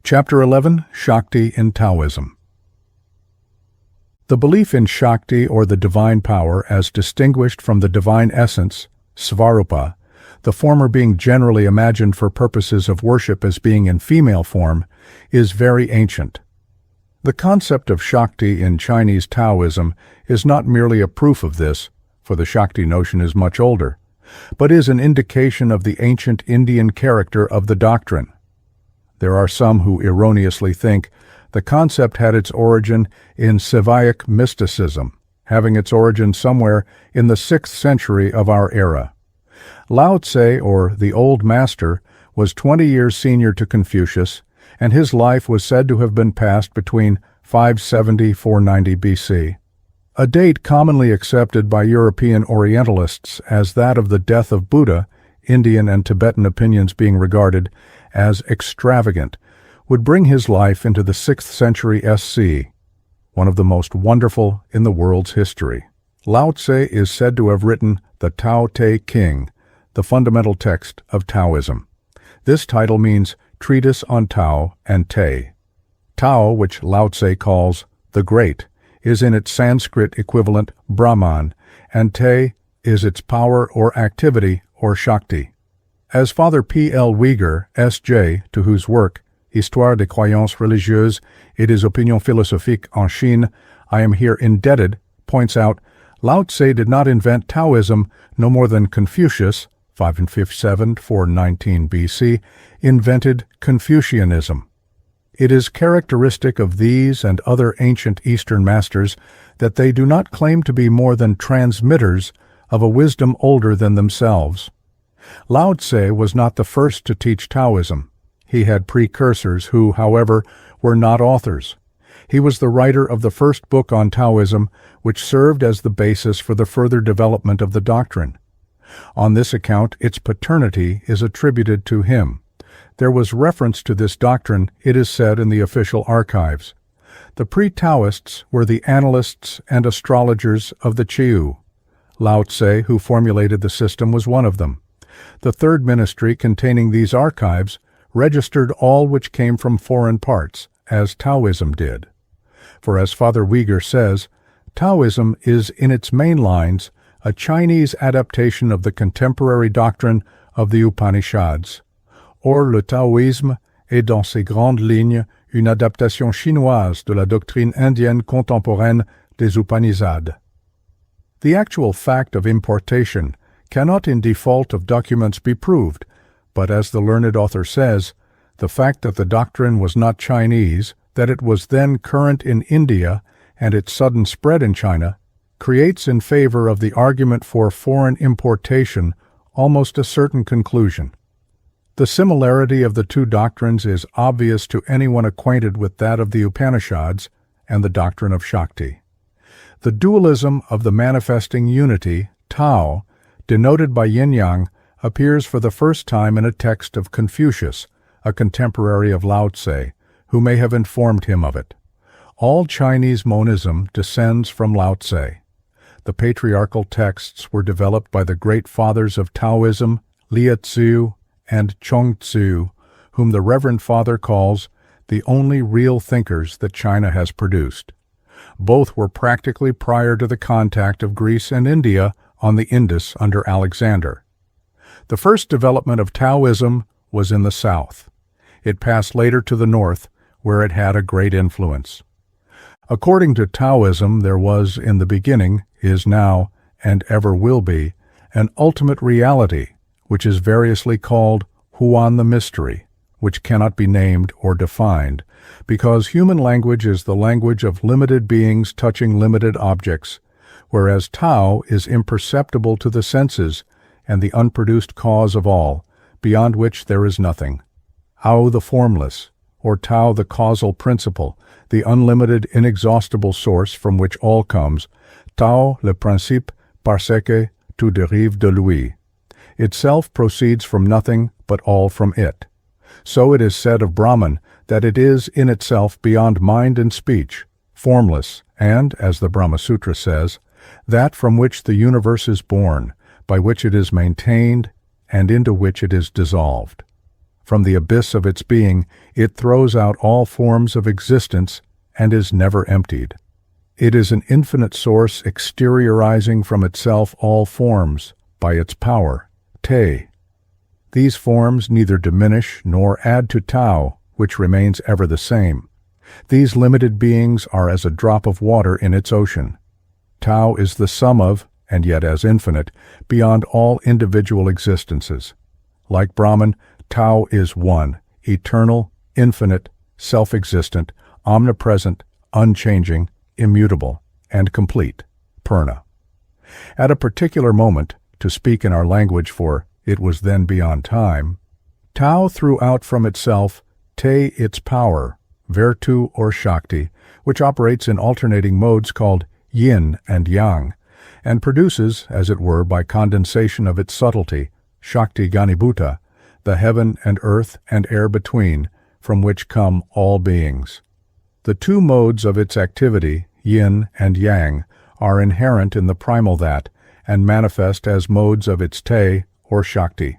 Chapter 11, Shakti in Taoism. The belief in Shakti, or the divine power, as distinguished from the divine essence, Svarupa, the former being generally imagined for purposes of worship as being in female form, is very ancient. The concept of Shakti in Chinese Taoism is not merely a proof of this, for the Shakti notion is much older, but is an indication of the ancient Indian character of the doctrine. There are some who erroneously think the concept had its origin in Saivaic mysticism, having its origin somewhere in the 6th century of our era. Lao Tse, or the Old Master, was 20 years senior to Confucius, and his life was said to have been passed between 570–490 BC, a date commonly accepted by European Orientalists as that of the death of Buddha, Indian and Tibetan opinions being regarded as extravagant, would bring his life into the 6th century SC, one of the most wonderful in the world's history. Lao Tse is said to have written the Tao Te King, the fundamental text of Taoism. This title means Treatise on Tao and Te. Tao, which Lao Tse calls the Great, is in its Sanskrit equivalent Brahman, and Te is its power or activity or Shakti. As Father P. L. Uyghur, S.J., to whose work, Histoire des croyances religieuses et des opinions philosophiques en Chine, I am here indebted, points out, Lao Tse did not invent Taoism no more than Confucius, 557–419 BC, invented Confucianism. It is characteristic of these and other ancient Eastern masters that they do not claim to be more than transmitters of a wisdom older than themselves. Lao Tse was not the first to teach Taoism. He had precursors who, however, were not authors. He was the writer of the first book on Taoism, which served as the basis for the further development of the doctrine. On this account, its paternity is attributed to him. There was reference to this doctrine, it is said, in the official archives. The pre-Taoists were the analysts and astrologers of the Qiu. Lao Tse, who formulated the system, was one of them. The third ministry containing these archives registered all which came from foreign parts, as Taoism did. For as Father Uyghur says, Taoism is in its main lines a Chinese adaptation of the contemporary doctrine of the Upanishads. Or le Taoïsme est dans ses grandes lignes une adaptation chinoise de la doctrine indienne contemporaine des Upanishads. The actual fact of importation cannot in default of documents be proved, but as the learned author says, the fact that the doctrine was not Chinese, that it was then current in India, and its sudden spread in China, creates in favor of the argument for foreign importation almost a certain conclusion. The similarity of the two doctrines is obvious to anyone acquainted with that of the Upanishads and the doctrine of Shakti. The dualism of the manifesting unity, Tao, denoted by yin-yang, appears for the first time in a text of Confucius, a contemporary of Lao Tse, who may have informed him of it. All Chinese monism descends from Lao Tse. The patriarchal texts were developed by the great fathers of Taoism, Lia Tzu and Chong Tzu, whom the Reverend Father calls the only real thinkers that China has produced. Both were practically prior to the contact of Greece and India on the Indus under Alexander. The first development of Taoism was in the south. It passed later to the north, where it had a great influence. According to Taoism, there was in the beginning, is now, and ever will be, an ultimate reality, which is variously called Huan the Mystery, which cannot be named or defined, because human language is the language of limited beings touching limited objects, whereas Tao is imperceptible to the senses and the unproduced cause of all, beyond which there is nothing. Hao the formless, or Tao the causal principle, the unlimited, inexhaustible source from which all comes, Tao le principe parce que tout dérive de lui. Itself proceeds from nothing, but all from it. So it is said of Brahman that it is in itself beyond mind and speech, formless, and, as the Brahma Sutra says, that from which the universe is born, by which it is maintained, and into which it is dissolved. From the abyss of its being, it throws out all forms of existence and is never emptied. It is an infinite source exteriorizing from itself all forms by its power, Te. These forms neither diminish nor add to Tao, which remains ever the same. These limited beings are as a drop of water in its ocean. Tao is the sum of, and yet as infinite, beyond all individual existences. Like Brahman, Tao is one, eternal, infinite, self-existent, omnipresent, unchanging, immutable, and complete, Purna. At a particular moment, to speak in our language, for it was then beyond time, Tao threw out from itself Te, its power, virtue or Shakti, which operates in alternating modes called yin and yang, and produces, as it were by condensation of its subtlety, Shakti Ganibhuta, the heaven and earth and air between, from which come all beings. The two modes of its activity, yin and yang, are inherent in the primal that, and manifest as modes of its Te, or Shakti.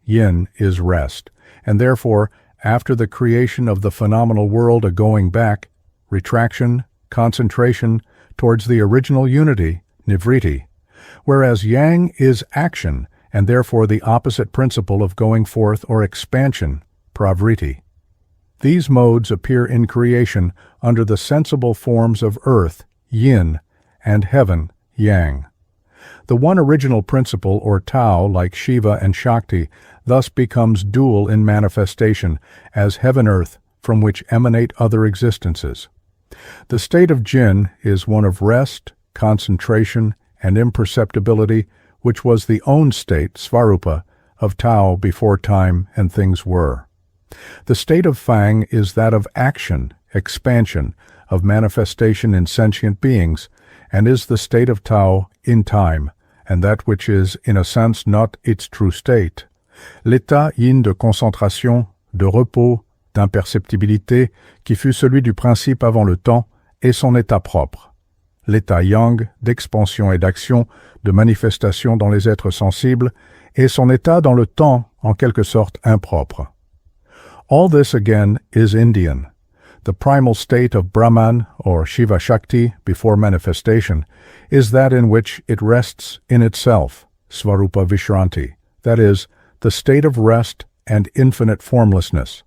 Yin is rest, and therefore, after the creation of the phenomenal world, a going back, retraction, concentration, towards the original unity, Nivritti, whereas yang is action, and therefore the opposite principle of going forth or expansion, Pravritti. These modes appear in creation under the sensible forms of earth, yin, and heaven, yang. The one original principle, or Tao, like Shiva and Shakti, thus becomes dual in manifestation, as heaven-earth, from which emanate other existences. The state of Jin is one of rest, concentration, and imperceptibility, which was the own state, Svarupa, of Tao before time and things were. The state of Fang is that of action, expansion, of manifestation in sentient beings, and is the state of Tao in time, and that which is, in a sense, not its true state. L'état yin de concentration, de repos, d'imperceptibilité, qui fut celui du principe avant le temps, est son état propre. L'état yang, d'expansion et d'action, de manifestation dans les êtres sensibles, est son état dans le temps, en quelque sorte impropre. All this again is Indian. The primal state of Brahman, or Shiva Shakti, before manifestation, is that in which it rests in itself, Svarupa Vishranti, that is, the state of rest and infinite formlessness.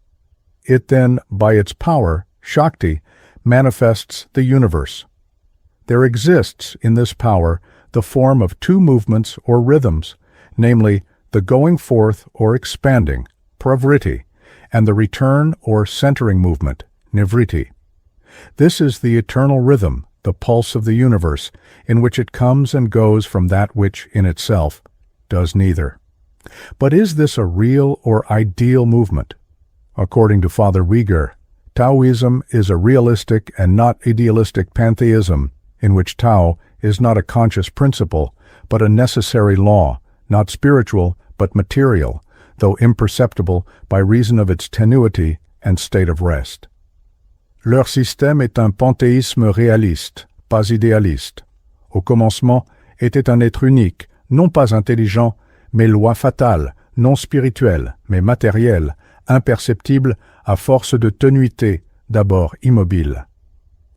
It then, by its power, Shakti, manifests the universe. There exists in this power the form of two movements or rhythms, namely the going forth or expanding, Pravritti, and the return or centering movement, Nivritti. This is the eternal rhythm, the pulse of the universe, in which it comes and goes from that which, in itself, does neither. But is this a real or ideal movement? According to Father Uyghur, Taoism is a realistic and not idealistic pantheism, in which Tao is not a conscious principle, but a necessary law, not spiritual, but material, though imperceptible by reason of its tenuity and state of rest. Leur système est un panthéisme réaliste, pas idéaliste. Au commencement était un être unique, non pas intelligent, mais loi fatale, non spirituelle, mais matérielle, imperceptible à force de tenuité, d'abord immobile.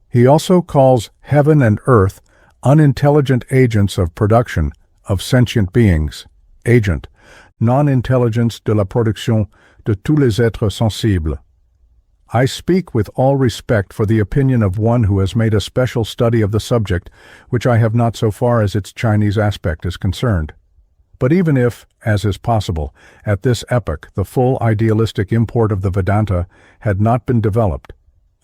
He also calls heaven and earth unintelligent agents of production of sentient beings, agent, non-intelligence de la production de tous les êtres sensibles. I speak with all respect for the opinion of one who has made a special study of the subject, which I have not so far as its Chinese aspect is concerned. But even if, as is possible, at this epoch the full idealistic import of the Vedanta had not been developed,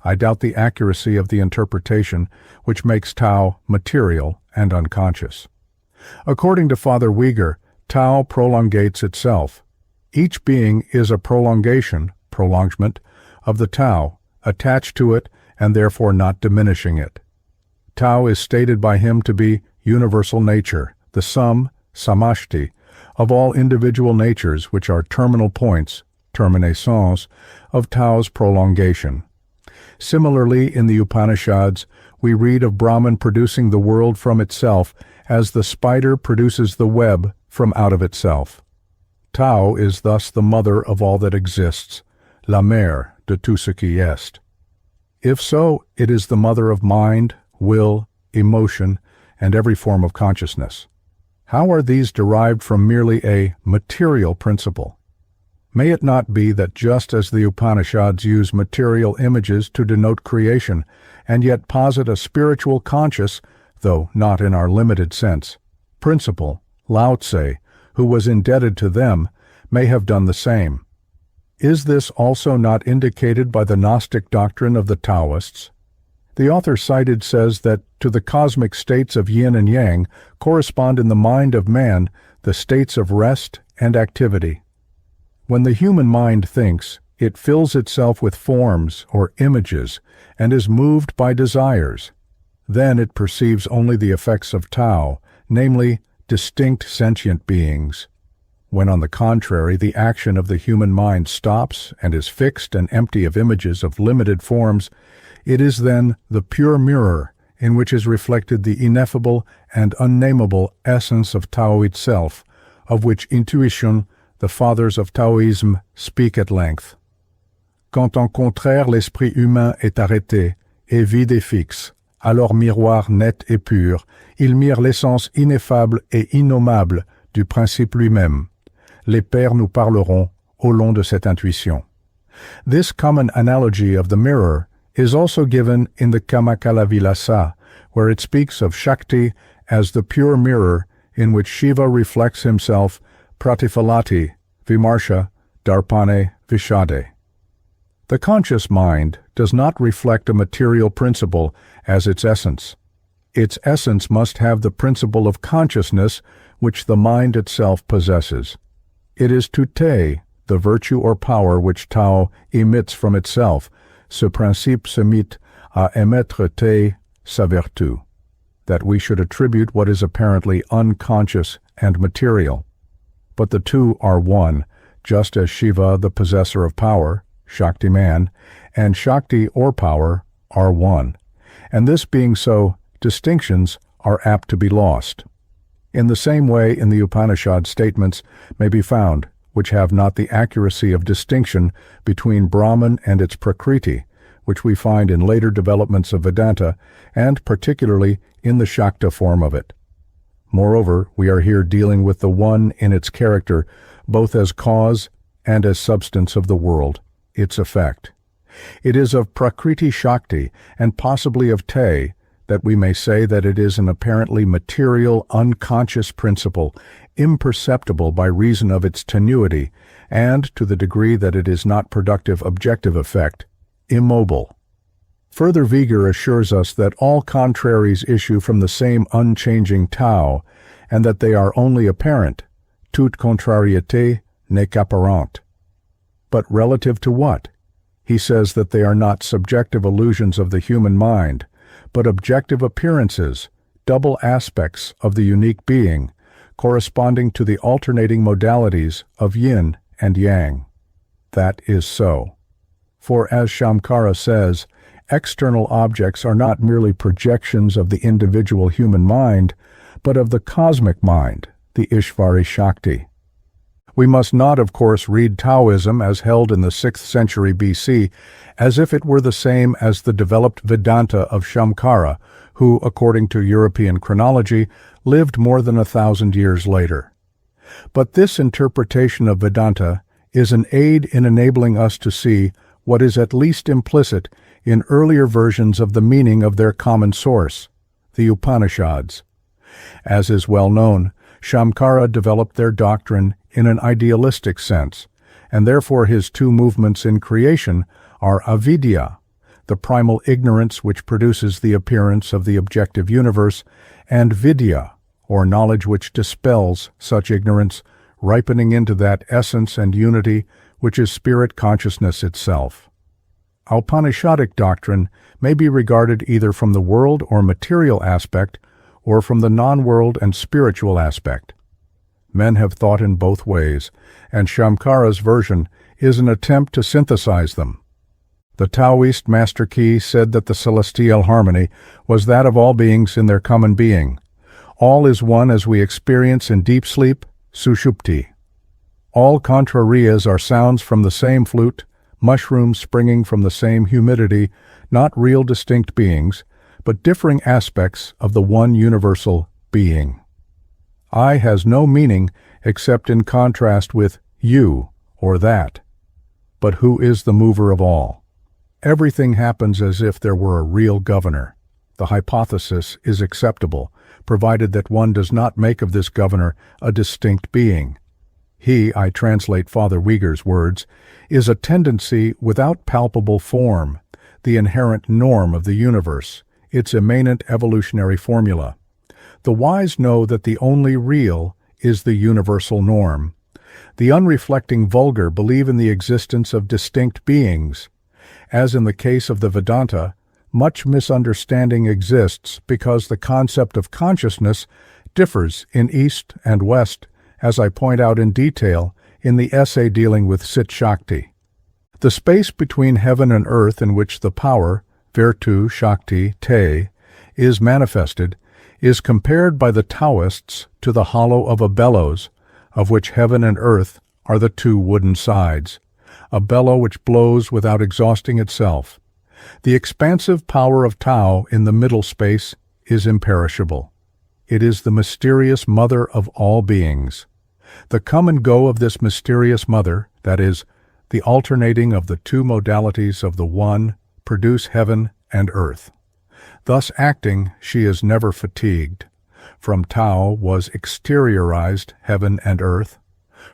I doubt the accuracy of the interpretation which makes Tao material and unconscious. According to Father Uyghur, Tao prolongates itself. Each being is a prolongement, of the Tao, attached to it and therefore not diminishing it. Tao is stated by him to be universal nature, the sum, samashti, of all individual natures which are terminal points, terminaisons, of Tao's prolongation. Similarly, in the Upanishads, we read of Brahman producing the world from itself as the spider produces the web from out of itself. Tao is thus the mother of all that exists, la mère de tout ce qui est. If so, it is the mother of mind, will, emotion, and every form of consciousness. How are these derived from merely a material principle? May it not be that just as the Upanishads use material images to denote creation, and yet posit a spiritual conscious, though not in our limited sense, principle, Lao Tse, who was indebted to them, may have done the same? Is this also not indicated by the Gnostic doctrine of the Taoists? The author cited says that to the cosmic states of yin and yang correspond in the mind of man the states of rest and activity. When the human mind thinks, it fills itself with forms or images and is moved by desires. Then it perceives only the effects of Tao, namely, distinct sentient beings. When on the contrary the action of the human mind stops and is fixed and empty of images of limited forms, it is then the pure mirror in which is reflected the ineffable and unnameable essence of Tao itself, of which intuition the fathers of Taoism speak at length. Quand en contraire l'esprit humain est arrêté, et vide et fixe, alors miroir net et pur, il mire l'essence ineffable et innommable du principe lui-même. Les pères nous parleront au long de cette intuition. This common analogy of the mirror is also given in the Kamakalavillasa, where it speaks of Shakti as the pure mirror in which Shiva reflects himself pratifalati, vimarsha, darpane, vishade. The conscious mind does not reflect a material principle as its essence. Its essence must have the principle of consciousness which the mind itself possesses. It is Te, the virtue or power which Tao emits from itself, ce principe se mit à émettre Te, sa vertu, that we should attribute what is apparently unconscious and material. But the two are one, just as Shiva, the possessor of power, Shakti man, and Shakti or power are one. And this being so, distinctions are apt to be lost. In the same way in the Upanishad statements may be found, which have not the accuracy of distinction between Brahman and its Prakriti, which we find in later developments of Vedanta, and particularly in the Shakta form of it. Moreover, we are here dealing with the one in its character, both as cause and as substance of the world, its effect. It is of Prakriti Shakti, and possibly of Te, that we may say that it is an apparently material, unconscious principle, imperceptible by reason of its tenuity, and, to the degree that it is not productive objective effect, immobile. Further Vigar assures us that all contraries issue from the same unchanging Tao, and that they are only apparent, toute contrariété n'est qu'apparente. But relative to what? He says that they are not subjective illusions of the human mind, but objective appearances, double aspects of the unique being, corresponding to the alternating modalities of yin and yang. That is so. For as Shamkara says, external objects are not merely projections of the individual human mind, but of the cosmic mind, the Ishvari Shakti. We must not, of course, read Taoism as held in the 6th century BC as if it were the same as the developed Vedanta of Shamkara, who, according to European chronology, lived more than 1,000 years later. But this interpretation of Vedanta is an aid in enabling us to see what is at least implicit in earlier versions of the meaning of their common source, the Upanishads. As is well known, Shamkara developed their doctrine in an idealistic sense, and therefore his two movements in creation are avidya, the primal ignorance which produces the appearance of the objective universe, and vidya, or knowledge which dispels such ignorance, ripening into that essence and unity which is spirit consciousness itself. Upanishadic doctrine may be regarded either from the world or material aspect, or from the non-world and spiritual aspect. Men have thought in both ways, and Shamkara's version is an attempt to synthesize them. The Taoist Master Key said that the celestial harmony was that of all beings in their common being. All is one as we experience in deep sleep, sushupti. All contrarias are sounds from the same flute, mushrooms springing from the same humidity, not real distinct beings, but differing aspects of the one universal being. I has no meaning except in contrast with you or that. But who is the mover of all? Everything happens as if there were a real governor. The hypothesis is acceptable, provided that one does not make of this governor a distinct being. He, I translate Father Uyghur's words, is a tendency without palpable form, the inherent norm of the universe, its immanent evolutionary formula. The wise know that the only real is the universal norm. The unreflecting vulgar believe in the existence of distinct beings. As in the case of the Vedanta, much misunderstanding exists because the concept of consciousness differs in East and West, as I point out in detail in the essay dealing with Cit-Shakti. The space between heaven and earth in which the power, virtu, Shakti, Te, is manifested, is compared by the Taoists to the hollow of a bellows, of which heaven and earth are the two wooden sides, a bellow which blows without exhausting itself. The expansive power of Tao in the middle space is imperishable. It is the mysterious mother of all beings. The come and go of this mysterious mother, that is, the alternating of the two modalities of the one, produce heaven and earth. Thus acting, she is never fatigued. From Tao was exteriorized heaven and earth.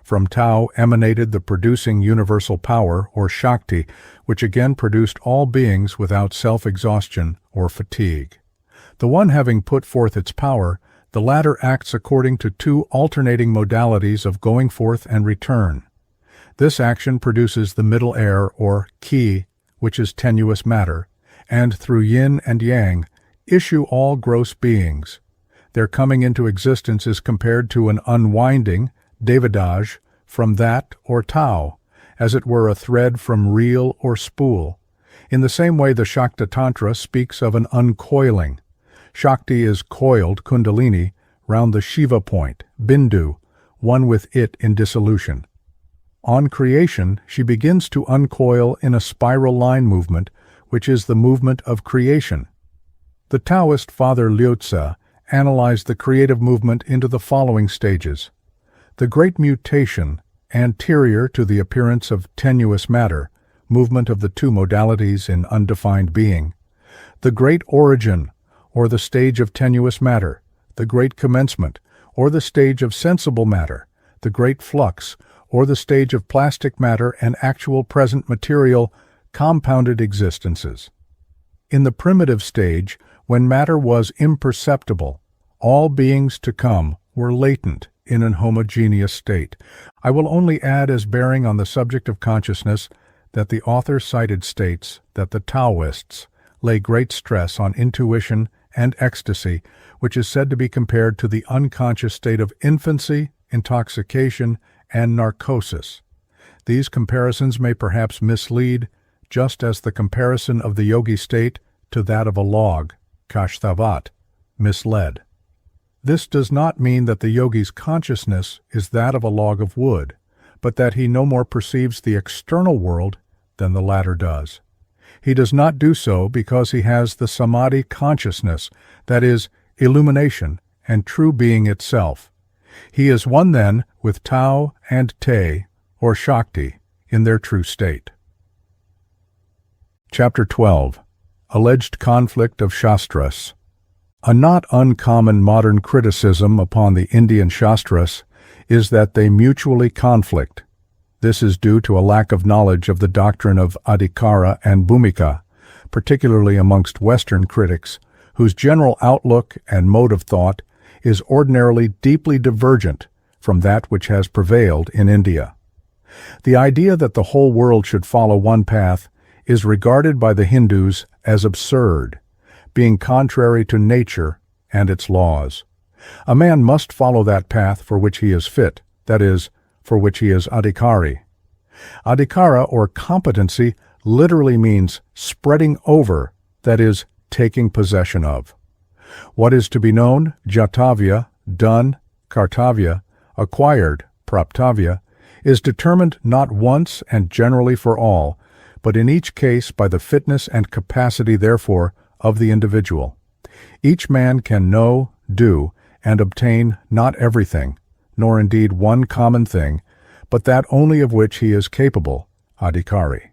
From Tao emanated the producing universal power, or Shakti, which again produced all beings without self-exhaustion or fatigue. The one having put forth its power, the latter acts according to two alternating modalities of going forth and return. This action produces the middle air, or Qi, which is tenuous matter, and through yin and yang issue all gross beings. Their coming into existence is compared to an unwinding, Devidaj, from that or Tao, as it were a thread from reel or spool. In the same way the Shakta Tantra speaks of an uncoiling. Shakti is coiled, Kundalini, round the Shiva point, Bindu, one with it in dissolution. On creation, she begins to uncoil in a spiral line movement, which is the movement of creation. The Taoist Father Liu-Tse analyzed the creative movement into the following stages. The great mutation, anterior to the appearance of tenuous matter, movement of the two modalities in undefined being. The great origin, or the stage of tenuous matter. The great commencement, or the stage of sensible matter. The great flux, or the stage of plastic matter and actual present material, compounded existences. In the primitive stage, when matter was imperceptible, all beings to come were latent in an homogeneous state. I will only add as bearing on the subject of consciousness that the author cited states that the Taoists lay great stress on intuition and ecstasy, which is said to be compared to the unconscious state of infancy, intoxication, and narcosis. These comparisons may perhaps mislead, just as the comparison of the yogi state to that of a log, Kashtavat, misled. This does not mean that the yogi's consciousness is that of a log of wood, but that he no more perceives the external world than the latter does. He does not do so because he has the samadhi consciousness, that is, illumination and true being itself. He is one then with Tao and Te, or Shakti, in their true state. Chapter 12. Alleged Conflict of Shastras. A not uncommon modern criticism upon the Indian Shastras is that they mutually conflict. This is due to a lack of knowledge of the doctrine of adhikara and bhumika, particularly amongst Western critics, whose general outlook and mode of thought is ordinarily deeply divergent from that which has prevailed in India. The idea that the whole world should follow one path is regarded by the Hindus as absurd, being contrary to nature and its laws. A man must follow that path for which he is fit, that is, for which he is adhikari. Adhikara, or competency, literally means spreading over, that is, taking possession of. What is to be known, jatavya, done, kartavya, acquired, praptavya, is determined not once and generally for all, but in each case by the fitness and capacity, therefore, of the individual. Each man can know, do, and obtain not everything, nor indeed one common thing, but that only of which he is capable, adhikari.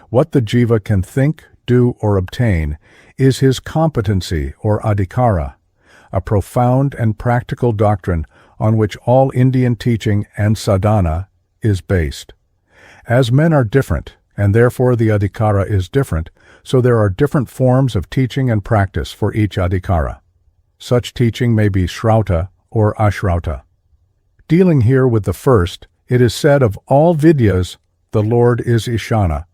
What the jiva can think, do, or obtain is his competency, or adhikara, a profound and practical doctrine on which all Indian teaching and sadhana is based. As men are different, and therefore the adhikara is different, so there are different forms of teaching and practice for each adhikara. Such teaching may be shrauta or ashrauta. Dealing here with the first, it is said of all vidyas, the Lord is Ishana,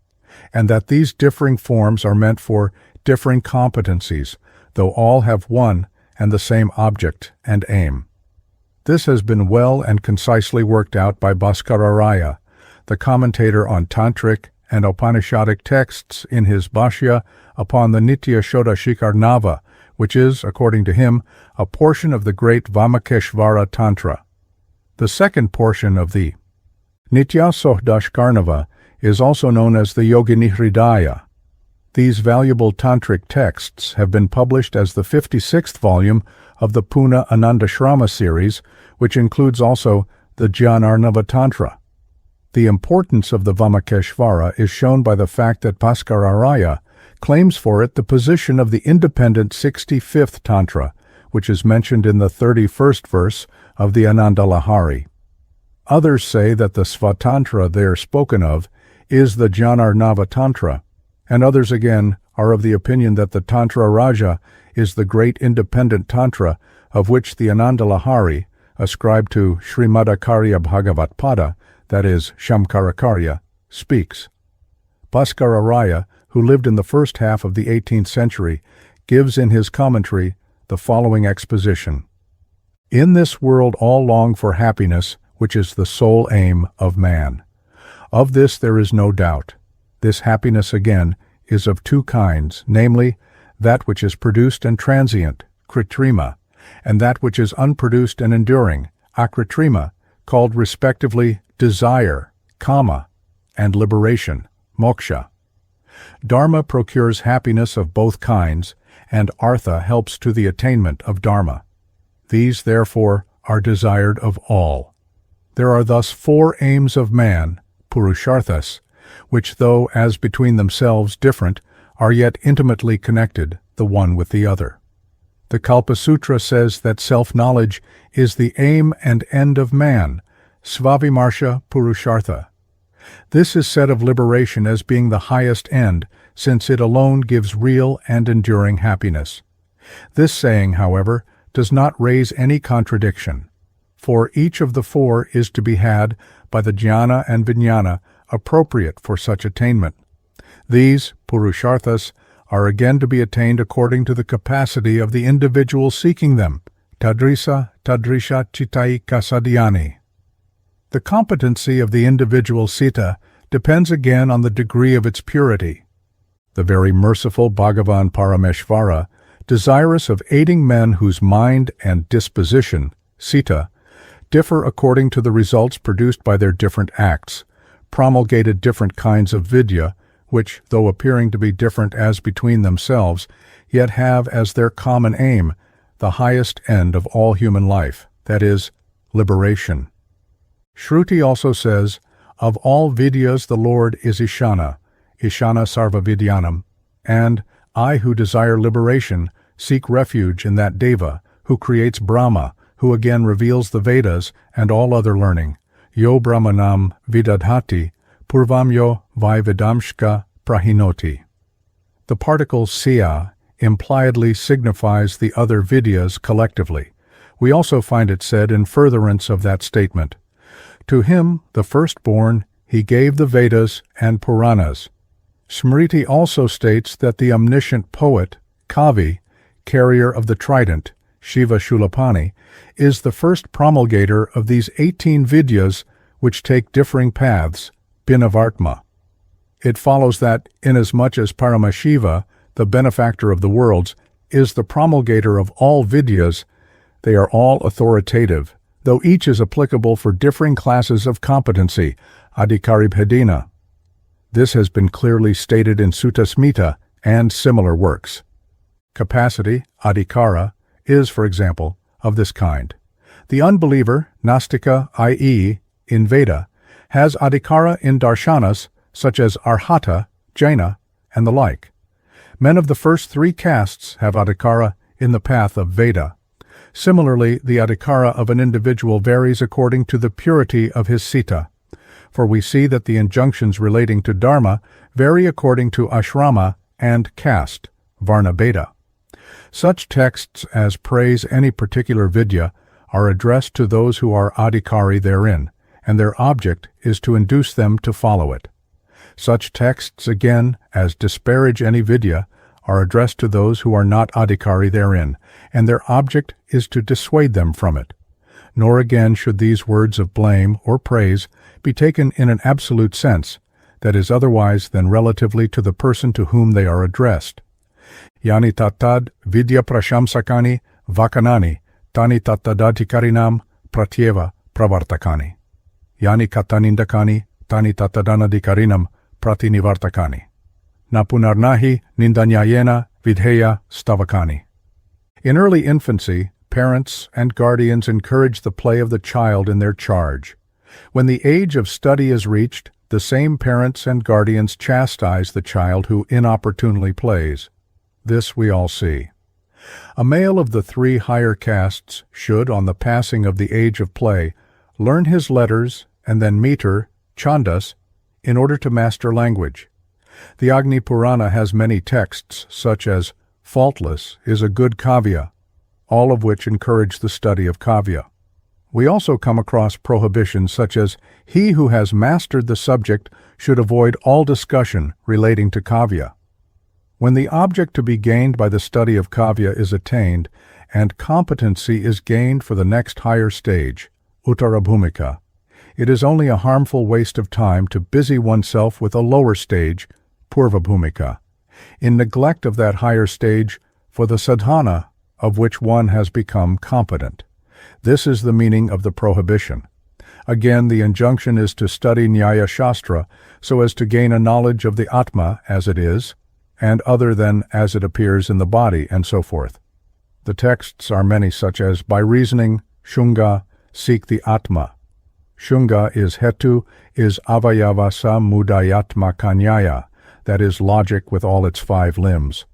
and that these differing forms are meant for differing competencies, though all have one and the same object and aim. This has been well and concisely worked out by Bhaskararaya, the commentator on Tantric and Upanishadic texts, in his Bhashya upon the Nitya Shodashikarnava, which is, according to him, a portion of the great Vamakeshvara Tantra. The second portion of the Nitya Shodashikarnava is also known as the Yogini Hridaya. These valuable Tantric texts have been published as the 56th volume of the Puna Anandashrama series, which includes also the Jnanarnava Tantra. The importance of the Vamakeshvara is shown by the fact that Bhaskararaya claims for it the position of the independent 65th Tantra, which is mentioned in the 31st verse of the Anandalahari. Others say that the Svatantra there spoken of is the Jnanarnava Tantra, and others again are of the opinion that the Tantra Raja is the great independent Tantra of which the Anandalahari, ascribed to Srimadakarya Bhagavatpada, that is, Shamkarakarya, speaks. Bhaskararaya, who lived in the first half of the 18th century, gives in his commentary the following exposition. In this world all long for happiness, which is the sole aim of man. Of this there is no doubt. This happiness, again, is of two kinds, namely, that which is produced and transient, kritrima, and that which is unproduced and enduring, akritrima, called respectively desire, kama, and liberation, moksha. Dharma procures happiness of both kinds, and artha helps to the attainment of dharma. These, therefore, are desired of all. There are thus four aims of man, purusharthas, which, though as between themselves different, are yet intimately connected, the one with the other. The Kalpa Sutra says that self-knowledge is the aim and end of man, svavimarsha purushartha. This is said of liberation as being the highest end, since it alone gives real and enduring happiness. This saying, however, does not raise any contradiction, for each of the four is to be had by the jnana and vijnana appropriate for such attainment. These, purusharthas, are again to be attained according to the capacity of the individual seeking them, tadrisa chitai kasadhyani. The competency of the individual citta depends again on the degree of its purity. The very merciful Bhagavan Parameshvara, desirous of aiding men whose mind and disposition, citta, differ according to the results produced by their different acts, promulgated different kinds of vidya, which, though appearing to be different as between themselves, yet have as their common aim the highest end of all human life, that is, liberation. Shruti also says, of all vidyas the Lord is Ishana, Ishana Sarva Vidyanam, and I who desire liberation seek refuge in that Deva who creates Brahma, who again reveals the Vedas and all other learning, Yo Brahmanam Vidadhati, Purvamyo Vaivedamshka Prahinoti. The particle siya impliedly signifies the other vidyas collectively. We also find it said in furtherance of that statement, to him, the firstborn, he gave the Vedas and Puranas. Smriti also states that the omniscient poet, Kavi, carrier of the trident, Shiva Shulapani, is the first promulgator of these 18 vidyas which take differing paths, Binavartma. It follows that, inasmuch as Paramashiva, the benefactor of the worlds, is the promulgator of all vidyas, they are all authoritative, though each is applicable for differing classes of competency, adhikaribhedina. This has been clearly stated in Sutta Smita and similar works. Capacity, adhikara, is, for example, of this kind. The unbeliever, Nastika, i.e., in Veda, has adhikara in darshanas such as Arhata, Jaina, and the like. Men of the first three castes have adhikara in the path of Veda. Similarly, the adhikara of an individual varies according to the purity of his sita, for we see that the injunctions relating to dharma vary according to ashrama and caste, varna beda. Such texts as praise any particular vidya are addressed to those who are adhikari therein, and their object is to induce them to follow it. Such texts, again, as disparage any vidya, are addressed to those who are not adhikari therein, and their object is to dissuade them from it. Nor again should these words of blame or praise be taken in an absolute sense, that is otherwise than relatively to the person to whom they are addressed. Yani tattad vidya prashamsakani vakanani tani tattadadhikarinam pratyeva pravartakani. Yani katanindakani tani tattadanadhikarinam pratinivartakani. Napunarnahi nindanyayena vidheya stavakani. In early infancy, parents and guardians encourage the play of the child in their charge. When the age of study is reached, the same parents and guardians chastise the child who inopportunely plays. This we all see. A male of the three higher castes should, on the passing of the age of play, learn his letters and then meter, chandas, in order to master language. The Agni Purana has many texts, such as faultless is a good kavya, all of which encourage the study of kavya. We also come across prohibitions such as he who has mastered the subject should avoid all discussion relating to kavya. When the object to be gained by the study of kavya is attained, and competency is gained for the next higher stage, uttarabhumika, it is only a harmful waste of time to busy oneself with a lower stage, purvabhumika, in neglect of that higher stage for the sadhana of which one has become competent. This is the meaning of the prohibition. Again, the injunction is to study Nyaya-Shastra so as to gain a knowledge of the Atma as it is, and other than as it appears in the body, and so forth. The texts are many, such as, by reasoning, Shunga, seek the Atma. Shunga is Hetu, is Avayavasa Mudayatma Kanyaya, that is logic with all its 5 limbs.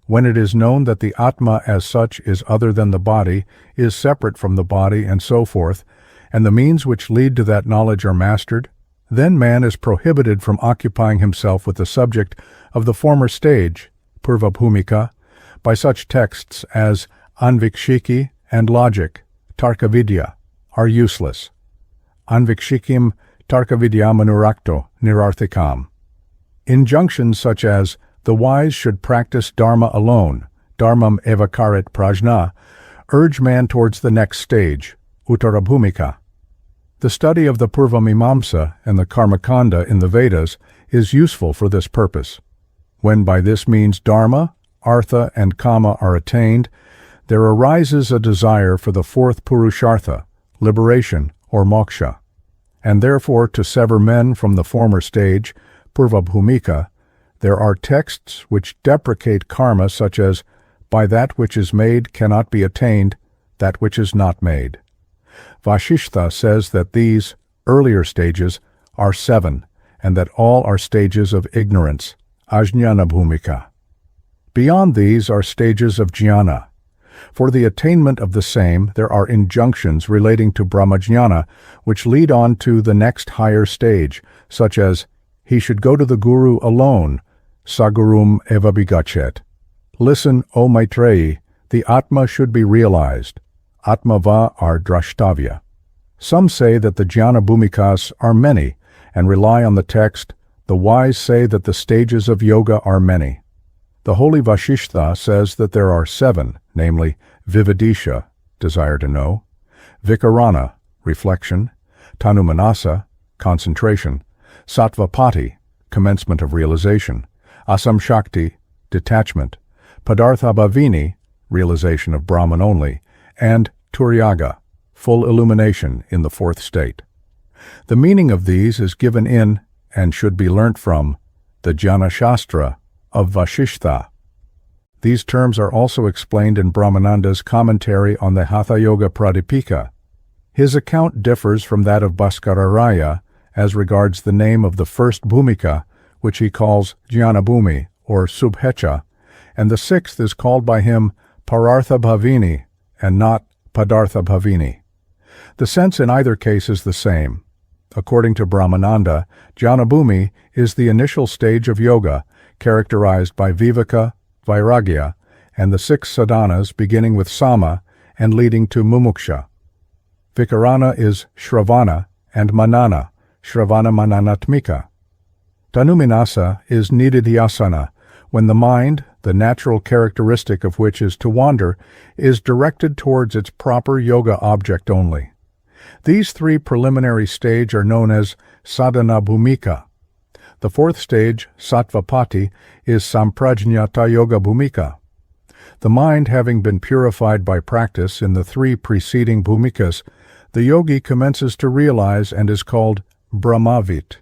When it is known that the Atma as such is other than the body, is separate from the body, and so forth, and the means which lead to that knowledge are mastered, then man is prohibited from occupying himself with the subject of the former stage, purvabhumika, by such texts as Anvikshiki and logic, Tarkavidya, are useless. Anvikshikim Tarkavidyamanuracto nirarthikam. Injunctions such as the wise should practice dharma alone, dharmam evakarit prajna, urge man towards the next stage, uttarabhumika. The study of the Purvamimamsa and the Karmakanda in the Vedas is useful for this purpose. When by this means dharma, artha, and kama are attained, there arises a desire for the fourth purushartha, liberation or moksha, and therefore to sever men from the former stage, purvabhumika, there are texts which deprecate karma such as, by that which is made cannot be attained, that which is not made. Vashishtha says that these, earlier stages, are 7, and that all are stages of ignorance, ajnana-bhumika. Beyond these are stages of jnana. For the attainment of the same, there are injunctions relating to brahmajnana, which lead on to the next higher stage, such as, he should go to the Guru alone, sagurum eva bigachet. Listen, O Maitreyi, the Atma should be realized. Atmava are drashtavya. Some say that the jnana bhumikas are many, and rely on the text, the wise say that the stages of yoga are many. The holy Vashishtha says that there are 7, namely, vividisha, desire to know, vikarana, reflection, tanumanasa, concentration, sattvapati, commencement of realization, asamshakti, detachment, padarthabhavini, realization of Brahman only, and turyaga, full illumination in the fourth state. The meaning of these is given in, and should be learnt from, the Jnana Shastra of Vashishtha. These terms are also explained in Brahmananda's commentary on the Hatha Yoga Pradipika. His account differs from that of Bhaskararaya as regards the name of the first bhumika, which he calls Jnanabhumi or Subhecha, and the sixth is called by him Parartha Bhavini and not Padartha Bhavini. The sense in either case is the same. According to Brahmananda, Jnanabhumi is the initial stage of yoga, characterized by viveka, vairagya, and the 6 sadhanas beginning with sama and leading to mumuksha. Vikarana is shravana and manana, shravana mananatmika. Tanuminasa is nididhyasana, when the mind, the natural characteristic of which is to wander, is directed towards its proper yoga object only. These 3 preliminary stages are known as sadhana bhumika. The fourth stage, sattvapati, is samprajñata yoga bhumika. The mind having been purified by practice in the 3 preceding bhumikas, the yogi commences to realize and is called brahmavit.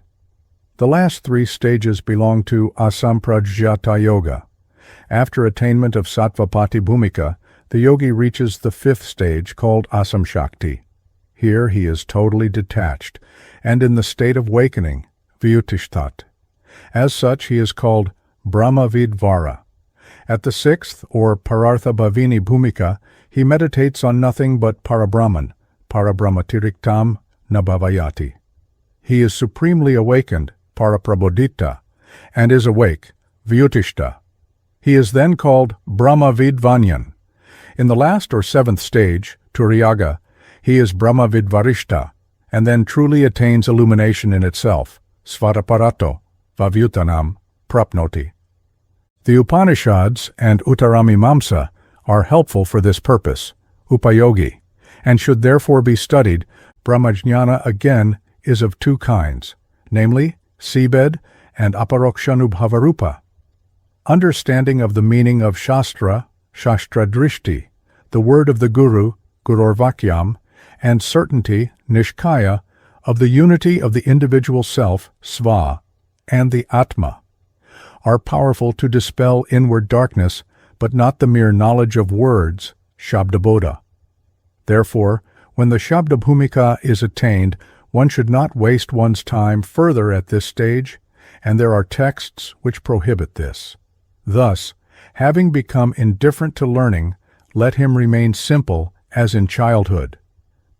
The last 3 stages belong to asamprajñata yoga. After attainment of sattvapati bhumika, the yogi reaches the 5th stage called Shakti. Here he is totally detached, and in the state of awakening, vyutishtat. As such, he is called Brahmavidvara. At the 6th, or Parartha Bhavini Bhumika, he meditates on nothing but Parabrahman, Parabrahmatiriktam Nabhavayati. He is supremely awakened, Paraprabodhita, and is awake, Vyutishta. He is then called Brahmavidvanyan. In the last or 7th stage, Turiyaga, he is Brahmavidvarishta, and then truly attains illumination in itself, Svaraparato, Vavyutanam, Prapnoti. The Upanishads and Uttaramimamsa are helpful for this purpose, upayogi, and should therefore be studied. Brahmajnana again is of 2 kinds, namely, seabed and aparokshanubhavarupa. Understanding of the meaning of Shastra, Shastradrishti, the word of the Guru, Gururvakyam, and certainty, Nishkaya, of the unity of the individual self, Sva, and the Atma, are powerful to dispel inward darkness, but not the mere knowledge of words, Shabdabodha. Therefore, when the Shabdabhumika is attained, one should not waste one's time further at this stage, and there are texts which prohibit this. Thus, having become indifferent to learning, let him remain simple as in childhood.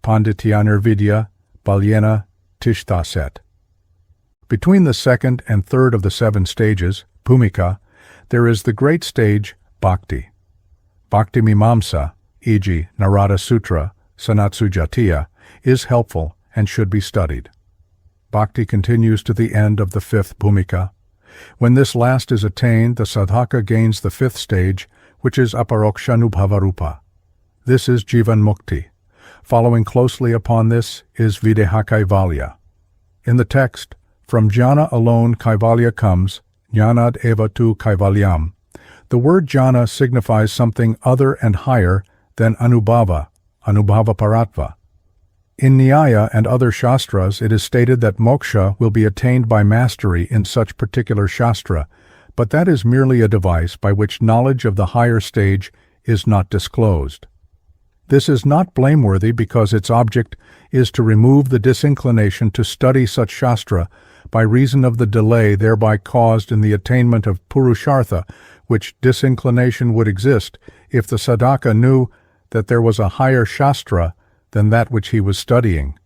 Pandityanirvidya, Balyena, Tishtaset. Between the 2nd and 3rd of the 7 stages, Bhumika, there is the great stage, Bhakti. Bhakti Mimamsa, e.g. Narada Sutra, Sanatsu Jatiya, is helpful and should be studied. Bhakti continues to the end of the 5th Bhumika. When this last is attained, the sadhaka gains the 5th stage, which is Aparokshanubhavarupa. This is Jivan Mukti. Following closely upon this is Videha Kaivalya. In the text, from jhana alone Kaivalya comes, jnanad eva tu Kaivalyam. The word jhana signifies something other and higher than anubhava, anubhava paratva. In Nyaya and other Shastras, it is stated that moksha will be attained by mastery in such particular Shastra, but that is merely a device by which knowledge of the higher stage is not disclosed. This is not blameworthy because its object is to remove the disinclination to study such Shastra by reason of the delay thereby caused in the attainment of Purushartha, which disinclination would exist if the sadhaka knew that there was a higher Shastra than that which he was studying.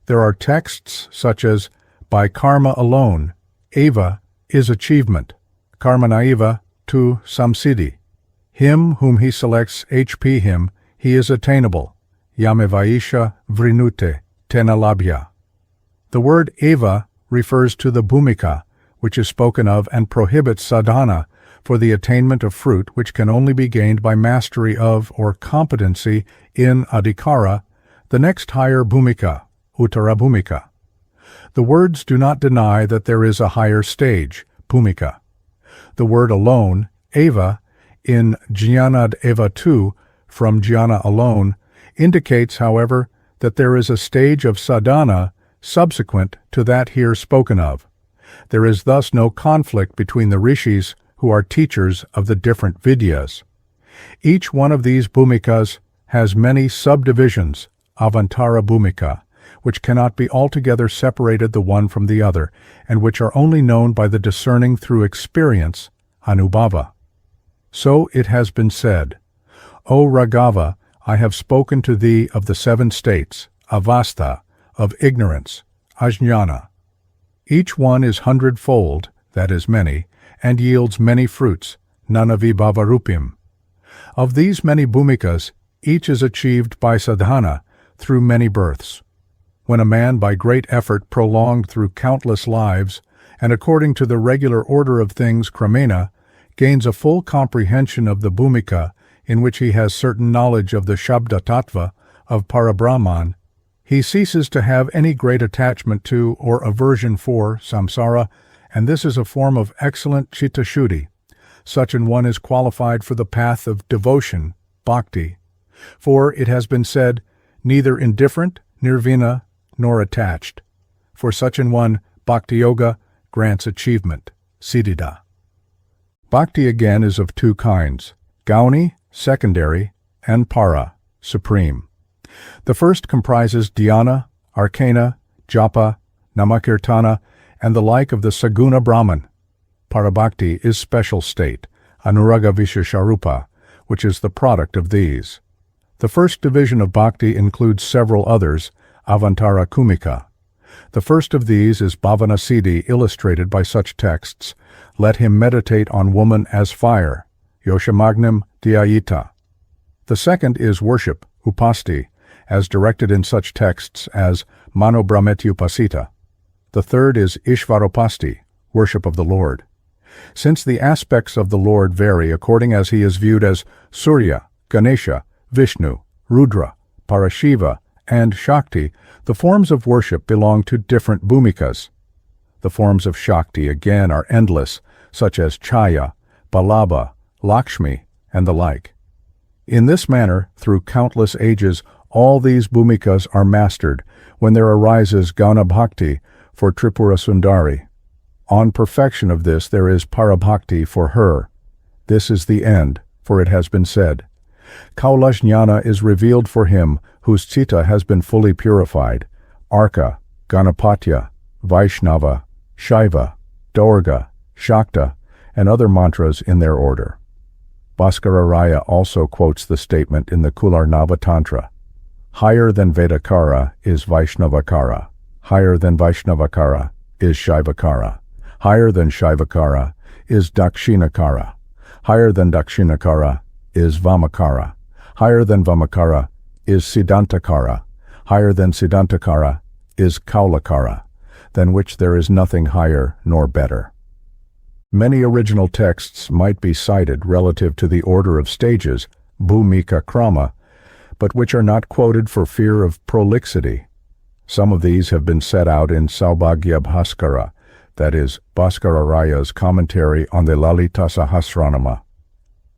There are texts such as, by karma alone, eva is achievement, karmanaiva tu samsiddhi. Him whom he selects HP him, he is attainable, yamevaisha vrinute, tenalabhya. The word eva refers to the bhumika, which is spoken of and prohibits sadhana for the attainment of fruit which can only be gained by mastery of or competency in adhikara, the next higher bhumika, uttara bhumika. The words do not deny that there is a higher stage, bhumika. The word alone, eva, in jnanad eva tu, from jnana alone, indicates, however, that there is a stage of sadhana subsequent to that here spoken of. There is thus no conflict between the rishis who are teachers of the different vidyas. Each one of these bhumikas has many subdivisions, avantara bhumika, which cannot be altogether separated the one from the other, and which are only known by the discerning through experience, anubhava. So it has been said, O Raghava, I have spoken to thee of the 7 states, avastha, of ignorance, ajñāna. Each one is 100-fold, that is many, and yields many fruits, nanavibhavarupim. Of these many bhumikas, each is achieved by sadhana through many births. When a man by great effort prolonged through countless lives, and according to the regular order of things kramena, gains a full comprehension of the bhumika in which he has certain knowledge of the Shabda Tattva of Parabrahman, he ceases to have any great attachment to or aversion for samsara, and this is a form of excellent citta-shuddhi. Such an one is qualified for the path of devotion, bhakti. For it has been said, neither indifferent, nirvana, nor attached. For such an one, bhakti yoga grants achievement, siddhita. Bhakti again is of 2 kinds, gauni, secondary, and para, supreme. The first comprises dhyana, arcana, japa, namakirtana, and the like of the saguna Brahman. Parabhakti is special state, anuraga vishesharupa, which is the product of these. The first division of bhakti includes several others, avantara kumika. The first of these is bhavana siddhi, illustrated by such texts, let him meditate on woman as fire, yoshamagnim dhyayita. The second is worship, upasti, as directed in such texts as mano brahmeti upasita. The third is ishvaropasti, worship of the Lord. Since the aspects of the Lord vary according as he is viewed as Surya, Ganesha, Vishnu, Rudra, Parashiva, and Shakti, the forms of worship belong to different bhumikas. The forms of Shakti again are endless, such as Chaya, Balabha, Lakshmi, and the like. In this manner, through countless ages, all these bhumikas are mastered, when there arises Gauna Bhakti for Tripura Sundari. On perfection of this there is Parabhakti for her. This is the end, for it has been said, Kaulajñāna is revealed for him whose citta has been fully purified, Arka, Ganapatya, Vaishnava, Shaiva, Dorga, Shakta, and other mantras in their order. Bhaskararaya also quotes the statement in the Kularnava Tantra, higher than Vedakara is Vaishnavakara, higher than Vaishnavakara is Shaivakara, higher than Shaivakara is Dakshinakara, higher than Dakshinakara is Vamakara, higher than Vamakara is Siddhantakara, higher than Siddhantakara is Kaulakara, than which there is nothing higher nor better. Many original texts might be cited relative to the order of stages, bhumika krama, but which are not quoted for fear of prolixity. Some of these have been set out in Saubhagya Bhaskara, that is, Bhaskararaya's commentary on the Lalita Sahasranama.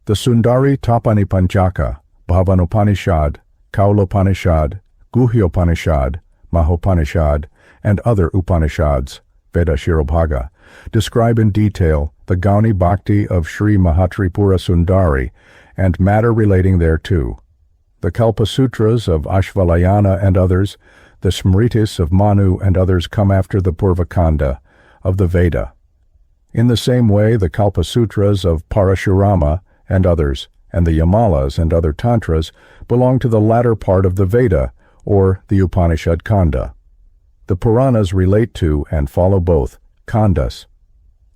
The Sundari Tapani Panchaka, Bhavanupanishad, Kaulopanishad, Guhyopanishad, Mahopanishad, and other Upanishads, Veda Shirobhaga, describe in detail the Gauni Bhakti of Sri Mahatripura Sundari and matter relating thereto. The Kalpasutras of Ashvalayana and others, the Smritis of Manu and others come after the Purvakanda of the Veda. In the same way, the Kalpasutras of Parashurama and others, and the Yamalas and other Tantras belong to the latter part of the Veda, or the Upanishad Kanda. The Puranas relate to and follow both Kandas.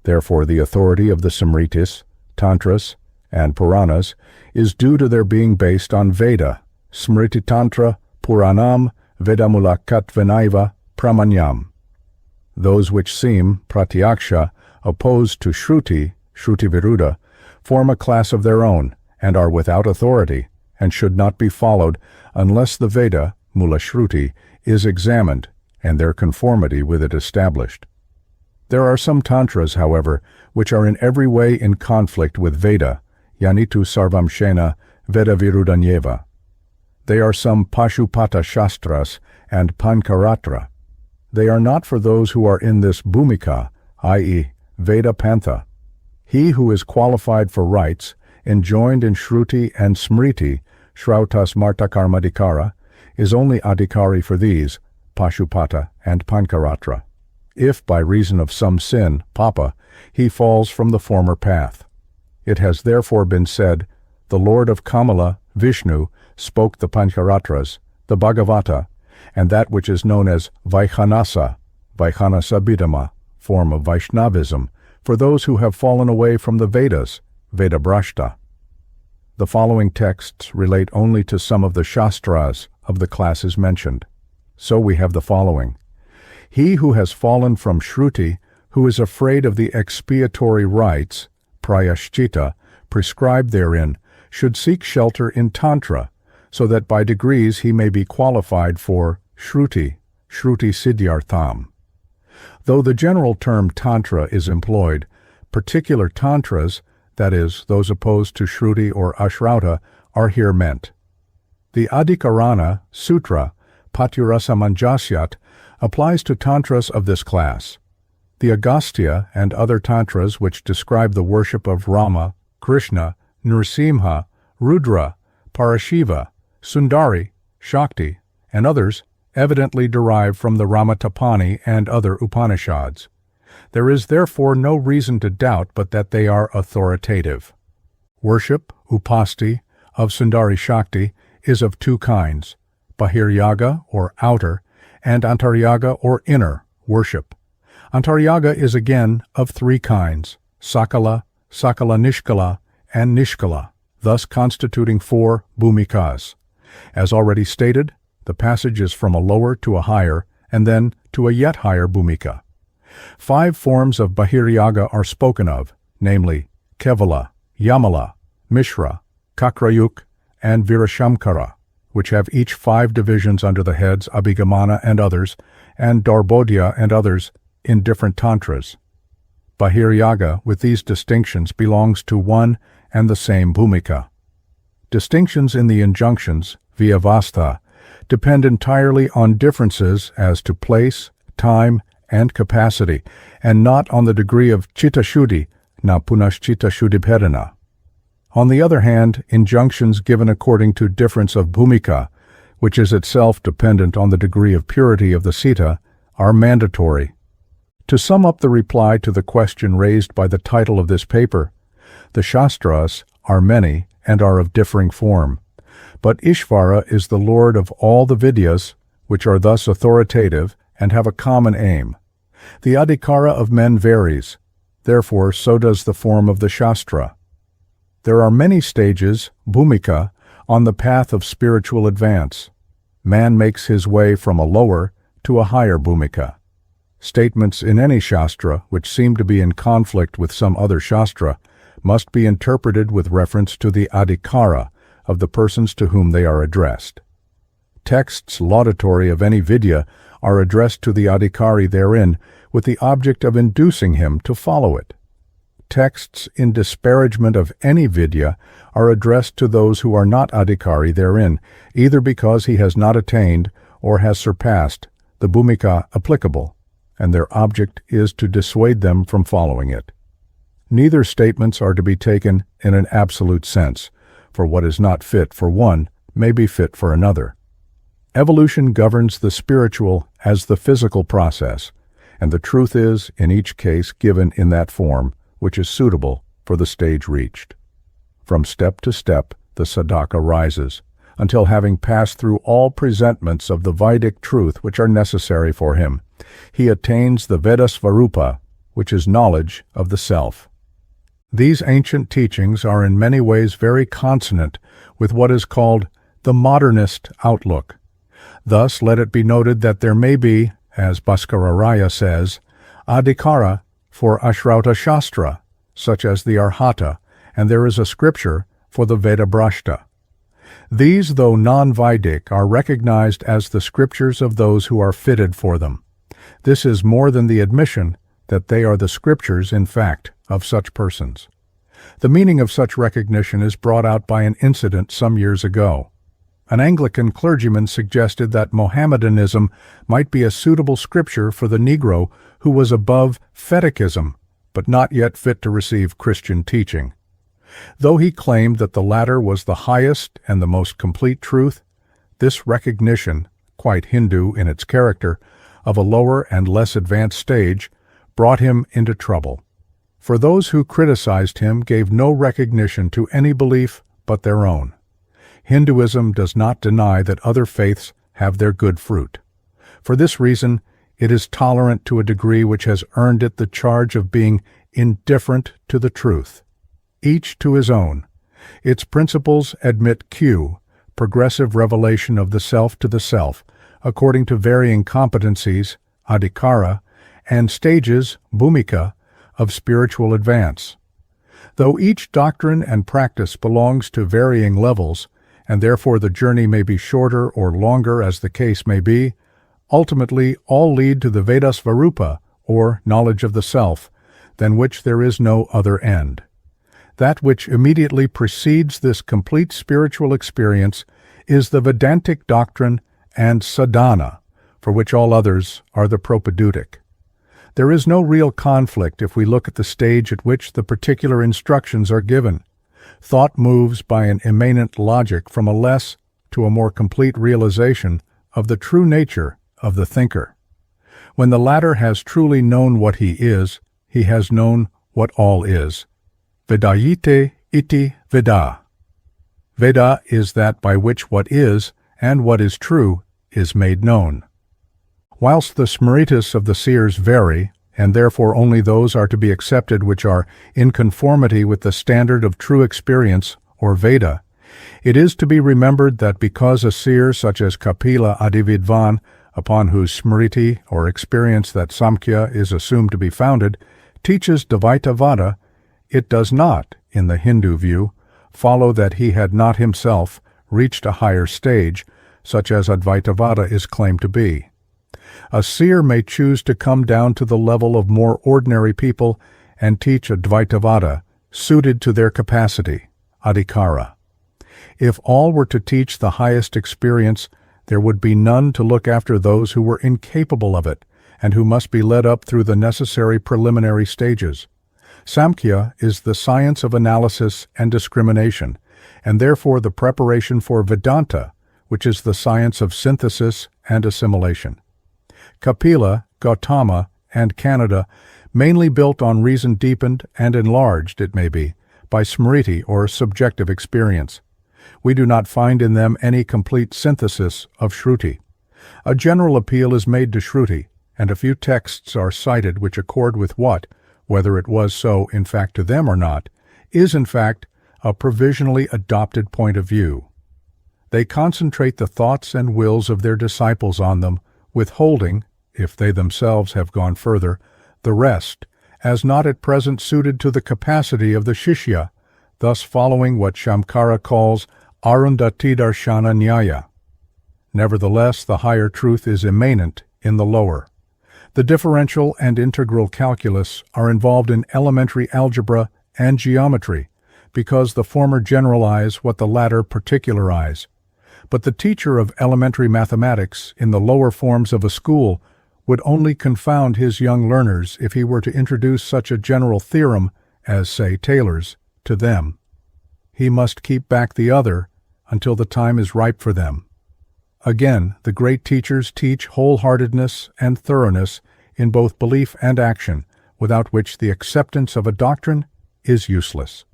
Therefore, the authority of the Smritis, Tantras, and Puranas is due to their being based on Veda, Smriti Tantra, Puranam, Vedamulakatvanaiva, Pramanyam. Those which seem, pratyaksha, opposed to Shruti, Shruti Viruddha, form a class of their own, and are without authority, and should not be followed unless the Veda, Mula Shruti, is examined, and their conformity with it established. There are some Tantras, however, which are in every way in conflict with Veda, Yanitu Sarvamshena Veda Viruddhanyeva. They are some Pashupata Shastras and Pankaratra. They are not for those who are in this Bhumika, i.e., Veda Pantha. He who is qualified for rites, enjoined in Shruti and Smriti, Shrautas Marta Karmadikara, is only Adhikari for these, Pashupata and Pankaratra. If by reason of some sin, Papa, he falls from the former path. It has therefore been said, the Lord of Kamala, Vishnu, spoke the Pancharatras, the Bhagavata, and that which is known as Vaikhanasa, Vaikhanasabhidhamma, form of Vaishnavism, for those who have fallen away from the Vedas, Vedabrashta. The following texts relate only to some of the Shastras of the classes mentioned. So we have the following. He who has fallen from Shruti, who is afraid of the expiatory rites, Prayashchita, prescribed therein, should seek shelter in Tantra, so that by degrees he may be qualified for Shruti Siddhyartham. Though the general term Tantra is employed, particular Tantras, that is, those opposed to Shruti or Ashrauta, are here meant. The Adhikarana Sutra, Patyurasamanjasyat, applies to Tantras of this class. The Agastya and other Tantras which describe the worship of Rama, Krishna, Nrsimha, Rudra, Parashiva, Sundari, Shakti, and others evidently derive from the Ramatapani and other Upanishads. There is therefore no reason to doubt but that they are authoritative. Worship, upasti, of Sundari Shakti is of two kinds, Bahiryaga or outer, and Antaryaga or inner, worship. Antaryaga is again of three kinds, Sakala, Sakala Nishkala, and Nishkala, thus constituting four Bhumikas. As already stated, the passage is from a lower to a higher, and then to a yet higher Bhumika. 5 forms of Bahiryaga are spoken of, namely Kevala, Yamala, Mishra, Kakrayuk, and Virashamkara, which have each 5 divisions under the heads Abhigamana and others, and Darbodhya and others in different tantras. Bahiryaga with these distinctions belongs to one and the same Bhumika. Distinctions in the injunctions, Vyavastha, depend entirely on differences as to place, time, and capacity, and not on the degree of Chitta-shuddhi, na punashchitta-shuddhipedana. On the other hand, injunctions given according to difference of Bhumika, which is itself dependent on the degree of purity of the Sita, are mandatory. To sum up the reply to the question raised by the title of this paper, the Shastras are many and are of differing form, but Ishvara is the Lord of all the Vidyas, which are thus authoritative and have a common aim. The adhikara of men varies, therefore so does the form of the Shastra. There are many stages, Bhumika, on the path of spiritual advance. Man makes his way from a lower to a higher Bhumika. Statements in any Shastra which seem to be in conflict with some other Shastra must be interpreted with reference to the adhikara of the persons to whom they are addressed. Texts laudatory of any Vidya are addressed to the adhikari therein with the object of inducing him to follow it. Texts in disparagement of any Vidya are addressed to those who are not adhikari therein, either because he has not attained or has surpassed the Bhumika applicable, and their object is to dissuade them from following it. Neither statements are to be taken in an absolute sense, for what is not fit for one may be fit for another. Evolution governs the spiritual as the physical process, and the truth is, in each case, given in that form which is suitable for the stage reached. From step to step, the sadhaka rises, until having passed through all presentments of the Vedic truth which are necessary for him, he attains the Vedasvarupa, which is knowledge of the self. These ancient teachings are in many ways very consonant with what is called the modernist outlook. Thus, let it be noted that there may be, as Bhaskararaya says, adhikara for Ashrauta Shastra, such as the Arhata, and there is a scripture for the Vedabrashta. These, though non-Vedic, are recognized as the scriptures of those who are fitted for them. This is more than the admission that they are the scriptures, in fact, of such persons. The meaning of such recognition is brought out by an incident some years ago. An Anglican clergyman suggested that Mohammedanism might be a suitable scripture for the Negro who was above fetichism, but not yet fit to receive Christian teaching. Though he claimed that the latter was the highest and the most complete truth, this recognition, quite Hindu in its character, of a lower and less advanced stage, brought him into trouble. For those who criticized him gave no recognition to any belief but their own. Hinduism does not deny that other faiths have their good fruit. For this reason, it is tolerant to a degree which has earned it the charge of being indifferent to the truth. Each to his own. Its principles admit progressive revelation of the self to the self, according to varying competencies, adhikara, and stages, bhumika, of spiritual advance. Though each doctrine and practice belongs to varying levels, and therefore the journey may be shorter or longer as the case may be, ultimately all lead to the Vedasvarupa, or knowledge of the self, than which there is no other end. That which immediately precedes this complete spiritual experience is the Vedantic doctrine and sadhana, for which all others are the propedeutic. There is no real conflict if we look at the stage at which the particular instructions are given. Thought moves by an immanent logic from a less to a more complete realization of the true nature of the thinker. When the latter has truly known what he has known what all is. Vedayite iti Veda. Veda is that by which what is, and what is true, is made known. Whilst the smritis of the seers vary, and therefore only those are to be accepted which are in conformity with the standard of true experience, or Veda, it is to be remembered that because a seer such as Kapila Adividvan, upon whose smriti or experience that Samkhya is assumed to be founded, teaches Advaitavada, it does not, in the Hindu view, follow that he had not himself reached a higher stage, such as Advaitavada is claimed to be. A seer may choose to come down to the level of more ordinary people and teach Advaitavada, suited to their capacity, adhikara. If all were to teach the highest experience, there would be none to look after those who were incapable of it, and who must be led up through the necessary preliminary stages. Samkhya is the science of analysis and discrimination, and therefore the preparation for Vedanta, which is the science of synthesis and assimilation. Kapila, Gautama, and Canada, mainly built on reason deepened and enlarged, it may be, by smriti or subjective experience. We do not find in them any complete synthesis of Shruti. A general appeal is made to Shruti, and a few texts are cited which accord with what, whether it was so in fact to them or not, is in fact a provisionally adopted point of view. They concentrate the thoughts and wills of their disciples on them, withholding, if they themselves have gone further, the rest, as not at present suited to the capacity of the Shishya, thus following what Shamkara calls Arundhati Darshana Nyaya. Nevertheless, the higher truth is immanent in the lower. The differential and integral calculus are involved in elementary algebra and geometry, because the former generalize what the latter particularize. But the teacher of elementary mathematics in the lower forms of a school would only confound his young learners if he were to introduce such a general theorem as, say, Taylor's, to them. He must keep back the other until the time is ripe for them. Again, the great teachers teach wholeheartedness and thoroughness in both belief and action, without which the acceptance of a doctrine is useless.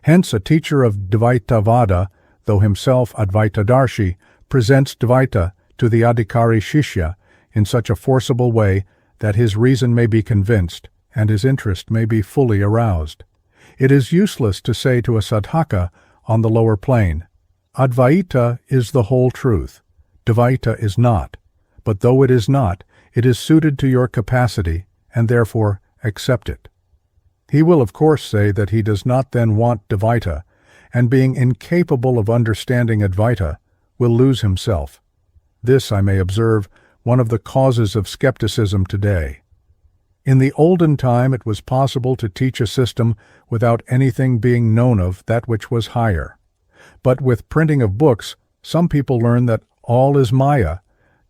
Hence, a teacher of Advaitavada, though himself Advaitadarshi, presents Dvaita to the Adhikari Shishya in such a forcible way that his reason may be convinced and his interest may be fully aroused. It is useless to say to a sadhaka on the lower plane, Advaita is the whole truth, Dvaita is not, but though it is not, it is suited to your capacity, and therefore accept it. He will of course say that he does not then want Dvaita, and being incapable of understanding Advaita, will lose himself. This, I may observe, one of the causes of skepticism today. In the olden time it was possible to teach a system without anything being known of that which was higher. But with printing of books, Some people learn that all is Maya,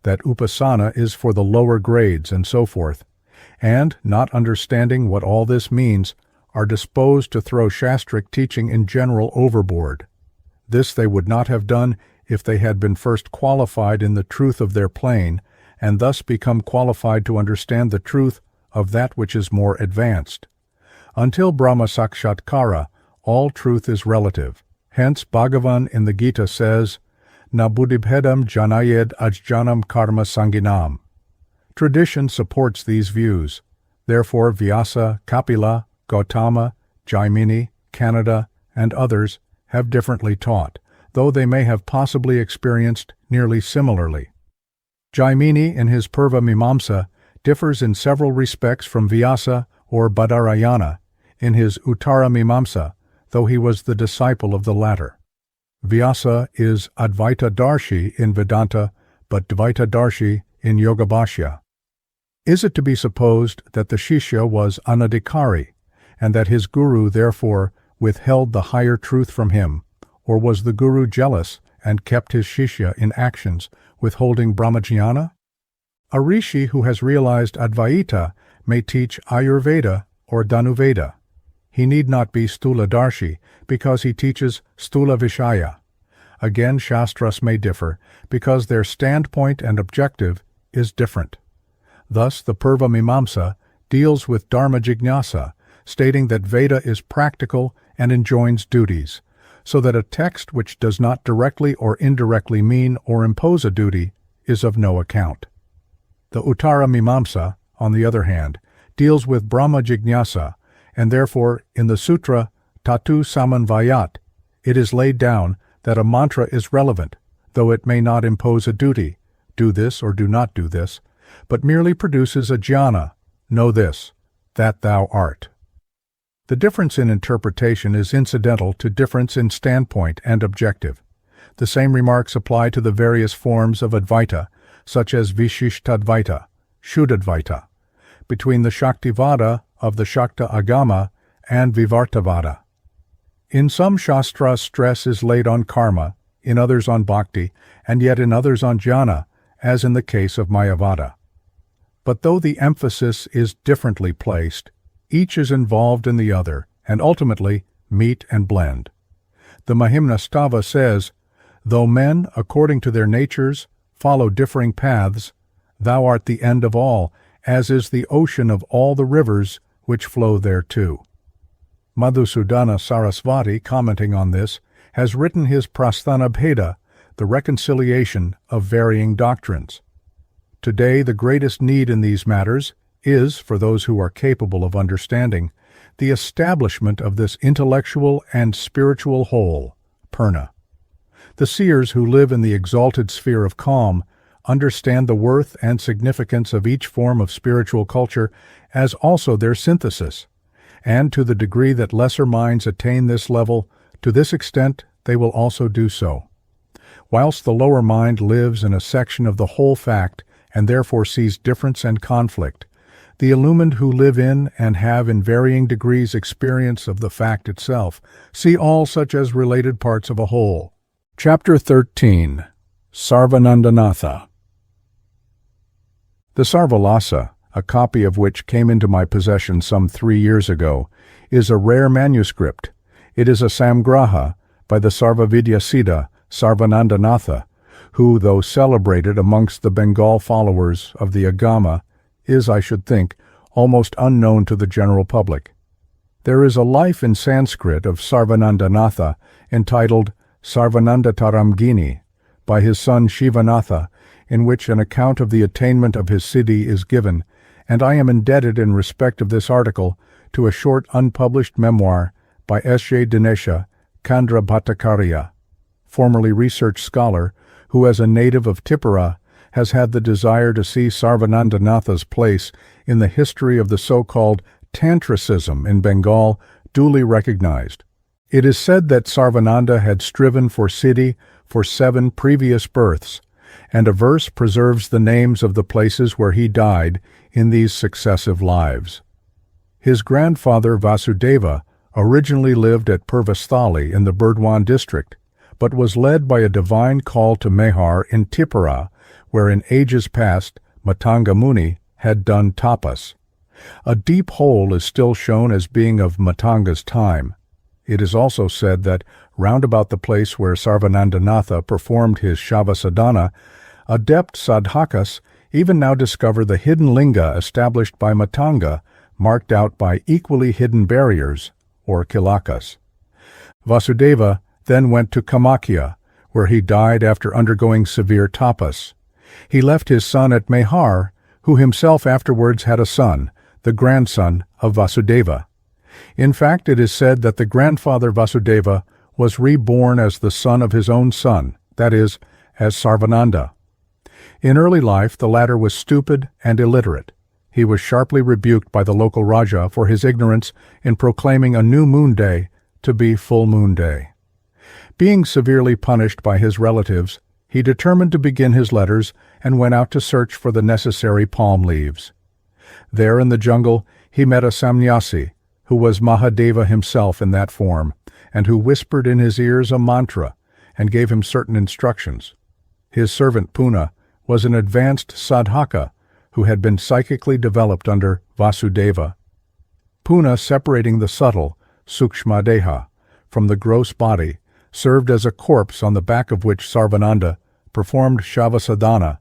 that upasana is for the lower grades, and so forth, and, not understanding what all this means, are disposed to throw Shastric teaching in general overboard. This they would not have done if they had been first qualified in the truth of their plane, and thus become qualified to understand the truth of that which is more advanced. Until Brahma Sakshatkara, all truth is relative. Hence Bhagavan in the Gita says, Na buddhibhedam janayed ajjanam karma sanginam. Tradition supports these views. Therefore Vyasa, Kapila, Gautama, Jaimini, Canada, and others have differently taught, though they may have possibly experienced nearly similarly. Jaimini in his Purva Mimamsa differs in several respects from Vyasa or Badarayana in his Uttara Mimamsa, though he was the disciple of the latter. Vyasa is Advaita Darshi in Vedanta, but Dvaita Darshi in Yogabhashya. Is it to be supposed that the Shishya was Anadikari, and that his guru therefore withheld the higher truth from him, or was the guru jealous and kept his Shishya in actions, withholding Brahmajnana? A rishi who has realized Advaita may teach Ayurveda or Dhanuveda. He need not be Stuladarshi, because he teaches Stula Vishaya. Again, Shastras may differ, because their standpoint and objective is different. Thus, the Purva Mimamsa deals with Dharma Jignasa, stating that Veda is practical and enjoins duties, so that a text which does not directly or indirectly mean or impose a duty is of no account. The Uttara Mimamsa, on the other hand, deals with Brahma Jignasa, and therefore, in the Sutra Tatu Samanvayat, it is laid down that a mantra is relevant, though it may not impose a duty, do this or do not do this, but merely produces a jhana, know this, that thou art. The difference in interpretation is incidental to difference in standpoint and objective. The same remarks apply to the various forms of Advaita, such as Vishishtadvaita, Shuddhadvaita, between the Shaktivada of the Shakta Agama and Vivartavada. In some Shastras stress is laid on karma, in others on bhakti, and yet in others on jhana, as in the case of Mayavada. But though the emphasis is differently placed, each is involved in the other, and ultimately meet and blend. The Mahimnastava says, though men, according to their natures, follow differing paths, thou art the end of all, as is the ocean of all the rivers which flow thereto. Madhusudana Sarasvati, commenting on this, has written his Prasthanabheda, the reconciliation of varying doctrines. Today the greatest need in these matters is, for those who are capable of understanding, the establishment of this intellectual and spiritual whole, Purna. The seers who live in the exalted sphere of calm understand the worth and significance of each form of spiritual culture as also their synthesis, and to the degree that lesser minds attain this level, to this extent they will also do so. Whilst the lower mind lives in a section of the whole fact and therefore sees difference and conflict, the illumined who live in and have in varying degrees experience of the fact itself see all such as related parts of a whole. Chapter 13. Sarvanandanatha. The Sarvalasa, a copy of which came into my possession some 3 years ago, is a rare manuscript. It is a samgraha by the Sarvavidyasiddha Sarvanandanatha, who, though celebrated amongst the Bengal followers of the Agama, is, I should think, almost unknown to the general public. There is a life in Sanskrit of Sarvanandanatha entitled Sarvanandataramgini by his son Shivanatha, in which an account of the attainment of his siddhi is given, and I am indebted in respect of this article to a short unpublished memoir by S.J. Dinesha Kandra Bhattacharya, formerly research scholar, who as a native of Tipura has had the desire to see Sarvanandanatha's place in the history of the so-called Tantricism in Bengal duly recognized. It is said that Sarvananda had striven for siddhi for 7 previous births, and a verse preserves the names of the places where he died in these successive lives. His grandfather Vasudeva originally lived at Purvasthali in the Burdwan district, but was led by a divine call to Mehar in Tipura, where in ages past Matanga Muni had done tapas. A deep hole is still shown as being of Matanga's time. It is also said that round about the place where Sarvanandanatha performed his Shava sadhana, adept sadhakas even now discover the hidden linga established by Matanga, marked out by equally hidden barriers, or kilakas. Vasudeva then went to Kamakhya, where he died after undergoing severe tapas. He left his son at Mehar, who himself afterwards had a son, the grandson of Vasudeva. In fact, it is said that the grandfather Vasudeva was reborn as the son of his own son, that is, as Sarvananda. In early life, the latter was stupid and illiterate. He was sharply rebuked by the local Raja for his ignorance in proclaiming a new moon day to be full moon day. Being severely punished by his relatives, he determined to begin his letters and went out to search for the necessary palm leaves. There in the jungle he met a sannyasi, who was Mahadeva himself in that form, and who whispered in his ears a mantra and gave him certain instructions. His servant Puna was an advanced sadhaka who had been psychically developed under Vasudeva. Puna, separating the subtle, sukshma-deha, from the gross body, served as a corpse on the back of which Sarvananda performed Shava sadhana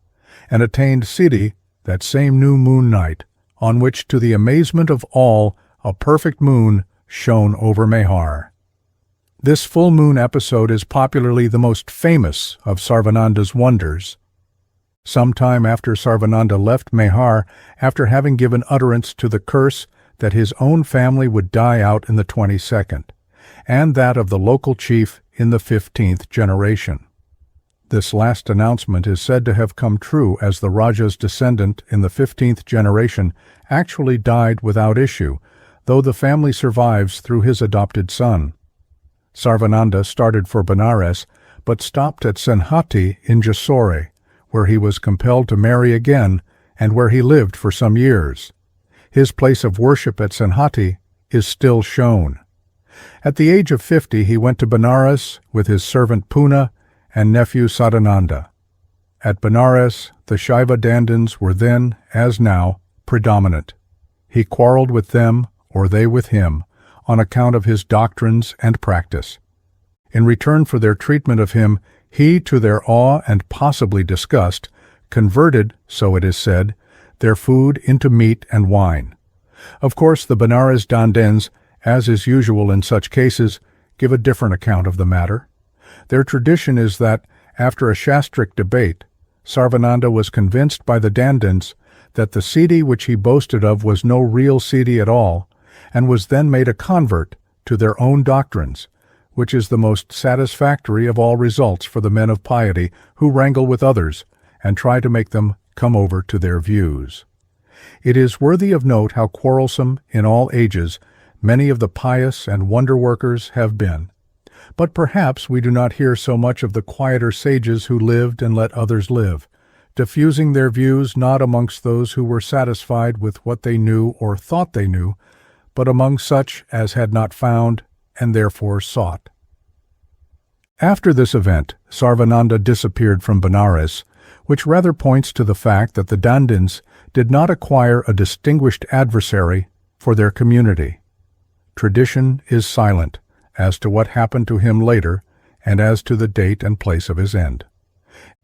and attained Siddhi that same new moon night, on which, to the amazement of all, a perfect moon shone over Mehar. This full moon episode is popularly the most famous of Sarvananda's wonders. Some time after Sarvananda left Mehar, after having given utterance to the curse that his own family would die out in the 22nd, and that of the local chief in the 15th generation. This last announcement is said to have come true, as the Raja's descendant in the 15th generation actually died without issue, though the family survives through his adopted son. Sarvananda started for Benares, but stopped at Senhati in Jasore, where he was compelled to marry again and where he lived for some years. His place of worship at Senhati is still shown. At the age of 50 he went to Benares with his servant Puna and nephew Sadananda. At Benares, the Shaiva Dandins were then, as now, predominant. He quarreled with them, or they with him, on account of his doctrines and practice. In return for their treatment of him, he, to their awe and possibly disgust, converted, so it is said, their food into meat and wine. Of course, the Benares Dandins, as is usual in such cases, give a different account of the matter. Their tradition is that, after a Shastric debate, Sarvananda was convinced by the Dandins that the Siddhi which he boasted of was no real Siddhi at all, and was then made a convert to their own doctrines, which is the most satisfactory of all results for the men of piety who wrangle with others and try to make them come over to their views. It is worthy of note how quarrelsome, in all ages, many of the pious and wonder-workers have been. But perhaps we do not hear so much of the quieter sages who lived and let others live, diffusing their views not amongst those who were satisfied with what they knew or thought they knew, but among such as had not found and therefore sought. After this event, Sarvananda disappeared from Benares, which rather points to the fact that the Dandins did not acquire a distinguished adversary for their community. Tradition is silent as to what happened to him later and as to the date and place of his end.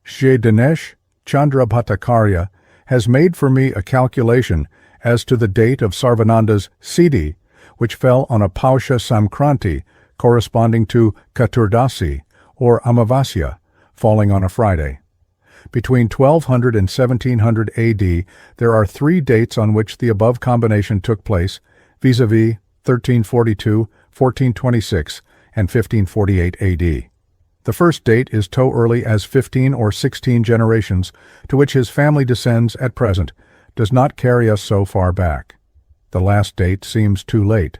Shri Dinesh Chandra Bhattacharya has made for me a calculation as to the date of Sarvananda's Siddhi, which fell on a Pausha Samkranti, corresponding to Katurdasi, or Amavasya, falling on a Friday. Between 1200 and 1700 AD, there are 3 dates on which the above combination took place, vis-a-vis 1342, 1426, and 1548 AD. The first date is so early as 15 or 16 generations, to which his family descends at present, does not carry us so far back. The last date seems too late,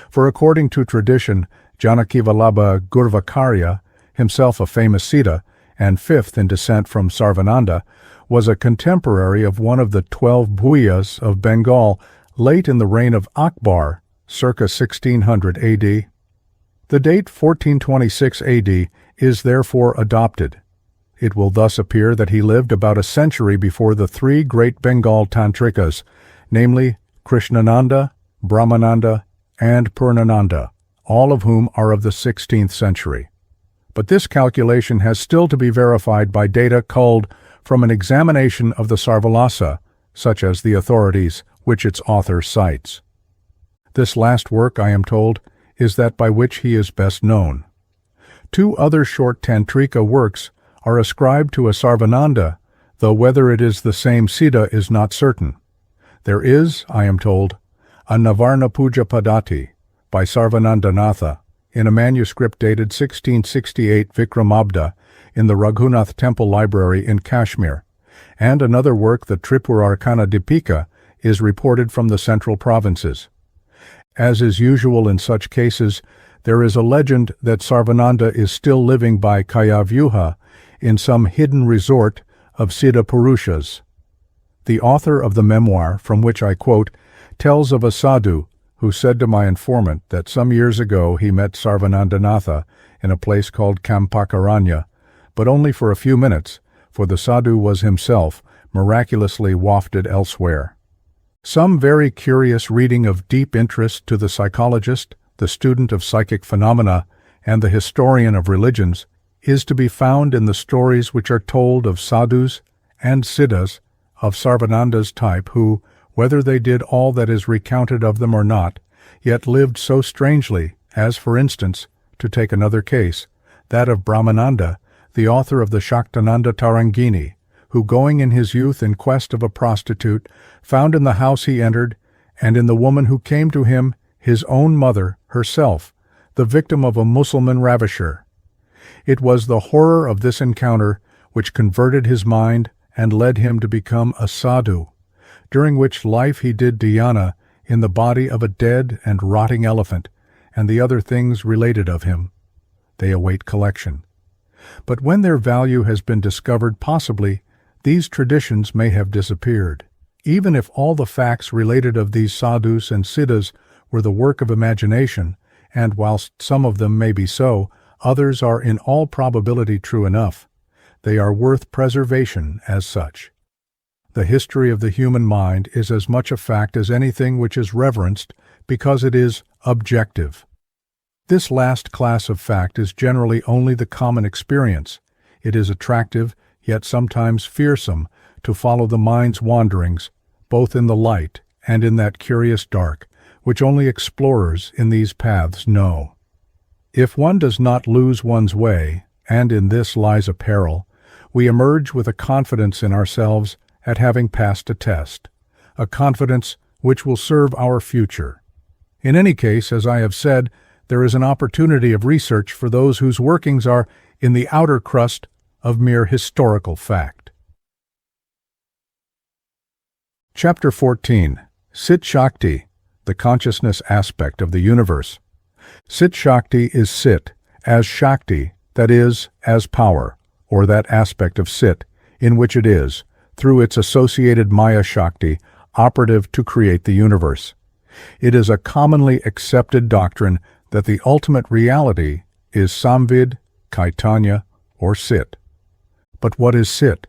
for according to tradition, Janakivallabha Gurvakarya, himself a famous Siddha, and 5th in descent from Sarvananda, was a contemporary of one of the 12 Bhuyas of Bengal late in the reign of Akbar, circa 1600 AD. The date 1426 AD is therefore adopted. It will thus appear that he lived about a century before the three great Bengal Tantrikas, namely Krishnananda, Brahmananda, and Purnananda, all of whom are of the 16th century. But this calculation has still to be verified by data culled from an examination of the Sarvalasa, such as the authorities which its author cites. This last work, I am told, is that by which he is best known. Two other short Tantrika works are ascribed to a Sarvananda, though whether it is the same Siddha is not certain. There is, I am told, a Navarna Puja Padati by Sarvanandanatha in a manuscript dated 1668 Vikramabda in the Raghunath Temple Library in Kashmir, and another work, the Tripurarkana Dipika, is reported from the central provinces. As is usual in such cases, there is a legend that Sarvananda is still living by Kayavyuha in some hidden resort of Siddha Purushas. The author of the memoir, from which I quote, tells of a sadhu who said to my informant that some years ago he met Sarvanandanatha in a place called Kampakaranya, but only for a few minutes, for the sadhu was himself miraculously wafted elsewhere. Some very curious reading of deep interest to the psychologist, the student of psychic phenomena, and the historian of religions is to be found in the stories which are told of sadhus and siddhas of Sarvananda's type who, whether they did all that is recounted of them or not, yet lived so strangely as, for instance, to take another case, that of Brahmananda, the author of the Shaktananda Tarangini, who, going in his youth in quest of a prostitute, found in the house he entered, and in the woman who came to him, his own mother, herself, the victim of a Mussulman ravisher. It was the horror of this encounter which converted his mind and led him to become a sadhu, during which life he did dhyana in the body of a dead and rotting elephant, and the other things related of him. They await collection. But when their value has been discovered, possibly, these traditions may have disappeared. Even if all the facts related of these sadhus and siddhas were the work of imagination, and whilst some of them may be so, others are in all probability true enough. They are worth preservation as such. The history of the human mind is as much a fact as anything which is reverenced because it is objective. This last class of fact is generally only the common experience. It is attractive, yet sometimes fearsome, to follow the mind's wanderings, both in the light and in that curious dark, which only explorers in these paths know. If one does not lose one's way, and in this lies a peril, we emerge with a confidence in ourselves at having passed a test, a confidence which will serve our future. In any case, as I have said, there is an opportunity of research for those whose workings are in the outer crust of mere historical fact. Chapter 14. Cit-Shakti, the consciousness aspect of the universe. Cit-Shakti is Cit, as Shakti, that is, as power, or that aspect of Cit, in which it is, through its associated Maya-Shakti, operative to create the universe. It is a commonly accepted doctrine that the ultimate reality is Samvid, Caitanya, or Cit. But what is Cit?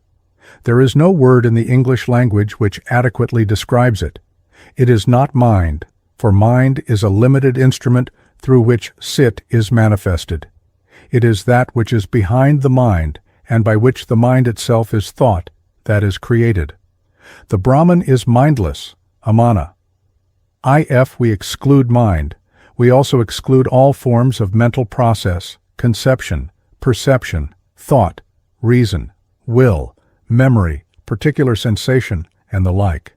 There is no word in the English language which adequately describes it. It is not mind, for mind is a limited instrument through which Cit is manifested. It is that which is behind the mind, and by which the mind itself is thought, that is created. The Brahman is mindless, amana. If we exclude mind, we also exclude all forms of mental process, conception, perception, thought, reason, will, memory, particular sensation, and the like.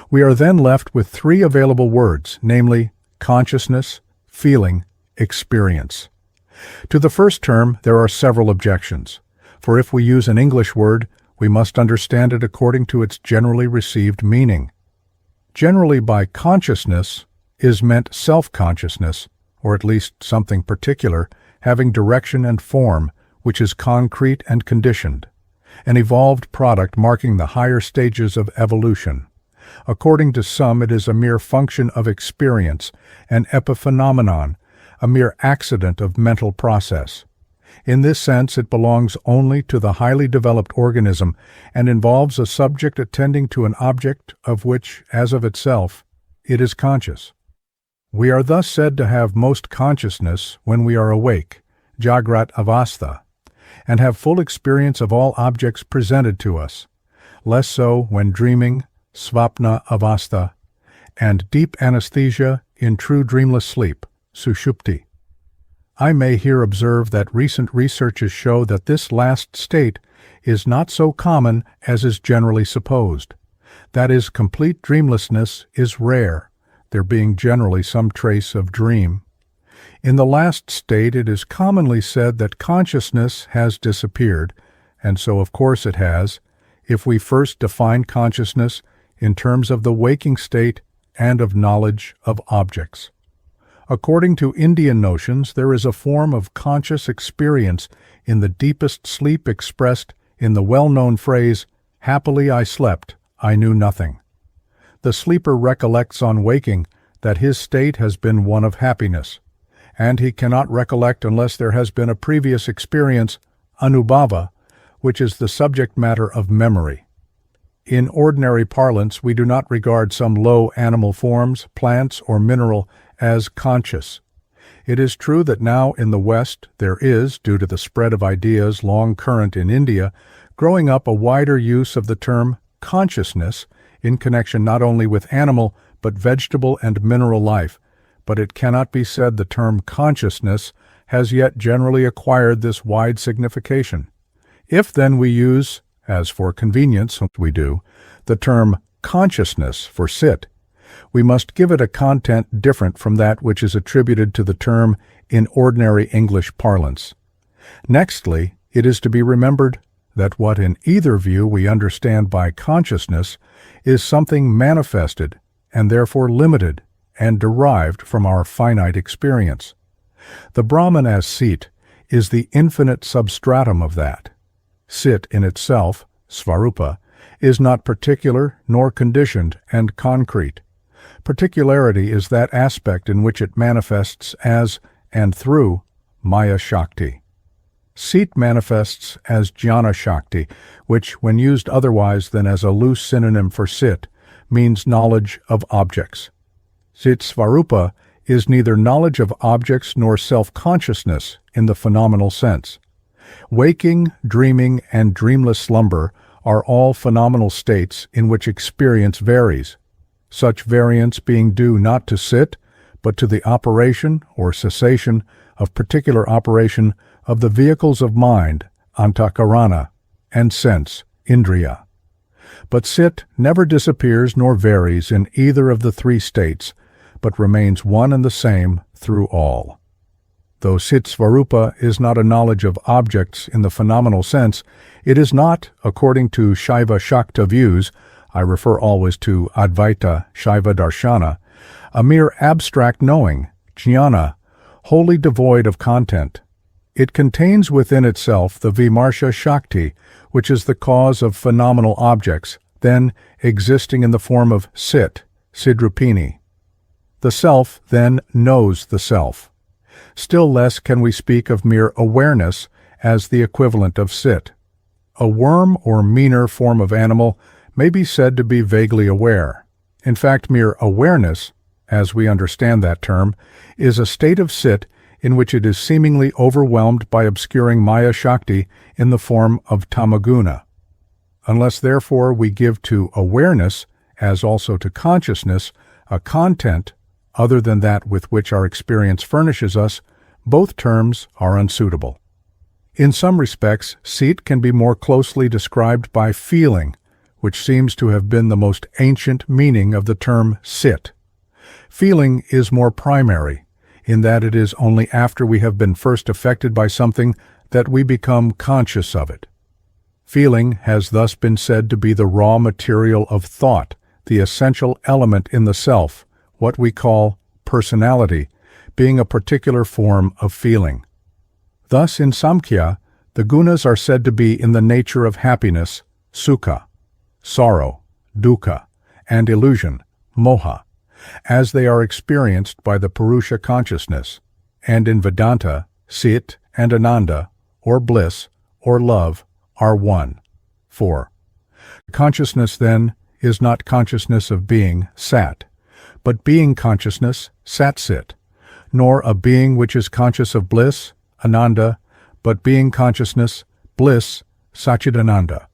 We are then left with three available words, namely consciousness, feeling, experience. To the first term there are several objections, for if we use an English word, we must understand it according to its generally received meaning. Generally by consciousness is meant self-consciousness, or at least something particular, having direction and form, which is concrete and conditioned, an evolved product marking the higher stages of evolution. According to some, it is a mere function of experience, an epiphenomenon, a mere accident of mental process. In this sense, it belongs only to the highly developed organism and involves a subject attending to an object of which, as of itself, it is conscious. We are thus said to have most consciousness when we are awake, Jagrat Avastha, and have full experience of all objects presented to us, less so when dreaming, Svapna Avastha, and deep anesthesia in true dreamless sleep, Sushupti. I may here observe that recent researches show that this last state is not so common as is generally supposed. That is, complete dreamlessness is rare, there being generally some trace of dream. In the last state, it is commonly said that consciousness has disappeared, and so of course it has, if we first define consciousness in terms of the waking state and of knowledge of objects. According to Indian notions, there is a form of conscious experience in the deepest sleep expressed in the well-known phrase, "Happily I slept, I knew nothing." The sleeper recollects on waking that his state has been one of happiness, and he cannot recollect unless there has been a previous experience, anubhava, which is the subject matter of memory. In ordinary parlance, we do not regard some low animal forms, plants, or mineral as conscious. It is true that now in the West there is, due to the spread of ideas long current in India, growing up a wider use of the term consciousness in connection not only with animal but vegetable and mineral life, but it cannot be said the term consciousness has yet generally acquired this wide signification. If then we use, as for convenience we do, the term consciousness for Cit, we must give it a content different from that which is attributed to the term in ordinary English parlance. Nextly, it is to be remembered that what in either view we understand by consciousness is something manifested and therefore limited and derived from our finite experience. The Brahman as Cit is the infinite substratum of that. Cit in itself, Svarupa, is not particular nor conditioned and concrete. Particularity is that aspect in which it manifests as and through Maya-Shakti. Cit manifests as Jnana-Shakti, which, when used otherwise than as a loose synonym for Cit, means knowledge of objects. Cit-Svarupa is neither knowledge of objects nor self-consciousness in the phenomenal sense. Waking, dreaming, and dreamless slumber are all phenomenal states in which experience varies, such variance being due not to Cit, but to the operation or cessation of particular operation of the vehicles of mind, antakarana, and sense, indriya. But Cit never disappears nor varies in either of the three states, but remains one and the same through all. Though Cit-Svarupa is not a knowledge of objects in the phenomenal sense, it is not, according to Shaiva Shakta views, I refer always to Advaita Shaiva Darshana, a mere abstract knowing, jnana, wholly devoid of content. It contains within itself the Vimarsha Shakti, which is the cause of phenomenal objects, then existing in the form of Cit, Sidrupini. The self then knows the self. Still less can we speak of mere awareness as the equivalent of Cit. A worm or meaner form of animal may be said to be vaguely aware. In fact, mere awareness, as we understand that term, is a state of Cit in which it is seemingly overwhelmed by obscuring Maya-Shakti in the form of tamaguna. Unless therefore we give to awareness, as also to consciousness, a content other than that with which our experience furnishes us, both terms are unsuitable. In some respects, Cit can be more closely described by feeling, which seems to have been the most ancient meaning of the term Cit. Feeling is more primary, in that it is only after we have been first affected by something that we become conscious of it. Feeling has thus been said to be the raw material of thought, the essential element in the self, what we call personality, being a particular form of feeling. Thus, in Samkhya, the gunas are said to be in the nature of happiness, sukha, sorrow, dukkha, and illusion, moha, as they are experienced by the Purusha consciousness. and in Vedanta, Cit and Ananda, or bliss, or love, are one. 4. Consciousness, then, is not consciousness of being, Sat, but being consciousness, Sat-Sit, nor a being which is conscious of bliss, Ananda, but being consciousness, bliss, Satchidananda.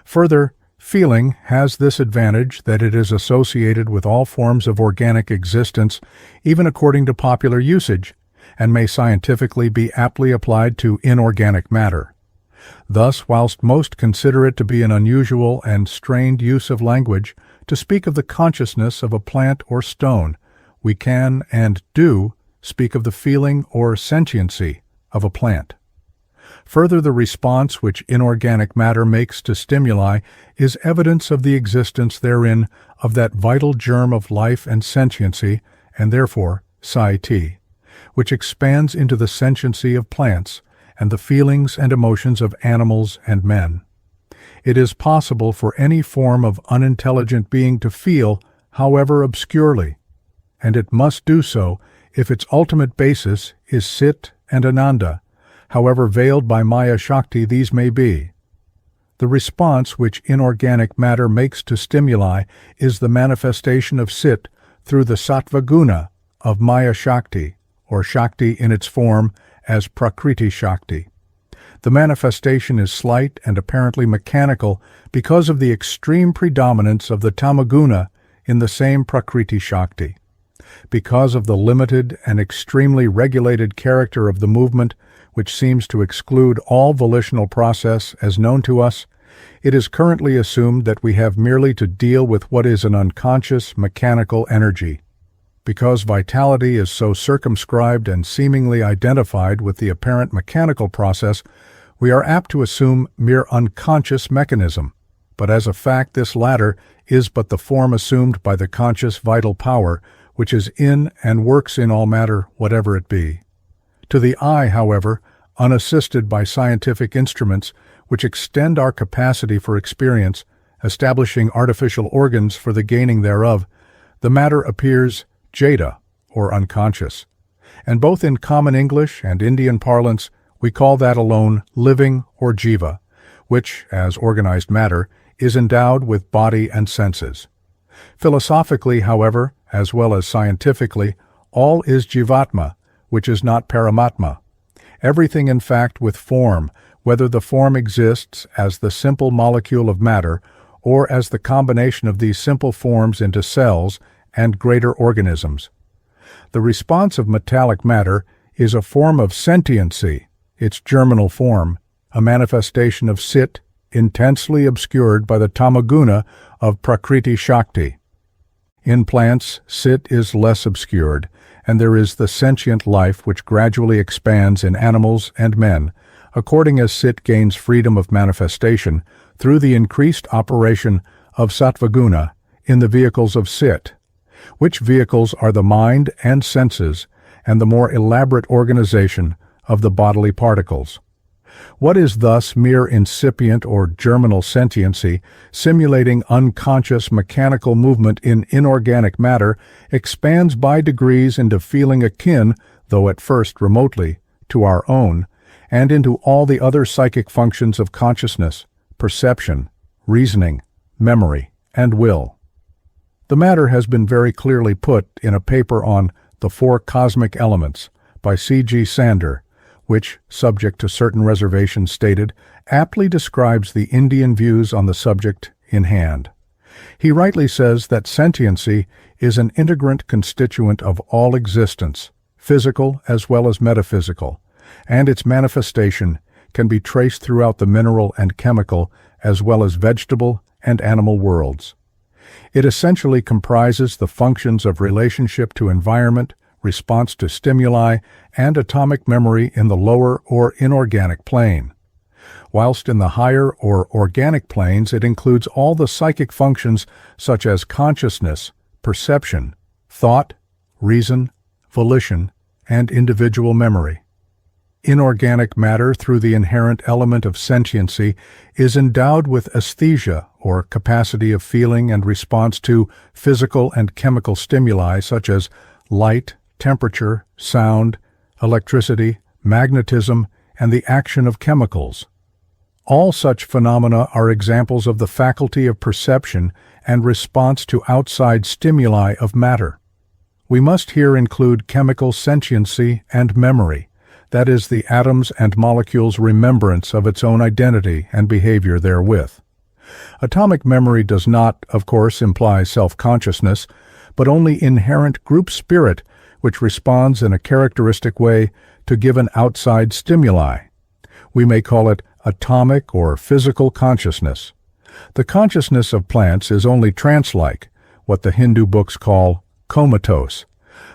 Further, feeling has this advantage that it is associated with all forms of organic existence, even according to popular usage, and may scientifically be aptly applied to inorganic matter. Thus, whilst most consider it to be an unusual and strained use of language to speak of the consciousness of a plant or stone, we can and do speak of the feeling or sentiency of a plant. Further, the response which inorganic matter makes to stimuli is evidence of the existence therein of that vital germ of life and sentiency, and therefore psi-T, which expands into the sentiency of plants and the feelings and emotions of animals and men. It is possible for any form of unintelligent being to feel, however obscurely, and it must do so if its ultimate basis is Cit and Ananda, however veiled by Maya-Shakti these may be. The response which inorganic matter makes to stimuli is the manifestation of Cit through the sattva guna of Maya-Shakti, or Shakti in its form as Prakriti-Shakti. The manifestation is slight and apparently mechanical because of the extreme predominance of the tamaguna in the same Prakriti-Shakti. Because of the limited and extremely regulated character of the movement, which seems to exclude all volitional process as known to us, it is currently assumed that we have merely to deal with what is an unconscious mechanical energy. Because vitality is so circumscribed and seemingly identified with the apparent mechanical process, we are apt to assume mere unconscious mechanism, but as a fact this latter is but the form assumed by the conscious vital power which is in and works in all matter, whatever it be. To the eye, however, unassisted by scientific instruments which extend our capacity for experience, establishing artificial organs for the gaining thereof, the matter appears jada, or unconscious, and both in common English and Indian parlance we call that alone living or jiva, which, as organized matter, is endowed with body and senses. Philosophically, however, as well as scientifically, all is jivatma, which is not paramatma. Everything, in fact, with form, whether the form exists as the simple molecule of matter or as the combination of these simple forms into cells and greater organisms. The response of metallic matter is a form of sentiency, its germinal form, a manifestation of Cit, intensely obscured by the tamaguna of Prakriti-Shakti. In plants, Cit is less obscured, and there is the sentient life which gradually expands in animals and men, according as Cit gains freedom of manifestation through the increased operation of sattvaguna in the vehicles of Cit, which vehicles are the mind and senses and the more elaborate organization of the bodily particles. What is thus mere incipient or germinal sentiency, simulating unconscious mechanical movement in inorganic matter, expands by degrees into feeling akin, though at first remotely, to our own, and into all the other psychic functions of consciousness, perception, reasoning, memory, and will. The matter has been very clearly put in a paper on The Four Cosmic Elements by C.G. Sander, which, subject to certain reservations stated, aptly describes the Indian views on the subject in hand. He rightly says that sentiency is an integrant constituent of all existence, physical as well as metaphysical, and its manifestation can be traced throughout the mineral and chemical as well as vegetable and animal worlds. It essentially comprises the functions of relationship to environment, response to stimuli, and atomic memory in the lower or inorganic plane. Whilst in the higher or organic planes it includes all the psychic functions such as consciousness, perception, thought, reason, volition, and individual memory. Inorganic matter, through the inherent element of sentiency, is endowed with aesthesia, or capacity of feeling and response to physical and chemical stimuli such as light, temperature, sound, electricity, magnetism, and the action of chemicals. All such phenomena are examples of the faculty of perception and response to outside stimuli of matter. We must here include chemical sentiency and memory, that is, the atom's and molecule's remembrance of its own identity and behavior therewith. Atomic memory does not, of course, imply self-consciousness, but only inherent group spirit which responds in a characteristic way to given outside stimuli. We may call it atomic or physical consciousness. The consciousness of plants is only trance-like, what the Hindu books call comatose,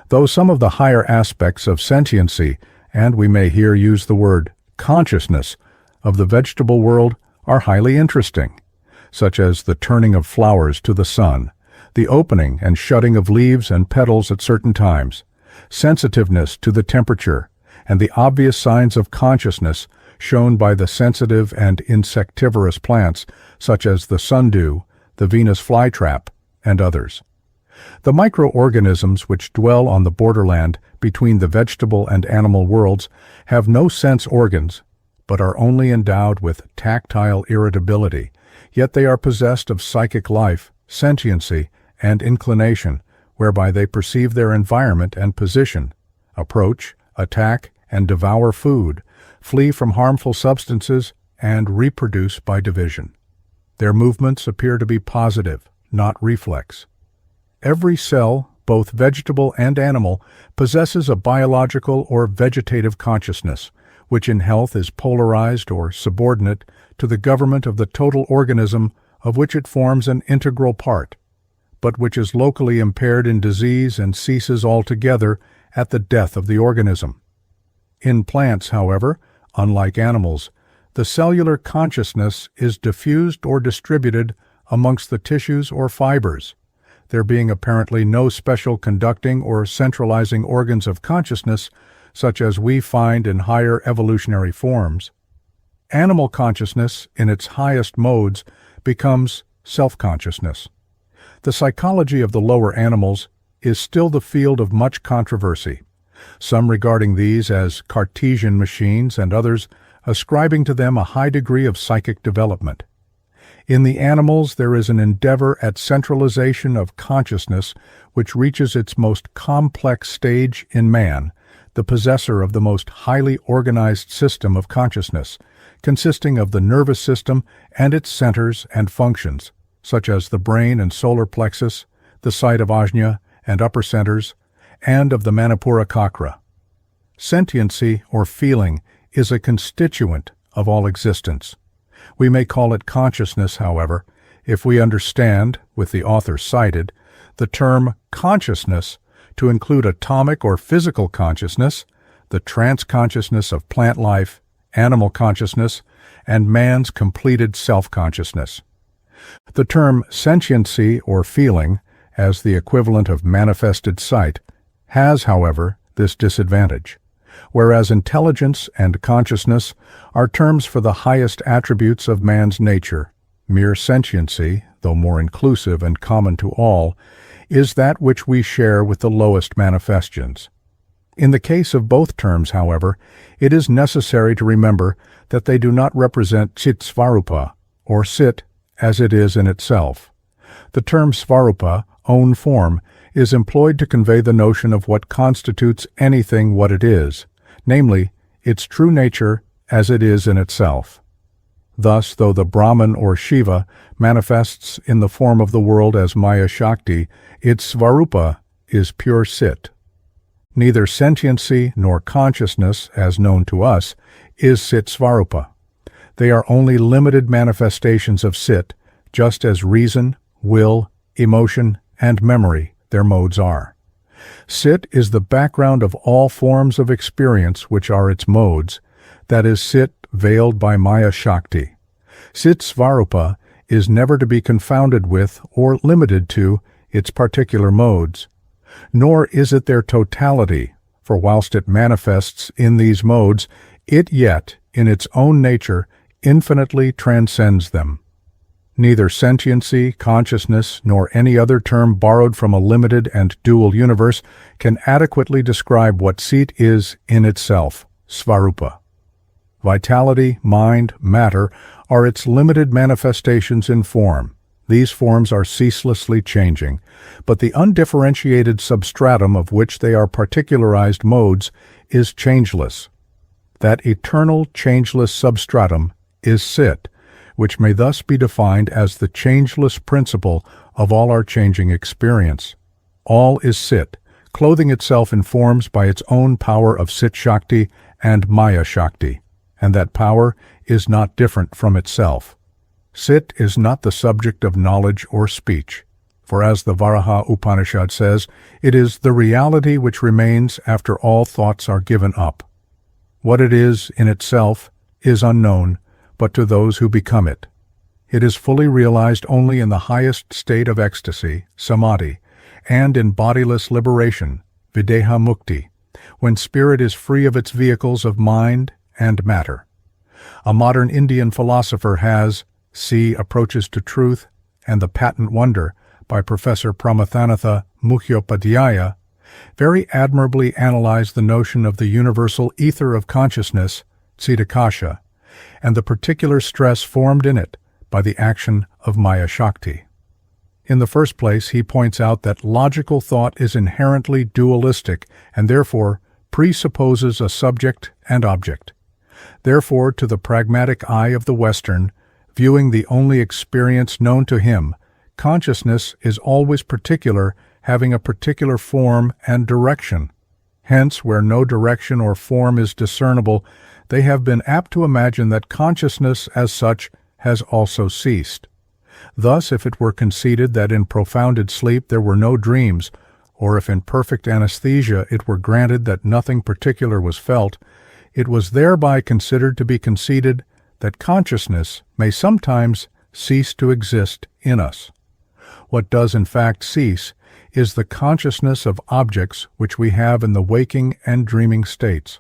though some of the higher aspects of sentiency, and we may here use the word consciousness, of the vegetable world are highly interesting, such as the turning of flowers to the sun, the opening and shutting of leaves and petals at certain times, sensitiveness to the temperature, and the obvious signs of consciousness shown by the sensitive and insectivorous plants such as the sundew, the Venus flytrap, and others. The microorganisms which dwell on the borderland between the vegetable and animal worlds have no sense organs, but are only endowed with tactile irritability, yet they are possessed of psychic life, sentiency, and inclination, whereby they perceive their environment and position, approach, attack, and devour food, flee from harmful substances, and reproduce by division. Their movements appear to be positive, not reflex. Every cell, both vegetable and animal, possesses a biological or vegetative consciousness, which in health is polarized or subordinate to the government of the total organism of which it forms an integral part, but which is locally impaired in disease and ceases altogether at the death of the organism. In plants, however, unlike animals, the cellular consciousness is diffused or distributed amongst the tissues or fibers, there being apparently no special conducting or centralizing organs of consciousness such as we find in higher evolutionary forms. Animal consciousness, in its highest modes, becomes self-consciousness. The psychology of the lower animals is still the field of much controversy, some regarding these as Cartesian machines and others ascribing to them a high degree of psychic development. In the animals there is an endeavor at centralization of consciousness which reaches its most complex stage in man, the possessor of the most highly organized system of consciousness, consisting of the nervous system and its centers and functions, such as the brain and solar plexus, the site of ajna and upper centers, and of the Manipura chakra. Sentiency or feeling is a constituent of all existence. We may call it consciousness, however, if we understand, with the author cited, the term consciousness to include atomic or physical consciousness, the trance consciousness of plant life, animal consciousness, and man's completed self-consciousness. The term sentiency or feeling, as the equivalent of manifested sight, has, however, this disadvantage. Whereas intelligence and consciousness are terms for the highest attributes of man's nature, mere sentiency, though more inclusive and common to all, is that which we share with the lowest manifestations. In the case of both terms, however, it is necessary to remember that they do not represent Chit Svarupa, or Sit as it is in itself. The term Svarupa, own form, is employed to convey the notion of what constitutes anything what it is, namely, its true nature as it is in itself. Thus, though the Brahman or Shiva manifests in the form of the world as Maya-Shakti, its Svarupa is pure Sit. Neither sentiency nor consciousness, as known to us, is Sit Svarupa. They are only limited manifestations of Sit, just as reason, will, emotion, and memory their modes are. Sit is the background of all forms of experience which are its modes, that is Sit veiled by Maya-Shakti. Sit Svarupa is never to be confounded with or limited to its particular modes, nor is it their totality, for whilst it manifests in these modes, it yet, in its own nature, infinitely transcends them. Neither sentiency, consciousness, nor any other term borrowed from a limited and dual universe can adequately describe what Cit is in itself, Svarupa. Vitality, mind, matter are its limited manifestations in form. These forms are ceaselessly changing, but the undifferentiated substratum of which they are particularized modes is changeless. That eternal, changeless substratum is Cit, which may thus be defined as the changeless principle of all our changing experience. All is Cit, clothing itself in forms by its own power of Cit-Shakti and Maya-Shakti, and that power is not different from itself. Cit is not the subject of knowledge or speech, for as the Varaha Upanishad says, it is the reality which remains after all thoughts are given up. What it is in itself is unknown, but to those who become it. It is fully realized only in the highest state of ecstasy, samadhi, and in bodiless liberation, videha mukti, when spirit is free of its vehicles of mind and matter. A modern Indian philosopher has, see Approaches to Truth and the Patent Wonder by Professor Pramathanatha Mukhopadhyaya, very admirably analyzed the notion of the universal ether of consciousness, Cidakasha, and the particular stress formed in it by the action of Maya-Shakti. In the first place, he points out that logical thought is inherently dualistic and therefore presupposes a subject and object. Therefore, to the pragmatic eye of the Western, viewing the only experience known to him, consciousness is always particular, having a particular form and direction. Hence, where no direction or form is discernible, they have been apt to imagine that consciousness as such has also ceased. Thus, if it were conceded that in profounded sleep there were no dreams, or if in perfect anesthesia it were granted that nothing particular was felt, it was thereby considered to be conceded that consciousness may sometimes cease to exist in us. What does in fact cease is the consciousness of objects which we have in the waking and dreaming states.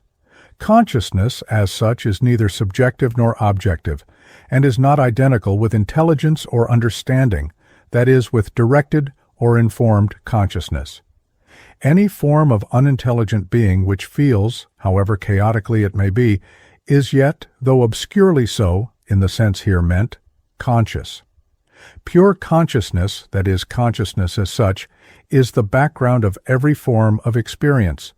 Consciousness, as such, is neither subjective nor objective, and is not identical with intelligence or understanding, that is, with directed or informed consciousness. Any form of unintelligent being which feels, however chaotically it may be, is yet, though obscurely so, in the sense here meant, conscious. Pure consciousness, that is, consciousness as such, is the background of every form of experience.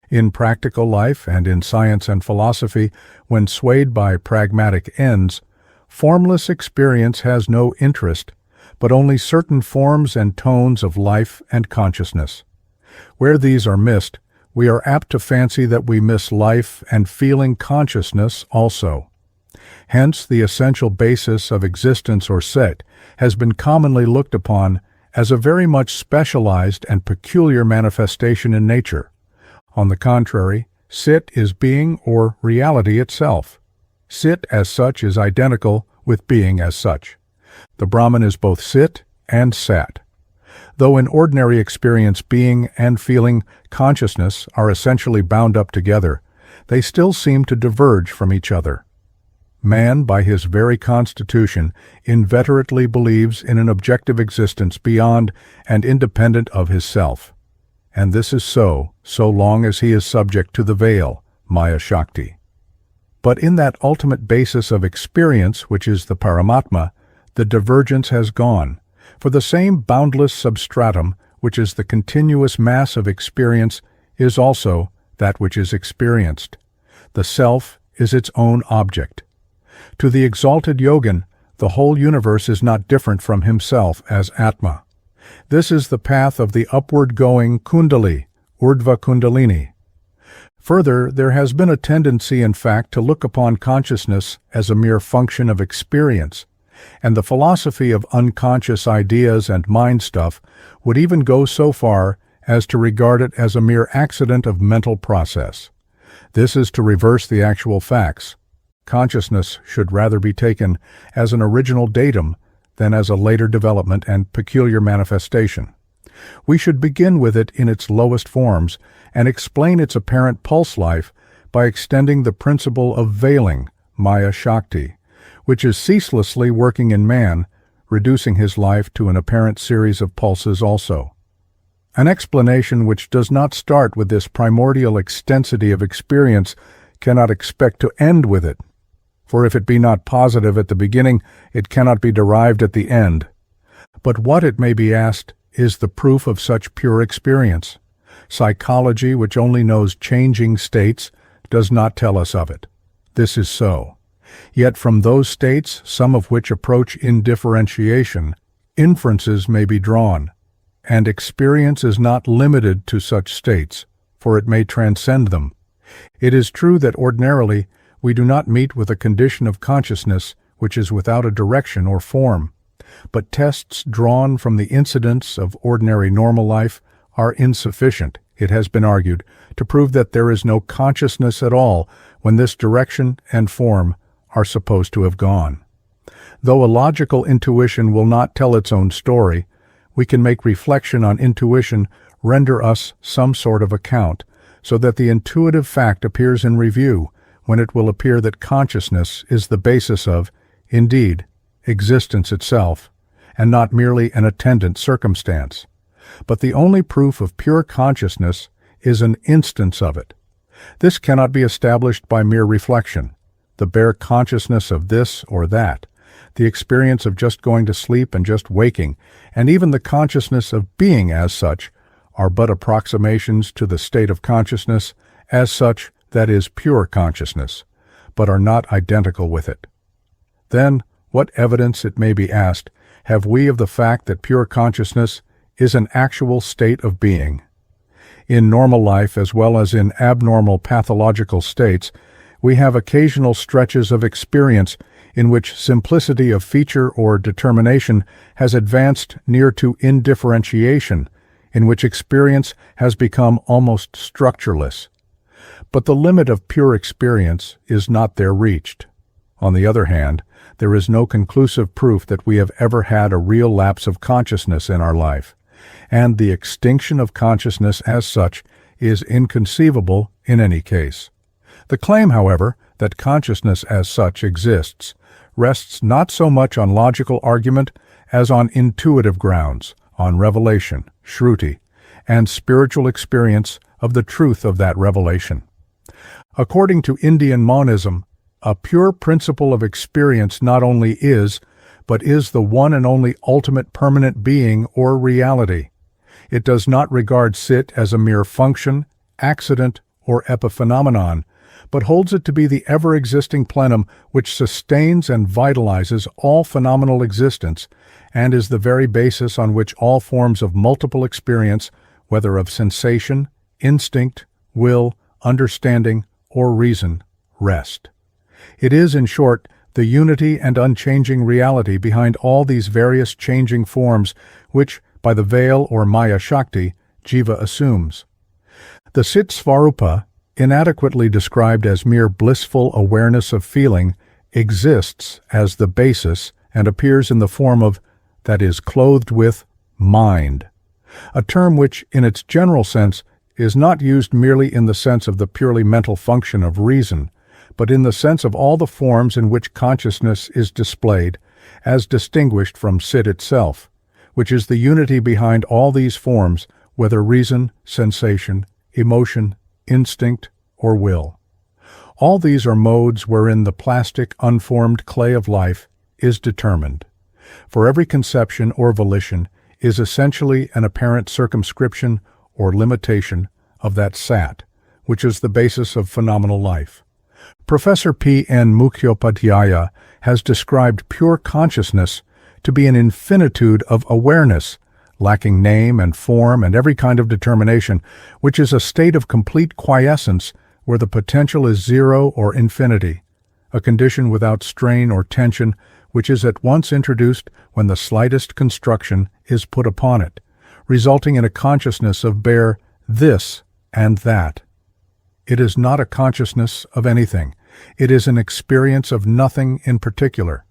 In practical life and in science and philosophy, when swayed by pragmatic ends, formless experience has no interest, but only certain forms and tones of life and consciousness. Where these are missed, we are apt to fancy that we miss life and feeling consciousness also. Hence, the essential basis of existence or Cit has been commonly looked upon as a very much specialized and peculiar manifestation in nature. On the contrary, Cit is being or reality itself. Cit as such is identical with being as such. The Brahman is both Cit and Sat. Though in ordinary experience being and feeling consciousness are essentially bound up together, they still seem to diverge from each other. Man, by his very constitution, inveterately believes in an objective existence beyond and independent of his self. And this is so long as he is subject to the veil, Maya-Shakti. But in that ultimate basis of experience, which is the Paramatma, the divergence has gone, for the same boundless substratum, which is the continuous mass of experience, is also that which is experienced. The self is its own object. To the exalted yogin, the whole universe is not different from himself as Atma. This is the path of the upward-going Kundali, Urdhva Kundalini. Further, there has been a tendency, in fact, to look upon consciousness as a mere function of experience, and the philosophy of unconscious ideas and mind stuff would even go so far as to regard it as a mere accident of mental process. This is to reverse the actual facts. Consciousness should rather be taken as an original datum than as a later development and peculiar manifestation. We should begin with it in its lowest forms and explain its apparent pulse life by extending the principle of veiling, Maya-Shakti, which is ceaselessly working in man, reducing his life to an apparent series of pulses also. An explanation which does not start with this primordial extensity of experience cannot expect to end with it, for if it be not positive at the beginning, it cannot be derived at the end. But what, it may be asked, is the proof of such pure experience? Psychology, which only knows changing states, does not tell us of it. This is so. Yet from those states, some of which approach indifferentiation, inferences may be drawn, and experience is not limited to such states, for it may transcend them. It is true that ordinarily we do not meet with a condition of consciousness which is without a direction or form, but tests drawn from the incidents of ordinary normal life are insufficient, it has been argued, to prove that there is no consciousness at all when this direction and form are supposed to have gone. Though a logical intuition will not tell its own story, we can make reflection on intuition render us some sort of account, so that the intuitive fact appears in review, when it will appear that consciousness is the basis of, indeed, existence itself, and not merely an attendant circumstance. But the only proof of pure consciousness is an instance of it. This cannot be established by mere reflection. The bare consciousness of this or that, the experience of just going to sleep and just waking, and even the consciousness of being as such, are but approximations to the state of consciousness as such that is pure consciousness, but are not identical with it. Then, what evidence, it may be asked, have we of the fact that pure consciousness is an actual state of being? In normal life, as well as in abnormal pathological states, we have occasional stretches of experience in which simplicity of feature or determination has advanced near to indifferentiation, in which experience has become almost structureless. But the limit of pure experience is not there reached. On the other hand, there is no conclusive proof that we have ever had a real lapse of consciousness in our life, and the extinction of consciousness as such is inconceivable in any case. The claim, however, that consciousness as such exists rests not so much on logical argument as on intuitive grounds, on revelation, shruti, and spiritual experience of the truth of that revelation. According to Indian monism, a pure principle of experience not only is, but is the one and only ultimate permanent being or reality. It does not regard Cit as a mere function, accident, or epiphenomenon, but holds it to be the ever-existing plenum which sustains and vitalizes all phenomenal existence, and is the very basis on which all forms of multiple experience, whether of sensation, instinct, will, understanding, or reason, rest. It is, in short, the unity and unchanging reality behind all these various changing forms which, by the veil or Maya-Shakti, Jiva assumes. The Cit-Svarupa, inadequately described as mere blissful awareness of feeling, exists as the basis and appears in the form of, that is, clothed with, mind, a term which, in its general sense, is not used merely in the sense of the purely mental function of reason, but in the sense of all the forms in which consciousness is displayed, as distinguished from Cit itself, which is the unity behind all these forms, whether reason, sensation, emotion, instinct, or will. All these are modes wherein the plastic, unformed clay of life is determined. For every conception or volition is essentially an apparent circumscription or limitation of that sat, which is the basis of phenomenal life. Professor P. N. Mukhopadhyaya has described pure consciousness to be an infinitude of awareness, lacking name and form and every kind of determination, which is a state of complete quiescence where the potential is zero or infinity, a condition without strain or tension, which is at once introduced when the slightest construction is put upon it, resulting in a consciousness of bare this and that. It is not a consciousness of anything. It is an experience of nothing in particular.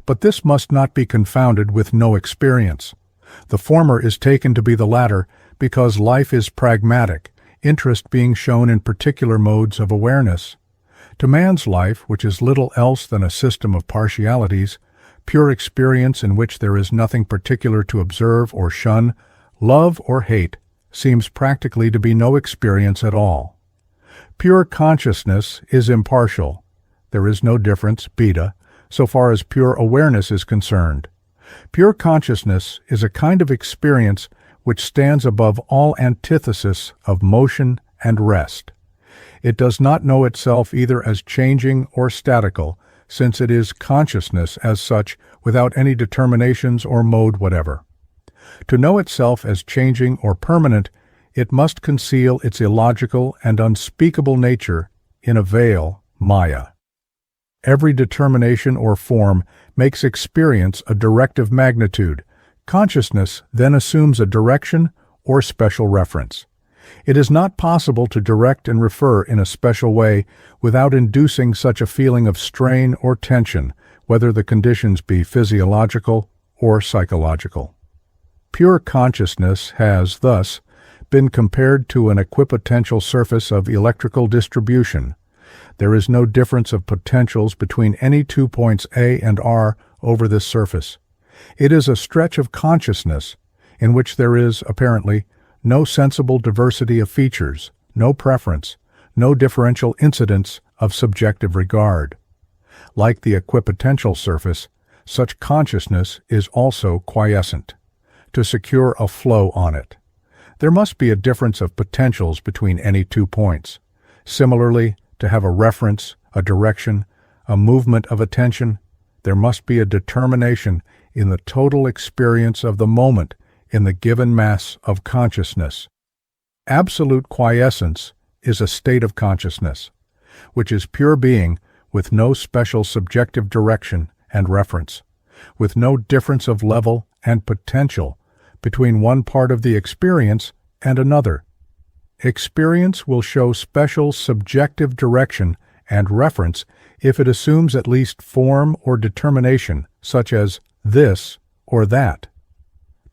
But this must not be confounded with no experience. The former is taken to be the latter because life is pragmatic, interest being shown in particular modes of awareness. To man's life, which is little else than a system of partialities, pure experience in which there is nothing particular to observe or shun, love or hate, seems practically to be no experience at all. Pure consciousness is impartial. There is no difference, beta, so far as pure awareness is concerned. Pure consciousness is a kind of experience which stands above all antithesis of motion and rest. It does not know itself either as changing or statical, since it is consciousness as such without any determinations or mode whatever. To know itself as changing or permanent, it must conceal its illogical and unspeakable nature in a veil, Maya. Every determination or form makes experience a directive magnitude. Consciousness then assumes a direction or special reference. It is not possible to direct and refer in a special way without inducing such a feeling of strain or tension, whether the conditions be physiological or psychological. Pure consciousness has, thus, been compared to an equipotential surface of electrical distribution. There is no difference of potentials between any 2 points A and R over this surface. It is a stretch of consciousness in which there is, apparently, no sensible diversity of features, no preference, no differential incidence of subjective regard. Like the equipotential surface, such consciousness is also quiescent, to secure a flow on it. There must be a difference of potentials between any 2 points. Similarly, to have a reference, a direction, a movement of attention, there must be a determination in the total experience of the moment in the given mass of consciousness. Absolute quiescence is a state of consciousness, which is pure being with no special subjective direction and reference, with no difference of level and potential between one part of the experience and another. Experience will show special subjective direction and reference if it assumes at least form or determination, such as this or that.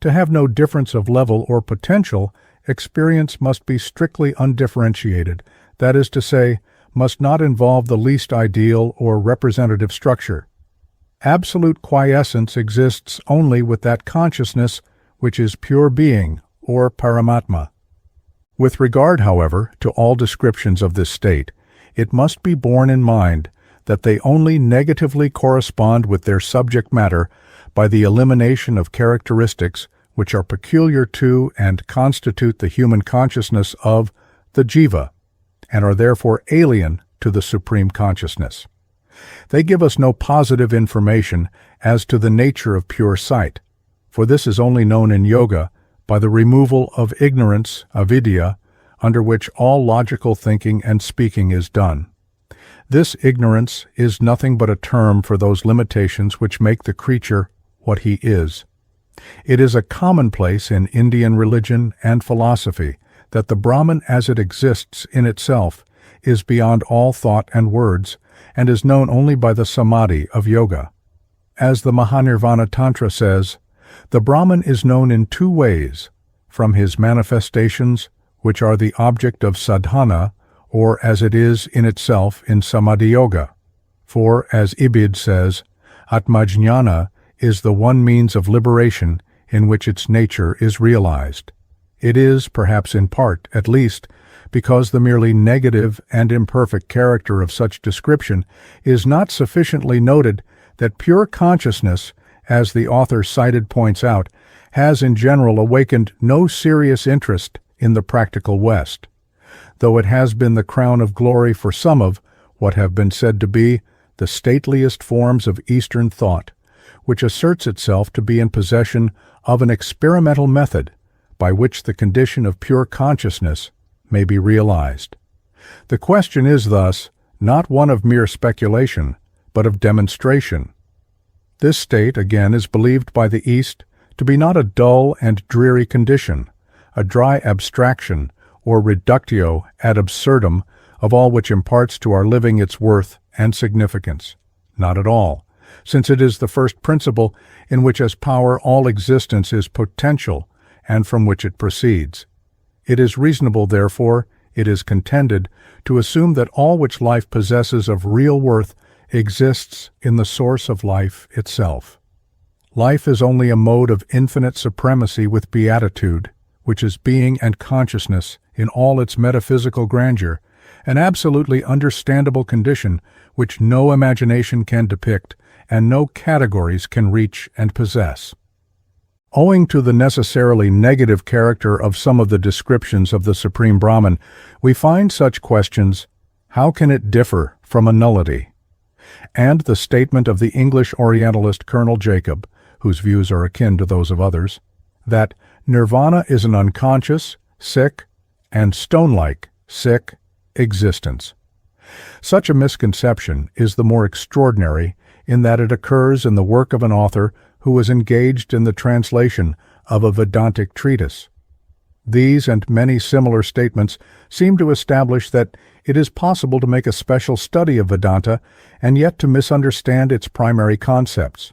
To have no difference of level or potential, experience must be strictly undifferentiated, that is to say, must not involve the least ideal or representative structure. Absolute quiescence exists only with that consciousness which is pure being, or Paramatma. With regard, however, to all descriptions of this state, it must be borne in mind that they only negatively correspond with their subject matter by the elimination of characteristics which are peculiar to and constitute the human consciousness of the jiva, and are therefore alien to the supreme consciousness. They give us no positive information as to the nature of pure sight, for this is only known in yoga by the removal of ignorance, avidya, under which all logical thinking and speaking is done. This ignorance is nothing but a term for those limitations which make the creature what he is. It is a commonplace in Indian religion and philosophy that the Brahman as it exists in itself is beyond all thought and words, and is known only by the samadhi of yoga. As the Mahanirvana Tantra says, the Brahman is known in 2 ways, from his manifestations, which are the object of sadhana, or as it is in itself in samadhi yoga. For, as Ibid says, Atmajnana is the one means of liberation in which its nature is realized. It is, perhaps in part, at least, because the merely negative and imperfect character of such description is not sufficiently noted that pure consciousness, as the author cited points out, has in general awakened no serious interest in the practical West, though it has been the crown of glory for some of what have been said to be the stateliest forms of Eastern thought, which asserts itself to be in possession of an experimental method by which the condition of pure consciousness may be realized. The question is thus not one of mere speculation, but of demonstration. This state, again, is believed by the East to be not a dull and dreary condition, a dry abstraction or reductio ad absurdum of all which imparts to our living its worth and significance. Not at all, since it is the first principle in which as power all existence is potential and from which it proceeds. It is reasonable, therefore, it is contended, to assume that all which life possesses of real worth exists in the source of life itself. Life is only a mode of infinite supremacy with beatitude, which is being and consciousness in all its metaphysical grandeur, an absolutely understandable condition which no imagination can depict and no categories can reach and possess. Owing to the necessarily negative character of some of the descriptions of the Supreme Brahman, we find such questions: how can it differ from a nullity? And the statement of the English Orientalist Colonel Jacob, whose views are akin to those of others, that nirvana is an unconscious, sick, and stone-like, sick, existence. Such a misconception is the more extraordinary in that it occurs in the work of an author who was engaged in the translation of a Vedantic treatise. These and many similar statements seem to establish that it is possible to make a special study of Vedanta and yet to misunderstand its primary concepts.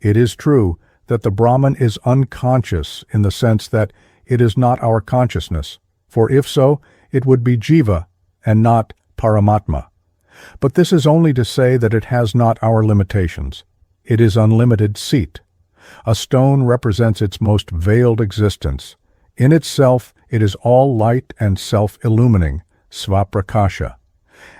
It is true that the Brahman is unconscious in the sense that it is not our consciousness, for if so, it would be jiva and not paramatma. But this is only to say that it has not our limitations. It is unlimited seat. A stone represents its most veiled existence. In itself, it is all light and self-illumining, svaprakasha.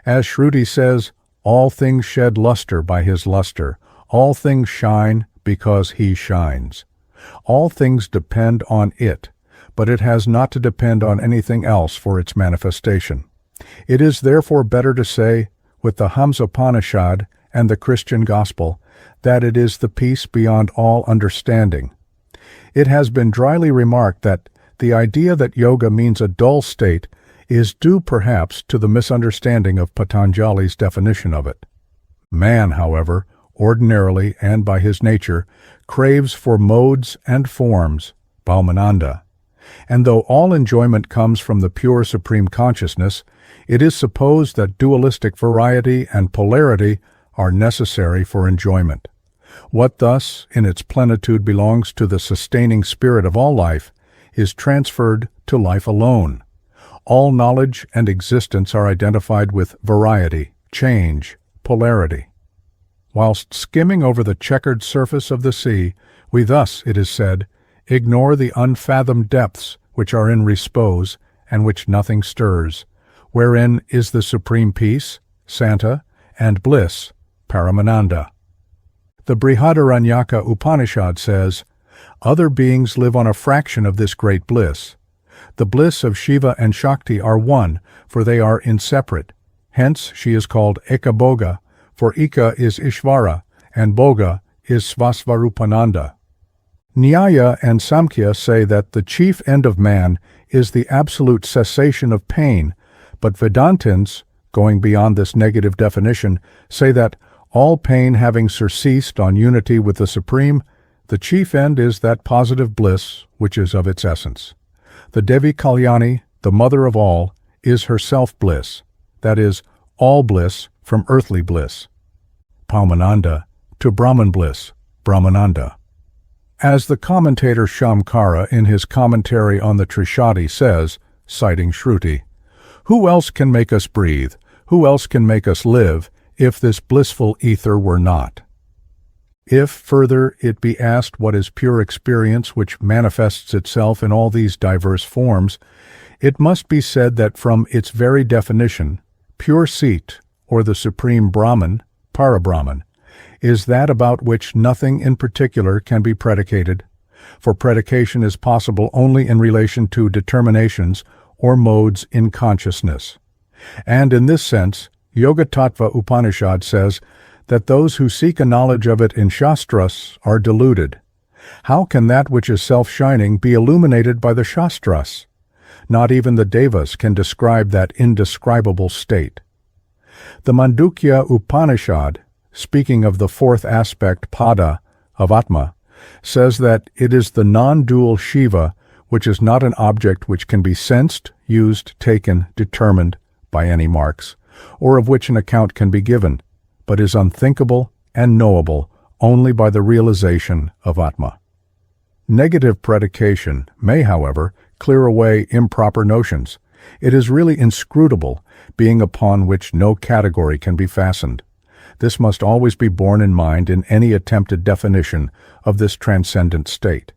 As Shruti says, all things shed luster by his luster. All things shine because he shines. All things depend on it, but it has not to depend on anything else for its manifestation. It is therefore better to say, with the Hamsopanishad and the Christian gospel, that it is the peace beyond all understanding. It has been dryly remarked that the idea that yoga means a dull state is due perhaps to the misunderstanding of Patanjali's definition of it. Man, however, ordinarily and by his nature, craves for modes and forms, Baumananda, and though all enjoyment comes from the pure supreme consciousness, it is supposed that dualistic variety and polarity are necessary for enjoyment. What thus, in its plenitude, belongs to the sustaining spirit of all life, is transferred to life alone. All knowledge and existence are identified with variety, change, polarity. Whilst skimming over the checkered surface of the sea, we thus, it is said, ignore the unfathomed depths which are in repose and which nothing stirs, wherein is the supreme peace, Santa, and bliss, Paramananda. The Brihadaranyaka Upanishad says, other beings live on a fraction of this great bliss. The bliss of Shiva and Shakti are one, for they are inseparate. Hence she is called Ekabhoga, for Eka is Ishvara, and Bhoga is Svasvarupananda. Nyaya and Samkhya say that the chief end of man is the absolute cessation of pain, but Vedantins, going beyond this negative definition, say that all pain having surceased on unity with the Supreme, the chief end is that positive bliss which is of its essence. The Devi Kalyani, the mother of all, is herself bliss, that is, all bliss from earthly bliss. Paumananda to Brahman bliss, Brahmananda. As the commentator Shamkara in his commentary on the Trishadi says, citing Shruti, who else can make us breathe, who else can make us live, if this blissful ether were not? If, further, it be asked what is pure experience which manifests itself in all these diverse forms, it must be said that from its very definition, pure seat, or the supreme Brahman, Parabrahman, is that about which nothing in particular can be predicated, for predication is possible only in relation to determinations or modes in consciousness. And in this sense, Yoga Tattva Upanishad says that those who seek a knowledge of it in Shastras are deluded. How can that which is self-shining be illuminated by the Shastras? Not even the Devas can describe that indescribable state. The Mandukya Upanishad, speaking of the fourth aspect, pada, of Atma, says that it is the non-dual Shiva which is not an object which can be sensed, used, taken, determined by any marks, or of which an account can be given, but is unthinkable and knowable only by the realization of Atma. Negative predication may, however, clear away improper notions. It is really inscrutable, being upon which no category can be fastened. This must always be borne in mind in any attempted definition of this transcendent state.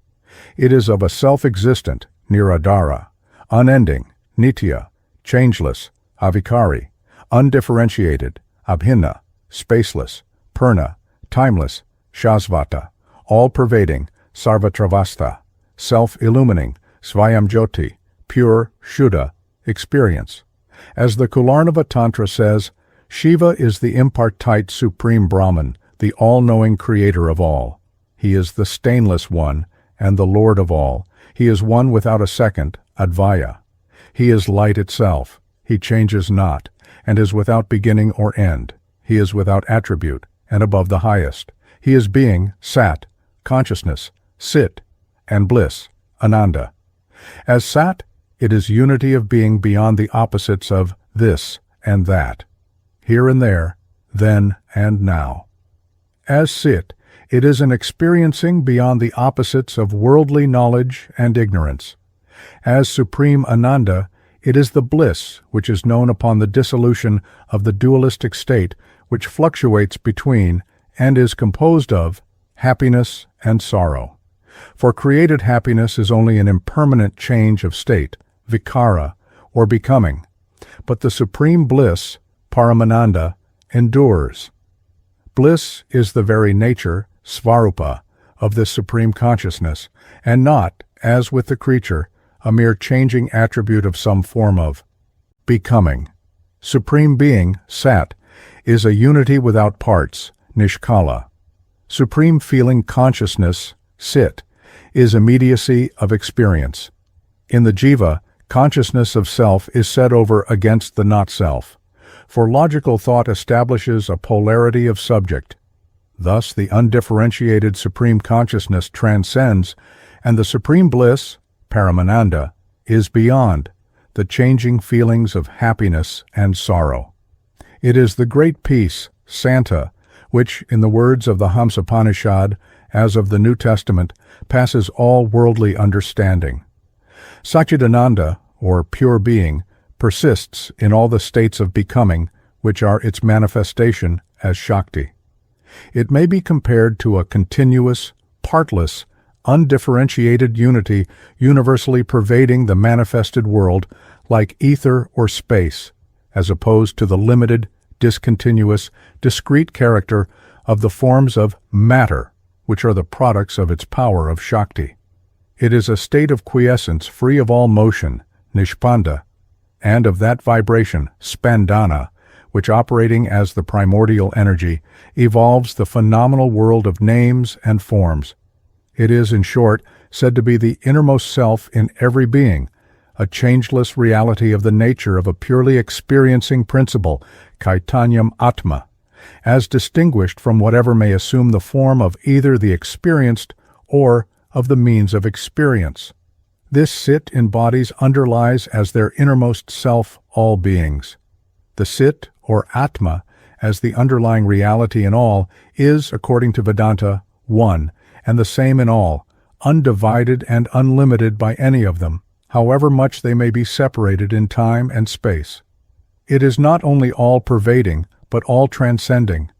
It is of a self-existent, nirodhara, unending, nitya, changeless, avikari, undifferentiated, abhinna, spaceless, purna, timeless, shasvata, all-pervading, sarvatravastha, self-illumining, svayamjyoti, pure, shuddha, experience. As the Kularnava Tantra says, Shiva is the impartite supreme Brahman, the all-knowing creator of all. He is the stainless one and the Lord of all. He is one without a second, Advaya. He is light itself. He changes not, and is without beginning or end. He is without attribute, and above the highest. He is being, Sat, consciousness, Sit, and bliss, Ananda. As Sat, it is unity of being beyond the opposites of this and that, here and there, then and now. As Sit, it is an experiencing beyond the opposites of worldly knowledge and ignorance. As Supreme Ananda, it is the bliss which is known upon the dissolution of the dualistic state which fluctuates between and is composed of happiness and sorrow. For created happiness is only an impermanent change of state, vikara, or becoming, but the supreme bliss, Paramananda, endures. Bliss is the very nature, svarupa, of this supreme consciousness, and not, as with the creature, a mere changing attribute of some form of becoming. Supreme Being, Sat, is a unity without parts, nishkala. Supreme Feeling Consciousness, Sit, is immediacy of experience. In the jiva, consciousness of self is set over against the not-self, for logical thought establishes a polarity of subject. Thus the undifferentiated supreme consciousness transcends, and the supreme bliss, Paramananda, is beyond the changing feelings of happiness and sorrow. It is the great peace, Santa, which, in the words of the Hamsapanishad, as of the New Testament, passes all worldly understanding. Satchidananda, or pure being, persists in all the states of becoming, which are its manifestation as Shakti. It may be compared to a continuous, partless, undifferentiated unity universally pervading the manifested world like ether or space, as opposed to the limited, discontinuous, discrete character of the forms of matter, which are the products of its power of Shakti. It is a state of quiescence free of all motion, nishpanda, and of that vibration, spandana, which operating as the primordial energy, evolves the phenomenal world of names and forms. It is, in short, said to be the innermost self in every being, a changeless reality of the nature of a purely experiencing principle, Caitanyam Atma, as distinguished from whatever may assume the form of either the experienced or of the means of experience. This Sit in bodies underlies as their innermost self all beings. The Sit, or Atma, as the underlying reality in all, is, according to Vedanta, one, and the same in all, undivided and unlimited by any of them, however much they may be separated in time and space. It is not only all-pervading, but all-transcending.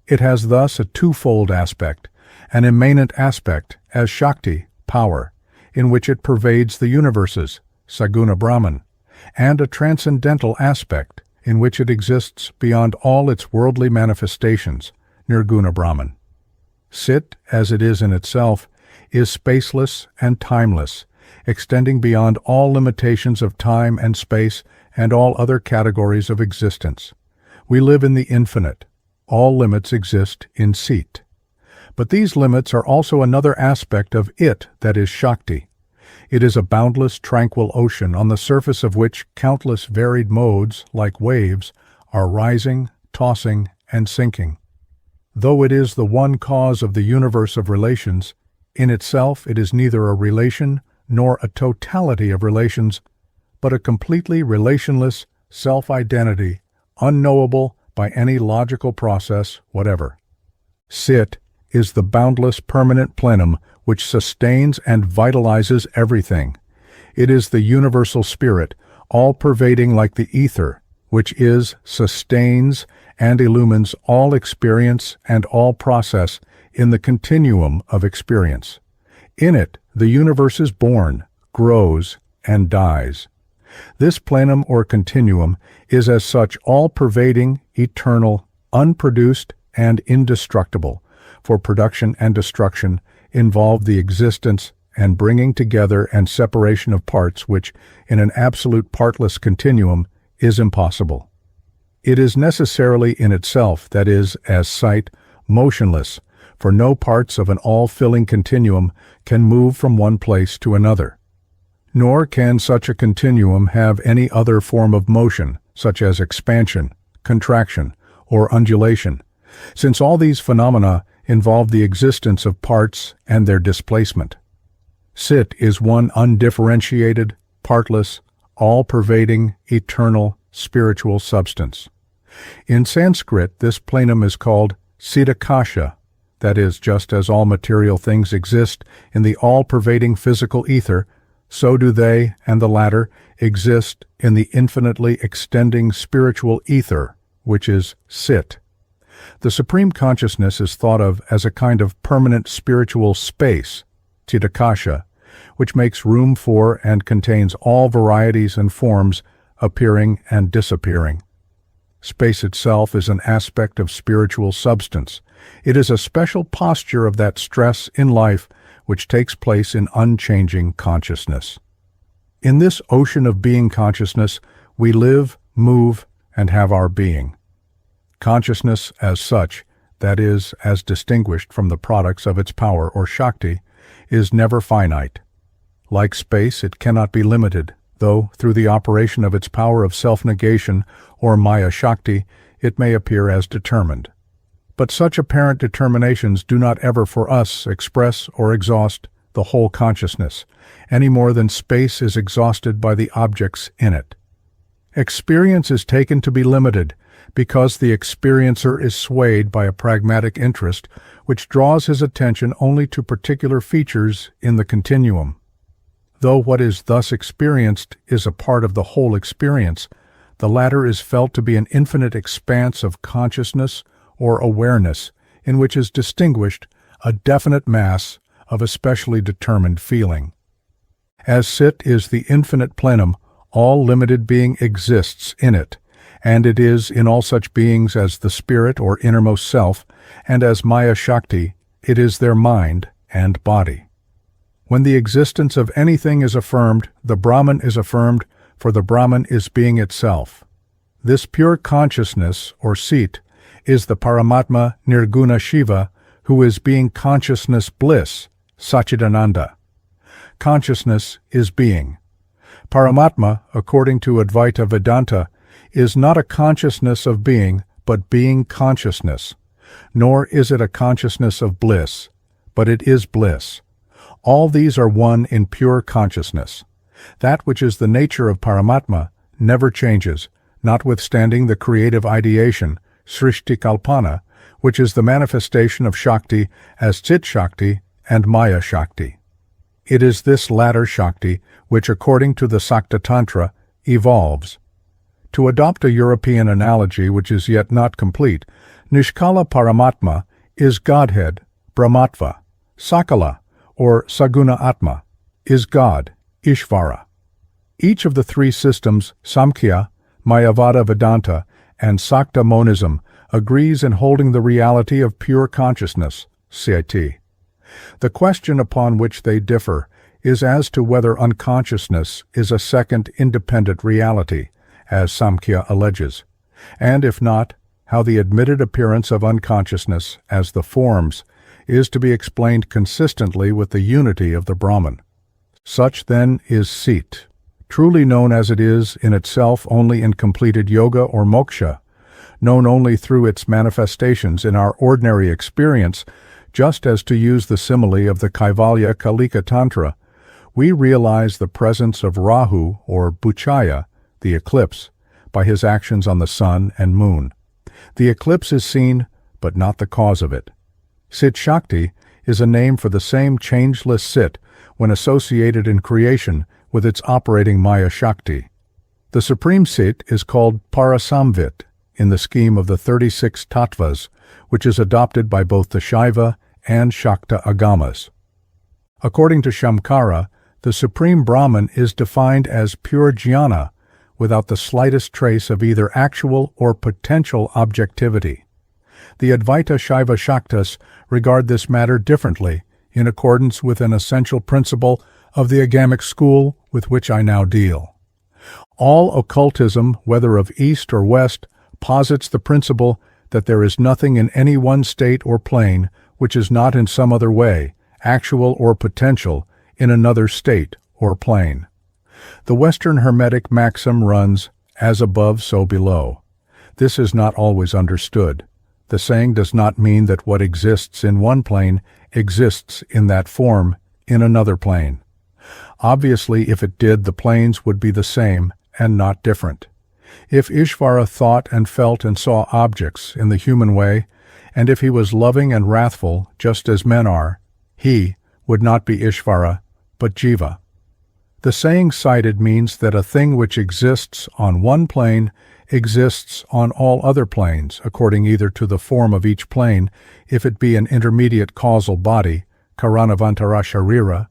It has thus a twofold aspect, an immanent aspect, as Shakti, power, in which it pervades the universes, Saguna Brahman, and a transcendental aspect, in which it exists beyond all its worldly manifestations, Nirguna Brahman. Sit, as it is in itself, is spaceless and timeless, extending beyond all limitations of time and space and all other categories of existence. We live in the infinite. All limits exist in Sit. But these limits are also another aspect of it that is Shakti. It is a boundless, tranquil ocean on the surface of which countless varied modes, like waves, are rising, tossing, and sinking. Though it is the one cause of the universe of relations, in itself it is neither a relation nor a totality of relations, but a completely relationless self-identity, unknowable by any logical process whatever. Sit is the boundless permanent plenum which sustains and vitalizes everything. It is the universal spirit, all-pervading like the ether, which is, sustains, and illumines all experience and all process in the continuum of experience. In it, the universe is born, grows, and dies. This plenum or continuum is as such all-pervading, eternal, unproduced, and indestructible, for production and destruction involve the existence and bringing together and separation of parts which, in an absolute partless continuum, is impossible. It is necessarily in itself, that is, as sight, motionless, for no parts of an all-filling continuum can move from one place to another. Nor can such a continuum have any other form of motion, such as expansion, contraction, or undulation, since all these phenomena involve the existence of parts and their displacement. Cit is one undifferentiated, partless, all-pervading, eternal, spiritual substance. In Sanskrit, this plenum is called Citakasha, that is, just as all material things exist in the all-pervading physical ether, so do they, and the latter, exist in the infinitely extending spiritual ether, which is Cit. The Supreme Consciousness is thought of as a kind of permanent spiritual space, Citakasha, which makes room for and contains all varieties and forms appearing and disappearing. Space itself is an aspect of spiritual substance. It is a special posture of that stress in life which takes place in unchanging consciousness. In this ocean of being consciousness, we live, move, and have our being. Consciousness as such, that is, as distinguished from the products of its power or Shakti, is never finite. Like space, it cannot be limited, though through the operation of its power of self-negation or Maya-Shakti, it may appear as determined. But such apparent determinations do not ever for us express or exhaust the whole consciousness, any more than space is exhausted by the objects in it. Experience is taken to be limited because the experiencer is swayed by a pragmatic interest which draws his attention only to particular features in the continuum. Though what is thus experienced is a part of the whole experience, the latter is felt to be an infinite expanse of consciousness or awareness in which is distinguished a definite mass of a specially determined feeling. As Cit is the infinite plenum, all limited being exists in it, and it is in all such beings as the spirit or innermost self, and as Maya-Shakti, it is their mind and body. When the existence of anything is affirmed, the Brahman is affirmed, for the Brahman is being itself. This pure consciousness, or Cit, is the Paramatma Nirguna Shiva, who is being consciousness bliss, Satchidananda. Consciousness is being. Paramatma, according to Advaita Vedanta, is not a consciousness of being, but being consciousness. Nor is it a consciousness of bliss, but it is bliss. All these are one in pure consciousness. That which is the nature of Paramatma never changes, notwithstanding the creative ideation, Srishti Kalpana, which is the manifestation of Shakti as Cit-Shakti and Maya-Shakti. It is this latter Shakti which, according to the Shakta Tantra, evolves. To adopt a European analogy which is yet not complete, Nishkala Paramatma is Godhead, Brahmatva. Sakala, or Saguna Atma, is God, Ishvara. Each of the three systems, Samkhya, Mayavada Vedanta, and Sakta Monism, agrees in holding the reality of pure consciousness, Cit. The question upon which they differ is as to whether unconsciousness is a second independent reality, as Samkhya alleges, and if not, how the admitted appearance of unconsciousness as the forms is to be explained consistently with the unity of the Brahman. Such then is Cit, truly known as it is in itself only in completed yoga or moksha, known only through its manifestations in our ordinary experience, just as, to use the simile of the Kaivalya Kalika Tantra, we realize the presence of Rahu or Buchaya, the eclipse, by his actions on the sun and moon. The eclipse is seen, but not the cause of it. Cit-Shakti is a name for the same changeless Cit when associated in creation with its operating Maya-Shakti. The supreme Cit is called Parasamvit in the scheme of the 36 tattvas, which is adopted by both the Shaiva and Shakta agamas. According to Shamkara, the supreme Brahman is defined as pure jnana, without the slightest trace of either actual or potential objectivity. The Advaita Shaiva Shaktas regard this matter differently, in accordance with an essential principle of the agamic school with which I now deal. All occultism, whether of East or West, posits the principle that there is nothing in any one state or plane which is not in some other way, actual or potential, in another state or plane. The Western Hermetic maxim runs, "as above, so below." This is not always understood. The saying does not mean that what exists in one plane exists in that form in another plane. Obviously, if it did, the planes would be the same and not different. If Ishvara thought and felt and saw objects in the human way, and if he was loving and wrathful, just as men are, he would not be Ishvara, but Jiva. The saying cited means that a thing which exists on one plane exists on all other planes, according either to the form of each plane, if it be an intermediate causal body, Karanavantara Sharira,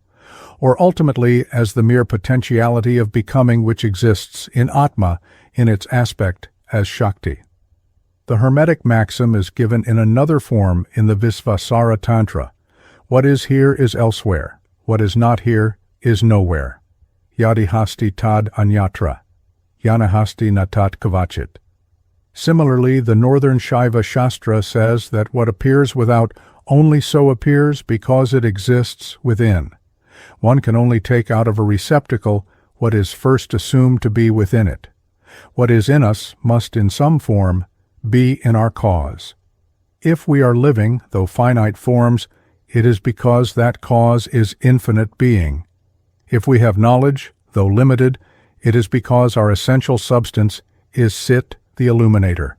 or ultimately as the mere potentiality of becoming which exists in Atma in its aspect as Shakti. The Hermetic maxim is given in another form in the Visvasara Tantra. What is here is elsewhere. What is not here is nowhere. Yadi hasti tad anyatra. Yanahasti natat kavachit. Similarly, the Northern Shaiva Shastra says that what appears without only so appears because it exists within. One can only take out of a receptacle what is first assumed to be within it. What is in us must in some form be in our cause. If we are living, though finite forms, it is because that cause is infinite being. If we have knowledge, though limited, it is because our essential substance is Cit, the illuminator.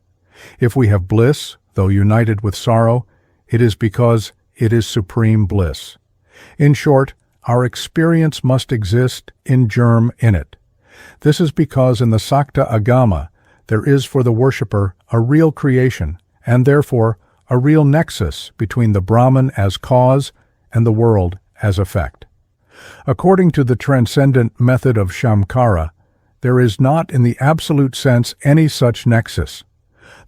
If we have bliss, though united with sorrow, it is because it is supreme bliss. In short, our experience must exist in germ in it. This is because in the Sakta Agama there is for the worshipper a real creation, and therefore a real nexus between the Brahman as cause and the world as effect. According to the transcendent method of Shamkara, there is not in the absolute sense any such nexus.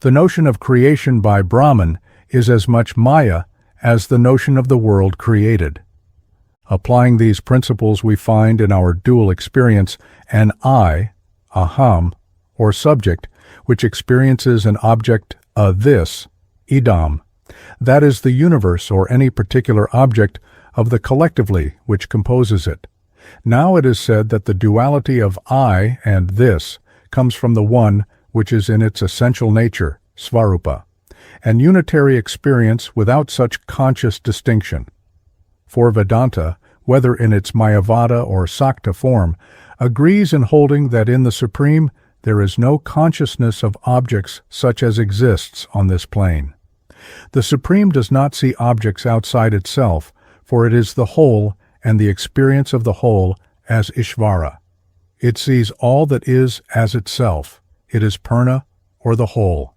The notion of creation by Brahman is as much Maya as the notion of the world created. Applying these principles, we find in our dual experience an I, aham, or subject, which experiences an object, a this, idam. That is the universe or any particular object of the collectively which composes it. Now it is said that the duality of I and this comes from the one which is in its essential nature, Svarupa, and unitary experience without such conscious distinction. For Vedanta, whether in its Mayavada or Sakta form, agrees in holding that in the Supreme there is no consciousness of objects such as exists on this plane. The Supreme does not see objects outside itself, for it is the whole and the experience of the whole as Ishvara. It sees all that is as itself. It is Purna, or the whole.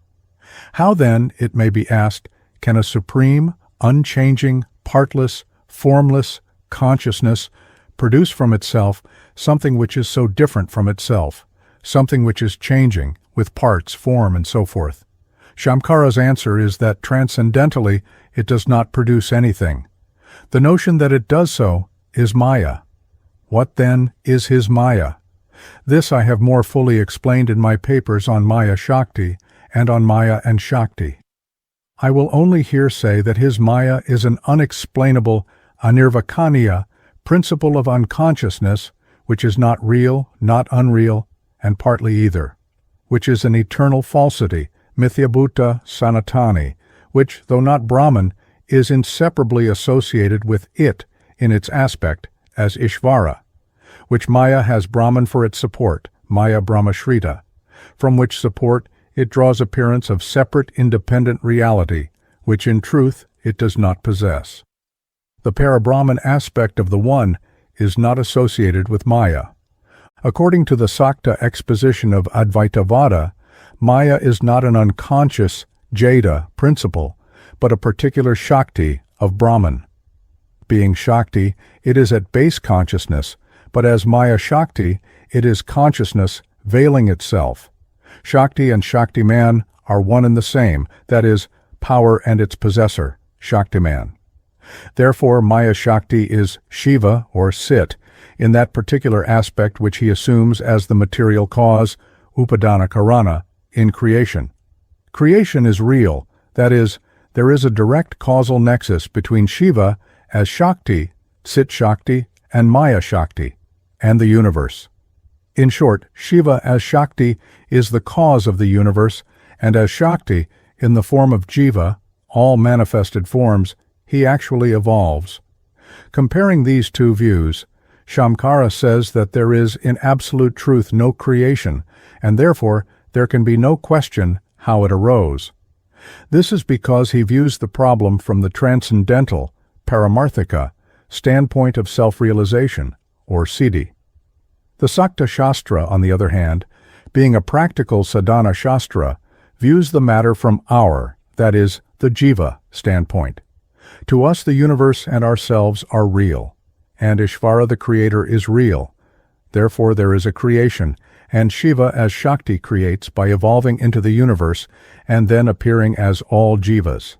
How then, it may be asked, can a supreme, unchanging, partless, formless consciousness produce from itself something which is so different from itself, something which is changing, with parts, form, and so forth? Shamkara's answer is that transcendentally it does not produce anything. The notion that it does so is Maya. What then is his Maya? This I have more fully explained in my papers on Maya-Shakti and on Maya and Shakti. I will only here say that his Maya is an unexplainable, anirvakaniya, principle of unconsciousness, which is not real, not unreal, and partly either, which is an eternal falsity, mithyabhuta sanatani, which, though not Brahman, is inseparably associated with it in its aspect as Ishvara, which Maya has Brahman for its support, Maya Brahmashrita, from which support it draws appearance of separate independent reality, which in truth it does not possess. The Parabrahman aspect of the One is not associated with Maya. According to the Shakta exposition of Advaitavada, Maya is not an unconscious Jada principle, but a particular Shakti of Brahman. Being Shakti, it is at base consciousness, but as Maya-Shakti, it is consciousness veiling itself. Shakti and Shaktiman are one and the same, that is, power and its possessor, Shaktiman. Therefore, Maya-Shakti is Shiva or Cit, in that particular aspect which he assumes as the material cause, Upadana Karana, in creation. Creation is real, that is, there is a direct causal nexus between Shiva as Shakti, Cit-Shakti, and Maya-Shakti, and the universe. In short, Shiva as Shakti is the cause of the universe, and as Shakti, in the form of Jiva, all manifested forms, he actually evolves. Comparing these two views, Shamkara says that there is in absolute truth no creation, and therefore there can be no question how it arose. This is because he views the problem from the transcendental, paramarthika, standpoint of self-realization, or siddhi. The Shakta Shastra, on the other hand, being a practical sadhana shastra, views the matter from our, that is, the jiva, standpoint. To us the universe and ourselves are real, and Ishvara the Creator is real. Therefore there is a creation, and Shiva as Shakti creates by evolving into the universe and then appearing as all jivas.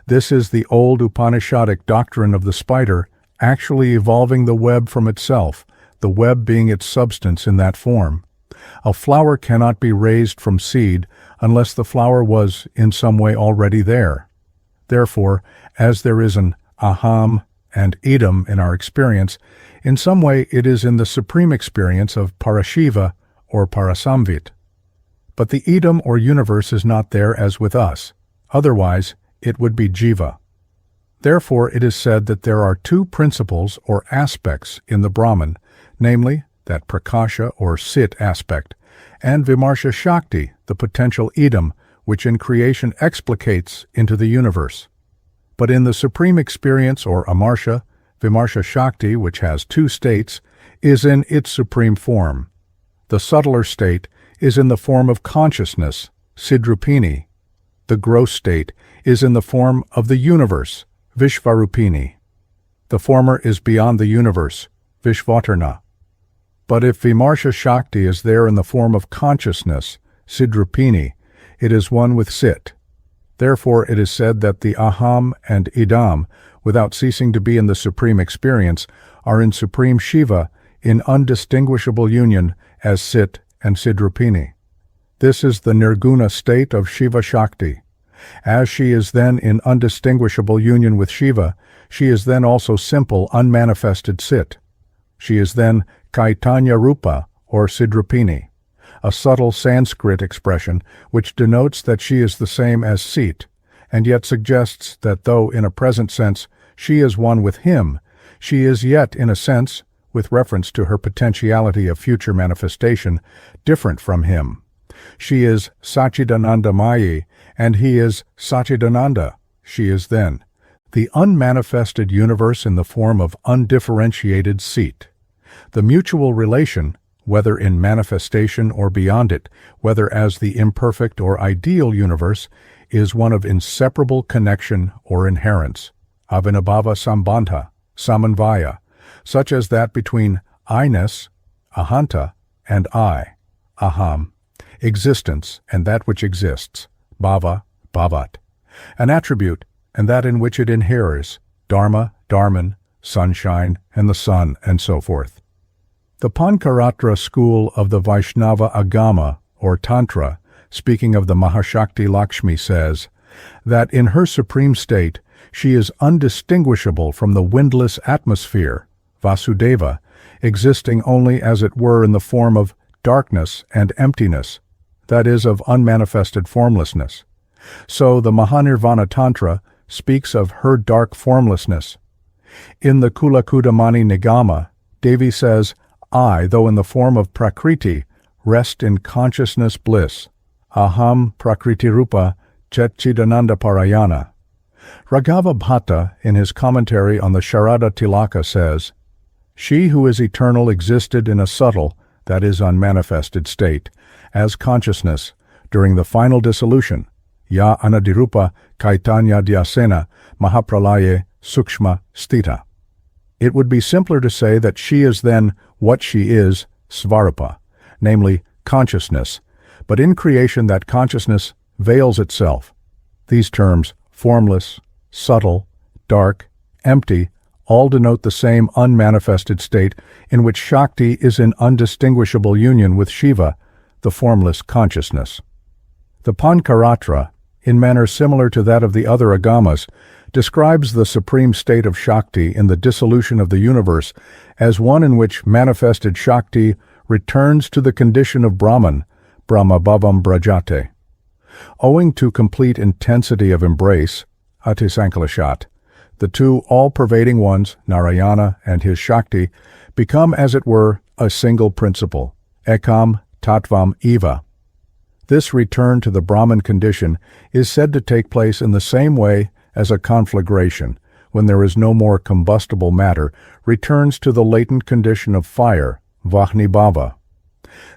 This is the old Upanishadic doctrine of the spider actually evolving the web from itself, the web being its substance in that form. A flower cannot be raised from seed unless the flower was in some way already there. Therefore, as there is an aham and idam in our experience, in some way it is in the supreme experience of Parashiva or Parasamvit. But the idam or universe is not there as with us, otherwise it would be jiva. Therefore it is said that there are two principles or aspects in the Brahman, namely that prakasha or sit aspect, and vimarsha shakti, the potential idam, which in creation explicates into the universe. But in the supreme experience or amarsha, vimarsha shakti, which has two states, is in its supreme form. The subtler state is in the form of consciousness, Sidrupini. The gross state is in the form of the universe, Vishvarupini. The former is beyond the universe, Vishvatarna. But if Vimarsha Shakti is there in the form of consciousness, Sidrupini, it is one with Sit. Therefore it is said that the Aham and Idam, without ceasing to be in the supreme experience, are in supreme Shiva in undistinguishable union as Sit and Sidrupini. This is the Nirguna state of Shiva Shakti. As she is then in undistinguishable union with Shiva, she is then also simple, unmanifested Sit. She is then Caitanya Rupa, or Sidrupini, a subtle Sanskrit expression which denotes that she is the same as Sit, and yet suggests that though in a present sense she is one with him, she is yet, in a sense, with reference to her potentiality of future manifestation, different from him. She is Satchidananda Mayi, and he is Satchidananda. She is then the unmanifested universe in the form of undifferentiated Sit. The mutual relation, whether in manifestation or beyond it, whether as the imperfect or ideal universe, is one of inseparable connection or inherence, avinabhava sambandha, samanvaya, such as that between I-ness, ahanta, and I, aham, existence and that which exists, bhava, bhavat, an attribute and that in which it inheres, dharma, dharman, sunshine, and the sun, and so forth. The Pankaratra school of the Vaishnava Agama, or Tantra, speaking of the Mahashakti Lakshmi, says that in her supreme state she is undistinguishable from the windless atmosphere, Vasudeva, existing only as it were in the form of darkness and emptiness, that is, of unmanifested formlessness. So the Mahanirvana Tantra speaks of her dark formlessness. In the Kula Kudamani Nigama, Devi says, I, though in the form of Prakriti, rest in consciousness bliss. Aham Prakriti Rupa Chetchidananda Parayana. Raghava Bhatta, in his commentary on the Sharada Tilaka, says, She who is eternal existed in a subtle, that is unmanifested state, as consciousness during the final dissolution, ya anadirupa kaitanya dhyasena mahapralaye sukshma stita. It would be simpler to say that she is then what she is, svarupa, namely consciousness, but in creation that consciousness veils itself. These terms, formless, subtle, dark, empty, all denote the same unmanifested state in which Shakti is in undistinguishable union with Shiva, the formless consciousness. The Pancaratra, in manner similar to that of the other agamas, describes the supreme state of Shakti in the dissolution of the universe as one in which manifested Shakti returns to the condition of Brahman, Brahmabhavam Brajate. Owing to complete intensity of embrace, Atisankalashat, the two all-pervading ones, Narayana and his Shakti, become as it were a single principle, ekam tattvam eva. This return to the Brahman condition is said to take place in the same way as a conflagration, when there is no more combustible matter, returns to the latent condition of fire, Vahnibhava.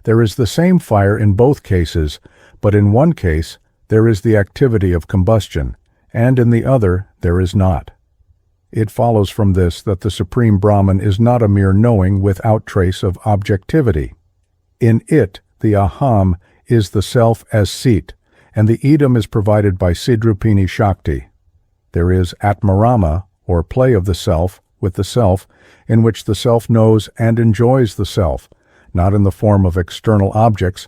There is the same fire in both cases, but in one case there is the activity of combustion, and in the other there is not. It follows from this that the Supreme Brahman is not a mere knowing without trace of objectivity. In it, the aham is the self as seat, and the idam is provided by Sidrupini Shakti. There is atmarama, or play of the self, with the self, in which the self knows and enjoys the self, not in the form of external objects,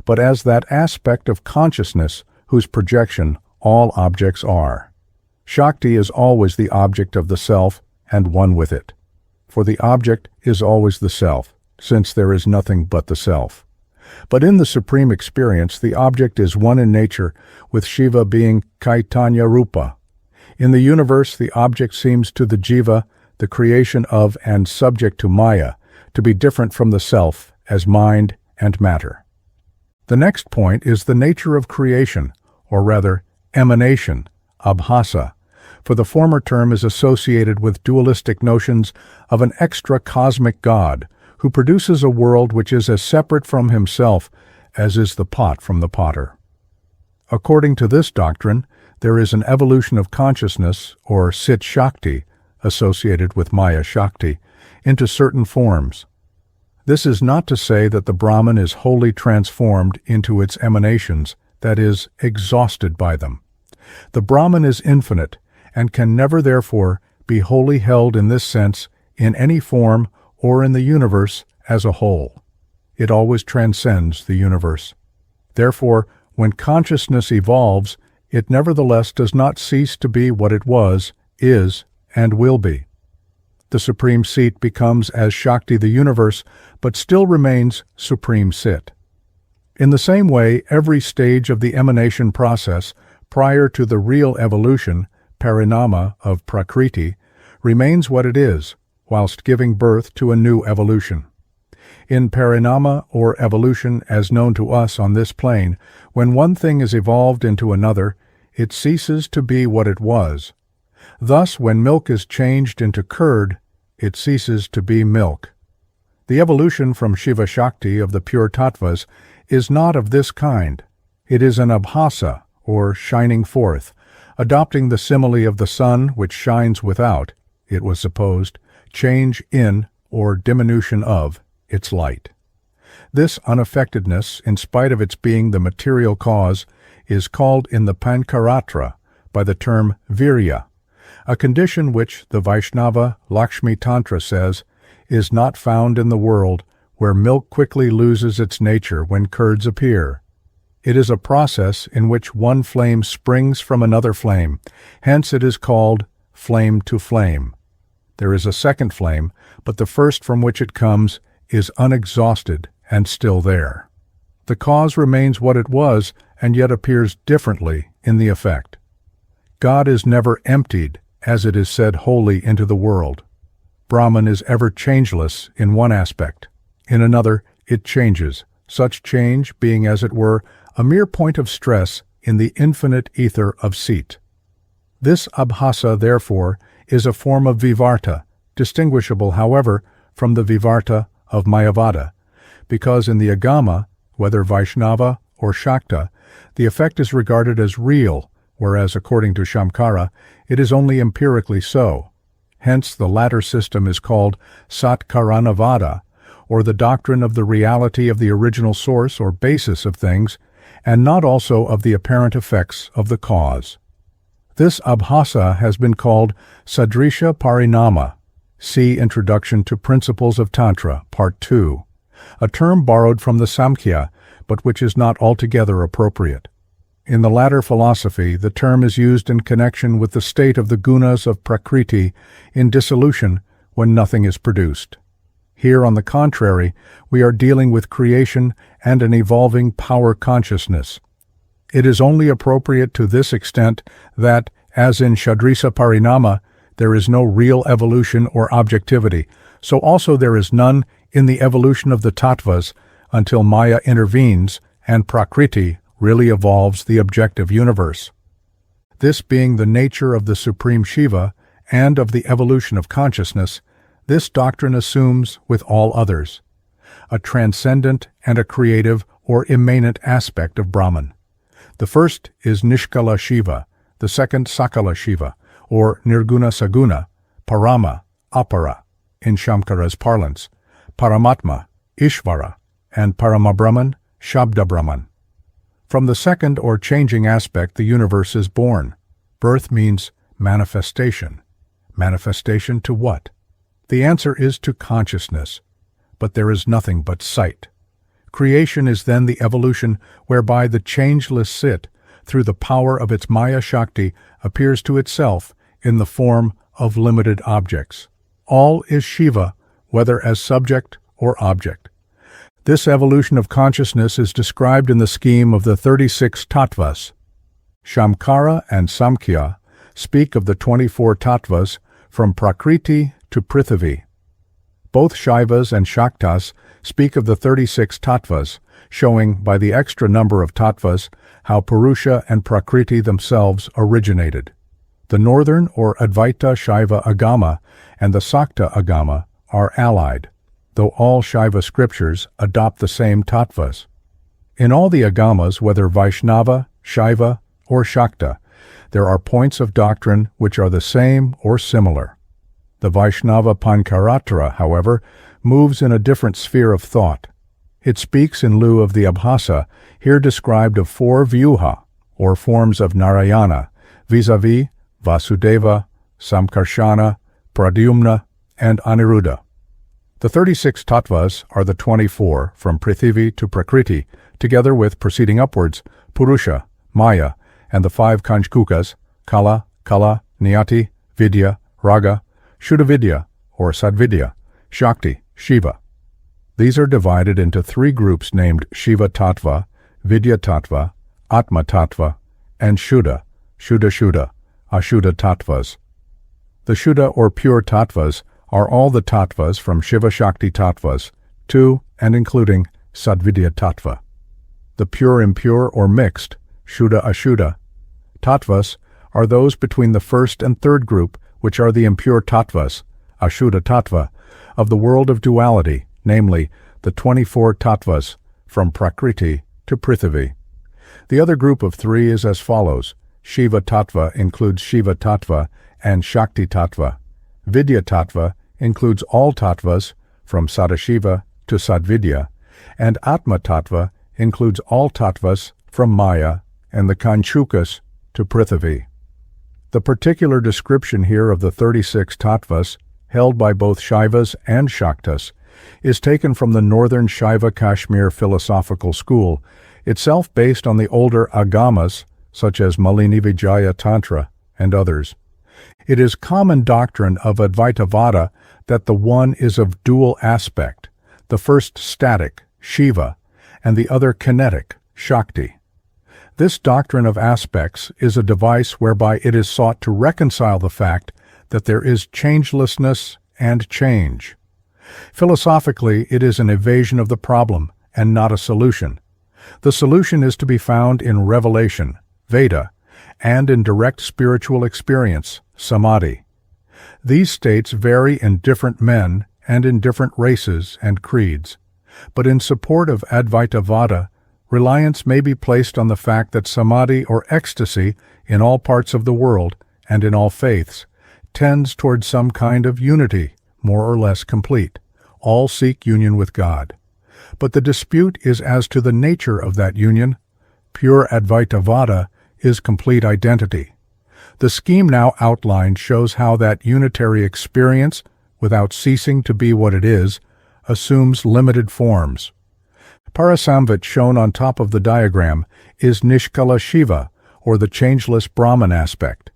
but as that aspect of consciousness whose projection all objects are. Shakti is always the object of the self and one with it, for the object is always the self, since there is nothing but the self. But in the supreme experience, the object is one in nature, with Shiva being Caitanya Rupa. In the universe, the object seems to the jiva, the creation of and subject to Maya, to be different from the self as mind and matter. The next point is the nature of creation, or rather, emanation, abhasa, for the former term is associated with dualistic notions of an extra-cosmic God who produces a world which is as separate from himself as is the pot from the potter. According to this doctrine, there is an evolution of consciousness, or Cit-Shakti, associated with Maya-Shakti, into certain forms. This is not to say that the Brahman is wholly transformed into its emanations, that is, exhausted by them. The Brahman is infinite, and can never therefore be wholly held in this sense in any form or in the universe as a whole. It always transcends the universe. Therefore, when consciousness evolves, it nevertheless does not cease to be what it was, is, and will be. The Supreme Seat becomes as Shakti the universe, but still remains Supreme Sit. In the same way, every stage of the emanation process, prior to the real evolution, parinama of Prakriti, remains what it is, whilst giving birth to a new evolution. In parinama, or evolution as known to us on this plane, when one thing is evolved into another, it ceases to be what it was. Thus, when milk is changed into curd, it ceases to be milk. The evolution from Shiva Shakti of the pure tattvas is not of this kind. It is an abhasa, or shining forth, adopting the simile of the sun which shines without, it was supposed, change in, or diminution of, its light. This unaffectedness, in spite of its being the material cause, is called in the Pancaratra by the term virya, a condition which the Vaishnava Lakshmi Tantra says is not found in the world, where milk quickly loses its nature when curds appear. It is a process in which one flame springs from another flame, hence it is called flame to flame. There is a second flame, but the first from which it comes is unexhausted and still there. The cause remains what it was and yet appears differently in the effect. God is never emptied, as it is said wholly into the world. Brahman is ever changeless in one aspect. In another, it changes, such change being, as it were, a mere point of stress in the infinite ether of Sit. This abhasa, therefore, is a form of vivarta, distinguishable, however, from the vivarta of Mayavada, because in the Agama, whether Vaishnava or Shakta, the effect is regarded as real, whereas according to Shamkara, it is only empirically so. Hence, the latter system is called Satkaranavada, or the doctrine of the reality of the original source or basis of things, and not also of the apparent effects of the cause. This abhasa has been called Sadrisha Parinama. See Introduction to Principles of Tantra, Part 2, a term borrowed from the Samkhya, but which is not altogether appropriate. In the latter philosophy, the term is used in connection with the state of the gunas of Prakriti in dissolution when nothing is produced. Here, on the contrary, we are dealing with creation and an evolving power consciousness. It is only appropriate to this extent that, as in Shadrisa Parinama, there is no real evolution or objectivity, so also there is none in the evolution of the tattvas until Maya intervenes and Prakriti really evolves the objective universe. This being the nature of the Supreme Shiva and of the evolution of consciousness, this doctrine assumes, with all others, a transcendent and a creative or immanent aspect of Brahman. The first is Nishkala Shiva, the second Sakala Shiva, or Nirguna Saguna, Parama, Apara, in Shamkara's parlance, Paramatma, Ishvara, and Paramabrahman, Shabda Brahman. From the second or changing aspect the universe is born. Birth means manifestation. Manifestation to what? The answer is to consciousness, but there is nothing but sight. Creation is then the evolution whereby the changeless Cit, through the power of its Maya-Shakti, appears to itself in the form of limited objects. All is Shiva, whether as subject or object. This evolution of consciousness is described in the scheme of the 36 tattvas. Shamkara and Samkhya speak of the 24 tattvas from Prakriti to Prithivi. Both Shaivas and Shaktas speak of the 36 tattvas, showing by the extra number of tattvas how Purusha and Prakriti themselves originated. The northern or Advaita Shaiva Agama and the Sakta Agama are allied, though all Shaiva scriptures adopt the same tattvas. In all the Agamas, whether Vaishnava, Shaiva, or Shakta, there are points of doctrine which are the same or similar. The Vaishnava Pankaratra, however, moves in a different sphere of thought. It speaks in lieu of the Abhasa, here described of 4 Vyuha, or forms of Narayana, vis-a-vis Vasudeva, Samkarshana, Pradyumna, and Aniruddha. The 36 tattvas are the 24 from Prithivi to Prakriti, together with, proceeding upwards, Purusha, Maya, and the 5 Kanchkukas, Kala, Niyati, Vidya, Raga, Shuddhavidya, or Sadvidya, Shakti, Shiva. These are divided into 3 groups named Shiva Tattva, Vidya Tattva, Atma Tattva, and Shuddha, Shuddha, Ashuddha Tattvas. The Shuddha or pure Tattvas are all the tattvas from Shiva-Shakti tattvas, to and including Sadvidya tattva. The pure impure or mixed, Shuddha-Ashuddha, tattvas are those between the first and third group, which are the impure tattvas, Ashuddha tattva, of the world of duality, namely, the 24 tattvas, from Prakriti to Prithivi. The other group of 3 is as follows. Shiva tattva includes Shiva tattva and Shakti tattva. Vidya tattva includes all tattvas, from Sadashiva to Sadvidya, and Atma tattva includes all tattvas from Maya and the Kanchukas to Prithivi. The particular description here of the 36 tattvas, held by both Shaivas and Shaktas, is taken from the northern Shaiva Kashmir philosophical school, itself based on the older Agamas, such as Malini Vijaya Tantra and others. It is common doctrine of Advaitavada that the one is of dual aspect, the first static, Shiva, and the other kinetic, Shakti. This doctrine of aspects is a device whereby it is sought to reconcile the fact that there is changelessness and change. Philosophically, it is an evasion of the problem and not a solution. The solution is to be found in revelation, Veda, and in direct spiritual experience, Samadhi. These states vary in different men and in different races and creeds. But in support of Advaitavada, reliance may be placed on the fact that samadhi or ecstasy in all parts of the world and in all faiths tends towards some kind of unity, more or less complete. All seek union with God. But the dispute is as to the nature of that union. Pure Advaitavada is complete identity. The scheme now outlined shows how that unitary experience, without ceasing to be what it is, assumes limited forms. Parasamvit shown on top of the diagram is Nishkala Shiva, or the changeless Brahman aspect,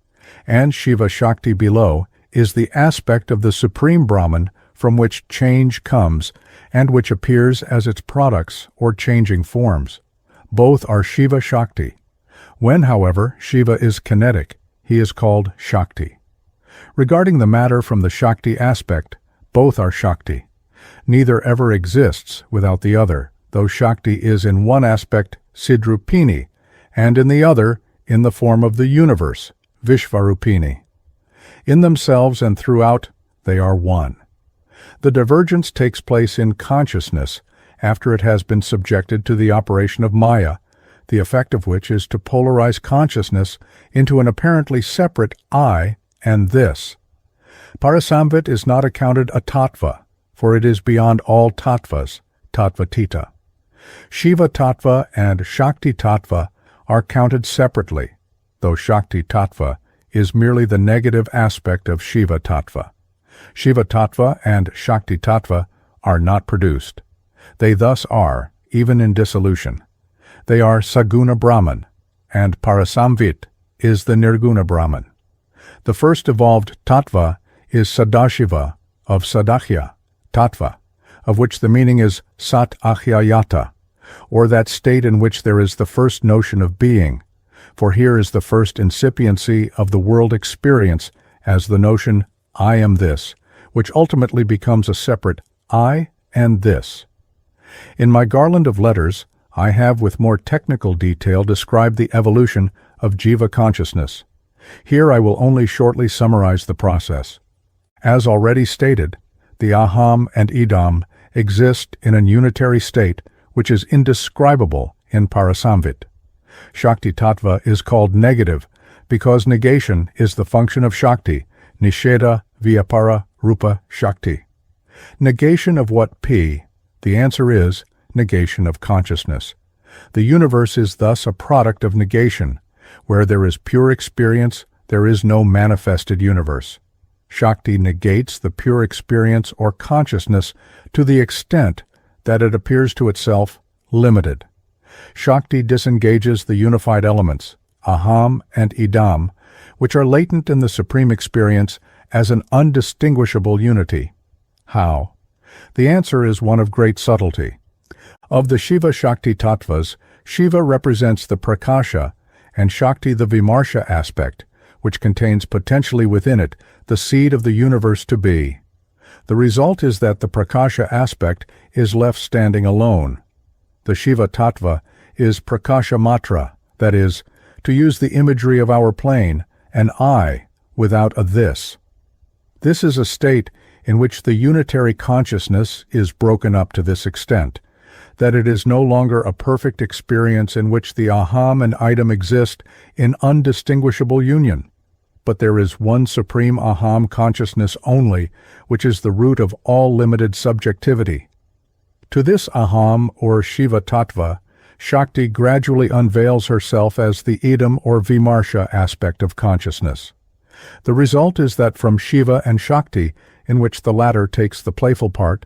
and Shiva Shakti below is the aspect of the Supreme Brahman from which change comes and which appears as its products or changing forms. Both are Shiva Shakti. When, however, Shiva is kinetic, he is called Shakti. Regarding the matter from the Shakti aspect, both are Shakti. Neither ever exists without the other, though Shakti is in one aspect Sidrupini, and in the other in the form of the universe, Vishvarupini. In themselves and throughout, they are one. The divergence takes place in consciousness after it has been subjected to the operation of Maya, the effect of which is to polarize consciousness into an apparently separate I and this. Parasamvit is not accounted a tattva, for it is beyond all tattvas, tattvatita. Shiva tattva and Shakti tattva are counted separately, though Shakti tattva is merely the negative aspect of Shiva tattva. Shiva tattva and Shakti tattva are not produced. They thus are, even in dissolution. They are Saguna Brahman, and Parasamvit is the Nirguna Brahman. The first evolved tattva is Sadashiva of Sadahya tattva, of which the meaning is Sat Achyayata, or that state in which there is the first notion of being, for here is the first incipiency of the world experience as the notion I am this, which ultimately becomes a separate I and this. In my garland of letters, I have with more technical detail described the evolution of jiva consciousness. Here I will only shortly summarize the process. As already stated, the aham and idam exist in an unitary state which is indescribable in Parasamvit. Shakti tattva is called negative because negation is the function of Shakti, nisheda vyapara rupa Shakti. Negation of what P? The answer is negation of consciousness. The universe is thus a product of negation. Where there is pure experience, there is no manifested universe. Shakti negates the pure experience or consciousness to the extent that it appears to itself limited. Shakti disengages the unified elements, aham and idam, which are latent in the supreme experience as an undistinguishable unity. How? The answer is one of great subtlety. Of the Shiva-Shakti tattvas, Shiva represents the prakasha and Shakti the vimarsha aspect, which contains potentially within it the seed of the universe to be. The result is that the prakasha aspect is left standing alone. The Shiva tattva is prakasha matra, that is, to use the imagery of our plane, an I without a this. This is a state in which the unitary consciousness is broken up to this extent, that it is no longer a perfect experience in which the aham and idam exist in undistinguishable union, but there is one supreme aham consciousness only, which is the root of all limited subjectivity. To this aham or Shiva tattva, Shakti gradually unveils herself as the idam or vimarsha aspect of consciousness. The result is that from Shiva and Shakti, in which the latter takes the playful part,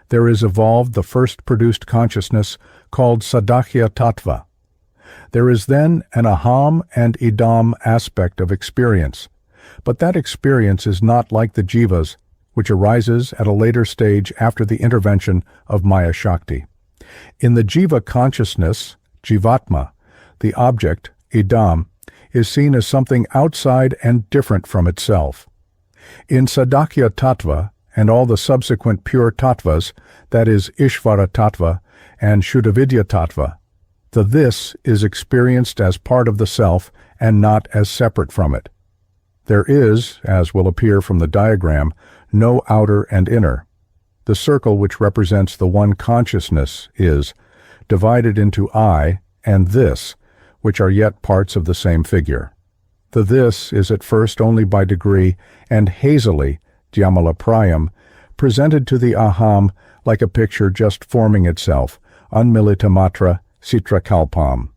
there is evolved the first produced consciousness called Sadahya tattva. There is then an aham and idam aspect of experience, but that experience is not like the jivas, which arises at a later stage after the intervention of Maya-Shakti. In the jiva consciousness, jivatma, the object, idam, is seen as something outside and different from itself. In Sadakya tattva and all the subsequent pure tattvas, that is Ishvara tattva and Shuddhavidya tattva, the this is experienced as part of the self and not as separate from it. There is, as will appear from the diagram, no outer and inner. the circle which represents the one consciousness is divided into I and this, which are yet parts of the same figure. The this is at first only by degree and hazily, dhyamalaprayam, presented to the aham like a picture just forming itself, unmilitamatra citrakalpam.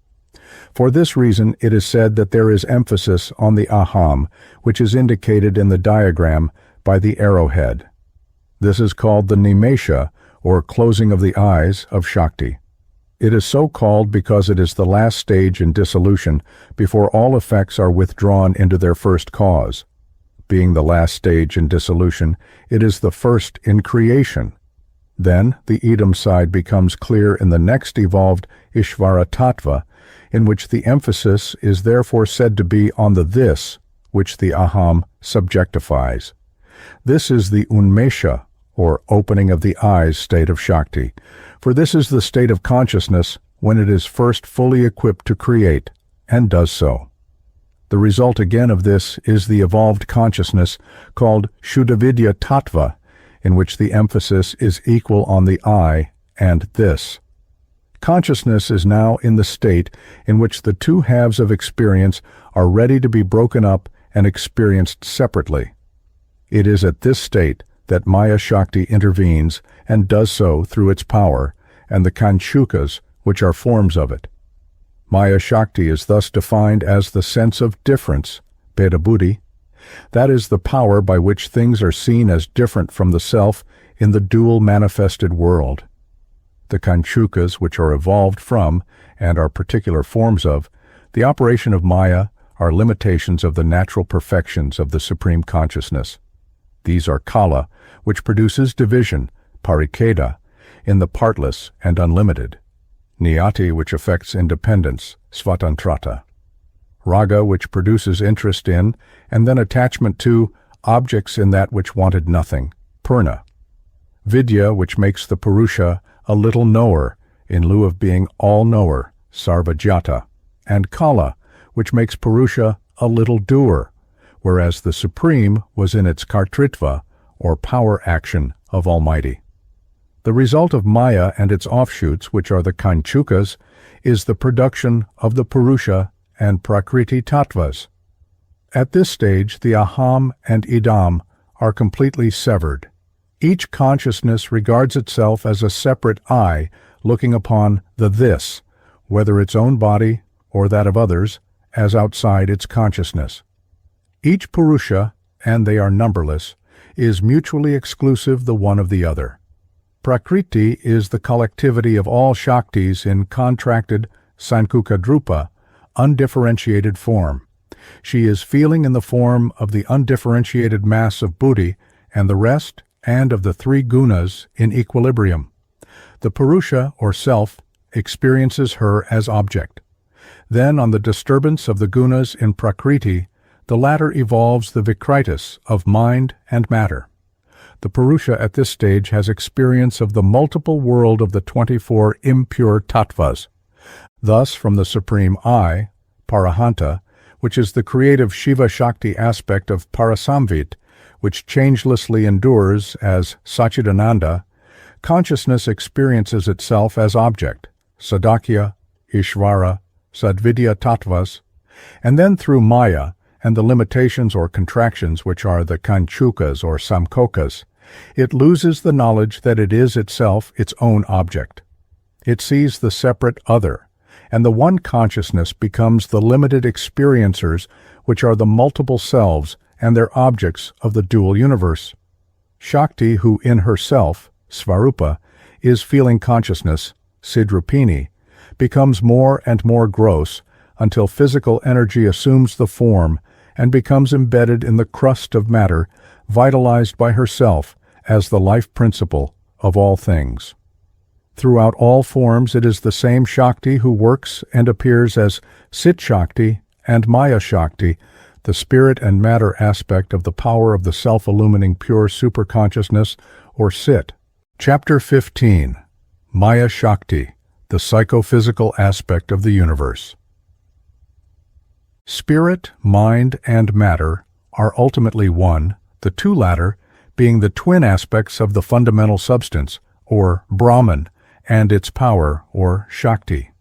For this reason it is said that there is emphasis on the aham, which is indicated in the diagram by the arrowhead. This is called the nimesha, or closing of the eyes, of Shakti. It is so called because it is the last stage in dissolution before all effects are withdrawn into their first cause. Being the last stage in dissolution, it is the first in creation. Then the idam side becomes clear in the next evolved Ishvara Tattva, in which the emphasis is therefore said to be on the this, which the aham subjectifies. This is the unmesha, or opening of the eyes state of Shakti, for this is the state of consciousness when it is first fully equipped to create, and does so. The result again of this is the evolved consciousness called Shuddhavidya Tattva, in which the emphasis is equal on the I and this. Consciousness is now in the state in which the two halves of experience are ready to be broken up and experienced separately. It is at this state that Maya-Shakti intervenes and does so through its power and the Kanchukas, which are forms of it. Maya-Shakti is thus defined as the sense of difference, Bheda-buddhi. That is the power by which things are seen as different from the self in the dual manifested world. The Kanchukas, which are evolved from, and are particular forms of, the operation of Maya, are limitations of the natural perfections of the Supreme Consciousness. These are Kala, which produces division, Parikeda, in the partless and unlimited. Niyati, which affects independence, Svatantrata. Raga, which produces interest in, and then attachment to, objects in that which wanted nothing, Purna. Vidya, which makes the Purusha a little knower, in lieu of being all-knower, Sarvajata. And Kala, which makes Purusha a little doer, whereas the Supreme was in its kartritva, or power action of Almighty. The result of Maya and its offshoots, which are the Kanchukas, is the production of the Purusha and Prakriti Tattvas. At this stage, the Aham and Idam are completely severed. Each consciousness regards itself as a separate I looking upon the this, whether its own body or that of others, as outside its consciousness. Each Purusha, and they are numberless, is mutually exclusive the one of the other. Prakriti is the collectivity of all Shaktis in contracted Sankukadrupa, undifferentiated form. She is feeling in the form of the undifferentiated mass of Buddhi and the rest, and of the three gunas in equilibrium. The Purusha, or self, experiences her as object. Then, on the disturbance of the gunas in Prakriti, the latter evolves the Vikritis of mind and matter. The Purusha at this stage has experience of the multiple world of the 24 impure tattvas. Thus, from the Supreme I, Parahanta, which is the creative Shiva-Shakti aspect of Parasamvit, which changelessly endures as Satchidananda, consciousness experiences itself as object, Sadakya, Ishvara, Sadvidya Tattvas, and then through Maya and the limitations or contractions which are the Kanchukas or Samkokas, it loses the knowledge that it is itself its own object. It sees the separate other, and the one consciousness becomes the limited experiencers which are the multiple selves and their objects of the dual universe. Shakti, who in herself, Svarupa, is feeling consciousness, Siddhrupini, becomes more and more gross until physical energy assumes the form and becomes embedded in the crust of matter, vitalized by herself as the life principle of all things. Throughout all forms it is the same Shakti who works and appears as Cit-Shakti and Maya-Shakti, the spirit and matter aspect of the power of the self-illumining pure superconsciousness, or Cit. Chapter 15. Maya-Shakti, the psychophysical aspect of the universe. Spirit, mind, and matter are ultimately one, the two latter being the twin aspects of the fundamental substance, or Brahman, and its power, or Shakti.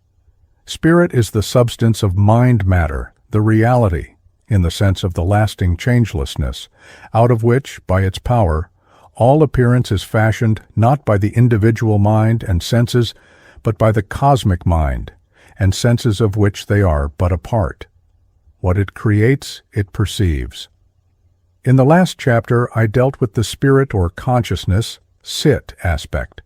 Spirit is the substance of mind matter, the reality, in the sense of the lasting changelessness, out of which, by its power, all appearance is fashioned not by the individual mind and senses, but by the cosmic mind, and senses of which they are but a part. What it creates, it perceives. In the last chapter, I dealt with the spirit or consciousness, Cit aspect.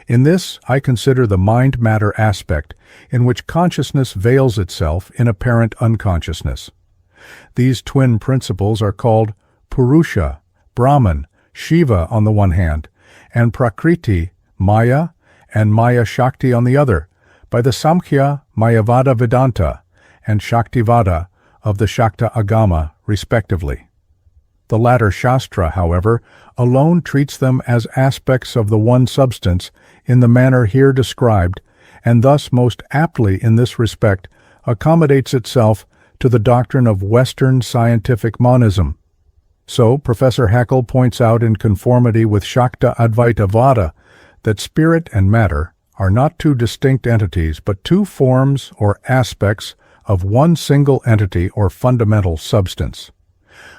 In this, I consider the mind-matter aspect, in which consciousness veils itself in apparent unconsciousness. These twin principles are called Purusha, Brahman, Shiva on the one hand, and Prakriti, Maya, and Maya-Shakti on the other, by the Samkhya Mayavada Vedanta and Shaktivada of the Shakta Agama, respectively. The latter Shastra, however, alone treats them as aspects of the one substance in the manner here described, and thus most aptly in this respect accommodates itself to the doctrine of Western scientific monism. So, Professor Haeckel points out in conformity with Shakta Advaitavada that spirit and matter are not two distinct entities, but two forms or aspects of one single entity or fundamental substance.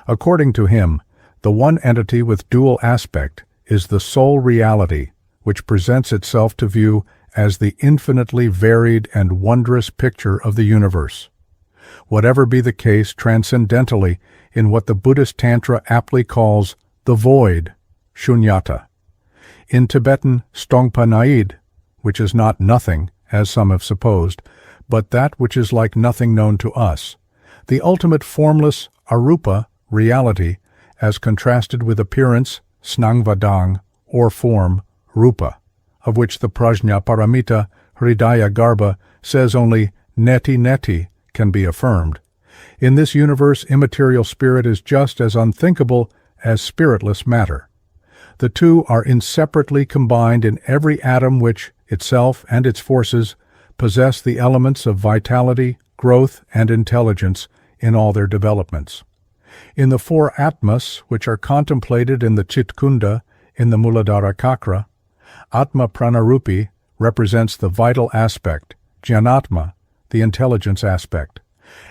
According to him, the one entity with dual aspect is the sole reality, which presents itself to view as the infinitely varied and wondrous picture of the universe. Whatever be the case transcendentally in what the Buddhist Tantra aptly calls the void, shunyata. In Tibetan Stongpa Naid, which is not nothing, as some have supposed, but that which is like nothing known to us, the ultimate formless arupa reality, as contrasted with appearance, snangvadang, or form, rupa, of which the Prajna Paramita Hridaya Garbha says only neti neti can be affirmed. In this universe, immaterial spirit is just as unthinkable as spiritless matter. The two are inseparably combined in every atom which, itself and its forces, possess the elements of vitality, growth, and intelligence in all their developments. In the four Atmas, which are contemplated in the Chitkunda in the Muladhara Kakra, Atma Pranarupi represents the vital aspect, Jnanatma, the intelligence aspect,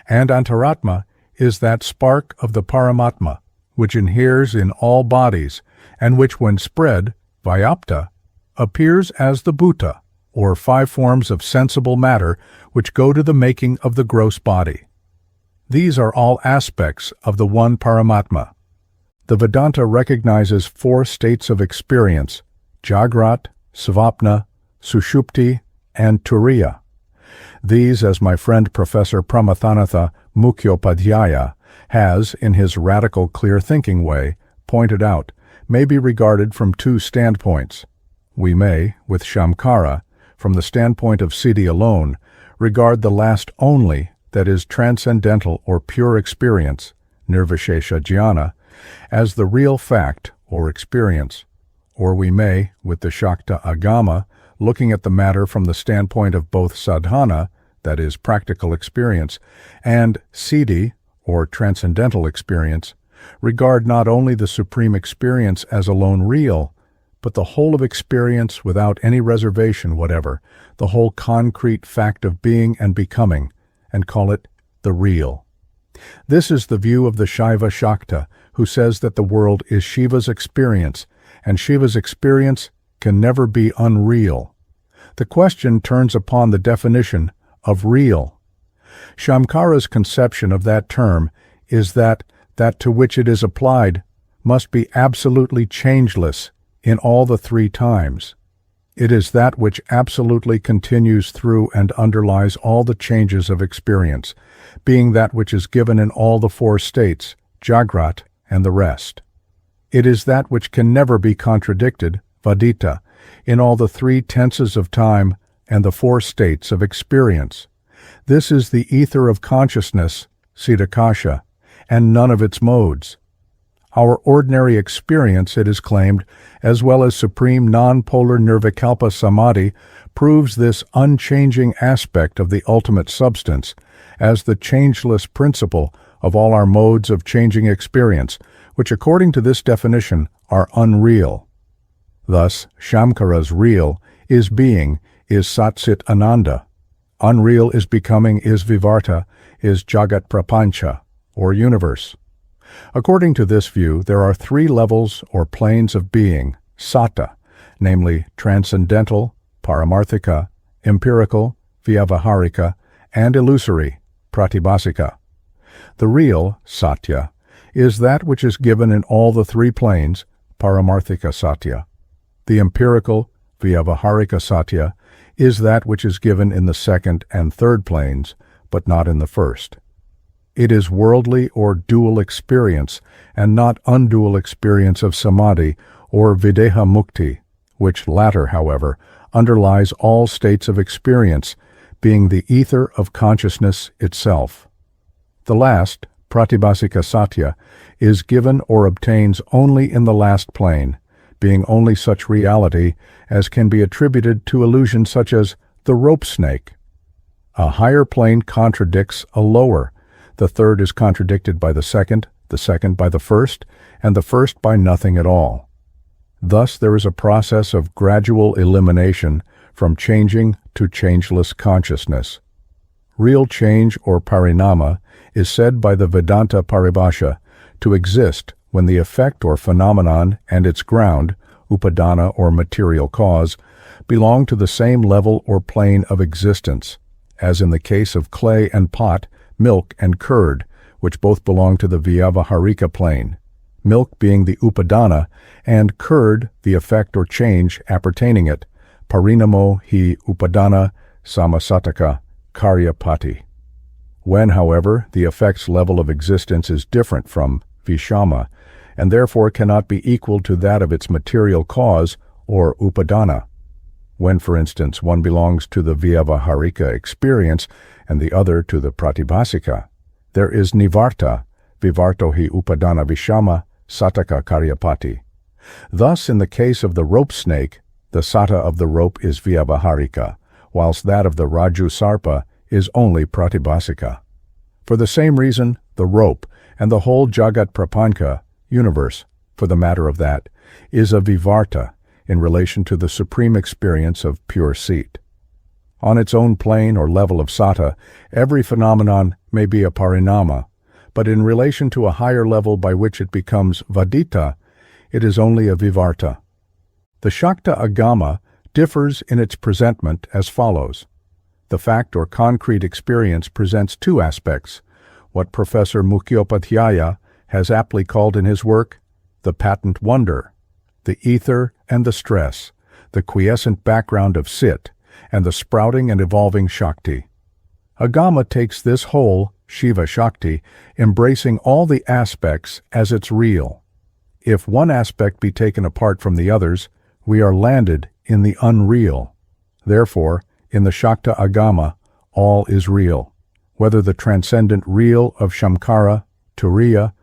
and Antaratma is that spark of the Paramatma, which inheres in all bodies, and which, when spread, Vyapta, appears as the Bhuta, or five forms of sensible matter which go to the making of the gross body. These are all aspects of the one Paramatma. The Vedanta recognizes four states of experience, Jagrat, Svapna, Sushupti, and Turiya. These, as my friend Professor Pramathanatha Mukhopadhyaya has, in his radical clear-thinking way, pointed out, may be regarded from two standpoints. We may, with Shamkara, from the standpoint of Siddhi alone, regard the last only, that is transcendental or pure experience, nirvishesha jnana, as the real fact or experience, or we may, with the Shakta Agama, looking at the matter from the standpoint of both sadhana, that is practical experience, and siddhi, or transcendental experience, regard not only the supreme experience as alone real, but the whole of experience without any reservation whatever, the whole concrete fact of being and becoming, and call it the real. This is the view of the Shaiva Shakta, who says that the world is Shiva's experience, and Shiva's experience can never be unreal. The question turns upon the definition of real. Shamkara's conception of that term is that to which it is applied must be absolutely changeless in all the three times. It is that which absolutely continues through and underlies all the changes of experience, being that which is given in all the four states, Jagrat and the rest. It is that which can never be contradicted, Vadita, in all the three tenses of time and the four states of experience. This is the ether of consciousness, Siddhakasha, and none of its modes. Our ordinary experience, it is claimed, as well as supreme non-polar nirvikalpa samadhi, proves this unchanging aspect of the ultimate substance as the changeless principle of all our modes of changing experience, which according to this definition are unreal. Thus, Shamkara's real is being, is Sat-Chit Ananda. Unreal is becoming, is Vivarta, is Jagat Prapancha, or universe. According to this view, there are three levels or planes of being, Sata, namely transcendental, Paramarthika, empirical, Vyavaharika, and illusory, Pratibhasika. The real, Satya, is that which is given in all the three planes, Paramarthika Satya. The empirical, Vyavaharika Satya, is that which is given in the second and third planes, but not in the first. It is worldly or dual experience, and not undual experience of samadhi or videha mukti, which latter, however, underlies all states of experience, being the ether of consciousness itself. The last, Pratibhasika Satya, is given or obtains only in the last plane, being only such reality as can be attributed to illusions such as the rope snake. A higher plane contradicts a lower. The third is contradicted by the second by the first, and the first by nothing at all. Thus there is a process of gradual elimination from changing to changeless consciousness. Real change or parinama is said by the Vedanta Paribhasha to exist when the effect or phenomenon and its ground, upadana or material cause, belong to the same level or plane of existence, as in the case of clay and pot, milk and curd, which both belong to the Vyavaharika plane, milk being the upadana, and curd the effect or change appertaining it, parinamo hi upadana samasataka karyapati. When, however, the effect's level of existence is different from vishama, and therefore cannot be equal to that of its material cause, or upadana. When, for instance, one belongs to the Vyavaharika experience and the other to the Pratibhasika, there is nivarta, vivarto hi upadana vishama, sataka karyapati. Thus, in the case of the rope snake, the sata of the rope is Vyavaharika, whilst that of the Raju Sarpa is only Pratibhasika. For the same reason, the rope and the whole Jagat Prapancha, universe, for the matter of that, is a Vivarta in relation to the supreme experience of pure seat. On its own plane or level of sata, every phenomenon may be a parinama, but in relation to a higher level by which it becomes vadita, it is only a vivarta. The Shakta Agama differs in its presentment as follows. The fact or concrete experience presents two aspects, what Professor Mukhyopadhyaya has aptly called in his work, the patent wonder, the ether and the stress, the quiescent background of Sit, and the sprouting and evolving Shakti. Agama takes this whole, Shiva Shakti, embracing all the aspects as its real. If one aspect be taken apart from the others, we are landed in the unreal. Therefore, in the Shakta Agama, all is real, whether the transcendent real of Shamkara, Turiya,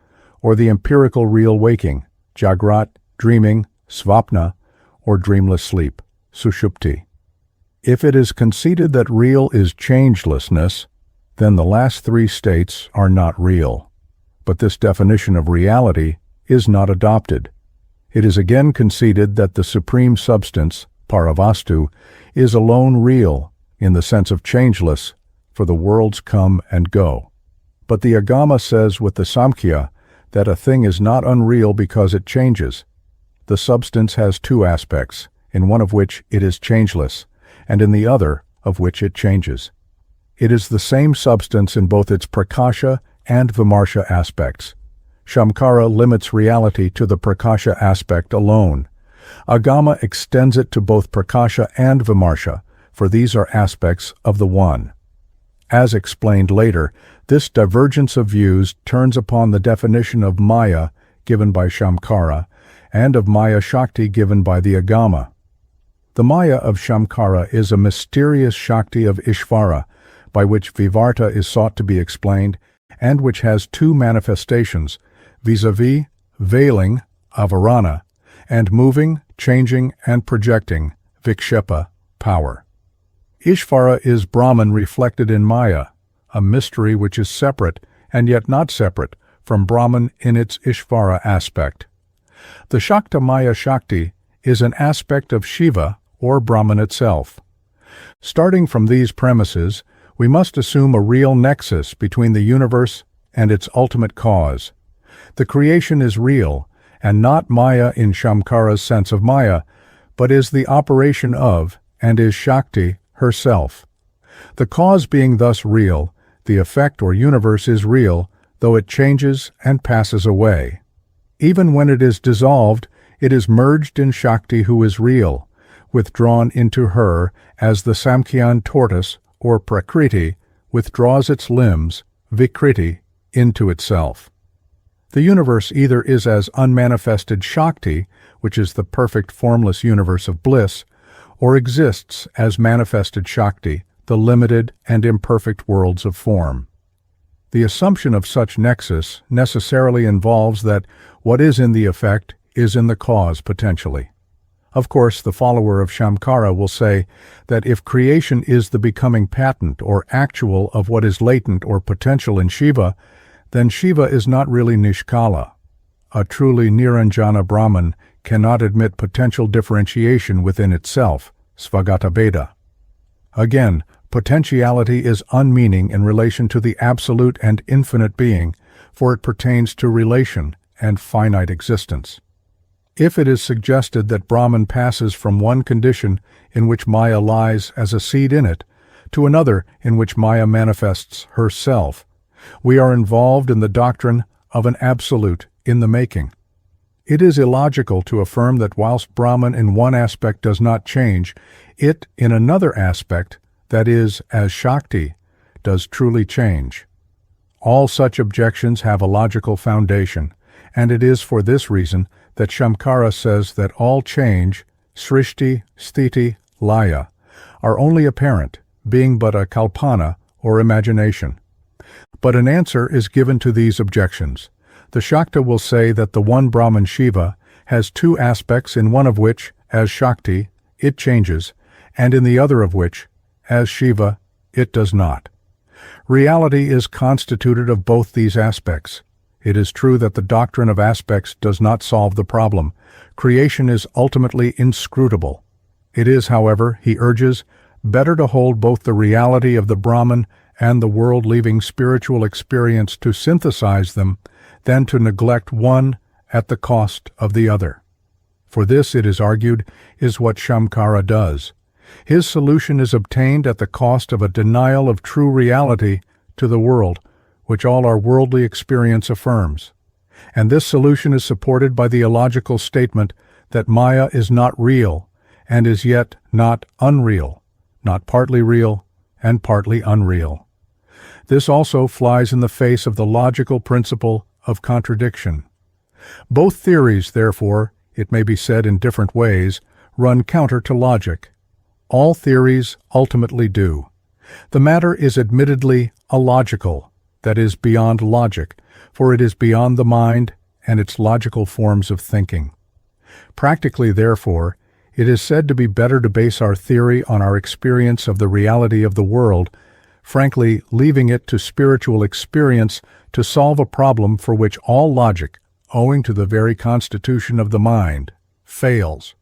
or the empirical real waking, Jagrat, dreaming, Svapna, or dreamless sleep, Sushupti. If it is conceded that real is changelessness, then the last three states are not real. But this definition of reality is not adopted. It is again conceded that the supreme substance, Paravastu, is alone real, in the sense of changeless, for the worlds come and go. But the Agama says with the Samkhya that a thing is not unreal because it changes. The substance has two aspects, in one of which it is changeless, and in the other of which it changes. It is the same substance in both its prakasha and vimarsha aspects. Shamkara limits reality to the prakasha aspect alone. Agama extends it to both prakasha and vimarsha, for these are aspects of the one. As explained later, this divergence of views turns upon the definition of Maya given by Shamkara and of Maya-Shakti given by the Agama. The Maya of Shamkara is a mysterious Shakti of Ishvara, by which Vivarta is sought to be explained, and which has two manifestations, vis-a-vis, veiling, avarana, and moving, changing, and projecting, vikshepa, power. Ishvara is Brahman reflected in Maya, a mystery which is separate and yet not separate, from Brahman in its Ishvara aspect. The Shakta Maya-Shakti is an aspect of Shiva or Brahman itself. Starting from these premises, we must assume a real nexus between the universe and its ultimate cause. The creation is real, and not Maya in Shamkara's sense of Maya, but is the operation of, and is Shakti herself. The cause being thus real, the effect or universe is real, though it changes and passes away. Even when it is dissolved, it is merged in Shakti who is real, withdrawn into her as the Samkhyan tortoise, or Prakriti, withdraws its limbs, Vikriti, into itself. The universe either is as unmanifested Shakti, which is the perfect formless universe of bliss, or exists as manifested Shakti, the limited and imperfect worlds of form. The assumption of such nexus necessarily involves that what is in the effect is in the cause potentially. Of course, the follower of Shamkara will say that if creation is the becoming patent or actual of what is latent or potential in Shiva, then Shiva is not really Nishkala. A truly Niranjana Brahman cannot admit potential differentiation within itself, Svagata Veda. Again, potentiality is unmeaning in relation to the absolute and infinite being, for it pertains to relation and finite existence. If it is suggested that Brahman passes from one condition in which Maya lies as a seed in it, to another in which Maya manifests herself, we are involved in the doctrine of an absolute in the making. It is illogical to affirm that whilst Brahman in one aspect does not change, it in another aspect, that is, as Shakti, does truly change. All such objections have a logical foundation, and it is for this reason that Shamkara says that all change, srishti, sthiti, laya, are only apparent, being but a kalpana or imagination. But an answer is given to these objections. The Shakta will say that the one Brahman Shiva has two aspects, in one of which, as Shakti, it changes, and in the other of which, as Shiva, it does not. Reality is constituted of both these aspects. It is true that the doctrine of aspects does not solve the problem. Creation is ultimately inscrutable. It is, however, he urges, better to hold both the reality of the Brahman and the world-leaving spiritual experience to synthesize them than to neglect one at the cost of the other. For this, it is argued, is what Shamkara does. His solution is obtained at the cost of a denial of true reality to the world, which all our worldly experience affirms. And this solution is supported by the illogical statement that Maya is not real, and is yet not unreal, not partly real and partly unreal. This also flies in the face of the logical principle of contradiction. Both theories, therefore, it may be said in different ways, run counter to logic. All theories ultimately do. The matter is admittedly illogical, that is, beyond logic, for it is beyond the mind and its logical forms of thinking. Practically, therefore, it is said to be better to base our theory on our experience of the reality of the world, frankly leaving it to spiritual experience to solve a problem for which all logic, owing to the very constitution of the mind, fails.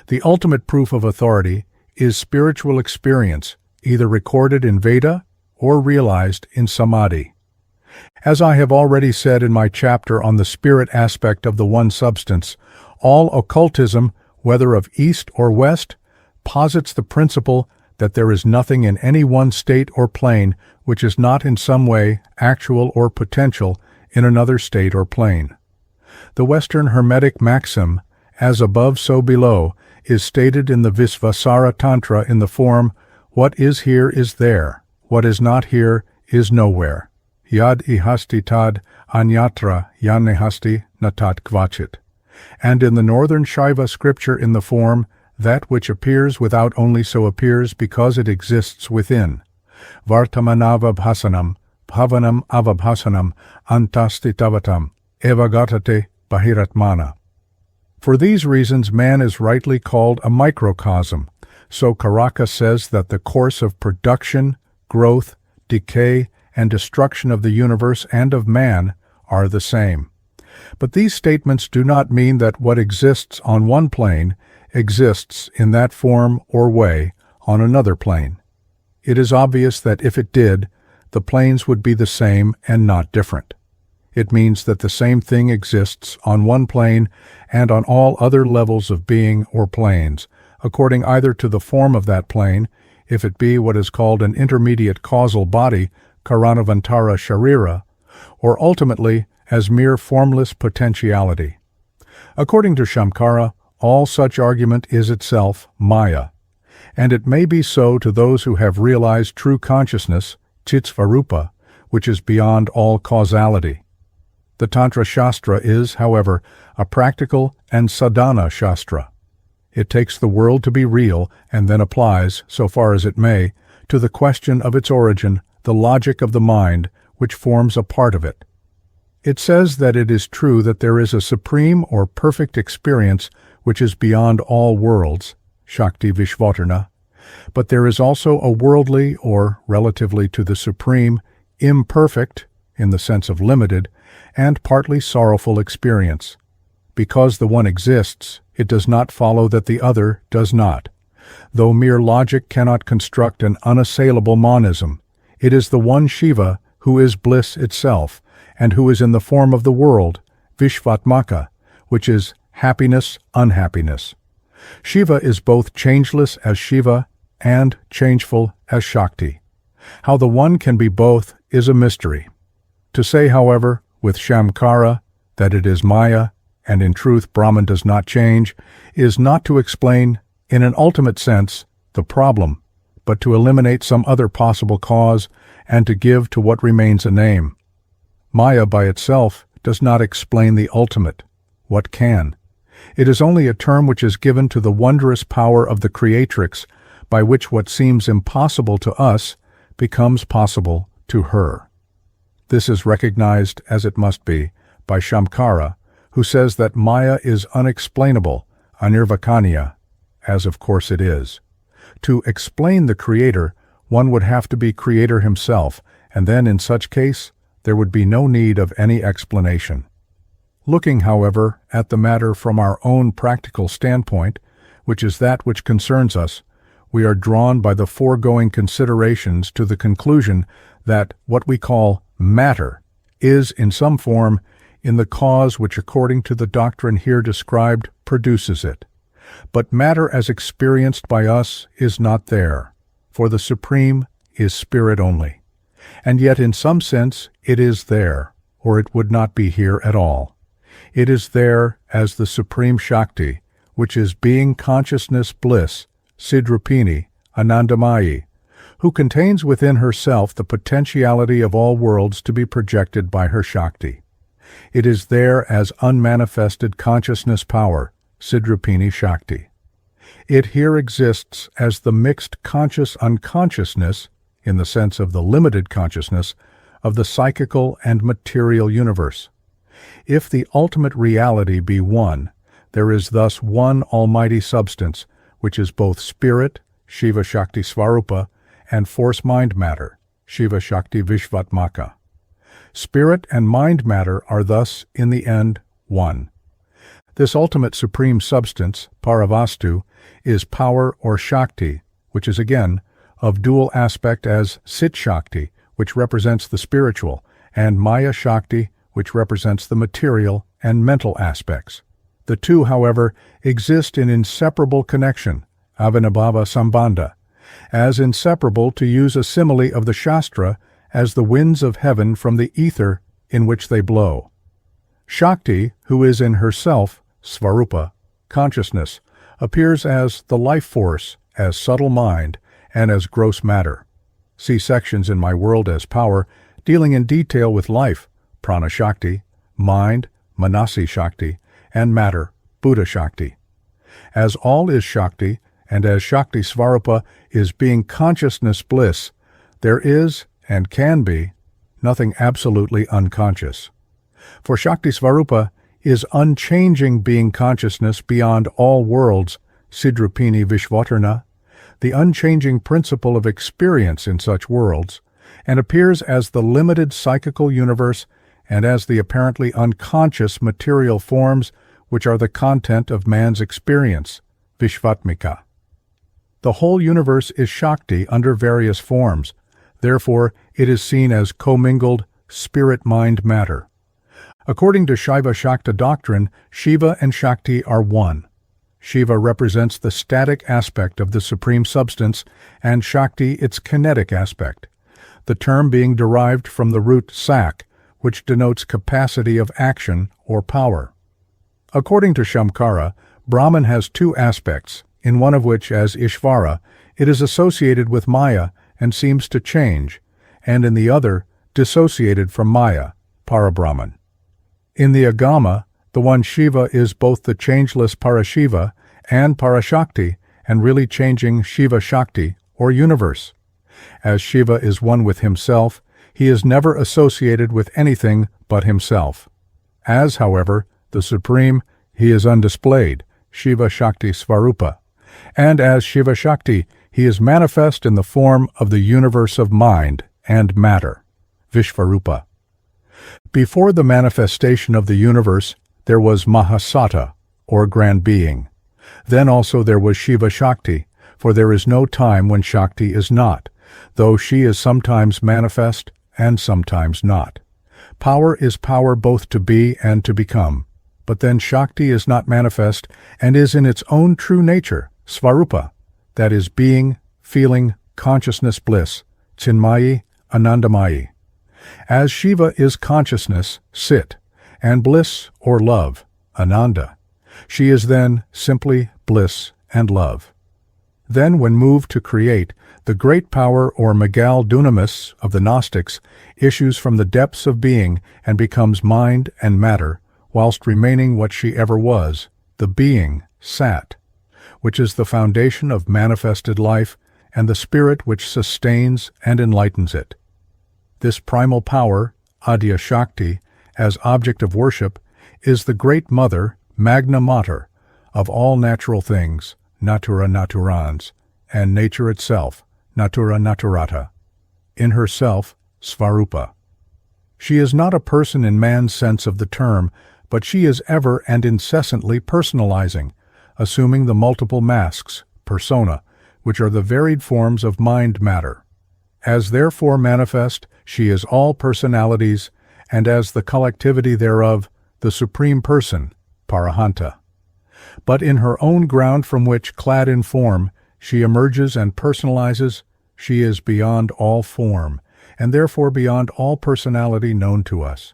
The ultimate proof of authority is spiritual experience, either recorded in Veda or realized in Samadhi. As I have already said in my chapter on the spirit aspect of the one substance, all occultism, whether of East or West, posits the principle that there is nothing in any one state or plane which is not in some way actual or potential in another state or plane. The Western Hermetic maxim, as above so below, is stated in the Visvasara Tantra in the form, what is here is there, what is not here is nowhere. Yad ihasti tad anyatra yanehasti natat kvachit. And in the Northern Shaiva scripture in the form, that which appears without only so appears because it exists within. Vartamanavabhasanam, bhavanam avabhasanam, antastitavatam, evagatate bahiratmana. For these reasons, man is rightly called a microcosm. So Karaka says that the course of production, growth, decay, and destruction of the universe and of man are the same. But these statements do not mean that what exists on one plane exists in that form or way on another plane. It is obvious that if it did, the planes would be the same and not different. It means that the same thing exists on one plane and on all other levels of being or planes, according either to the form of that plane, if it be what is called an intermediate causal body, Karanavantara Sharira, or ultimately as mere formless potentiality. According to Shamkara, all such argument is itself Maya, and it may be so to those who have realized true consciousness, Chitsvarupa, which is beyond all causality. The Tantra Shastra is, however, a practical and sadhana Shastra. It takes the world to be real and then applies, so far as it may, to the question of its origin, the logic of the mind, which forms a part of it. It says that it is true that there is a supreme or perfect experience which is beyond all worlds, Shakti Vishvatarna, but there is also a worldly, or relatively to the supreme, imperfect, in the sense of limited, and partly sorrowful experience. Because the one exists, it does not follow that the other does not. Though mere logic cannot construct an unassailable monism, it is the one Shiva who is bliss itself, and who is in the form of the world, Vishvatmaka, which is happiness, unhappiness. Shiva is both changeless as Shiva and changeful as Shakti. How the one can be both is a mystery. To say, however, with Shamkara, that it is Maya, and in truth Brahman does not change, is not to explain, in an ultimate sense, the problem, but to eliminate some other possible cause, and to give to what remains a name. Maya by itself does not explain the ultimate. What can? It is only a term which is given to the wondrous power of the Creatrix, by which what seems impossible to us becomes possible to her. This is recognized, as it must be, by Shamkara, who says that Maya is unexplainable, anirvakaniya, as of course it is. To explain the Creator, one would have to be Creator himself, and then in such case, there would be no need of any explanation. Looking, however, at the matter from our own practical standpoint, which is that which concerns us, we are drawn by the foregoing considerations to the conclusion that what we call matter is, in some form, in the cause which, according to the doctrine here described, produces it. But matter as experienced by us is not there, for the Supreme is spirit only. And yet, in some sense, it is there, or it would not be here at all. It is there as the Supreme Shakti, which is being consciousness bliss, Siddhrupini, Anandamayi, who contains within herself the potentiality of all worlds to be projected by her Shakti. It is there as unmanifested consciousness power, Siddhrupini Shakti. It here exists as the mixed conscious unconsciousness, in the sense of the limited consciousness, of the psychical and material universe. If the ultimate reality be one, there is thus one almighty substance, which is both spirit, Shiva Shakti Svarupa, and force mind matter, Shiva Shakti Vishvatmaka. Spirit and mind matter are thus, in the end, one. This ultimate supreme substance, Paravastu, is power or Shakti, which is again of dual aspect as Cit-Shakti, which represents the spiritual, and Maya-Shakti, which represents the material and mental aspects. The two, however, exist in inseparable connection, Avinabhava Sambandha, as inseparable, to use a simile of the Shastra, as the winds of heaven from the ether in which they blow. Shakti, who is in herself, Svarupa, consciousness, appears as the life force, as subtle mind, and as gross matter. See sections in my world as power, dealing in detail with life, Prana Shakti, mind, Manasi Shakti, and matter, Buddha Shakti. As all is Shakti, and as Shakti Svarupa is being consciousness bliss, there is, and can be, nothing absolutely unconscious. For Shakti Svarupa is unchanging being consciousness beyond all worlds, Siddhrupini Vishvatarna, the unchanging principle of experience in such worlds, and appears as the limited psychical universe and as the apparently unconscious material forms which are the content of man's experience, Vishvatmika. The whole universe is Shakti under various forms. Therefore, it is seen as commingled spirit-mind-matter. According to Shaiva-Shakta doctrine, Shiva and Shakti are one. Shiva represents the static aspect of the Supreme Substance, and Shakti its kinetic aspect, the term being derived from the root sak, which denotes capacity of action or power. According to Shamkara, Brahman has two aspects, in one of which, as Ishvara, it is associated with Maya and seems to change, and in the other, dissociated from Maya, Parabrahman. In the Agama, the one Shiva is both the changeless Parashiva and Parashakti, and really changing Shiva-Shakti, or universe. As Shiva is one with himself, he is never associated with anything but himself. As, however, the Supreme, he is undisplayed, Shiva-Shakti Svarupa, and as Shiva-Shakti, he is manifest in the form of the universe of mind and matter, Vishvarupa. Before the manifestation of the universe, there was Mahasatta, or Grand Being. Then also there was Shiva-Shakti, for there is no time when Shakti is not, though she is sometimes manifest and sometimes not. Power is power both to be and to become, but then Shakti is not manifest and is in its own true nature, Svarupa, that is being, feeling, consciousness bliss, Chinmayi, Anandamayi. As Shiva is consciousness, Sit, and bliss or love, Ananda, she is then simply bliss and love. Then, when moved to create, the great power or megal dunamis of the Gnostics issues from the depths of being and becomes mind and matter, whilst remaining what she ever was, the being, Sat, which is the foundation of manifested life and the spirit which sustains and enlightens it. This primal power, Adya Shakti, as object of worship, is the great mother, Magna Mater, of all natural things, Natura Naturans, and nature itself, Natura Naturata. In herself, Svarupa. She is not a person in man's sense of the term, but she is ever and incessantly personalizing, assuming the multiple masks, persona, which are the varied forms of mind matter. As therefore manifest, she is all personalities, and as the collectivity thereof, the Supreme Person, Parahanta. But in her own ground from which, clad in form, she emerges and personalizes, she is beyond all form, and therefore beyond all personality known to us.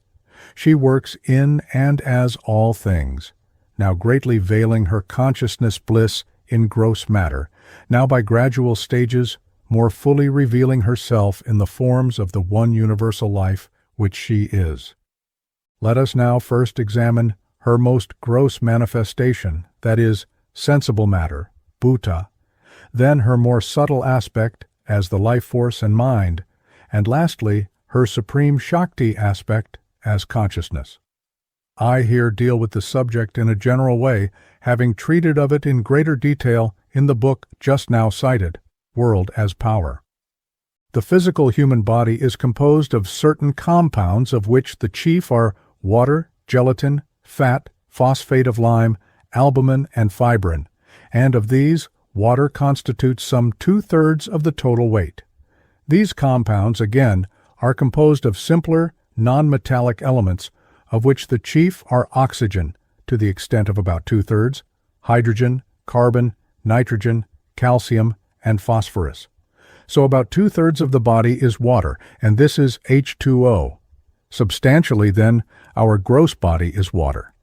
She works in and as all things, now greatly veiling her consciousness bliss in gross matter, now by gradual stages more fully revealing herself in the forms of the one universal life which she is. Let us now first examine her most gross manifestation, that is, sensible matter, bhuta, then her more subtle aspect as the life force and mind, and lastly, her supreme Shakti aspect as consciousness. I here deal with the subject in a general way, having treated of it in greater detail in the book just now cited, World as Power. The physical human body is composed of certain compounds of which the chief are water, gelatin, fat, phosphate of lime, albumin, and fibrin, and of these, water constitutes some 2/3 of the total weight. These compounds, again, are composed of simpler, non-metallic elements, of which the chief are oxygen, to the extent of about 2/3, hydrogen, carbon, nitrogen, calcium, and phosphorus. So about 2/3 of the body is water, and this is H2O. Substantially, then, our gross body is water.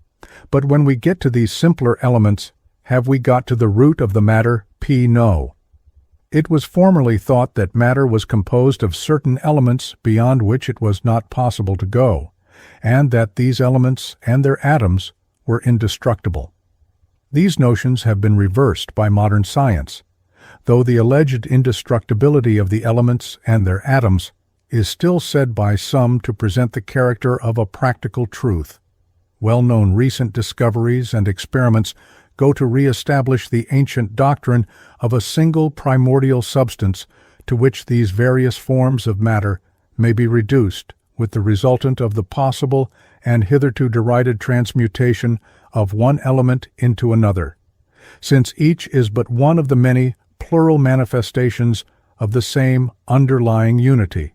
But when we get to these simpler elements, have we got to the root of the matter? No. It was formerly thought that matter was composed of certain elements beyond which it was not possible to go, and that these elements and their atoms were indestructible. These notions have been reversed by modern science, though the alleged indestructibility of the elements and their atoms is still said by some to present the character of a practical truth. Well-known recent discoveries and experiments go to re-establish the ancient doctrine of a single primordial substance to which these various forms of matter may be reduced with the resultant of the possible and hitherto derided transmutation of one element into another, since each is but one of the many plural manifestations of the same underlying unity.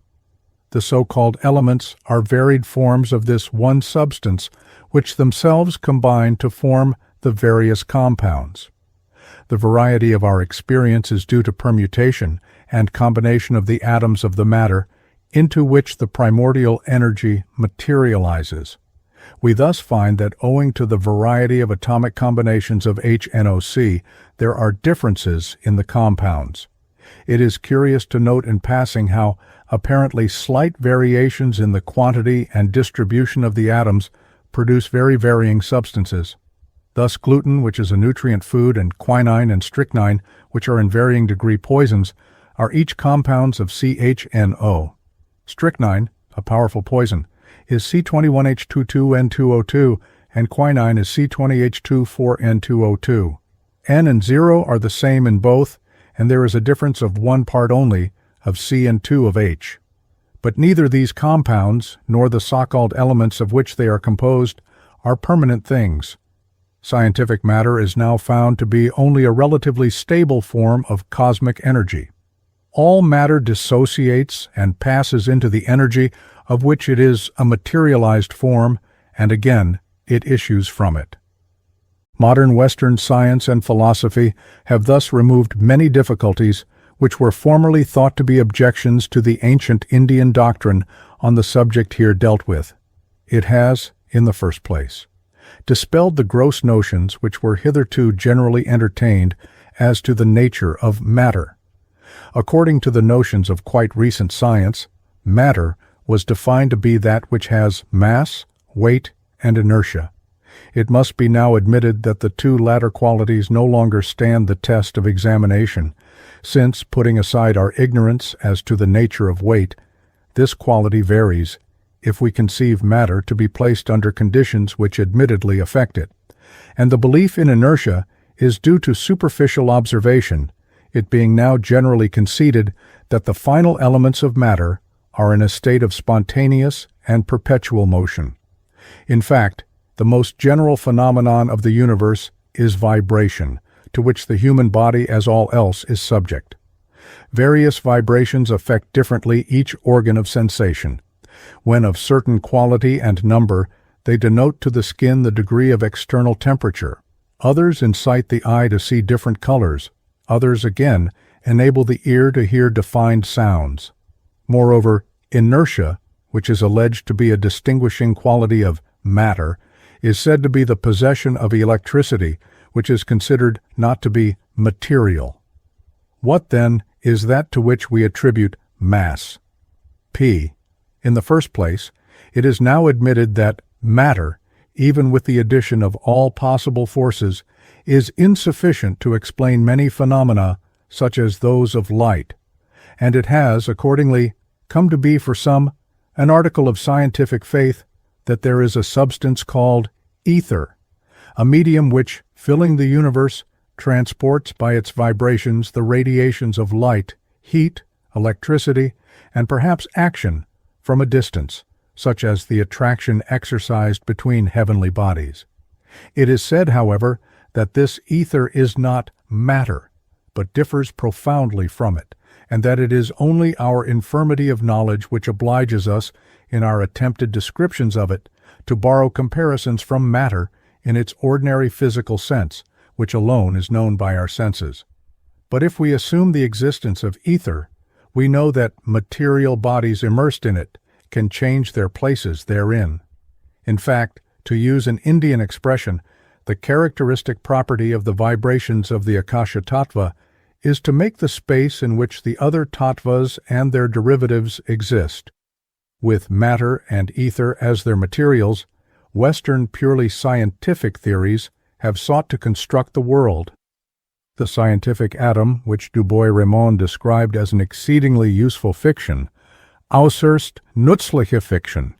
The so-called elements are varied forms of this one substance, which themselves combine to form the various compounds. The variety of our experience is due to permutation and combination of the atoms of the matter into which the primordial energy materializes. We thus find that owing to the variety of atomic combinations of HNOC, there are differences in the compounds. It is curious to note in passing how apparently slight variations in the quantity and distribution of the atoms produce very varying substances. Thus gluten, which is a nutrient food, and quinine and strychnine, which are in varying degree poisons, are each compounds of CHNO. Strychnine, a powerful poison, is C21H22N2O2, and quinine is C20H24N2O2. N and 0 are the same in both, and there is a difference of one part only, of C and 2 of H. But neither these compounds, nor the so-called elements of which they are composed, are permanent things. Scientific matter is now found to be only a relatively stable form of cosmic energy. All matter dissociates and passes into the energy of which it is a materialized form, and again, it issues from it. Modern Western science and philosophy have thus removed many difficulties which were formerly thought to be objections to the ancient Indian doctrine on the subject here dealt with. It has, in the first place, dispelled the gross notions which were hitherto generally entertained as to the nature of matter. According to the notions of quite recent science, matter was defined to be that which has mass, weight, and inertia. It must be now admitted that the two latter qualities no longer stand the test of examination, since, putting aside our ignorance as to the nature of weight, this quality varies if we conceive matter to be placed under conditions which admittedly affect it, and the belief in inertia is due to superficial observation, it being now generally conceded that the final elements of matter are in a state of spontaneous and perpetual motion. In fact, the most general phenomenon of the universe is vibration, to which the human body, as all else, is subject. Various vibrations affect differently each organ of sensation. When of certain quality and number, they denote to the skin the degree of external temperature. Others incite the eye to see different colors. Others, again, enable the ear to hear defined sounds. Moreover, inertia, which is alleged to be a distinguishing quality of matter, is said to be the possession of electricity, which is considered not to be material. What, then, is that to which we attribute mass? P. In the first place, it is now admitted that matter, even with the addition of all possible forces, is insufficient to explain many phenomena such as those of light, and it has, accordingly, come to be for some an article of scientific faith that there is a substance called ether, a medium which, filling the universe, transports by its vibrations the radiations of light, heat, electricity, and perhaps action from a distance, such as the attraction exercised between heavenly bodies. It is said, however, that this ether is not matter, but differs profoundly from it, and that it is only our infirmity of knowledge which obliges us, in our attempted descriptions of it, to borrow comparisons from matter in its ordinary physical sense, which alone is known by our senses. But if we assume the existence of ether, we know that material bodies immersed in it can change their places therein. In fact, to use an Indian expression, the characteristic property of the vibrations of the Akasha Tattva is to make the space in which the other tattvas and their derivatives exist. With matter and ether as their materials, Western purely scientific theories have sought to construct the world. The scientific atom, which Du Bois-Reymond described as an exceedingly useful fiction, äußerst nützliche Fiction,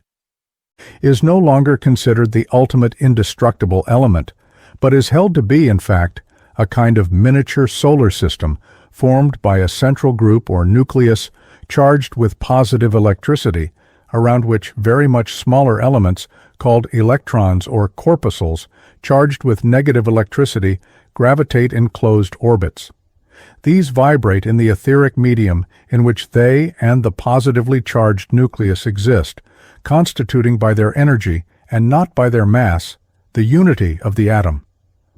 is no longer considered the ultimate indestructible element, but is held to be, in fact, a kind of miniature solar system formed by a central group or nucleus charged with positive electricity, around which very much smaller elements, called electrons or corpuscles, charged with negative electricity, gravitate in closed orbits. These vibrate in the etheric medium in which they and the positively charged nucleus exist, constituting by their energy, and not by their mass, the unity of the atom.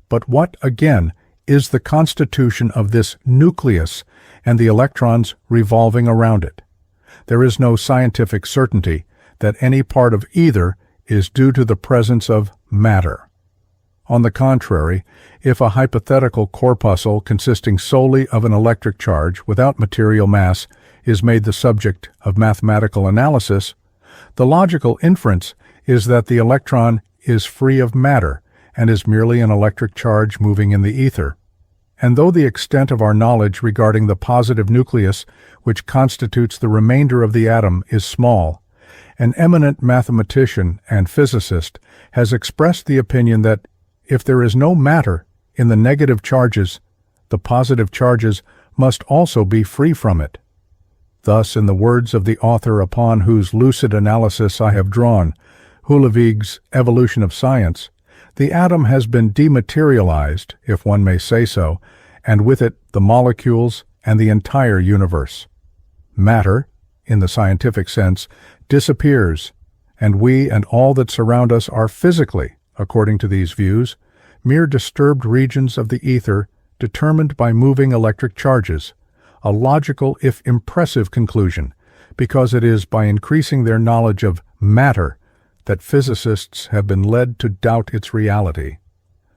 But what, again, is the constitution of this nucleus and the electrons revolving around it? There is no scientific certainty that any part of either is due to the presence of matter. On the contrary, if a hypothetical corpuscle consisting solely of an electric charge without material mass is made the subject of mathematical analysis, the logical inference is that the electron is free of matter and is merely an electric charge moving in the ether. And though the extent of our knowledge regarding the positive nucleus, which constitutes the remainder of the atom, is small, an eminent mathematician and physicist has expressed the opinion that if there is no matter in the negative charges, the positive charges must also be free from it. Thus, in the words of the author upon whose lucid analysis I have drawn, Hulevig's Evolution of Science, the atom has been dematerialized, if one may say so, and with it the molecules and the entire universe. Matter, in the scientific sense, disappears, and we and all that surround us are physically, according to these views, mere disturbed regions of the ether determined by moving electric charges, a logical if impressive conclusion, because it is by increasing their knowledge of matter that physicists have been led to doubt its reality.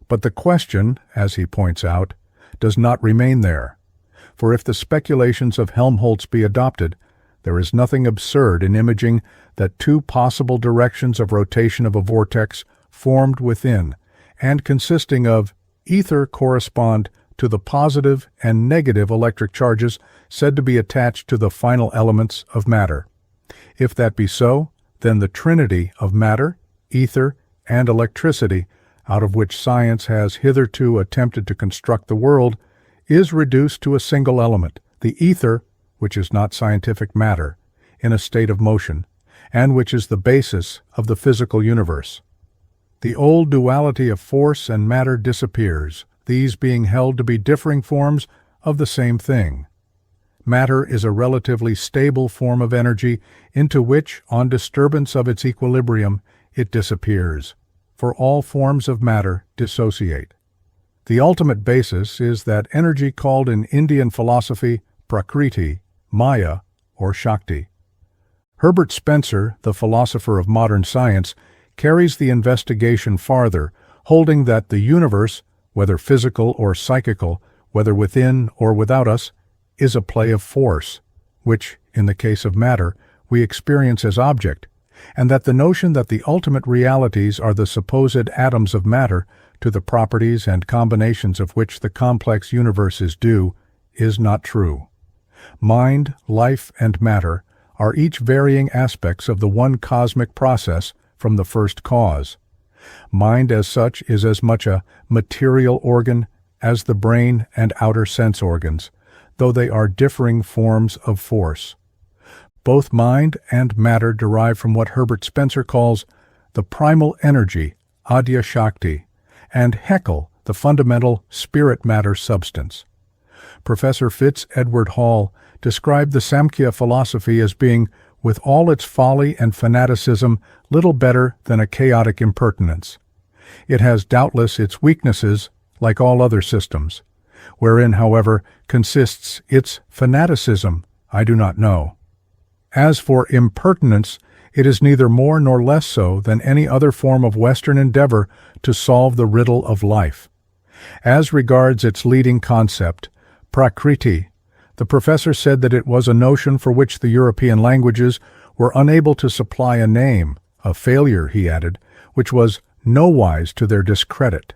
But the question, as he points out, does not remain there, for if the speculations of Helmholtz be adopted, there is nothing absurd in imaging that two possible directions of rotation of a vortex formed within, and consisting of ether correspond to the positive and negative electric charges said to be attached to the final elements of matter. If that be so, then the trinity of matter, ether, and electricity, out of which science has hitherto attempted to construct the world, is reduced to a single element, the ether, which is not scientific matter, in a state of motion, and which is the basis of the physical universe. The old duality of force and matter disappears, these being held to be differing forms of the same thing. Matter is a relatively stable form of energy into which, on disturbance of its equilibrium, it disappears, for all forms of matter dissociate. The ultimate basis is that energy called in Indian philosophy Prakriti, Maya, or Shakti. Herbert Spencer, the philosopher of modern science, carries the investigation farther, holding that the universe, whether physical or psychical, whether within or without us, is a play of force, which, in the case of matter, we experience as object, and that the notion that the ultimate realities are the supposed atoms of matter, to the properties and combinations of which the complex universe is due, is not true. Mind, life, and matter are each varying aspects of the one cosmic process from the first cause. Mind as such is as much a material organ as the brain and outer sense organs, though they are differing forms of force. Both mind and matter derive from what Herbert Spencer calls the primal energy, Adya Shakti, and Haeckel, the fundamental spirit-matter substance. Professor Fitz Edward Hall described the Samkhya philosophy as being, with all its folly and fanaticism, little better than a chaotic impertinence. It has doubtless its weaknesses, like all other systems. Wherein, however, consists its fanaticism, I do not know. As for impertinence, it is neither more nor less so than any other form of Western endeavor to solve the riddle of life. As regards its leading concept, Prakriti, the professor said that it was a notion for which the European languages were unable to supply a name, a failure, he added, which was nowise to their discredit.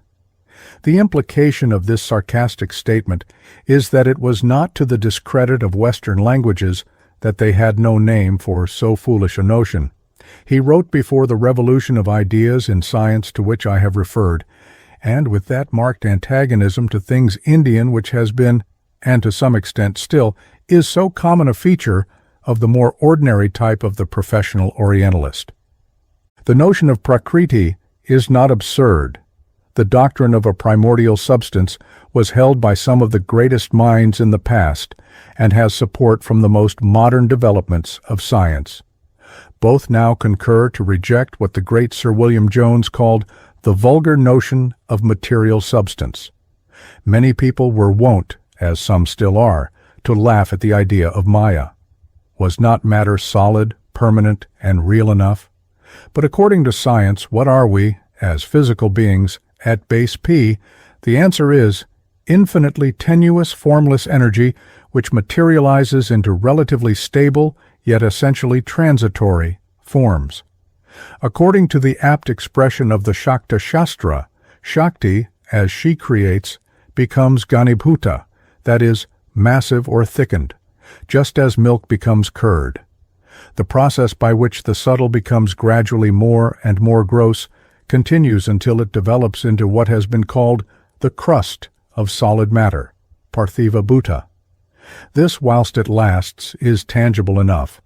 The implication of this sarcastic statement is that it was not to the discredit of Western languages that they had no name for so foolish a notion. He wrote before the revolution of ideas in science to which I have referred, and with that marked antagonism to things Indian which has been, and to some extent still, is so common a feature of the more ordinary type of the professional Orientalist. The notion of Prakriti is not absurd. The doctrine of a primordial substance was held by some of the greatest minds in the past and has support from the most modern developments of science. Both now concur to reject what the great Sir William Jones called the vulgar notion of material substance. Many people were wont, as some still are, to laugh at the idea of Maya. Was not matter solid, permanent, and real enough? But according to science, what are we, as physical beings, at base P? The answer is infinitely tenuous, formless energy which materializes into relatively stable, yet essentially transitory, forms. According to the apt expression of the Shakta Shastra, Shakti, as she creates, becomes Ghanibhuta, that is, massive or thickened, just as milk becomes curd. The process by which the subtle becomes gradually more and more gross continues until it develops into what has been called the crust of solid matter, Parthiva Bhuta. This, whilst it lasts, is tangible enough,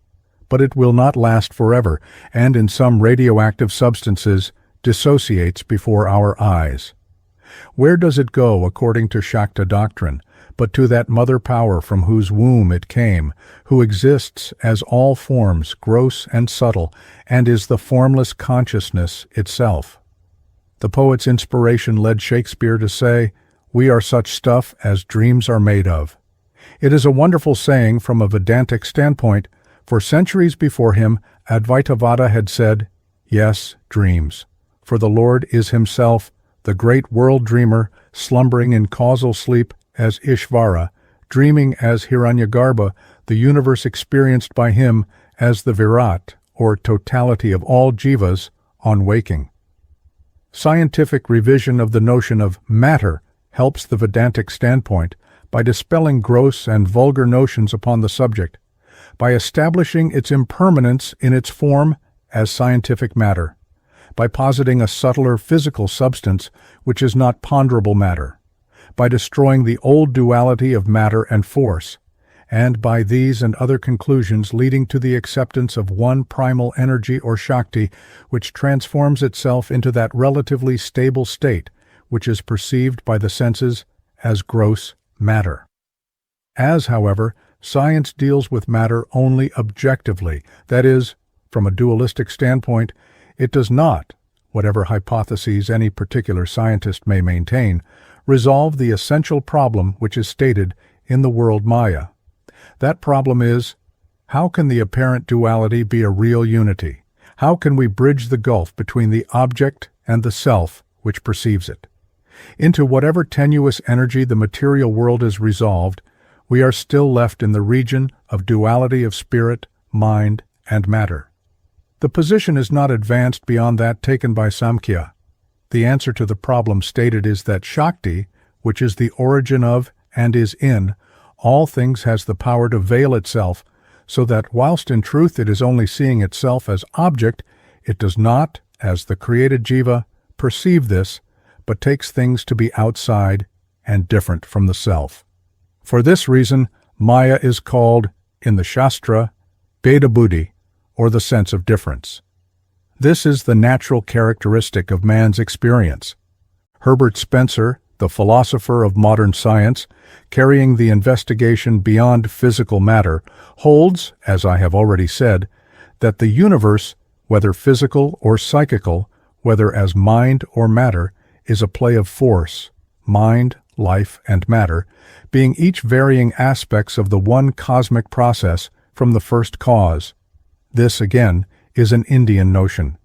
but it will not last forever, and in some radioactive substances dissociates before our eyes. Where does it go according to Shakta doctrine, but to that mother power from whose womb it came, who exists as all forms, gross and subtle, and is the formless consciousness itself? The poet's inspiration led Shakespeare to say, "We are such stuff as dreams are made of." It is a wonderful saying from a Vedantic standpoint, for centuries before him, Advaitavada had said, "Yes, dreams, for the Lord is himself the great world dreamer, slumbering in causal sleep as Ishvara, dreaming as Hiranyagarbha, the universe experienced by him as the Virat, or totality of all jivas, on waking." Scientific revision of the notion of matter helps the Vedantic standpoint by dispelling gross and vulgar notions upon the subject, by establishing its impermanence in its form as scientific matter, by positing a subtler physical substance which is not ponderable matter, by destroying the old duality of matter and force, and by these and other conclusions leading to the acceptance of one primal energy or Shakti which transforms itself into that relatively stable state which is perceived by the senses as gross matter. As, however, science deals with matter only objectively, that is, from a dualistic standpoint, it does not, whatever hypotheses any particular scientist may maintain, resolve the essential problem which is stated in the world Maya. That problem is, how can the apparent duality be a real unity? How can we bridge the gulf between the object and the self which perceives it? Into whatever tenuous energy the material world is resolved, we are still left in the region of duality of spirit, mind, and matter. The position is not advanced beyond that taken by Samkhya. The answer to the problem stated is that Shakti, which is the origin of and is in all things, has the power to veil itself, so that whilst in truth it is only seeing itself as object, it does not, as the created jiva, perceive this, but takes things to be outside and different from the self. For this reason, Maya is called, in the Shastra, Bheda Buddhi, or the sense of difference. This is the natural characteristic of man's experience. Herbert Spencer, the philosopher of modern science, carrying the investigation beyond physical matter, holds, as I have already said, that the universe, whether physical or psychical, whether as mind or matter, is a play of force, mind, life, and matter, being each varying aspects of the one cosmic process from the first cause. This, again, is an Indian notion.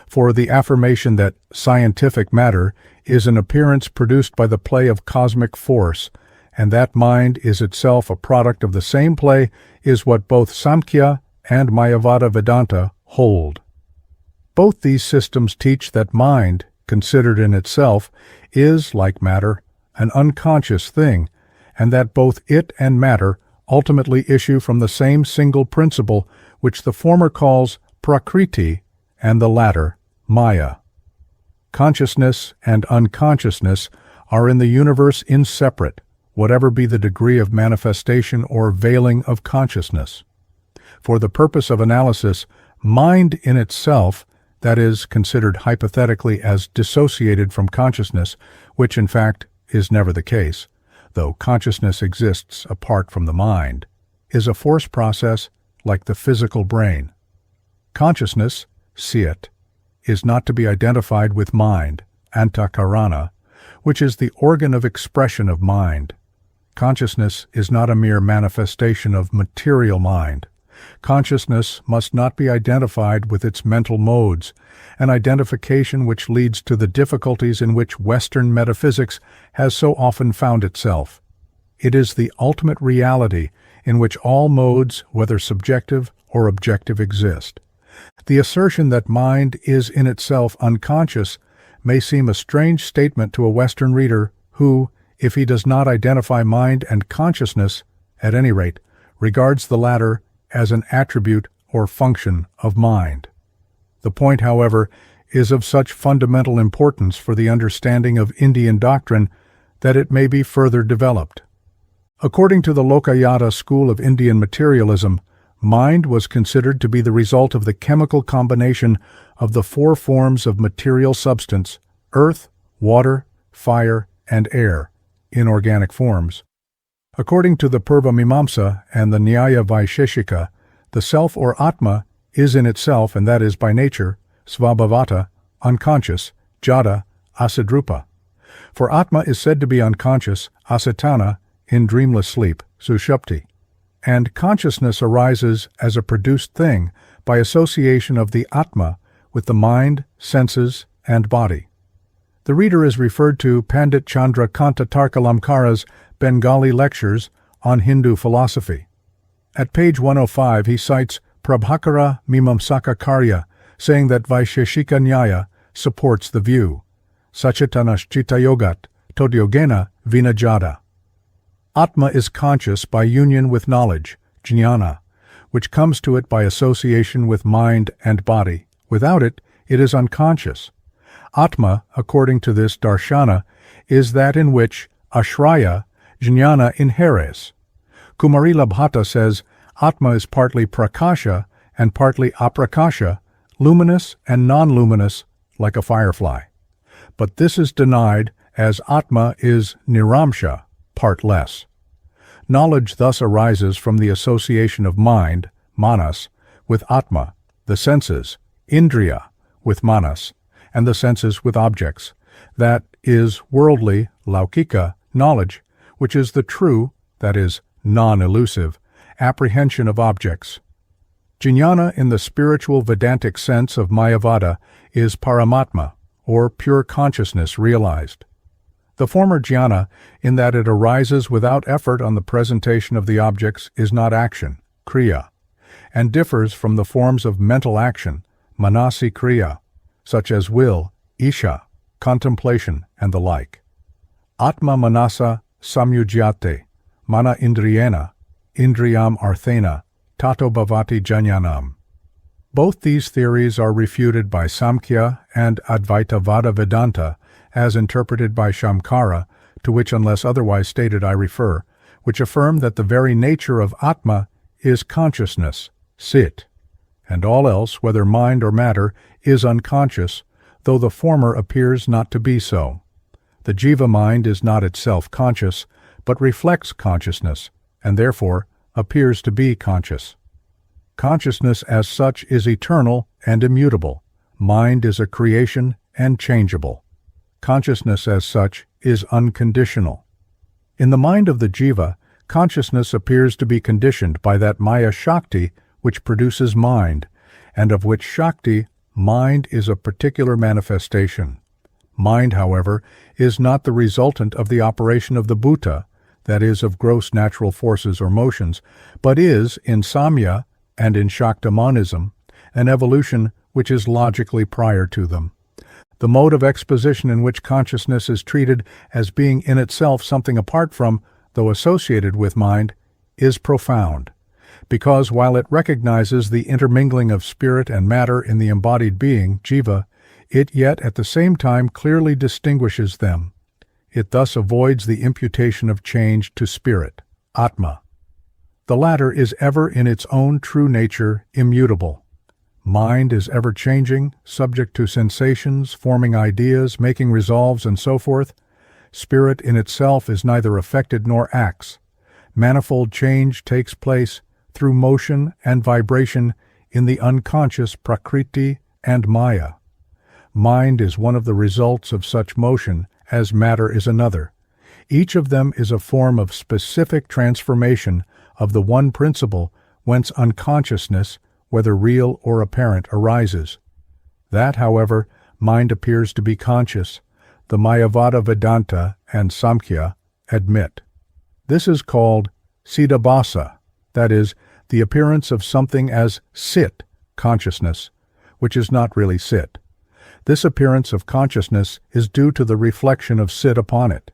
For the affirmation that scientific matter is an appearance produced by the play of cosmic force, and that mind is itself a product of the same play, is what both Samkhya and Mayavada Vedanta hold. Both these systems teach that mind, considered in itself, is, like matter, an unconscious thing, and that both it and matter ultimately issue from the same single principle, which the former calls Prakriti and the latter Maya. Consciousness and unconsciousness are in the universe inseparate, whatever be the degree of manifestation or veiling of consciousness. For the purpose of analysis, mind in itself, that is, considered hypothetically as dissociated from consciousness, which in fact is never the case, though consciousness exists apart from the mind, is a force process like the physical brain. Consciousness, Cit, is not to be identified with mind, Antakarana, which is the organ of expression of mind. Consciousness is not a mere manifestation of material mind. Consciousness must not be identified with its mental modes, an identification which leads to the difficulties in which Western metaphysics has so often found itself. It is the ultimate reality in which all modes, whether subjective or objective, exist. The assertion that mind is in itself unconscious may seem a strange statement to a Western reader who, if he does not identify mind and consciousness, at any rate, regards the latter as an attribute or function of mind. The point, however, is of such fundamental importance for the understanding of Indian doctrine that it may be further developed. According to the Lokayata school of Indian materialism, mind was considered to be the result of the chemical combination of the four forms of material substance: earth, water, fire, and air, inorganic forms. According to the Purva Mimamsa and the Nyaya Vaisheshika, the self or Atma is in itself, and that is by nature, svabhavata, unconscious, jada, asadrupa. For Atma is said to be unconscious, asatana, in dreamless sleep, sushupti. And consciousness arises as a produced thing by association of the Atma with the mind, senses, and body. The reader is referred to Pandit Chandra Kanta Tarkalamkara's Bengali lectures on Hindu philosophy. At page 105 he cites Prabhakara Mimamsaka Karya, saying that Vaisheshika Nyaya supports the view, Sachitanaschitayogat Todyogena Vinajada. Atma is conscious by union with knowledge, jnana, which comes to it by association with mind and body. Without it, it is unconscious. Atma, according to this darshana, is that in which ashraya, jnana inheres. Kumarila Bhatta says, Atma is partly prakasha and partly aprakasha, luminous and non-luminous, like a firefly. But this is denied, as Atma is niramsha, partless. Knowledge thus arises from the association of mind, manas, with Atma, the senses, indriya, with manas, and the senses with objects. That is worldly, laukika, knowledge, which is the true, that is, non-elusive, apprehension of objects. Jnana in the spiritual Vedantic sense of Mayavada is paramatma, or pure consciousness realized. The former jnana, in that it arises without effort on the presentation of the objects, is not action, kriya, and differs from the forms of mental action, manasi kriya, such as will, isha, contemplation, and the like. Atma manasa samyujyate, mana indriyena, indriyam arthena, tato bhavati jnanam. Both these theories are refuted by Samkhya and Advaitavada Vedanta, as interpreted by Shamkara, to which unless otherwise stated I refer, which affirm that the very nature of Atma is consciousness, Cit, and all else, whether mind or matter, is unconscious, though the former appears not to be so. The jiva mind is not itself conscious, but reflects consciousness, and therefore appears to be conscious. Consciousness as such is eternal and immutable. Mind is a creation and changeable. Consciousness as such is unconditional. In the mind of the jiva, consciousness appears to be conditioned by that Maya-Shakti which produces mind, and of which Shakti, mind is a particular manifestation. Mind, however, is not the resultant of the operation of the bhuta, that is, of gross natural forces or motions, but is, in Samya and in Shakta monism, an evolution which is logically prior to them. The mode of exposition in which consciousness is treated as being in itself something apart from, though associated with mind, is profound, because while it recognizes the intermingling of spirit and matter in the embodied being, jiva, it yet at the same time clearly distinguishes them. It thus avoids the imputation of change to spirit, atma. The latter is ever in its own true nature immutable. Mind is ever changing, subject to sensations, forming ideas, making resolves, and so forth. Spirit in itself is neither affected nor acts. Manifold change takes place through motion and vibration in the unconscious Prakriti and Maya. Mind is one of the results of such motion, as matter is another. Each of them is a form of specific transformation of the one principle whence unconsciousness, whether real or apparent, arises. That, however, mind appears to be conscious, the Mayavada Vedanta and Samkhya admit. This is called Siddhabhasa, that is, the appearance of something as Cit, consciousness, which is not really Cit. This appearance of consciousness is due to the reflection of Cit upon it.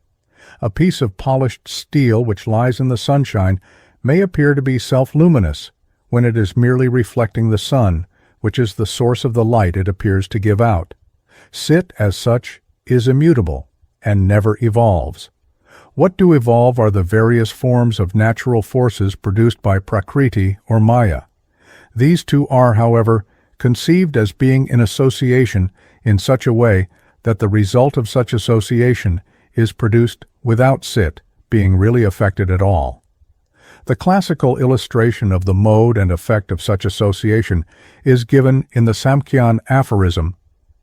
A piece of polished steel which lies in the sunshine may appear to be self-luminous when it is merely reflecting the sun, which is the source of the light it appears to give out. Cit, as such, is immutable and never evolves. What do evolve are the various forms of natural forces produced by Prakriti or Maya. These two are, however, conceived as being in association in such a way that the result of such association is produced without Cit being really affected at all. The classical illustration of the mode and effect of such association is given in the Samkhyan aphorism,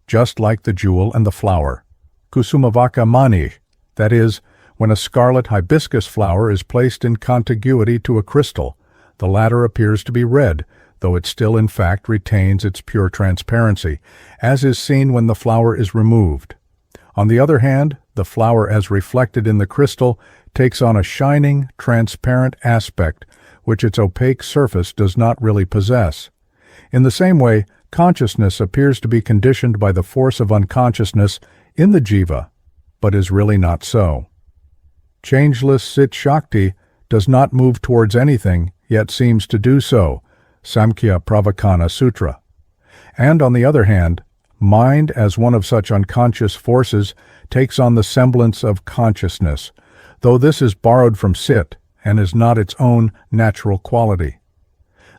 just like the jewel and the flower. Kusumavaka mani, that is, when a scarlet hibiscus flower is placed in contiguity to a crystal, the latter appears to be red, though it still in fact retains its pure transparency, as is seen when the flower is removed. On the other hand, the flower as reflected in the crystal takes on a shining, transparent aspect which its opaque surface does not really possess. In the same way, consciousness appears to be conditioned by the force of unconsciousness in the jiva, but is really not so. Changeless Cit-Shakti does not move towards anything, yet seems to do so, Samkhya Pravakana Sutra. And on the other hand, mind as one of such unconscious forces takes on the semblance of consciousness, though this is borrowed from Cit and is not its own natural quality.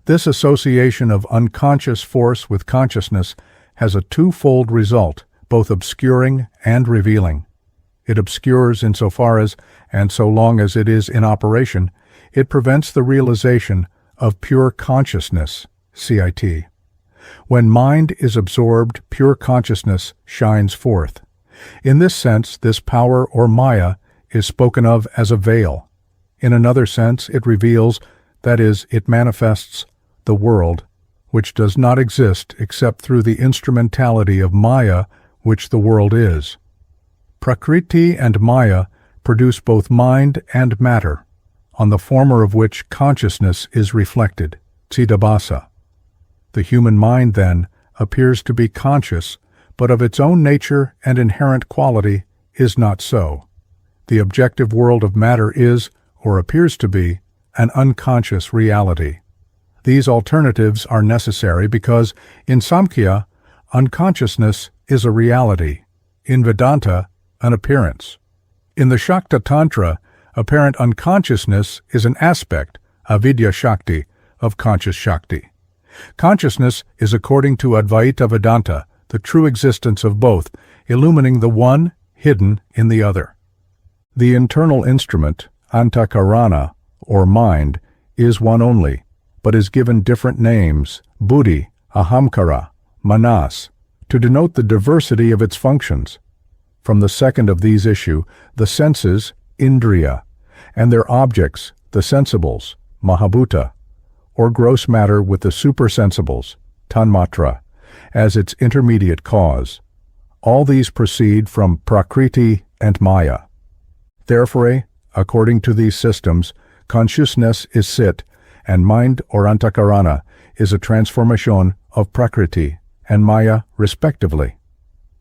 This association of unconscious force with consciousness has a twofold result, both obscuring and revealing. It obscures insofar as, and so long as it is in operation, it prevents the realization of pure consciousness, CIT. When mind is absorbed, pure consciousness shines forth. In this sense, this power or Maya is spoken of as a veil. In another sense, it reveals, that is, it manifests, the world, which does not exist except through the instrumentality of Maya, which the world is. Prakriti and Maya produce both mind and matter, on the former of which consciousness is reflected, Siddhabhasa. The human mind, then, appears to be conscious, but of its own nature and inherent quality is not so. The objective world of matter is, or appears to be, an unconscious reality. These alternatives are necessary because, in Samkhya, unconsciousness is a reality, in Vedanta, an appearance. In the Shakta Tantra, apparent unconsciousness is an aspect, Avidya-Shakti, of conscious Shakti. Consciousness is, according to Advaita Vedanta, the true existence of both, illumining the one hidden in the other. The internal instrument, antakarana, or mind, is one only, but is given different names, buddhi, ahamkara, manas, to denote the diversity of its functions. From the second of these issue the senses, indriya, and their objects, the sensibles, mahabhuta, or gross matter with the supersensibles, tanmatra, as its intermediate cause. All these proceed from Prakriti and Maya. Therefore, according to these systems, consciousness is Cit, and mind or antakarana is a transformation of Prakriti and Maya respectively.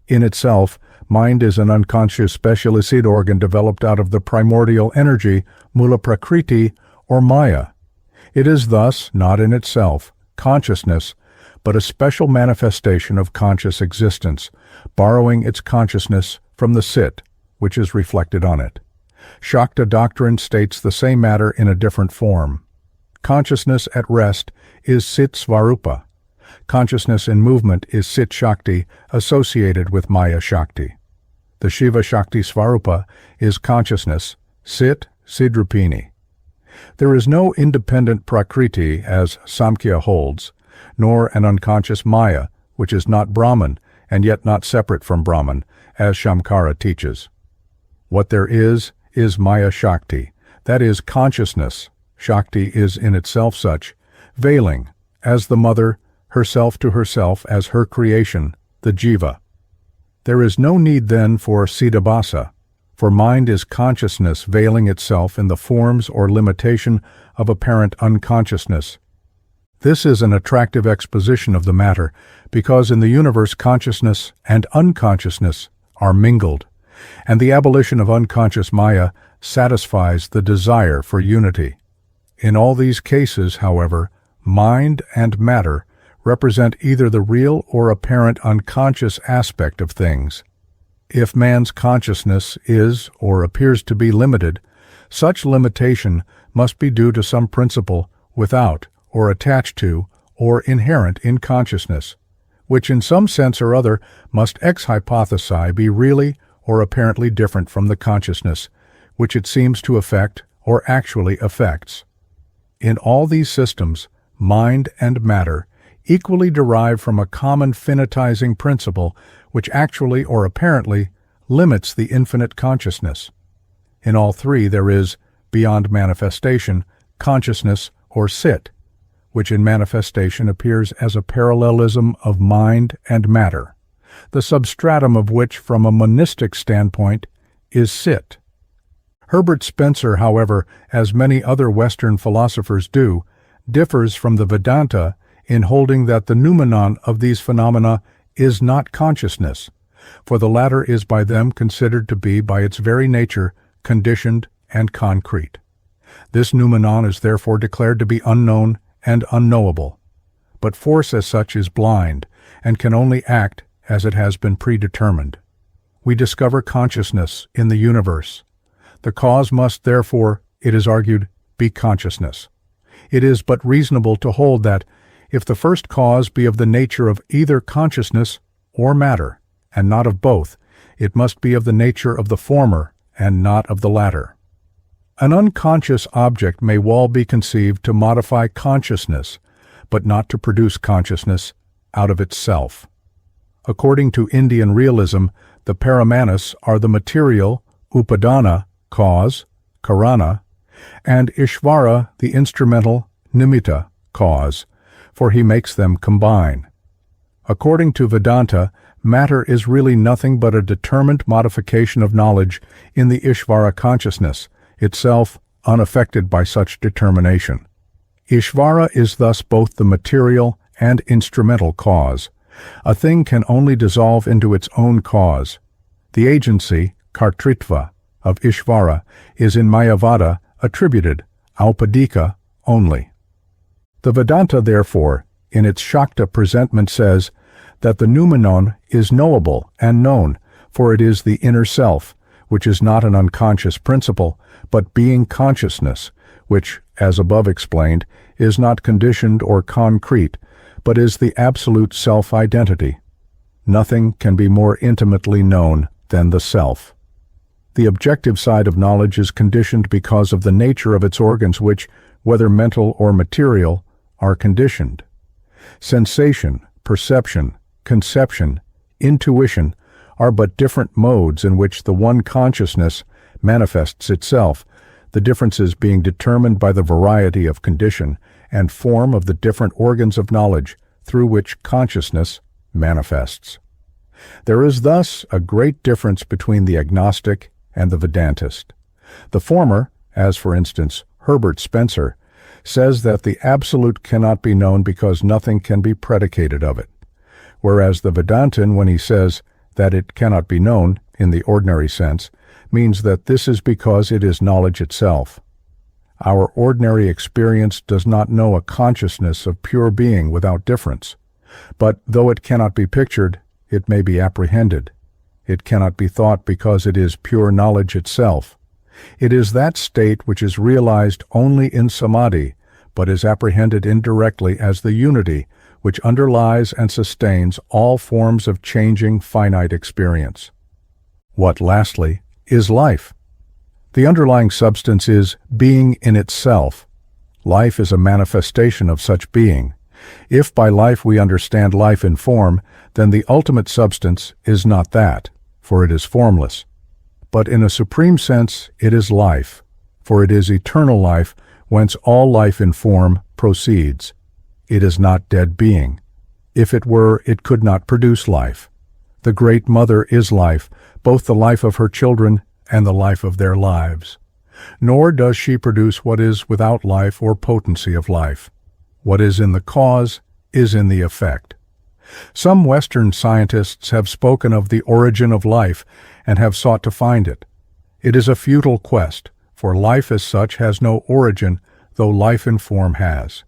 In itself, mind is an unconscious specialized organ developed out of the primordial energy, Mula Prakriti or Maya. It is thus, not in itself, consciousness, but a special manifestation of conscious existence, borrowing its consciousness from the Cit, which is reflected on it. Shakta doctrine states the same matter in a different form. Consciousness at rest is Cit-Svarupa. Consciousness in movement is Cit-Shakti associated with Maya-Shakti. The Shiva-Shakti Svarupa is consciousness, Cit-Sidrupini. There is no independent Prakriti, as Samkhya holds, nor an unconscious Maya, which is not Brahman and yet not separate from Brahman, as Shamkara teaches. What there is Maya-Shakti, that is consciousness. Shakti is in itself such, veiling, as the mother, herself to herself as her creation, the jiva. There is no need then for Siddhabhasa, for mind is consciousness veiling itself in the forms or limitation of apparent unconsciousness. This is an attractive exposition of the matter, because in the universe consciousness and unconsciousness are mingled, and the abolition of unconscious Maya satisfies the desire for unity. In all these cases, however, mind and matter represent either the real or apparent unconscious aspect of things. If man's consciousness is or appears to be limited, such limitation must be due to some principle without or attached to or inherent in consciousness, which in some sense or other must ex hypothesi be really or apparently different from the consciousness, which it seems to affect or actually affects. In all these systems, mind and matter equally derive from a common finitizing principle which actually or apparently limits the infinite consciousness. In all three there is, beyond manifestation, consciousness or Sit, which in manifestation appears as a parallelism of mind and matter, the substratum of which from a monistic standpoint is Sit. Herbert Spencer, however, as many other Western philosophers do, differs from the Vedanta in holding that the noumenon of these phenomena is not consciousness, for the latter is by them considered to be by its very nature conditioned and concrete. This noumenon is therefore declared to be unknown and unknowable, but force as such is blind and can only act as it has been predetermined. We discover consciousness in the universe. The cause must therefore, it is argued, be consciousness. It is but reasonable to hold that if the first cause be of the nature of either consciousness or matter, and not of both, it must be of the nature of the former and not of the latter. An unconscious object may well be conceived to modify consciousness, but not to produce consciousness out of itself. According to Indian realism, the Paramanas are the material, upadana, cause, karana, and Ishvara, the instrumental, nimitta, cause, for he makes them combine. According to Vedanta, matter is really nothing but a determined modification of knowledge in the Ishvara consciousness, itself unaffected by such determination. Ishvara is thus both the material and instrumental cause. A thing can only dissolve into its own cause. The agency, kartritva, of Ishvara is in Mayavada attributed, aupadika, only. The Vedanta, therefore, in its Shakta presentment says that the noumenon is knowable and known, for it is the inner self, which is not an unconscious principle, but being consciousness, which, as above explained, is not conditioned or concrete, but is the absolute self-identity. Nothing can be more intimately known than the self. The objective side of knowledge is conditioned because of the nature of its organs which, whether mental or material, are conditioned. Sensation, perception, conception, intuition are but different modes in which the one consciousness manifests itself, the differences being determined by the variety of condition and form of the different organs of knowledge through which consciousness manifests. There is thus a great difference between the agnostic and the Vedantist. The former, as for instance Herbert Spencer, says that the absolute cannot be known because nothing can be predicated of it, whereas the Vedantin, when he says that it cannot be known, in the ordinary sense, means that this is because it is knowledge itself. Our ordinary experience does not know a consciousness of pure being without difference, but though it cannot be pictured, it may be apprehended. It cannot be thought because it is pure knowledge itself. It is that state which is realized only in samadhi, but is apprehended indirectly as the unity which underlies and sustains all forms of changing finite experience. What, lastly, is life? The underlying substance is being in itself. Life is a manifestation of such being. If by life we understand life in form, then the ultimate substance is not that, for it is formless. But in a supreme sense it is life, for it is eternal life, whence all life in form proceeds. It is not dead being. If it were, it could not produce life. The Great Mother is life, both the life of her children and the life of their lives. Nor does she produce what is without life or potency of life. What is in the cause is in the effect. Some Western scientists have spoken of the origin of life and have sought to find it. It is a futile quest, for life as such has no origin, though life in form has.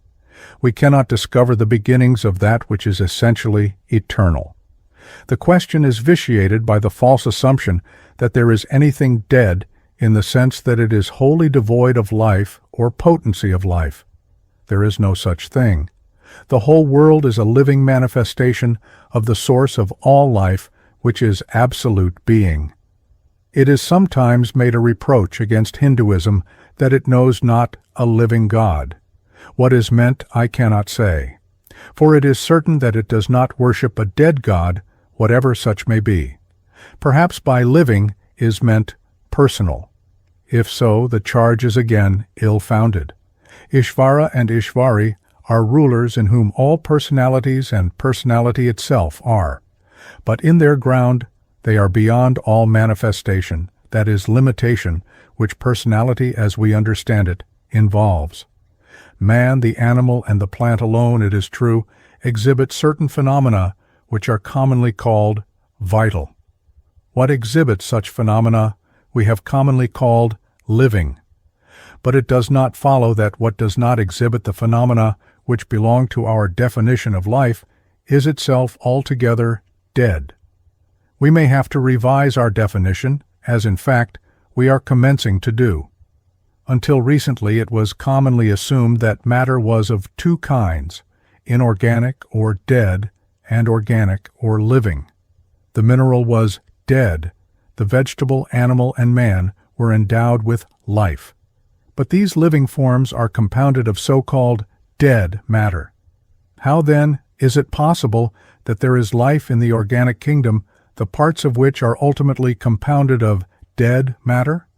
We cannot discover the beginnings of that which is essentially eternal. The question is vitiated by the false assumption that there is anything dead in the sense that it is wholly devoid of life or potency of life. There is no such thing. The whole world is a living manifestation of the source of all life, which is absolute being. It is sometimes made a reproach against Hinduism that it knows not a living God. What is meant I cannot say, for it is certain that it does not worship a dead God, whatever such may be. Perhaps by living is meant personal. If so, the charge is again ill-founded. Ishvara and Ishvari are rulers in whom all personalities and personality itself are, but in their ground they are beyond all manifestation, that is, limitation, which personality as we understand it involves. Man, the animal, and the plant alone, it is true, exhibit certain phenomena which are commonly called vital. What exhibits such phenomena we have commonly called living. But it does not follow that what does not exhibit the phenomena which belong to our definition of life is itself altogether dead. We may have to revise our definition, as in fact we are commencing to do. Until recently it was commonly assumed that matter was of two kinds, inorganic or dead, and organic or living. The mineral was dead. The vegetable, animal, and man were endowed with life. But these living forms are compounded of so-called dead matter. How, then, is it possible that there is life in the organic kingdom, the parts of which are ultimately compounded of dead matter?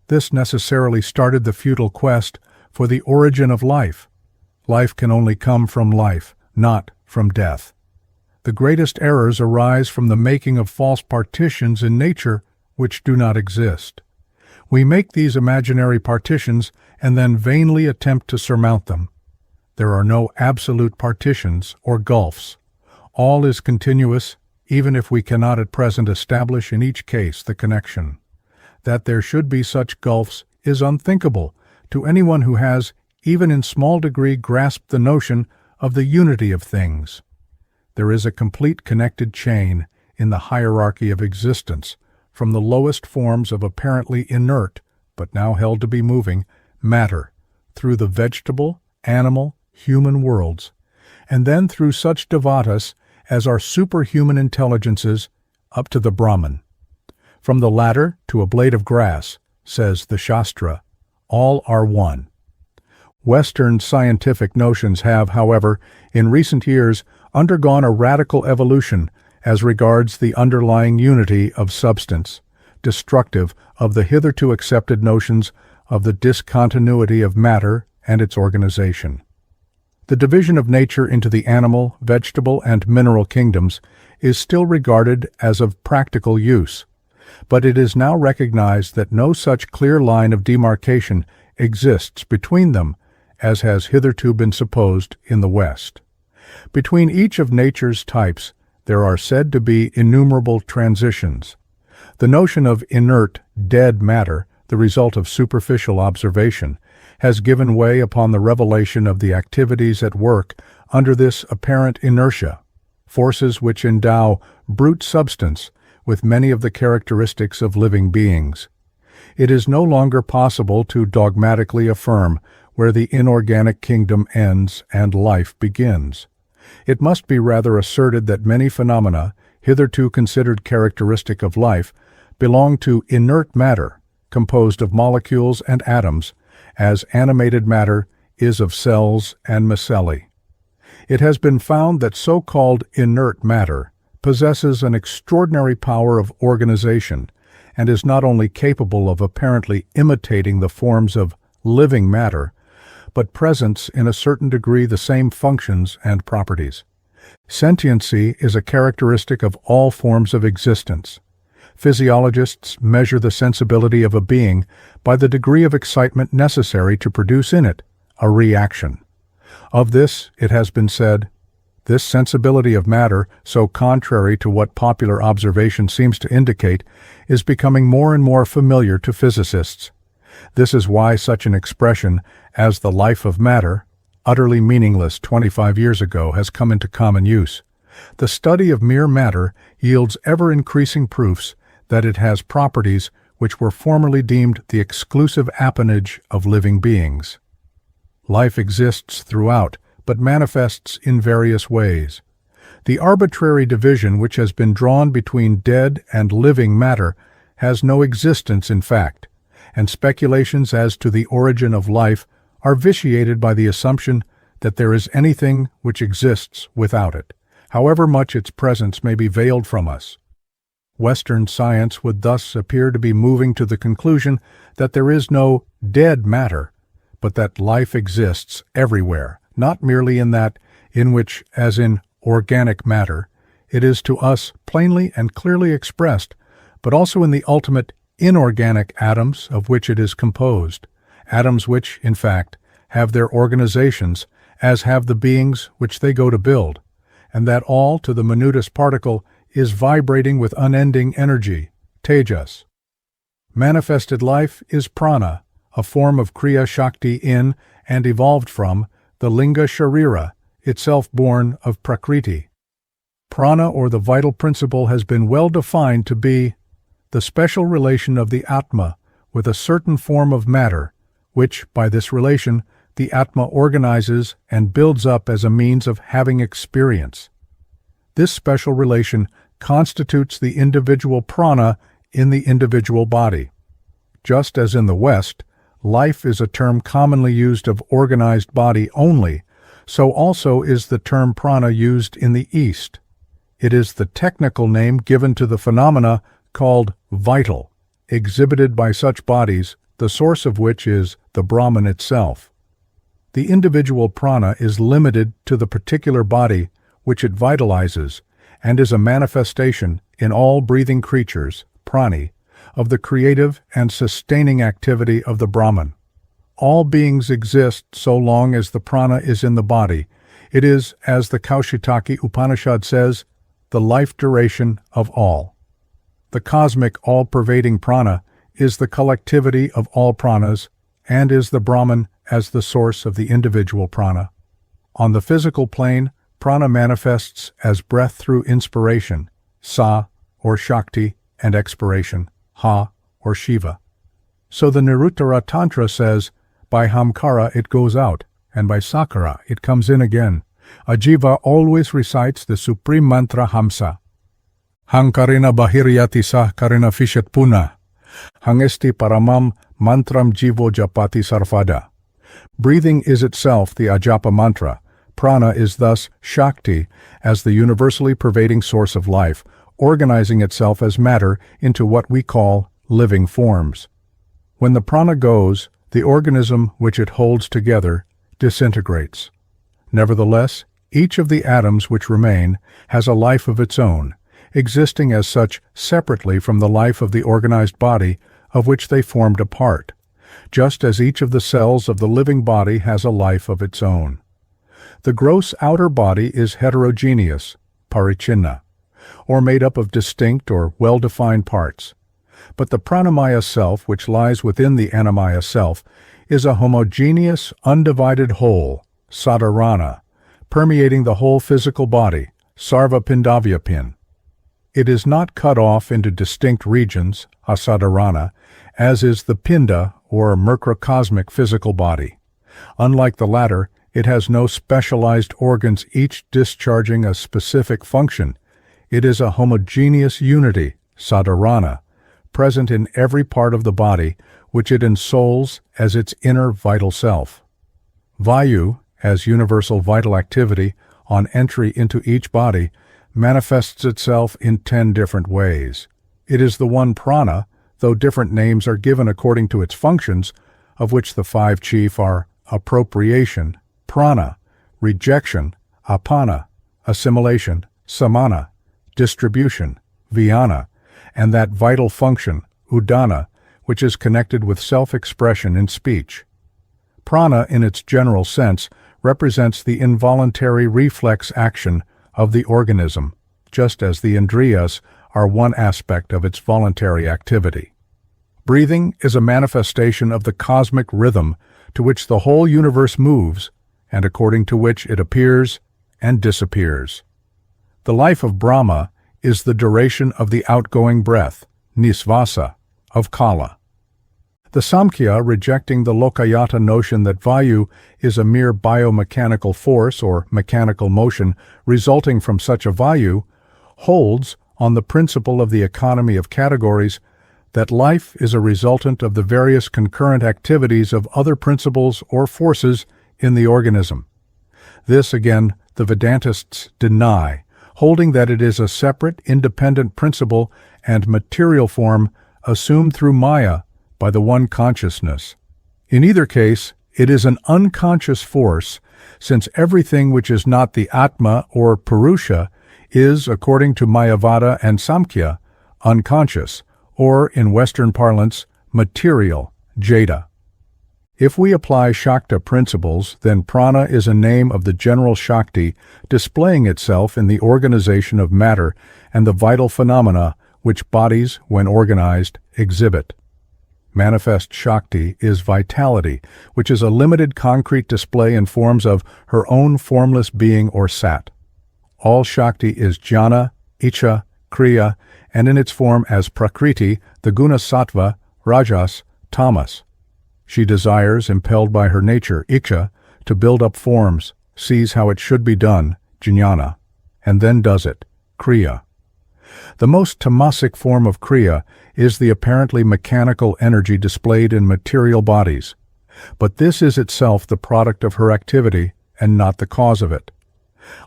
This necessarily started the futile quest for the origin of life. Life can only come from life, not from death. The greatest errors arise from the making of false partitions in nature which do not exist. We make these imaginary partitions and then vainly attempt to surmount them. There are no absolute partitions or gulfs. All is continuous, even if we cannot at present establish in each case the connection. That there should be such gulfs is unthinkable to anyone who has, even in small degree, grasped the notion of the unity of things. There is a complete connected chain in the hierarchy of existence, from the lowest forms of apparently inert, but now held to be moving, matter, through the vegetable, animal, human worlds, and then through such devatas as are superhuman intelligences, up to the Brahman. From the latter to a blade of grass, says the Shastra, all are one. Western scientific notions have, however, in recent years undergone a radical evolution as regards the underlying unity of substance, destructive of the hitherto accepted notions of the discontinuity of matter and its organization. The division of nature into the animal, vegetable, and mineral kingdoms is still regarded as of practical use, but it is now recognized that no such clear line of demarcation exists between them as has hitherto been supposed in the West. Between each of nature's types there are said to be innumerable transitions. The notion of inert, dead matter, the result of superficial observation, has given way upon the revelation of the activities at work under this apparent inertia, forces which endow brute substance with many of the characteristics of living beings. It is no longer possible to dogmatically affirm where the inorganic kingdom ends and life begins. It must be rather asserted that many phenomena, hitherto considered characteristic of life, belong to inert matter, composed of molecules and atoms, as animated matter is of cells and micelles. It has been found that so-called inert matter possesses an extraordinary power of organization and is not only capable of apparently imitating the forms of living matter, but presents in a certain degree the same functions and properties. Sentiency is a characteristic of all forms of existence. Physiologists measure the sensibility of a being by the degree of excitement necessary to produce in it a reaction. Of this, it has been said, this sensibility of matter, so contrary to what popular observation seems to indicate, is becoming more and more familiar to physicists. This is why such an expression as the life of matter, utterly meaningless 25 years ago, has come into common use. The study of mere matter yields ever-increasing proofs that it has properties which were formerly deemed the exclusive appanage of living beings. Life exists throughout, but manifests in various ways. The arbitrary division which has been drawn between dead and living matter has no existence in fact, and speculations as to the origin of life are vitiated by the assumption that there is anything which exists without it, however much its presence may be veiled from us. Western science would thus appear to be moving to the conclusion that there is no dead matter, but that life exists everywhere, not merely in that in which, as in organic matter, it is to us plainly and clearly expressed, but also in the ultimate inorganic atoms of which it is composed, atoms which, in fact, have their organizations, as have the beings which they go to build, and that all, to the minutest particle, is vibrating with unending energy, tejas. Manifested life is prana, a form of Kriya Shakti in, and evolved from, the Linga Sharira, itself born of Prakriti. Prana, or the vital principle, has been well defined to be the special relation of the Atma with a certain form of matter, which, by this relation, the Atma organizes and builds up as a means of having experience. This special relation constitutes the individual prana in the individual body. Just as in the West, life is a term commonly used of organized body only, so also is the term prana used in the East. It is the technical name given to the phenomena called vital, exhibited by such bodies, the source of which is the Brahman itself. The individual prana is limited to the particular body which it vitalizes, and is a manifestation in all breathing creatures, prani, of the creative and sustaining activity of the Brahman. All beings exist so long as the prana is in the body. It is, as the Kaushitaki Upanishad says, the life duration of all. The cosmic all-pervading prana is the collectivity of all pranas, and is the Brahman as the source of the individual prana. On the physical plane, prana manifests as breath through inspiration, sa, or Shakti, and expiration, ha, or Shiva. So the Niruttara Tantra says, by Hamkara it goes out, and by Sakara it comes in again. A jiva always recites the supreme mantra Hamsa. Hankarina bahiryati sah karina fishat puna. Hangesti paramam mantram jivo japati sarvada. Breathing is itself the ajapa mantra. Prana is thus Shakti as the universally pervading source of life, organizing itself as matter into what we call living forms. When the prana goes, the organism which it holds together disintegrates. Nevertheless, each of the atoms which remain has a life of its own, existing as such separately from the life of the organized body of which they formed a part, just as each of the cells of the living body has a life of its own. The gross outer body is heterogeneous, parichinna, or made up of distinct or well-defined parts. But the pranamaya self, which lies within the annamaya self, is a homogeneous, undivided whole, sadharana, permeating the whole physical body, sarva pindavyapin. It is not cut off into distinct regions, asadharana, as is the pinda or microcosmic physical body. Unlike the latter, it has no specialized organs each discharging a specific function. It is a homogeneous unity, sadharana, present in every part of the body, which it ensouls as its inner vital self. Vayu, as universal vital activity, on entry into each body, manifests itself in 10 different ways. It is the one prana, though different names are given according to its functions, of which the 5 chief are appropriation, prana, rejection, apana, assimilation, samana, distribution, vyana, and that vital function, udana, which is connected with self-expression in speech. Prana, in its general sense, represents the involuntary reflex action of the organism, just as the indriyas are one aspect of its voluntary activity. Breathing is a manifestation of the cosmic rhythm to which the whole universe moves, and according to which it appears and disappears. The life of Brahma is the duration of the outgoing breath, nisvasa, of Kala. The Samkhya, rejecting the Lokayata notion that Vayu is a mere biomechanical force or mechanical motion resulting from such a Vayu, holds, on the principle of the economy of categories, that life is a resultant of the various concurrent activities of other principles or forces in the organism. This, again, the Vedantists deny, holding that it is a separate, independent principle and material form assumed through Maya by the one consciousness. In either case, it is an unconscious force, since everything which is not the Atma or Purusha is, according to Mayavada and Samkhya, unconscious, or, in Western parlance, material, jada. If we apply Shakta principles, then prana is a name of the general Shakti displaying itself in the organization of matter and the vital phenomena which bodies, when organized, exhibit. Manifest Shakti is vitality, which is a limited concrete display in forms of her own formless being or sat. All Shakti is jnana, icha, kriya, and in its form as prakriti, the guna sattva, rajas, tamas. She desires, impelled by her nature, icha, to build up forms, sees how it should be done, jnana, and then does it, kriya. The most tamasic form of kriya is the apparently mechanical energy displayed in material bodies, but this is itself the product of her activity and not the cause of it.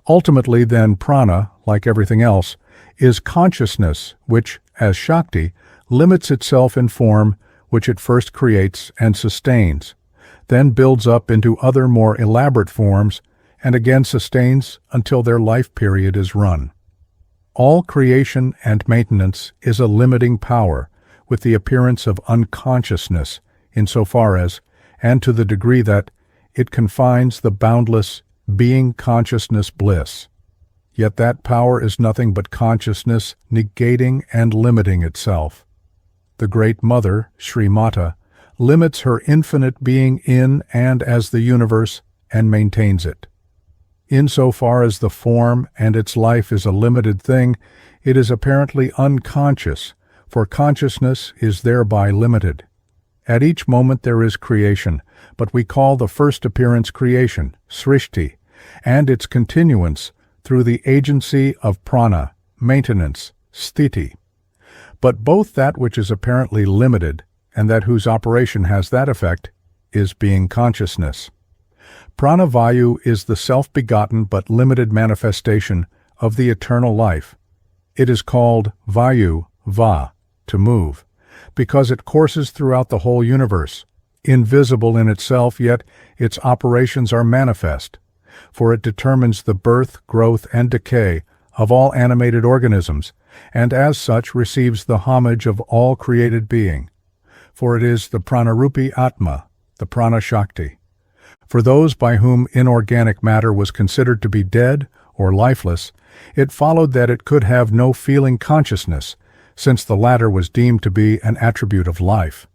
Ultimately, then, prana, like everything else, is consciousness which, as Shakti, limits itself in form which it first creates and sustains, then builds up into other more elaborate forms, and again sustains until their life period is run. All creation and maintenance is a limiting power, with the appearance of unconsciousness, insofar as, and to the degree that, it confines the boundless being-consciousness bliss. Yet that power is nothing but consciousness negating and limiting itself. The Great Mother, Sri Mata, limits her infinite being in and as the universe and maintains it. Insofar as the form and its life is a limited thing, it is apparently unconscious, for consciousness is thereby limited. At each moment there is creation, but we call the first appearance creation, srishti, and its continuance through the agency of prana, maintenance, sthiti. But both that which is apparently limited and that whose operation has that effect is being consciousness. Pranavayu is the self-begotten but limited manifestation of the eternal life. It is called Vayu, Va, to move, because it courses throughout the whole universe, invisible in itself, yet its operations are manifest, for it determines the birth, growth, and decay of all animated organisms, and as such receives the homage of all created being. For it is the Pranarupi Atma, the Prana Shakti. For those by whom inorganic matter was considered to be dead or lifeless, it followed that it could have no feeling consciousness, since the latter was deemed to be an attribute of life.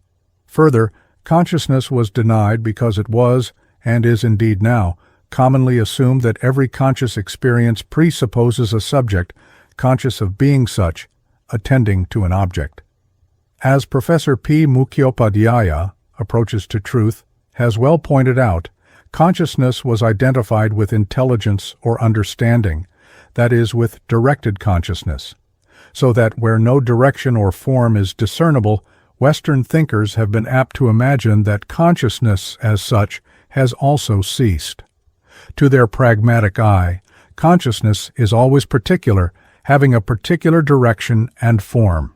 Further, consciousness was denied because it was, and is indeed now, commonly assumed that every conscious experience presupposes a subject, conscious of being such, attending to an object. As Professor P. Mukhopadhyaya, Approaches to Truth, has well pointed out, consciousness was identified with intelligence or understanding, that is, with directed consciousness, so that where no direction or form is discernible, Western thinkers have been apt to imagine that consciousness, as such, has also ceased. To their pragmatic eye, consciousness is always particular, having a particular direction and form.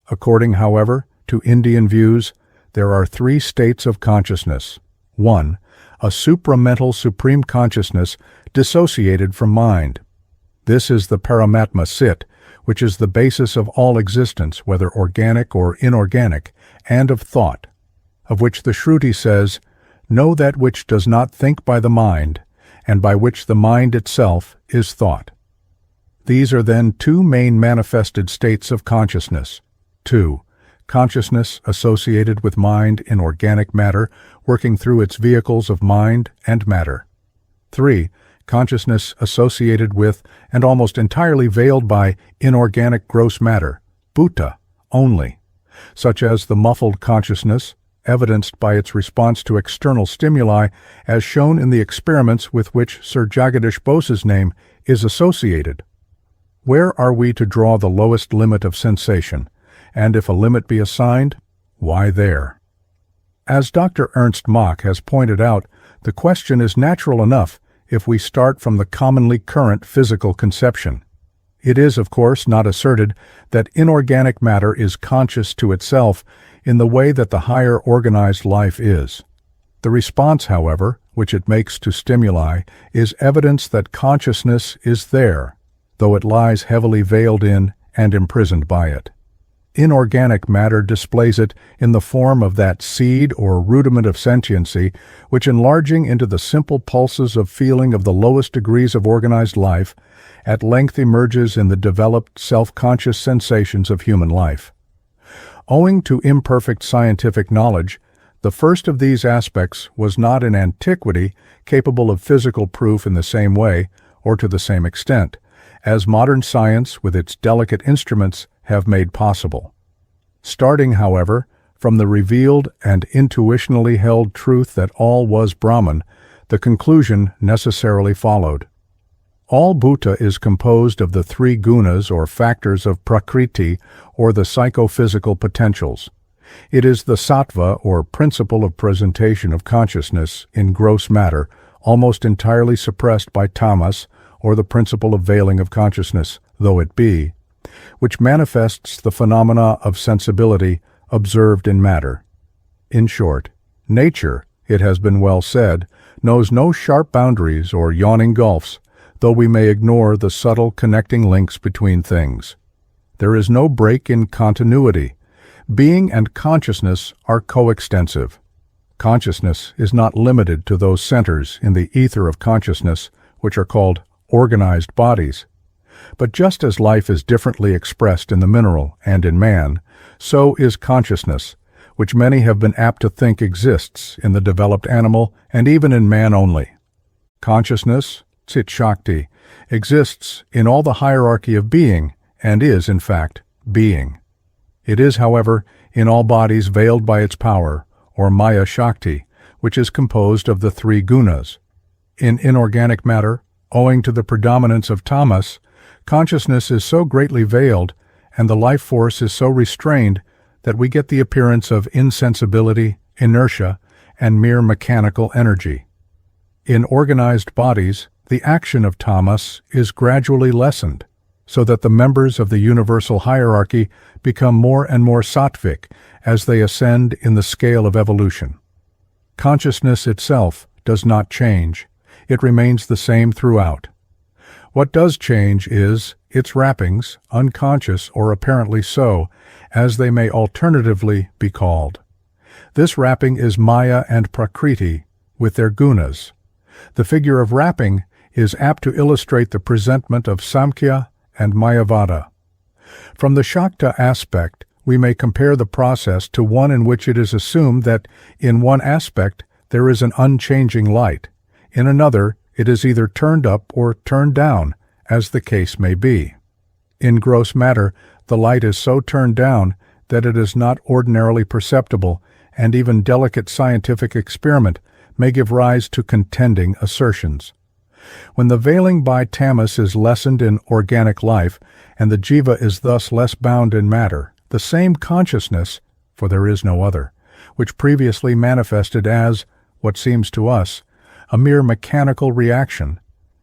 According, however, to Indian views, there are three states of consciousness. 1. A supramental supreme consciousness dissociated from mind. This is the Paramatma Sit, which is the basis of all existence, whether organic or inorganic, and of thought, of which the Shruti says, "Know that which does not think by the mind, and by which the mind itself is thought." These are then two main manifested states of consciousness. 2. Consciousness associated with mind in organic matter, working through its vehicles of mind and matter. 3. Consciousness associated with and almost entirely veiled by inorganic gross matter, bhuta, only, such as the muffled consciousness, evidenced by its response to external stimuli, as shown in the experiments with which Sir Jagadish Bose's name is associated. Where are we to draw the lowest limit of sensation? And if a limit be assigned, why there? As Dr. Ernst Mach has pointed out, the question is natural enough if we start from the commonly current physical conception. It is, of course, not asserted that inorganic matter is conscious to itself in the way that the higher organized life is. The response, however, which it makes to stimuli, is evidence that consciousness is there, though it lies heavily veiled in and imprisoned by it. Inorganic matter displays it in the form of that seed or rudiment of sentiency, which, enlarging into the simple pulses of feeling of the lowest degrees of organized life, at length emerges in the developed self-conscious sensations of human life. Owing to imperfect scientific knowledge, the first of these aspects was not in antiquity capable of physical proof in the same way, or to the same extent, as modern science with its delicate instruments have made possible. Starting, however, from the revealed and intuitionally held truth that all was Brahman, the conclusion necessarily followed. All bhuta is composed of the three gunas or factors of prakriti, or the psychophysical potentials. It is the sattva or principle of presentation of consciousness in gross matter, almost entirely suppressed by tamas, or the principle of veiling of consciousness, though it be, which manifests the phenomena of sensibility observed in matter. In short, nature, it has been well said, knows no sharp boundaries or yawning gulfs, though we may ignore the subtle connecting links between things. There is no break in continuity. Being and consciousness are coextensive. Consciousness is not limited to those centers in the ether of consciousness, which are called organized bodies. But just as life is differently expressed in the mineral and in man, so is consciousness, which many have been apt to think exists in the developed animal and even in man only. Consciousness, Cit-Shakti, exists in all the hierarchy of being and is, in fact, being. It is, however, in all bodies veiled by its power, or Maya-Shakti, which is composed of the three gunas. In inorganic matter, owing to the predominance of tamas, consciousness is so greatly veiled and the life force is so restrained that we get the appearance of insensibility, inertia, and mere mechanical energy. In organized bodies, the action of tamas is gradually lessened, so that the members of the universal hierarchy become more and more sattvic as they ascend in the scale of evolution. Consciousness itself does not change. It remains the same throughout. What does change is its wrappings, unconscious or apparently so, as they may alternatively be called. This wrapping is Maya and Prakriti, with their gunas. The figure of wrapping is apt to illustrate the presentment of Samkhya and Mayavada. From the Shakta aspect, we may compare the process to one in which it is assumed that in one aspect there is an unchanging light. In another, it is either turned up or turned down, as the case may be. In gross matter, the light is so turned down that it is not ordinarily perceptible, and even delicate scientific experiment may give rise to contending assertions. When the veiling by tamas is lessened in organic life, and the jiva is thus less bound in matter, the same consciousness, for there is no other, which previously manifested as, what seems to us, a mere mechanical reaction,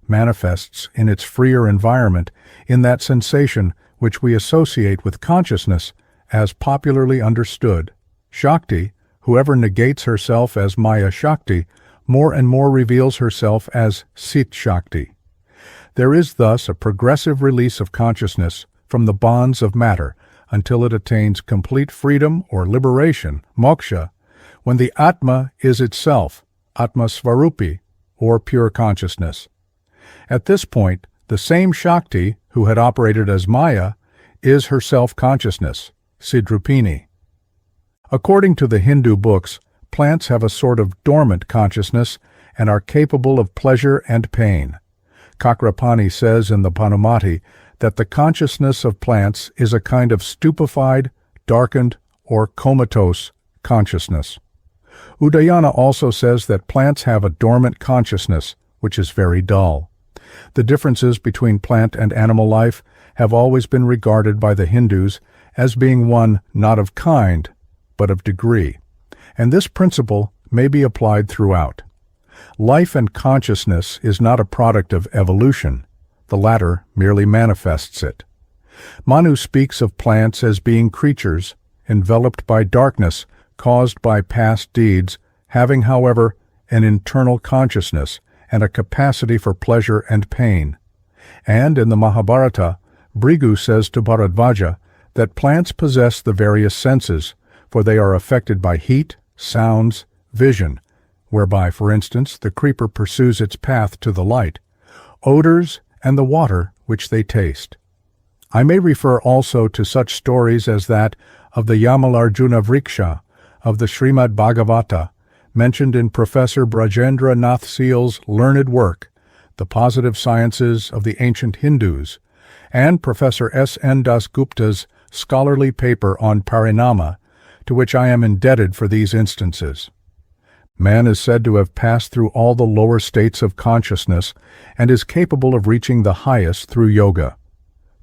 manifests in its freer environment in that sensation which we associate with consciousness as popularly understood. Shakti, whoever negates herself as Maya-Shakti, more and more reveals herself as Cit-Shakti. There is thus a progressive release of consciousness from the bonds of matter until it attains complete freedom or liberation, moksha, when the Atma is itself, Atma Svarupi, or pure consciousness. At this point, the same Shakti, who had operated as Maya, is herself consciousness, Sidrupini. According to the Hindu books, plants have a sort of dormant consciousness and are capable of pleasure and pain. Kakrapani says in the Panumati that the consciousness of plants is a kind of stupefied, darkened, or comatose consciousness. Udayana also says that plants have a dormant consciousness, which is very dull. The differences between plant and animal life have always been regarded by the Hindus as being one not of kind, but of degree, and this principle may be applied throughout. Life and consciousness is not a product of evolution. The latter merely manifests it. Manu speaks of plants as being creatures enveloped by darkness caused by past deeds, having, however, an internal consciousness and a capacity for pleasure and pain. And in the Mahabharata, Bhrigu says to Bharadvaja that plants possess the various senses, for they are affected by heat, sounds, vision, whereby, for instance, the creeper pursues its path to the light, odors, and the water which they taste. I may refer also to such stories as that of the Yamalarjuna Vriksha, of the Srimad Bhagavata, mentioned in Professor Brajendra Nath Seal's learned work, The Positive Sciences of the Ancient Hindus, and Professor S. N. Dasgupta's scholarly paper on Parinama, to which I am indebted for these instances. Man is said to have passed through all the lower states of consciousness and is capable of reaching the highest through yoga.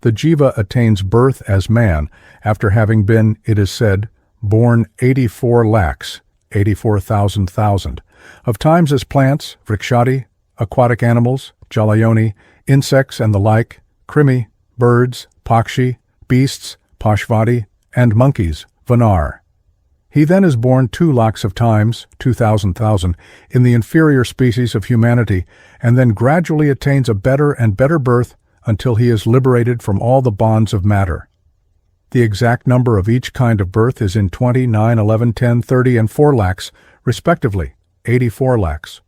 The jiva attains birth as man after having been, it is said, born 84 lakhs, 84,000 of times as plants, vrikshadi, aquatic animals, jalayoni, insects and the like, krimi, birds, pakshi, beasts, pashvadi, and monkeys, vanar. He then is born 2 lakhs of times, 2,000, in the inferior species of humanity, and then gradually attains a better and better birth until he is liberated from all the bonds of matter. The exact number of each kind of birth is in 20, 9, 11, 10, 30, and 4 lakhs, respectively, 84 lakhs.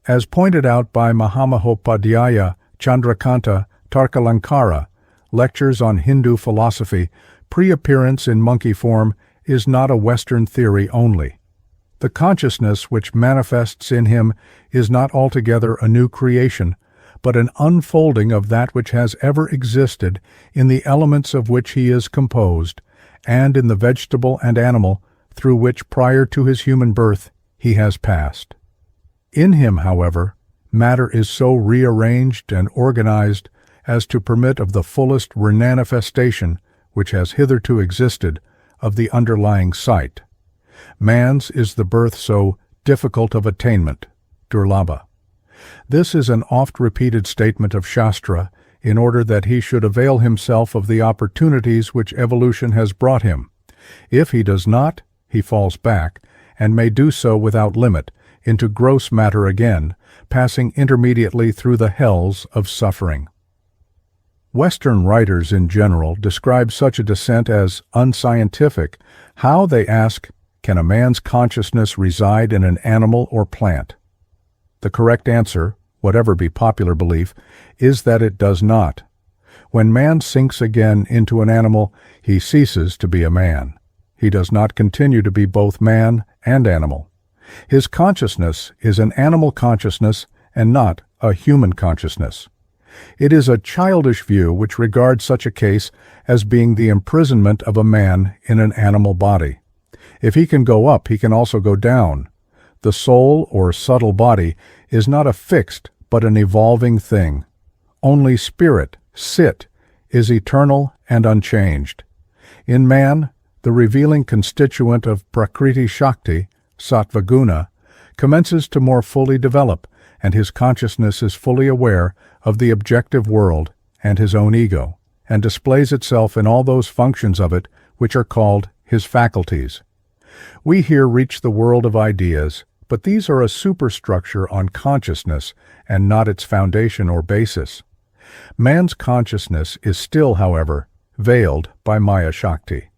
As pointed out by Mahamahopadhyaya Chandrakanta Tarkalankara, Lectures on Hindu Philosophy, pre-appearance in monkey form is not a Western theory only. The consciousness which manifests in him is not altogether a new creation, but an unfolding of that which has ever existed in the elements of which he is composed, and in the vegetable and animal through which prior to his human birth he has passed. In him, however, matter is so rearranged and organized as to permit of the fullest remanifestation which has hitherto existed of the underlying sight. Man's is the birth so difficult of attainment, durlabha. This is an oft-repeated statement of Shastra in order that he should avail himself of the opportunities which evolution has brought him. If he does not, he falls back, and may do so without limit, into gross matter again, passing intermediately through the hells of suffering. Western writers in general describe such a descent as unscientific. How, they ask, can a man's consciousness reside in an animal or plant? The correct answer, whatever be popular belief, is that it does not. When man sinks again into an animal, he ceases to be a man. He does not continue to be both man and animal. His consciousness is an animal consciousness and not a human consciousness. It is a childish view which regards such a case as being the imprisonment of a man in an animal body. If he can go up, he can also go down. The soul, or subtle body, is not a fixed but an evolving thing. Only spirit, Cit, is eternal and unchanged. In man, the revealing constituent of Prakriti Shakti, Sattva Guna, commences to more fully develop, and his consciousness is fully aware of the objective world and his own ego, and displays itself in all those functions of it which are called his faculties. We here reach the world of ideas, but these are a superstructure on consciousness and not its foundation or basis. Man's consciousness is still, however, veiled by Maya-Shakti.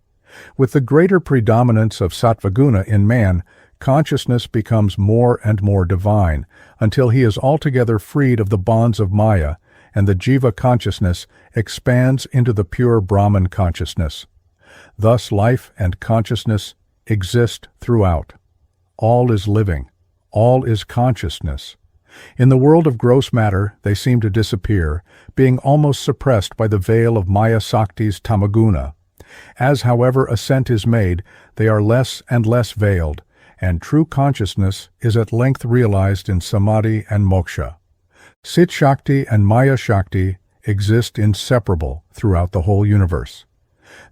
With the greater predominance of Sattva-guna in man, consciousness becomes more and more divine, until he is altogether freed of the bonds of Maya, and the jiva consciousness expands into the pure Brahman consciousness. Thus life and consciousness exist throughout. All is living. All is consciousness. In the world of gross matter, they seem to disappear, being almost suppressed by the veil of Maya-Shakti's tamaguna. As, however, ascent is made, they are less and less veiled, and true consciousness is at length realized in samadhi and moksha. Cit-Shakti and Maya-Shakti exist inseparable throughout the whole universe.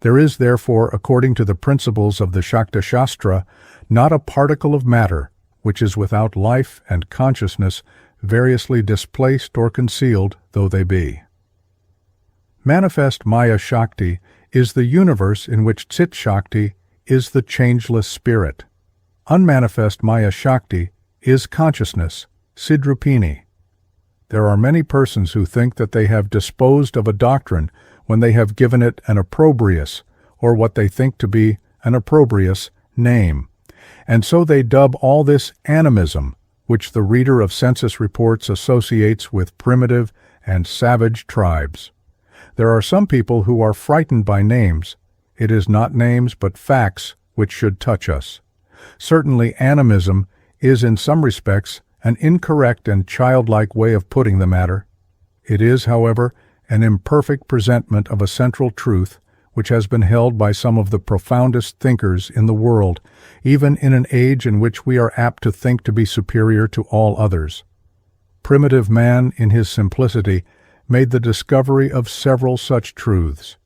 There is, therefore, according to the principles of the Shakta Shastra, not a particle of matter which is without life and consciousness, variously displaced or concealed though they be. Manifest Maya-Shakti is the universe in which Cit-Shakti is the changeless spirit. Unmanifest Maya-Shakti is consciousness, Sidrupini. There are many persons who think that they have disposed of a doctrine when they have given it an opprobrious, or what they think to be an opprobrious, name. And so they dub all this animism, which the reader of census reports associates with primitive and savage tribes. There are some people who are frightened by names. It is not names but facts which should touch us. Certainly animism is in some respects an incorrect and childlike way of putting the matter. It is, however, an imperfect presentment of a central truth which has been held by some of the profoundest thinkers in the world, even in an age in which we are apt to think to be superior to all others. Primitive man, in his simplicity, made the discovery of several such truths.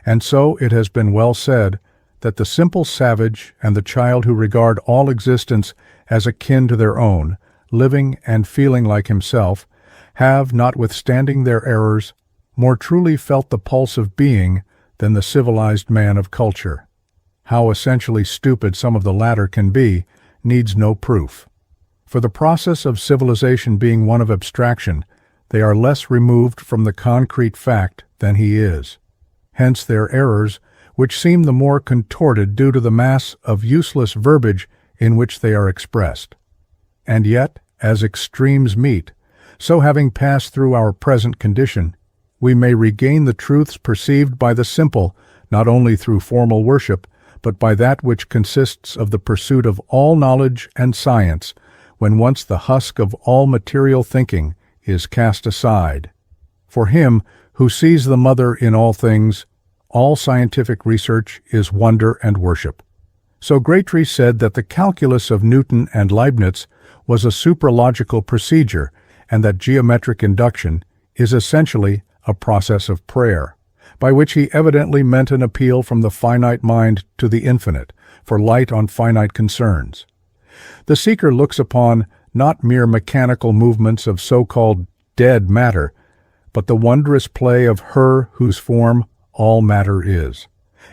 And so it has been well said that the simple savage and the child who regard all existence as akin to their own, living and feeling like himself, have, notwithstanding their errors, more truly felt the pulse of being than the civilized man of culture. How essentially stupid some of the latter can be needs no proof. For the process of civilization being one of abstraction, they are less removed from the concrete fact than he is. Hence their errors, which seem the more contorted due to the mass of useless verbiage in which they are expressed. And yet, as extremes meet, so having passed through our present condition, we may regain the truths perceived by the simple, not only through formal worship, but by that which consists of the pursuit of all knowledge and science, when once the husk of all material thinking is cast aside. For him who sees the mother in all things, all scientific research is wonder and worship. So Grétry said that the calculus of Newton and Leibniz was a supralogical procedure, and that geometric induction is essentially a process of prayer, by which he evidently meant an appeal from the finite mind to the infinite, for light on finite concerns. The seeker looks upon not mere mechanical movements of so-called dead matter, but the wondrous play of her whose form all matter is.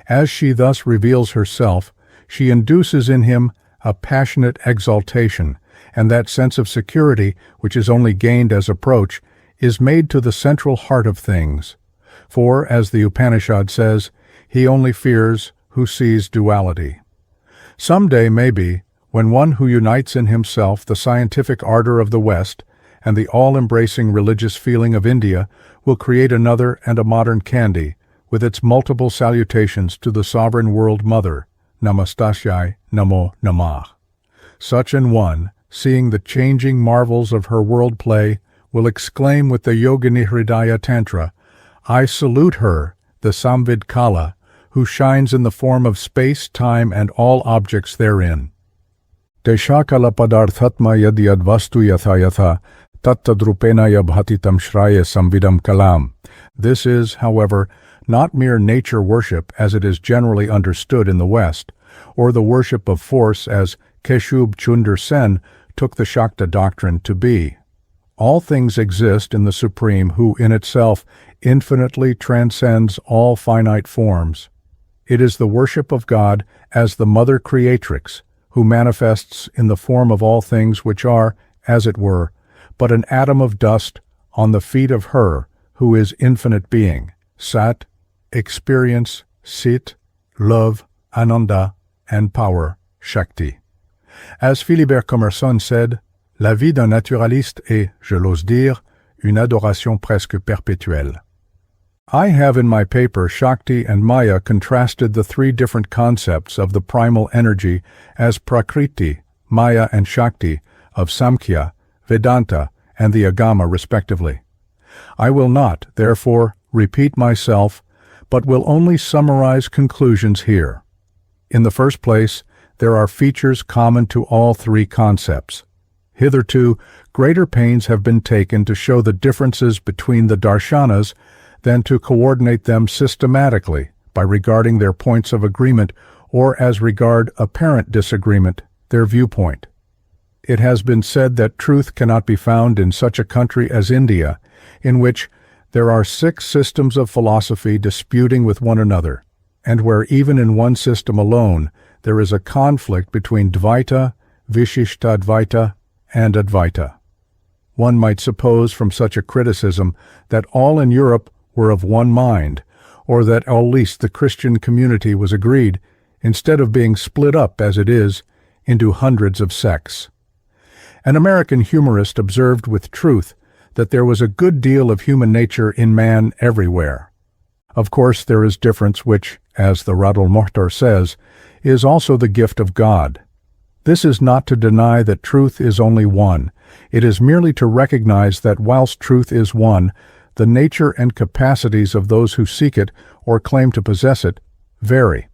As she thus reveals herself, she induces in him a passionate exaltation, and that sense of security, which is only gained as approach, is made to the central heart of things. For, as the Upanishad says, he only fears who sees duality. Some day, maybe, when one who unites in himself the scientific ardor of the West and the all-embracing religious feeling of India, will create another and a modern Kandy, with its multiple salutations to the sovereign world mother, Namastasya Namo Namah. Such an one, seeing the changing marvels of her world play, will exclaim with the Yogini Hridaya Tantra, I salute her, the Samvid Kala, who shines in the form of space, time, and all objects therein. Deshakala padarthatma yadyadvastu yatha yatha tattadrupena yabhatitam shraya samvidam kalam. This is, however, not mere nature worship as it is generally understood in the West, or the worship of force as Keshub Chunder Sen took the Shakta doctrine to be. All things exist in the Supreme who in itself infinitely transcends all finite forms. It is the worship of God as the Mother Creatrix, who manifests in the form of all things which are, as it were, but an atom of dust on the feet of her who is infinite being, Sat, experience, Sit, love, Ananda, and power, Shakti. As Philibert Commerson said, La vie d'un naturaliste est, je l'ose dire, une adoration presque perpétuelle. I have in my paper Shakti and Maya contrasted the three different concepts of the primal energy as Prakriti, Maya and Shakti of Samkhya, Vedanta, and the Agama respectively. I will not, therefore, repeat myself, but will only summarize conclusions here. In the first place, there are features common to all three concepts. Hitherto, greater pains have been taken to show the differences between the darshanas than to coordinate them systematically by regarding their points of agreement or as regard apparent disagreement, their viewpoint. It has been said that truth cannot be found in such a country as India, in which there are 6 systems of philosophy disputing with one another, and where even in one system alone there is a conflict between Dvaita, Vishishtadvaita, and Advaita. One might suppose from such a criticism that all in Europe were of one mind, or that at least the Christian community was agreed, instead of being split up, as it is, into hundreds of sects. An American humorist observed with truth that there was a good deal of human nature in man everywhere. Of course, there is difference which, as the Radul Mortar says, is also the gift of God. This is not to deny that truth is only one. It is merely to recognize that whilst truth is one, the nature and capacities of those who seek it or claim to possess it vary.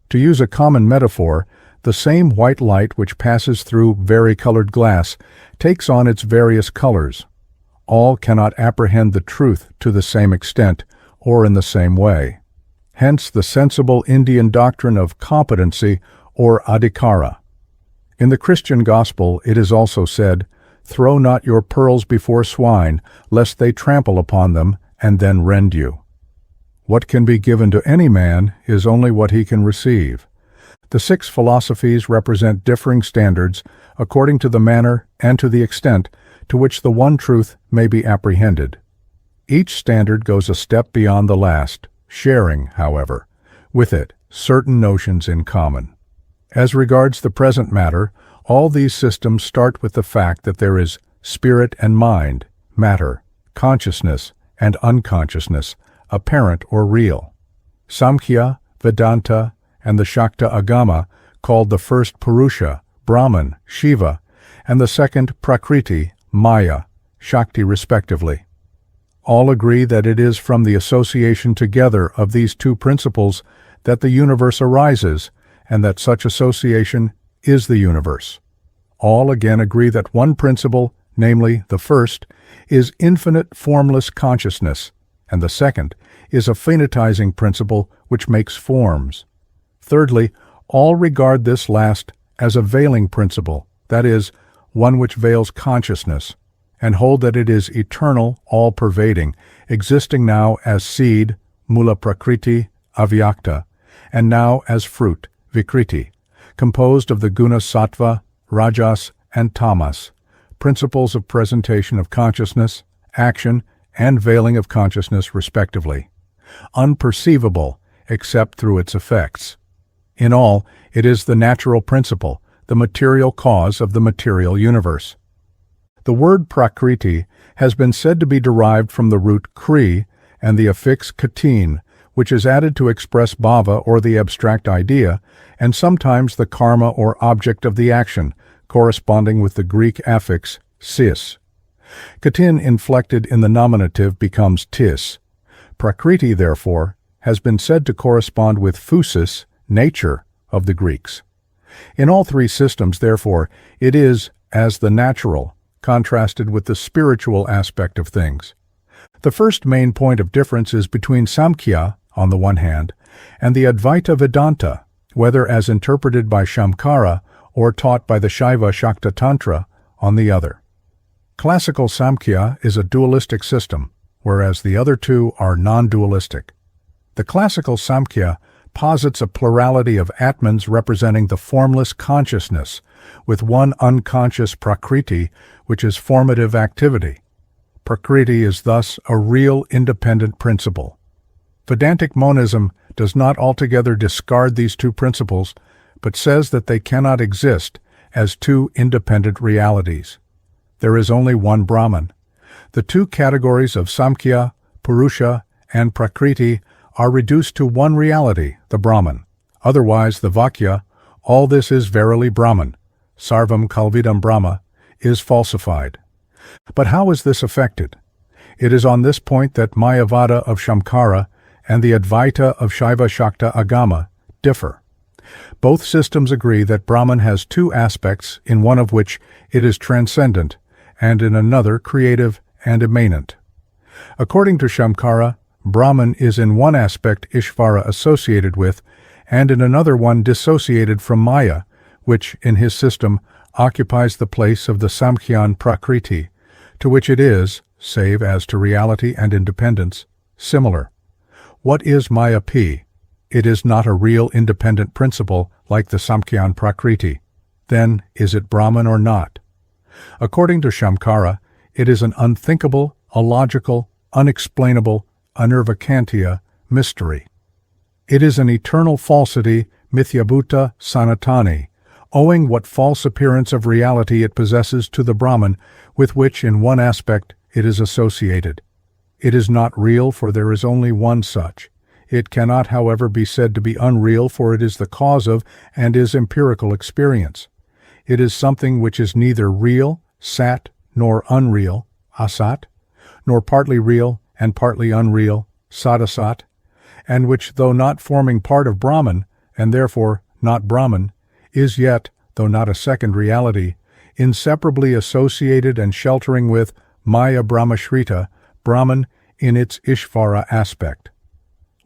To use a common metaphor, the same white light which passes through varicolored glass takes on its various colors. All cannot apprehend the truth to the same extent or in the same way. Hence the sensible Indian doctrine of competency or adhikara. In the Christian gospel it is also said, "Throw not your pearls before swine, lest they trample upon them and then rend you." What can be given to any man is only what he can receive. The 6 philosophies represent differing standards according to the manner and to the extent to which the one truth may be apprehended. Each standard goes a step beyond the last, sharing, however, with it certain notions in common. As regards the present matter, all these systems start with the fact that there is spirit and mind, matter, consciousness, and unconsciousness, apparent or real. Samkhya, Vedanta, and the Shakta Agama, called the first Purusha, Brahman, Shiva, and the second Prakriti, Maya, Shakti respectively. All agree that it is from the association together of these two principles that the universe arises, and that such association is the universe. All again agree that one principle, namely the first, is infinite formless consciousness, and the second is a finitizing principle which makes forms. Thirdly, all regard this last as a veiling principle, that is, one which veils consciousness, and hold that it is eternal, all-pervading, existing now as seed, mula prakriti, avyakta, and now as fruit, vikriti, composed of the guna sattva, rajas, and tamas, principles of presentation of consciousness, action, and veiling of consciousness respectively, unperceivable except through its effects. In all, it is the natural principle, the material cause of the material universe. The word prakriti has been said to be derived from the root kri and the affix katin, which is added to express bhava or the abstract idea, and sometimes the karma or object of the action, corresponding with the Greek affix sis. Katin inflected in the nominative becomes tis. Prakriti, therefore, has been said to correspond with phusis, nature, of the Greeks. In all three systems, therefore, it is as the natural, contrasted with the spiritual aspect of things. The first main point of difference is between Samkhya, on the one hand, and the Advaita Vedanta, whether as interpreted by Shamkara or taught by the Shaiva Shakta Tantra, on the other. Classical Samkhya is a dualistic system, whereas the other two are non-dualistic. The classical Samkhya posits a plurality of Atmans representing the formless consciousness, with one unconscious Prakriti, which is formative activity. Prakriti is thus a real independent principle. Vedantic monism does not altogether discard these two principles, but says that they cannot exist as two independent realities. There is only one Brahman. The two categories of Samkhya, Purusha, and Prakriti are reduced to one reality, the Brahman. Otherwise, the Vakya, all this is verily Brahman, Sarvam Kalvidam Brahma, is falsified. But how is this effected? It is on this point that Mayavada of Shamkara and the Advaita of Shaiva Shakta Agama differ. Both systems agree that Brahman has two aspects, in one of which it is transcendent, and in another creative and immanent. According to Shamkara, Brahman is in one aspect Ishvara associated with, and in another one dissociated from Maya, which, in his system, occupies the place of the Samkhyan Prakriti, to which it is, save as to reality and independence, similar. What is Maya P? It is not a real independent principle like the Samkhyan Prakriti. Then, is it Brahman or not? According to Shamkara, it is an unthinkable, illogical, unexplainable, anurvakantiya mystery. It is an eternal falsity, mithyabhuta sanatani, owing what false appearance of reality it possesses to the Brahman, with which in one aspect it is associated. It is not real, for there is only one such. It cannot, however, be said to be unreal, for it is the cause of and is empirical experience. It is something which is neither real, sat, nor unreal, asat, nor partly real and partly unreal, sadasat, and which, though not forming part of Brahman, and therefore not Brahman, is yet, though not a second reality, inseparably associated and sheltering with Maya Brahmashrita, Brahman in its Ishvara aspect.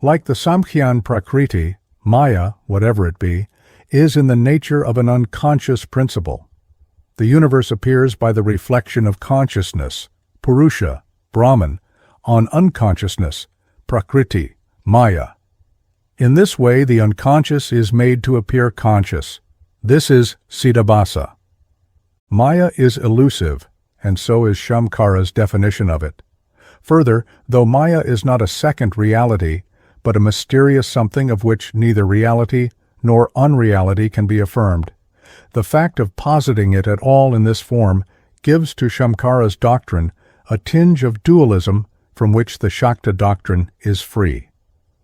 Like the Samkhyan Prakriti, Maya, whatever it be, is in the nature of an unconscious principle. The universe appears by the reflection of consciousness, Purusha, Brahman, on unconsciousness, Prakriti, Maya. In this way, the unconscious is made to appear conscious. This is Siddhabhasa. Maya is elusive, and so is Shamkara's definition of it. Further, though Maya is not a second reality, but a mysterious something of which neither reality nor unreality can be affirmed, the fact of positing it at all in this form gives to Shamkara's doctrine a tinge of dualism from which the Shakta doctrine is free.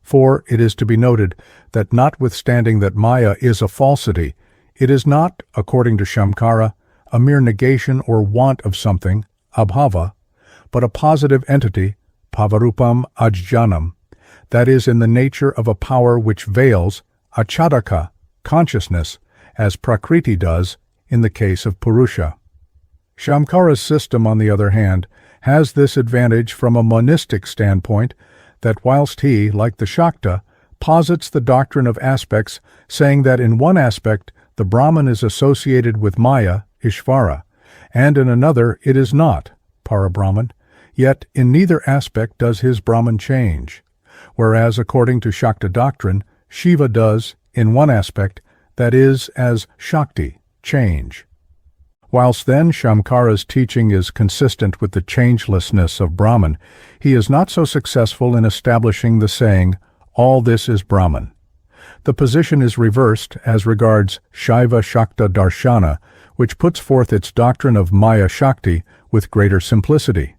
For it is to be noted that notwithstanding that Maya is a falsity, it is not, according to Shamkara, a mere negation or want of something, abhava, but a positive entity, pavarupam ajjanam, that is in the nature of a power which veils, achadaka, consciousness, as Prakriti does in the case of Purusha. Shamkara's system, on the other hand, has this advantage from a monistic standpoint, that whilst he, like the Shakta, posits the doctrine of aspects, saying that in one aspect the Brahman is associated with Maya, Ishvara, and in another it is not, Parabrahman, yet in neither aspect does his Brahman change, whereas according to Shakta doctrine, Shiva does, in one aspect, that is, as Shakti, change. Whilst then Shamkara's teaching is consistent with the changelessness of Brahman, he is not so successful in establishing the saying, all this is Brahman. The position is reversed as regards Shaiva Shakta Darshana, which puts forth its doctrine of Maya-Shakti with greater simplicity.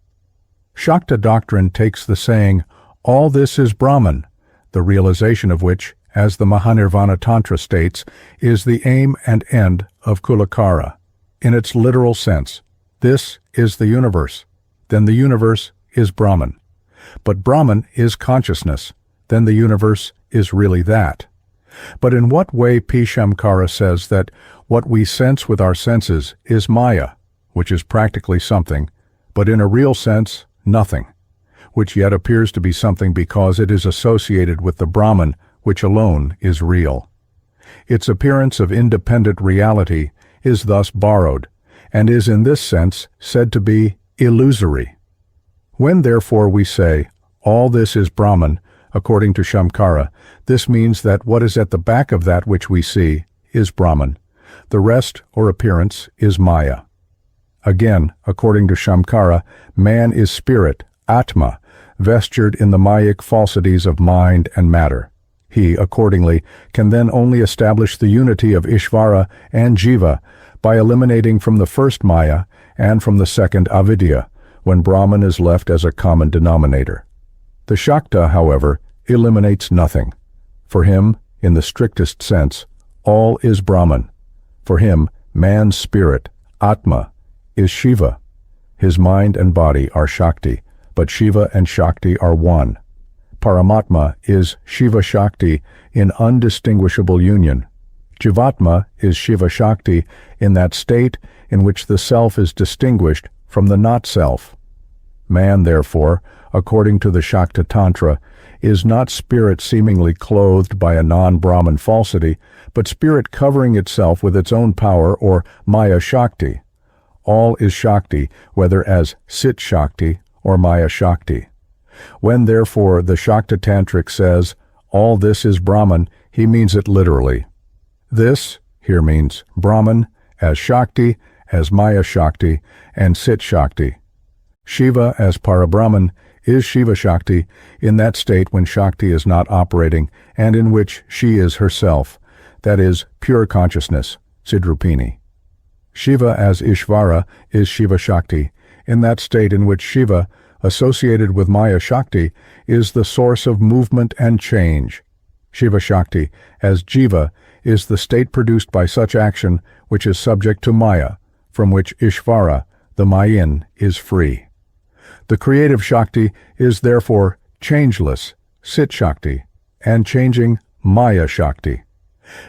Shakta doctrine takes the saying, all this is Brahman, the realization of which, as the Mahanirvana Tantra states, is the aim and end of Kulakara. In its literal sense, this is the universe, then the universe is Brahman. But Brahman is consciousness, then the universe is really that. But in what way Shamkara says that what we sense with our senses is Maya, which is practically something, but in a real sense, nothing, which yet appears to be something because it is associated with the Brahman, which alone is real. Its appearance of independent reality is thus borrowed, and is in this sense said to be illusory. When therefore we say, all this is Brahman, according to Shamkara, this means that what is at the back of that which we see is Brahman. The rest, or appearance, is Maya. Again, according to Shamkara, man is spirit, Atma, vestured in the Mayic falsities of mind and matter. He, accordingly, can then only establish the unity of Ishvara and Jiva by eliminating from the first Maya and from the second Avidya, when Brahman is left as a common denominator. The Shakta, however, eliminates nothing. For him, in the strictest sense, all is Brahman. For him, man's spirit, Atma, is Shiva. His mind and body are Shakti, but Shiva and Shakti are one. Paramatma is Shiva-Shakti in undistinguishable union. Jivatma is Shiva-Shakti in that state in which the self is distinguished from the not-self. Man, therefore, according to the Shakta Tantra, is not spirit seemingly clothed by a non-Brahman falsity, but spirit covering itself with its own power, or Maya-Shakti. All is Shakti, whether as Cit-Shakti or Maya-Shakti. When, therefore, the Shakta Tantric says, all this is Brahman, he means it literally. This here means Brahman as Shakti, as Maya-Shakti, and Cit-Shakti. Shiva as Parabrahman is Shiva-Shakti in that state when Shakti is not operating and in which she is herself, that is, pure consciousness, Sidrupini. Shiva as Ishvara is Shiva-Shakti in that state in which Shiva, associated with Maya-Shakti, is the source of movement and change. Shiva-Shakti as Jiva is the state produced by such action which is subject to Maya, from which Ishvara, the Mayan, is free. The creative Shakti is therefore changeless, Cit-Shakti, and changing Maya-Shakti.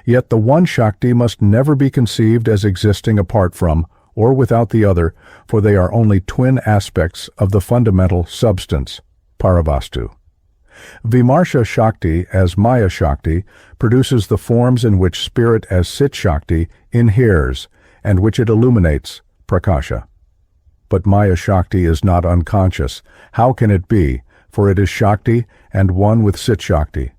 Yet the one Shakti must never be conceived as existing apart from or without the other, for they are only twin aspects of the fundamental substance, Paravastu. Vimarsha Shakti as Maya-Shakti produces the forms in which spirit as Cit-Shakti inheres and which it illuminates, Prakasha. But Maya-Shakti is not unconscious. How can it be? For it is Shakti and one with Cit-Shakti.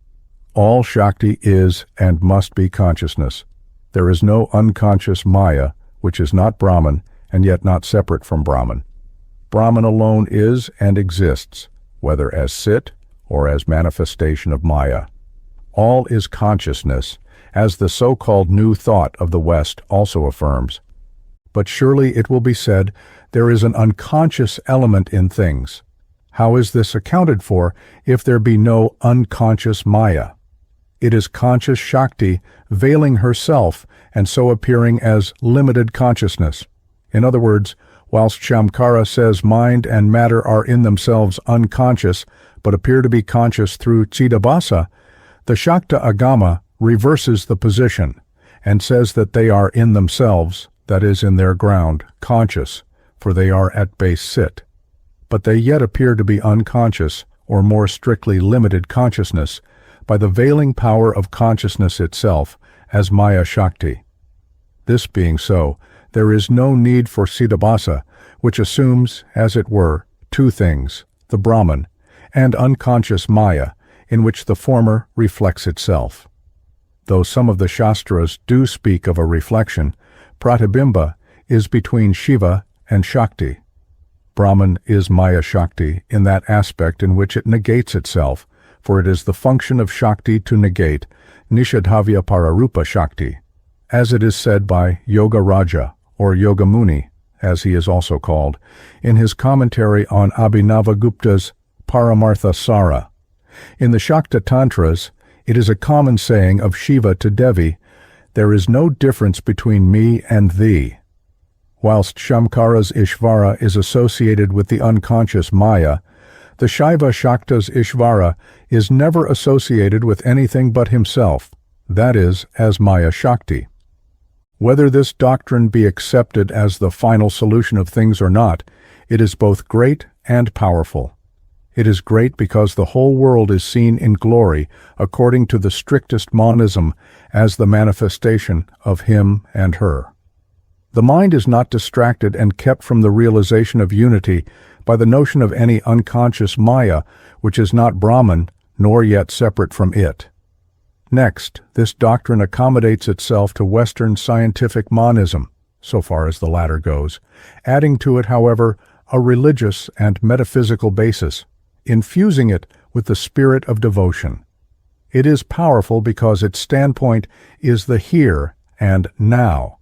All Shakti is and must be consciousness. There is no unconscious Maya, which is not Brahman and yet not separate from Brahman. Brahman alone is and exists, whether as Cit or as manifestation of Maya. All is consciousness, as the so-called New Thought of the West also affirms. But surely it will be said there is an unconscious element in things. How is this accounted for if there be no unconscious Maya? It is conscious Shakti veiling herself and so appearing as limited consciousness. In other words, whilst Shamkara says mind and matter are in themselves unconscious but appear to be conscious through Chidabhasa, the Shakta Agama reverses the position and says that they are in themselves, that is, in their ground, conscious, for they are at base Cit. But they yet appear to be unconscious, or more strictly limited consciousness, by the veiling power of consciousness itself as Maya-Shakti. This being so, there is no need for Chidabhasa, which assumes, as it were, two things, the Brahman and unconscious Maya, in which the former reflects itself. Though some of the Shastras do speak of a reflection, Pratibimba is between Shiva and Shakti. Brahman is Maya-Shakti in that aspect in which it negates itself, for it is the function of Shakti to negate, Nishadhavya Pararupa Shakti, as it is said by Yoga Raja, or Yoga Muni, as he is also called, in his commentary on Abhinavagupta's Paramartha Sara. In the Shakta Tantras, it is a common saying of Shiva to Devi, "There is no difference between me and thee." Whilst Shamkara's Ishvara is associated with the unconscious Maya, the Shaiva Shakta's Ishvara is never associated with anything but himself, that is, as Maya-Shakti. Whether this doctrine be accepted as the final solution of things or not, it is both great and powerful. It is great because the whole world is seen in glory according to the strictest monism as the manifestation of him and her. The mind is not distracted and kept from the realization of unity by the notion of any unconscious Maya, which is not Brahman nor yet separate from it. Next, this doctrine accommodates itself to Western scientific monism, so far as the latter goes, adding to it, however, a religious and metaphysical basis, infusing it with the spirit of devotion. It is powerful because its standpoint is the here and now,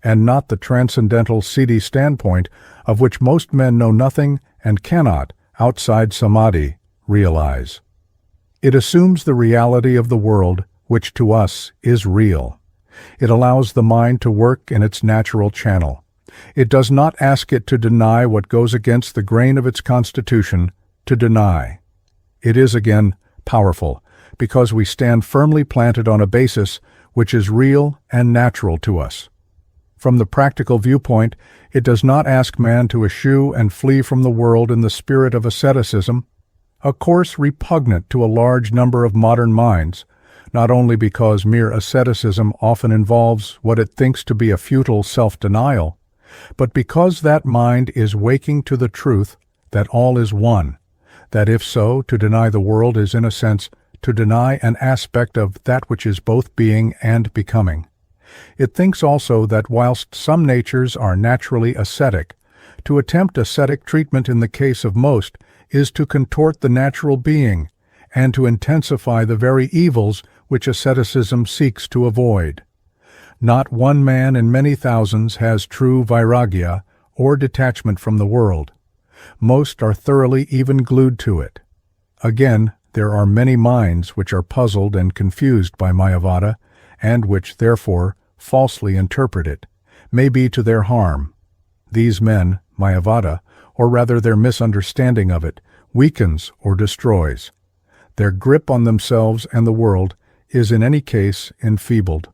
and not the transcendental siddhi standpoint of which most men know nothing and cannot, outside samadhi, realize. It assumes the reality of the world, which to us is real. It allows the mind to work in its natural channel. It does not ask it to deny what goes against the grain of its constitution to deny. It is again powerful, because we stand firmly planted on a basis which is real and natural to us. From the practical viewpoint, it does not ask man to eschew and flee from the world in the spirit of asceticism, a course repugnant to a large number of modern minds, not only because mere asceticism often involves what it thinks to be a futile self-denial, but because that mind is waking to the truth that all is one, that if so, to deny the world is in a sense to deny an aspect of that which is both being and becoming. It thinks also that whilst some natures are naturally ascetic, to attempt ascetic treatment in the case of most is to contort the natural being and to intensify the very evils which asceticism seeks to avoid. Not one man in many thousands has true vairagya or detachment from the world. Most are thoroughly even glued to it. Again, there are many minds which are puzzled and confused by Mayavada, and which, therefore, falsely interpret it, may be to their harm. These men, Mayavada, or rather their misunderstanding of it, weakens or destroys. Their grip on themselves and the world is in any case enfeebled.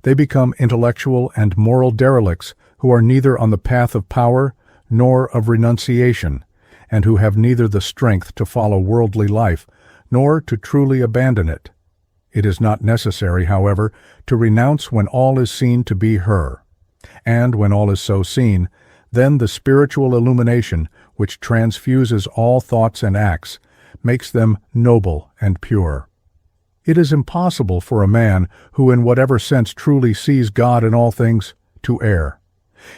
They become intellectual and moral derelicts who are neither on the path of power nor of renunciation, and who have neither the strength to follow worldly life nor to truly abandon it. It is not necessary, however, to renounce when all is seen to be her. And when all is so seen, then the spiritual illumination, which transfuses all thoughts and acts, makes them noble and pure. It is impossible for a man who in whatever sense truly sees God in all things to err.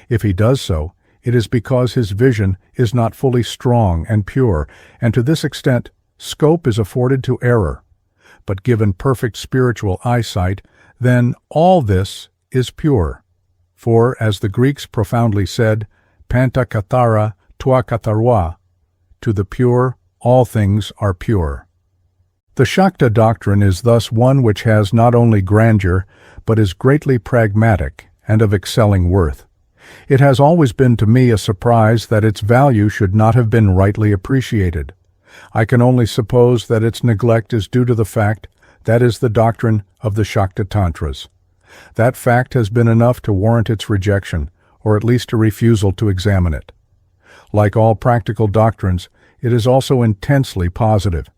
If he does so, it is because his vision is not fully strong and pure, and to this extent scope is afforded to error. But given perfect spiritual eyesight, then all this is pure. For, as the Greeks profoundly said, Panta kathara tua katharwa, to the pure all things are pure. The Shakta doctrine is thus one which has not only grandeur, but is greatly pragmatic and of excelling worth. It has always been to me a surprise that its value should not have been rightly appreciated. I can only suppose that its neglect is due to the fact that is the doctrine of the Shakta Tantras. That fact has been enough to warrant its rejection, or at least a refusal to examine it. Like all practical doctrines, it is also intensely positive.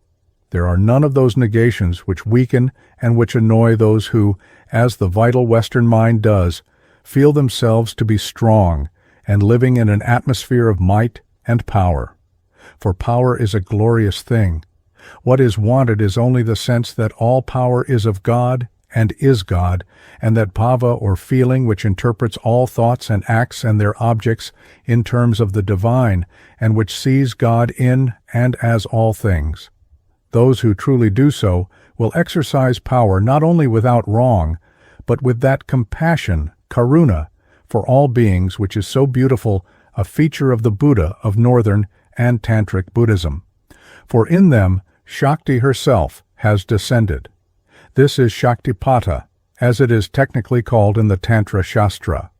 There are none of those negations which weaken and which annoy those who, as the vital Western mind does, feel themselves to be strong and living in an atmosphere of might and power. For power is a glorious thing. What is wanted is only the sense that all power is of God and is God, and that bhava or feeling which interprets all thoughts and acts and their objects in terms of the divine, and which sees God in and as all things. Those who truly do so will exercise power not only without wrong, but with that compassion, karuna, for all beings which is so beautiful a feature of the Buddha of Northern and Tantric Buddhism. For in them, Shakti herself has descended. This is Shaktipata, as it is technically called in the Tantra Shastra.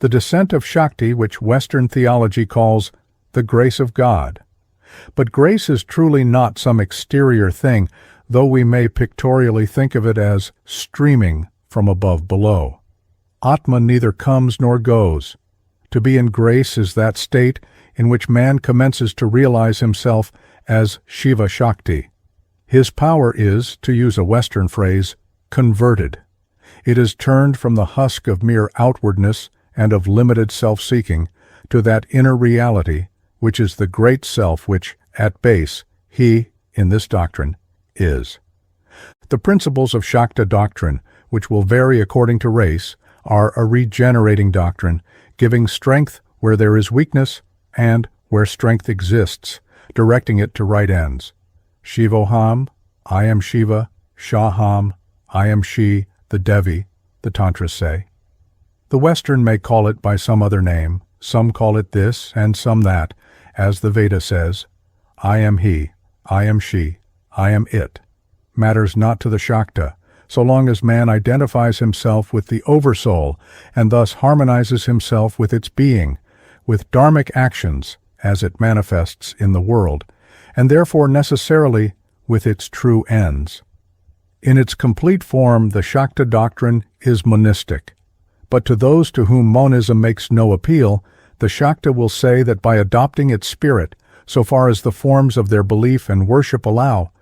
The descent of Shakti, which Western theology calls the grace of God. But grace is truly not some exterior thing, though we may pictorially think of it as streaming from above below. Atma neither comes nor goes. To be in grace is that state in which man commences to realize himself as Shiva Shakti. His power is, to use a Western phrase, converted. It is turned from the husk of mere outwardness and of limited self-seeking to that inner reality, which is the great self which, at base, he, in this doctrine, is. The principles of Shakta doctrine, which will vary according to race, are a regenerating doctrine, giving strength where there is weakness and where strength exists, directing it to right ends. Shivoham, I am Shiva, Shaham, I am she, the Devi, the Tantras say. The Western may call it by some other name, some call it this and some that, as the Veda says, I am he, I am she, I am it. Matters not to the Shakta, so long as man identifies himself with the Oversoul and thus harmonizes himself with its being, with dharmic actions as it manifests in the world, and therefore necessarily with its true ends. In its complete form, the Shakta doctrine is monistic. But to those to whom monism makes no appeal, the Shakta will say that by adopting its spirit, so far as the forms of their belief and worship allow,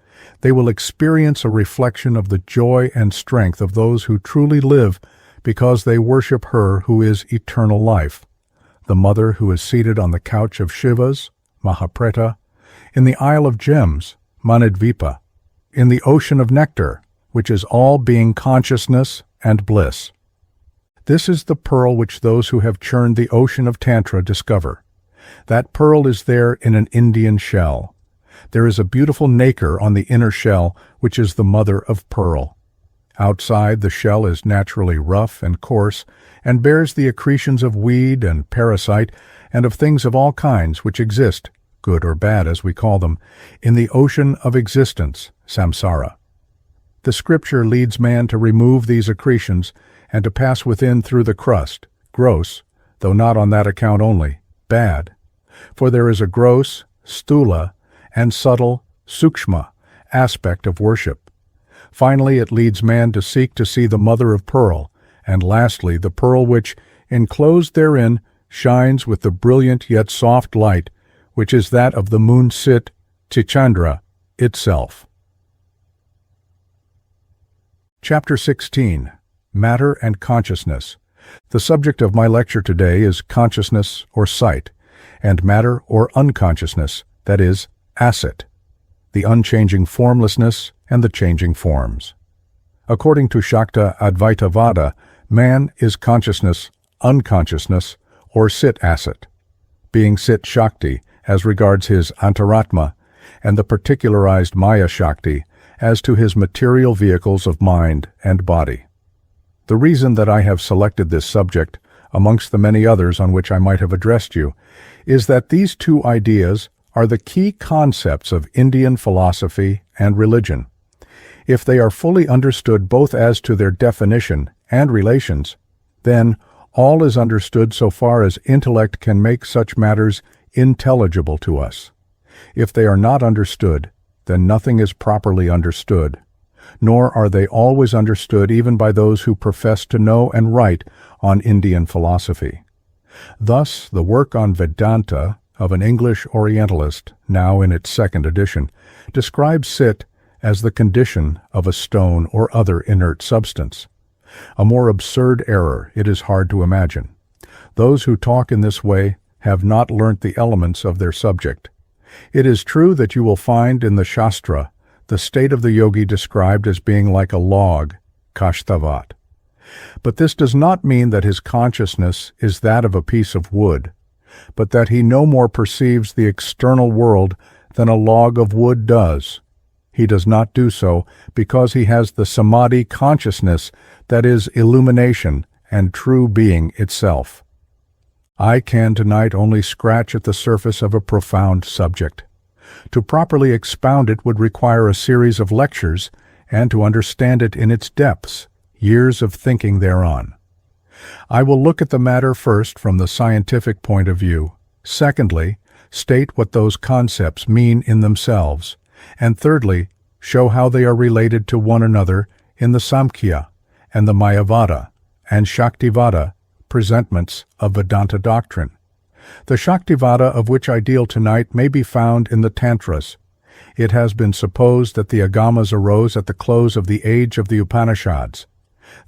they will experience a reflection of the joy and strength of those who truly live because they worship her who is eternal life, the mother who is seated on the couch of Shivas, Mahapreta, in the Isle of Gems, Manadvipa, in the ocean of nectar, which is all being consciousness and bliss. This is the pearl which those who have churned the ocean of Tantra discover. That pearl is there in an Indian shell. There is a beautiful nacre on the inner shell, which is the mother of pearl. Outside, the shell is naturally rough and coarse, and bears the accretions of weed and parasite, and of things of all kinds which exist, good or bad as we call them, in the ocean of existence, samsara. The scripture leads man to remove these accretions, and to pass within through the crust, gross, though not on that account only, bad. For there is a gross, stula, and subtle, sukshma, aspect of worship. Finally, it leads man to seek to see the mother of pearl, and lastly, the pearl which, enclosed therein, shines with the brilliant yet soft light, which is that of the moon Cit-Chandra itself. Chapter 16. Matter and Consciousness. The subject of my lecture today is consciousness or sight, and matter or unconsciousness, that is, asit, the unchanging formlessness and the changing forms. According to Shakta Advaitavada, man is consciousness, unconsciousness, or Cit-Asit, being Cit-Shakti as regards his antaratma, and the particularized Maya-Shakti as to his material vehicles of mind and body. The reason that I have selected this subject, amongst the many others on which I might have addressed you, is that these two ideas are the key concepts of Indian philosophy and religion. If they are fully understood both as to their definition and relations, then all is understood so far as intellect can make such matters intelligible to us. If they are not understood, then nothing is properly understood, nor are they always understood even by those who profess to know and write on Indian philosophy. Thus, the work on Vedanta of an English Orientalist, now in its second edition, describes Cit as the condition of a stone or other inert substance. A more absurd error it is hard to imagine. Those who talk in this way have not learnt the elements of their subject. It is true that you will find in the Shastra the state of the yogi described as being like a log, kashtavat. But this does not mean that his consciousness is that of a piece of wood, but that he no more perceives the external world than a log of wood does. He does not do so because he has the samadhi consciousness that is illumination and true being itself. I can tonight only scratch at the surface of a profound subject. To properly expound it would require a series of lectures, and to understand it in its depths, years of thinking thereon. I will look at the matter first from the scientific point of view, secondly, state what those concepts mean in themselves, and thirdly, show how they are related to one another in the Samkhya and the Mayavada and Shaktivada presentments of Vedanta doctrine. The Shaktivada of which I deal tonight may be found in the Tantras. It has been supposed that the Agamas arose at the close of the age of the Upanishads.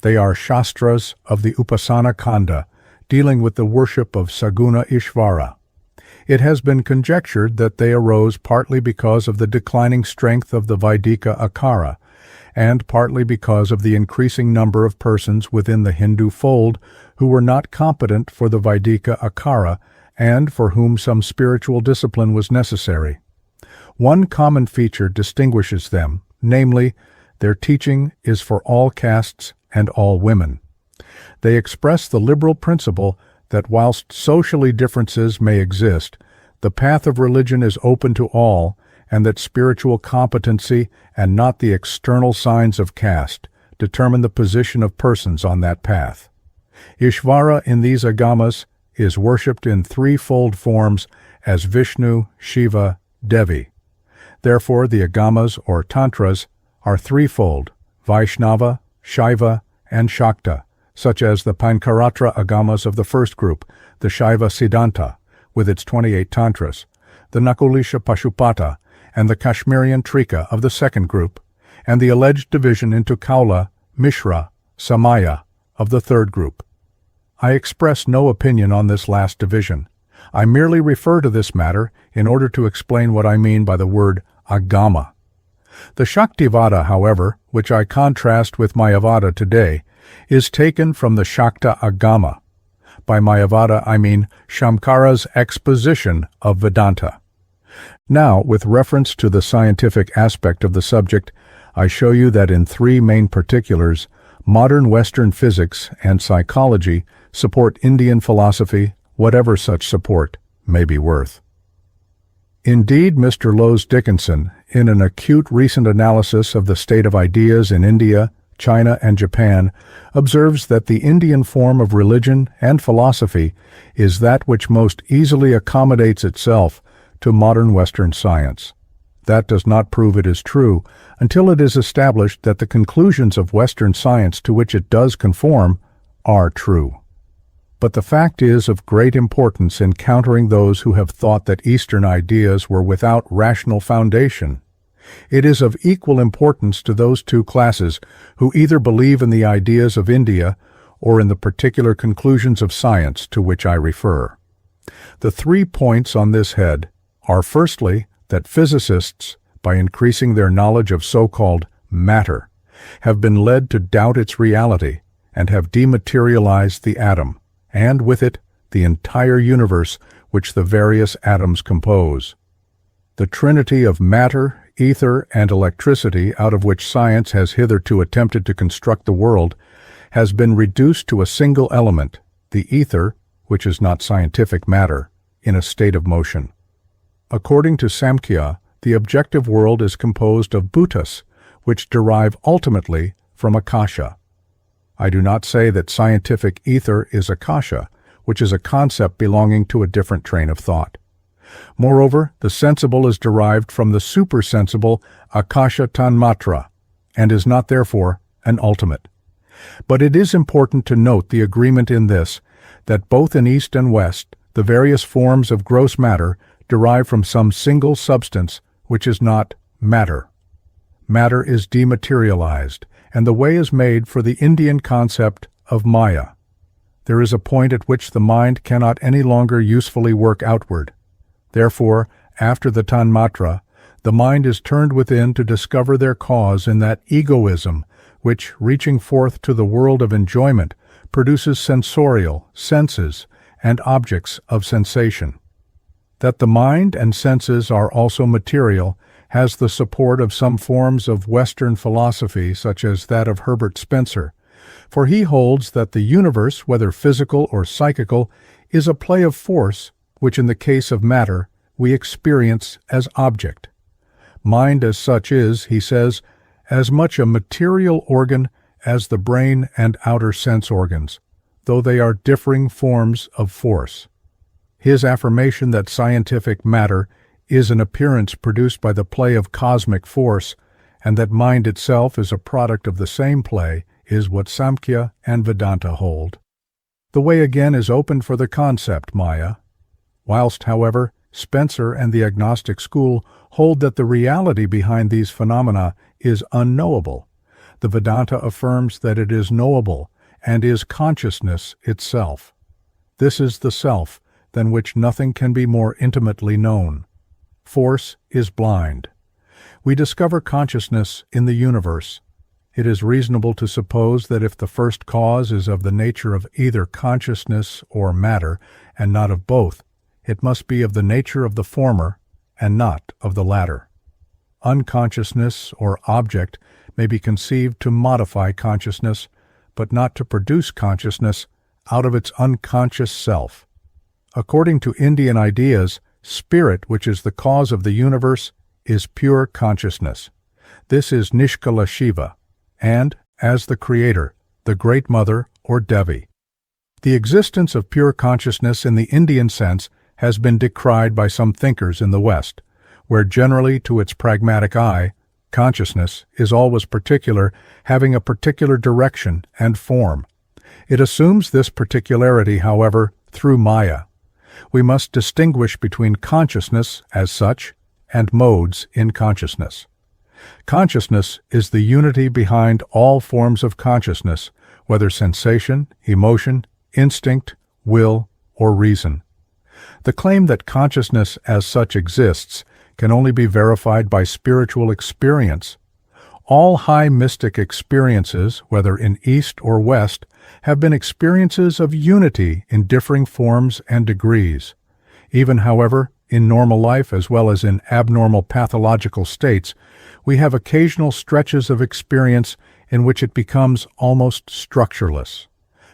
They are Shastras of the Upasana Kanda, dealing with the worship of Saguna Ishvara. It has been conjectured that they arose partly because of the declining strength of the Vaidika Akara, and partly because of the increasing number of persons within the Hindu fold who were not competent for the Vaidika Akara and for whom some spiritual discipline was necessary. One common feature distinguishes them, namely, their teaching is for all castes and all women. They express the liberal principle that whilst socially differences may exist, the path of religion is open to all, and that spiritual competency and not the external signs of caste determine the position of persons on that path. Ishvara in these agamas is worshipped in threefold forms as Vishnu, Shiva, Devi. Therefore, the agamas or tantras are threefold: Vaishnava, Shaiva, and Shakta, such as the Pankaratra agamas of the first group, the Shaiva Siddhanta, with its 28 tantras, the Nakulisha Pashupata, and the Kashmirian Trika of the second group, and the alleged division into Kaula, Mishra, Samaya of the third group. I express no opinion on this last division. I merely refer to this matter in order to explain what I mean by the word agama. The Shaktivada, however, which I contrast with Mayavada today, is taken from the Shakta Agama. By Mayavada I mean Shankara's exposition of Vedanta. Now, with reference to the scientific aspect of the subject, I show you that in three main particulars, modern Western physics and psychology support Indian philosophy, whatever such support may be worth. Indeed, Mr. Lowes Dickinson, in an acute recent analysis of the state of ideas in India, China, and Japan, observes that the Indian form of religion and philosophy is that which most easily accommodates itself to modern Western science. That does not prove it is true until it is established that the conclusions of Western science to which it does conform are true. But the fact is of great importance in countering those who have thought that Eastern ideas were without rational foundation. It is of equal importance to those two classes who either believe in the ideas of India or in the particular conclusions of science to which I refer. The 3 points on this head are firstly that physicists, by increasing their knowledge of so-called matter, have been led to doubt its reality and have dematerialized the atom, and with it the entire universe which the various atoms compose. The trinity of matter, ether, and electricity out of which science has hitherto attempted to construct the world has been reduced to a single element, the ether, which is not scientific matter, in a state of motion. According to Samkhya, the objective world is composed of bhutas, which derive ultimately from akasha. I do not say that scientific ether is akasha, which is a concept belonging to a different train of thought. Moreover, the sensible is derived from the supersensible akasha tanmatra, and is not therefore an ultimate. But it is important to note the agreement in this, that both in East and West, the various forms of gross matter derive from some single substance which is not matter. Matter is dematerialized, and the way is made for the Indian concept of Maya. There is a point at which the mind cannot any longer usefully work outward. Therefore, after the tanmatra, the mind is turned within to discover their cause in that egoism which, reaching forth to the world of enjoyment, produces sensorial, senses, and objects of sensation. That the mind and senses are also material has the support of some forms of Western philosophy, such as that of Herbert Spencer, for he holds that the universe, whether physical or psychical, is a play of force which in the case of matter we experience as object. Mind as such is, he says, as much a material organ as the brain and outer sense organs, though they are differing forms of force. His affirmation that scientific matter is an appearance produced by the play of cosmic force and that mind itself is a product of the same play, is what Samkhya and Vedanta hold. The way again is open for the concept Maya. Whilst, however, Spencer and the agnostic school hold that the reality behind these phenomena is unknowable, the Vedanta affirms that it is knowable and is consciousness itself. This is the self than which nothing can be more intimately known. Force is blind. We discover consciousness in the universe. It is reasonable to suppose that if the first cause is of the nature of either consciousness or matter, and not of both, it must be of the nature of the former and not of the latter. Unconsciousness or object may be conceived to modify consciousness, but not to produce consciousness out of its unconscious self. According to Indian ideas, spirit, which is the cause of the universe, is pure consciousness. This is Nishkala Shiva, and, as the creator, the Great Mother or Devi. The existence of pure consciousness in the Indian sense has been decried by some thinkers in the West, where generally, to its pragmatic eye, consciousness is always particular, having a particular direction and form. It assumes this particularity, however, through Maya. We must distinguish between consciousness as such and modes in consciousness. Consciousness is the unity behind all forms of consciousness, whether sensation, emotion, instinct, will, or reason. The claim that consciousness as such exists can only be verified by spiritual experience. All high mystic experiences, whether in East or West, have been experiences of unity in differing forms and degrees. Even, however, in normal life as well as in abnormal pathological states, we have occasional stretches of experience in which it becomes almost structureless.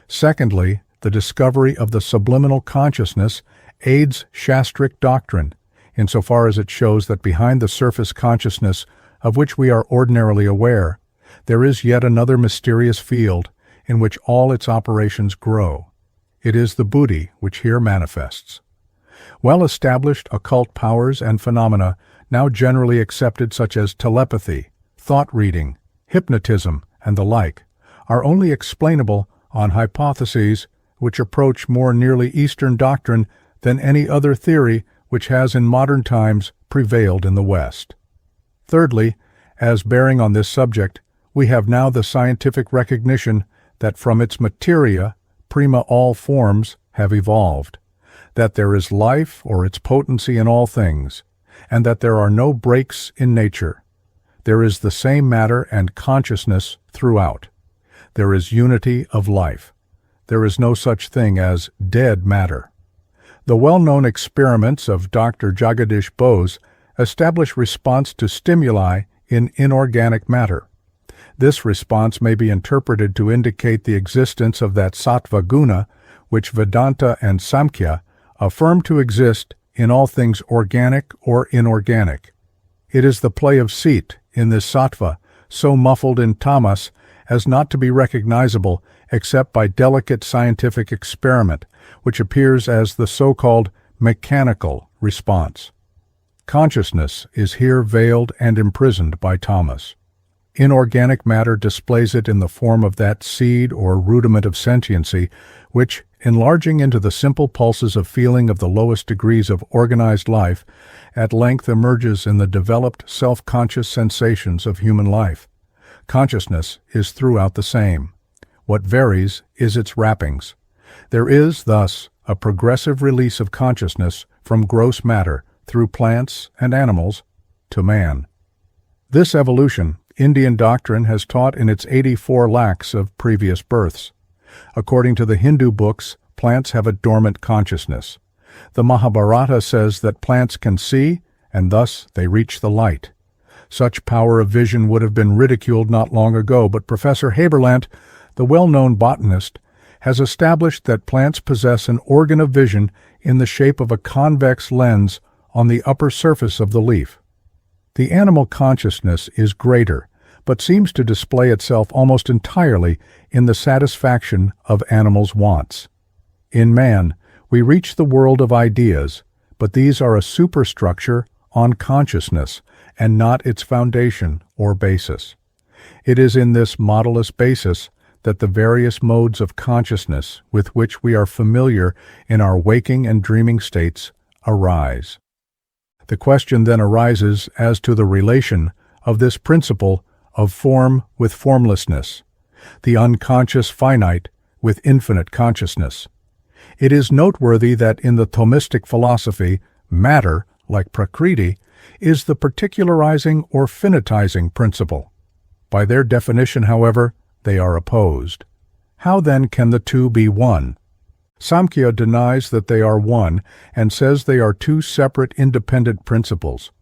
Secondly, the discovery of the subliminal consciousness aids Shastric doctrine, insofar as it shows that behind the surface consciousness of which we are ordinarily aware, there is yet another mysterious field in which all its operations grow. It is the buddhi which here manifests. Well-established occult powers and phenomena, now generally accepted, such as telepathy, thought-reading, hypnotism, and the like, are only explainable on hypotheses which approach more nearly Eastern doctrine than any other theory which has in modern times prevailed in the West. Thirdly, as bearing on this subject, we have now the scientific recognition that from its materia, prima all forms have evolved, that there is life or its potency in all things, and that there are no breaks in nature. There is the same matter and consciousness throughout. There is unity of life. There is no such thing as dead matter. The well-known experiments of Dr. Jagadish Bose establish response to stimuli in inorganic matter. This response may be interpreted to indicate the existence of that sattva guna which Vedanta and Samkhya affirm to exist in all things organic or inorganic. It is the play of Cit in this sattva, so muffled in tamas as not to be recognizable except by delicate scientific experiment, which appears as the so-called mechanical response. Consciousness is here veiled and imprisoned by tamas. Inorganic matter displays it in the form of that seed or rudiment of sentiency, which, enlarging into the simple pulses of feeling of the lowest degrees of organized life, at length emerges in the developed self-conscious sensations of human life. Consciousness is throughout the same. What varies is its wrappings. There is, thus, a progressive release of consciousness from gross matter through plants and animals to man. This evolution, Indian doctrine has taught in its 84 lakhs of previous births. According to the Hindu books, plants have a dormant consciousness. The Mahabharata says that plants can see, and thus they reach the light. Such power of vision would have been ridiculed not long ago, but Professor Haberlandt, the well-known botanist, has established that plants possess an organ of vision in the shape of a convex lens on the upper surface of the leaf. The animal consciousness is greater, but seems to display itself almost entirely in the satisfaction of animals' wants. In man, we reach the world of ideas, but these are a superstructure on consciousness, and not its foundation or basis. It is in this modelless basis that the various modes of consciousness with which we are familiar in our waking and dreaming states arise. The question then arises as to the relation of this principle of form with formlessness, the unconscious finite with infinite consciousness. It is noteworthy that in the Thomistic philosophy, matter, like Prakriti, is the particularizing or finitizing principle. By their definition, however, they are opposed. How then can the two be one? Samkhya denies that they are one and says they are two separate independent principles.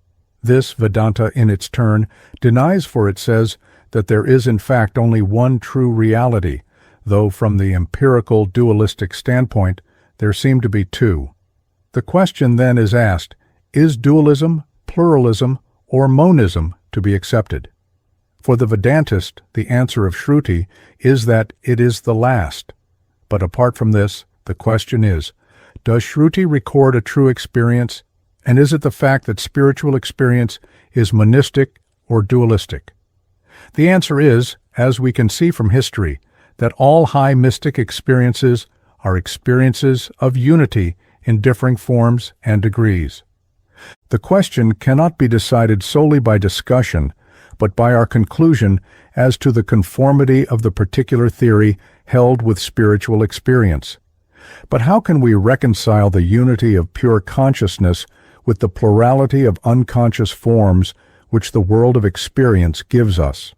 This Vedanta, in its turn, denies, for it says that there is in fact only one true reality, though from the empirical dualistic standpoint there seem to be two. The question then is asked, is dualism, pluralism, or monism to be accepted? For the Vedantist, the answer of Shruti is that it is the last. But apart from this, the question is, does Shruti record a true experience, and is it the fact that spiritual experience is monistic or dualistic? The answer is, as we can see from history, that all high mystic experiences are experiences of unity in differing forms and degrees. The question cannot be decided solely by discussion, but by our conclusion as to the conformity of the particular theory held with spiritual experience. But how can we reconcile the unity of pure consciousness with the plurality of unconscious forms which the world of experience gives us?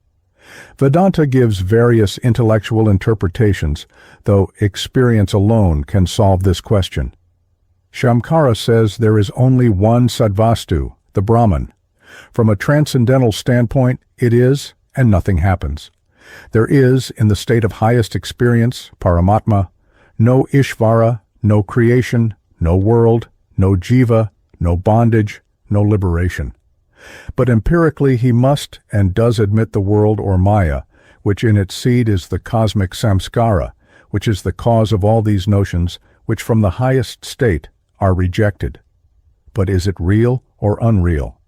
Vedanta gives various intellectual interpretations, though experience alone can solve this question. Shamkara says there is only one Sadvastu, the Brahman. From a transcendental standpoint, it is, and nothing happens. There is, in the state of highest experience, Paramatma, no Ishvara, no creation, no world, no jiva, no bondage, no liberation. But empirically he must and does admit the world or Maya, which in its seed is the cosmic samskara, which is the cause of all these notions, which from the highest state are rejected. But is it real or unreal?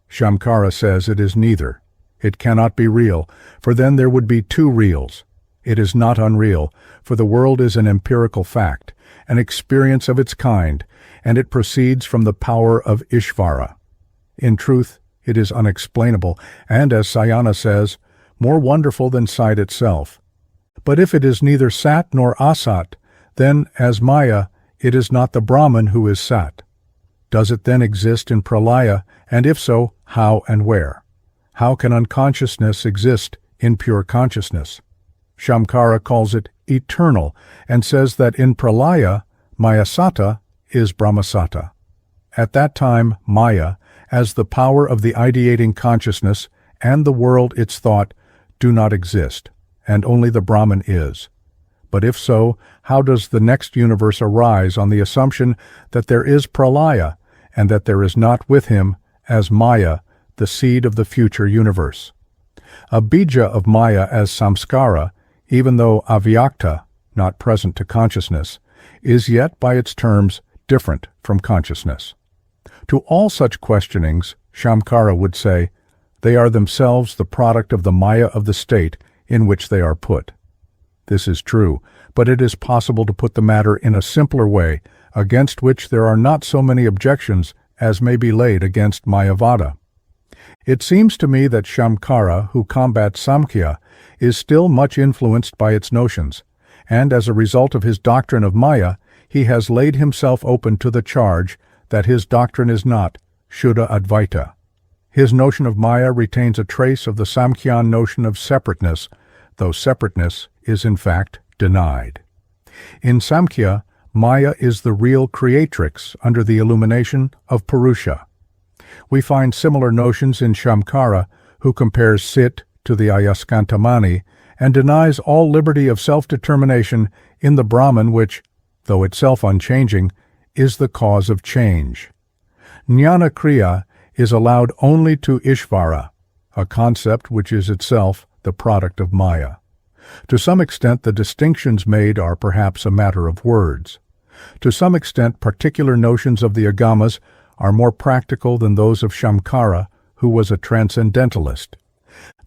Shamkara says it is neither. It cannot be real, for then there would be two reals. It is not unreal, for the world is an empirical fact, an experience of its kind, and it proceeds from the power of Ishvara. In truth, it is unexplainable, and as Sayana says, more wonderful than sight itself. But if it is neither Sat nor Asat, then, as Maya, it is not the Brahman who is Sat. Does it then exist in Pralaya, and if so, how and where? How can unconsciousness exist in pure consciousness? Shamkara calls it eternal and says that in Pralaya, Maya-Sata is Brahmasata. At that time, Maya, as the power of the ideating consciousness and the world its thought, do not exist, and only the Brahman is. But if so, how does the next universe arise on the assumption that there is Pralaya, and that there is not with him, as Maya, the seed of the future universe? A bija of Maya as samskara, even though avyakta, not present to consciousness, is yet by its terms different from consciousness. To all such questionings, Shamkara would say, they are themselves the product of the Maya of the state in which they are put. This is true, but it is possible to put the matter in a simpler way, against which there are not so many objections as may be laid against Mayavada. It seems to me that Shamkara, who combats Samkhya, is still much influenced by its notions, and as a result of his doctrine of Maya, he has laid himself open to the charge that his doctrine is not Shuddha Advaita. His notion of Maya retains a trace of the Samkhyan notion of separateness, though separateness is in fact denied. In Samkhya, Maya is the real creatrix under the illumination of Purusha. We find similar notions in Shamkara, who compares Sit to the Ayaskantamani and denies all liberty of self-determination in the Brahman which, though itself unchanging, is the cause of change. Jnana Kriya is allowed only to Ishvara, a concept which is itself the product of Maya. To some extent the distinctions made are perhaps a matter of words. To some extent particular notions of the Agamas are more practical than those of Shamkara, who was a transcendentalist.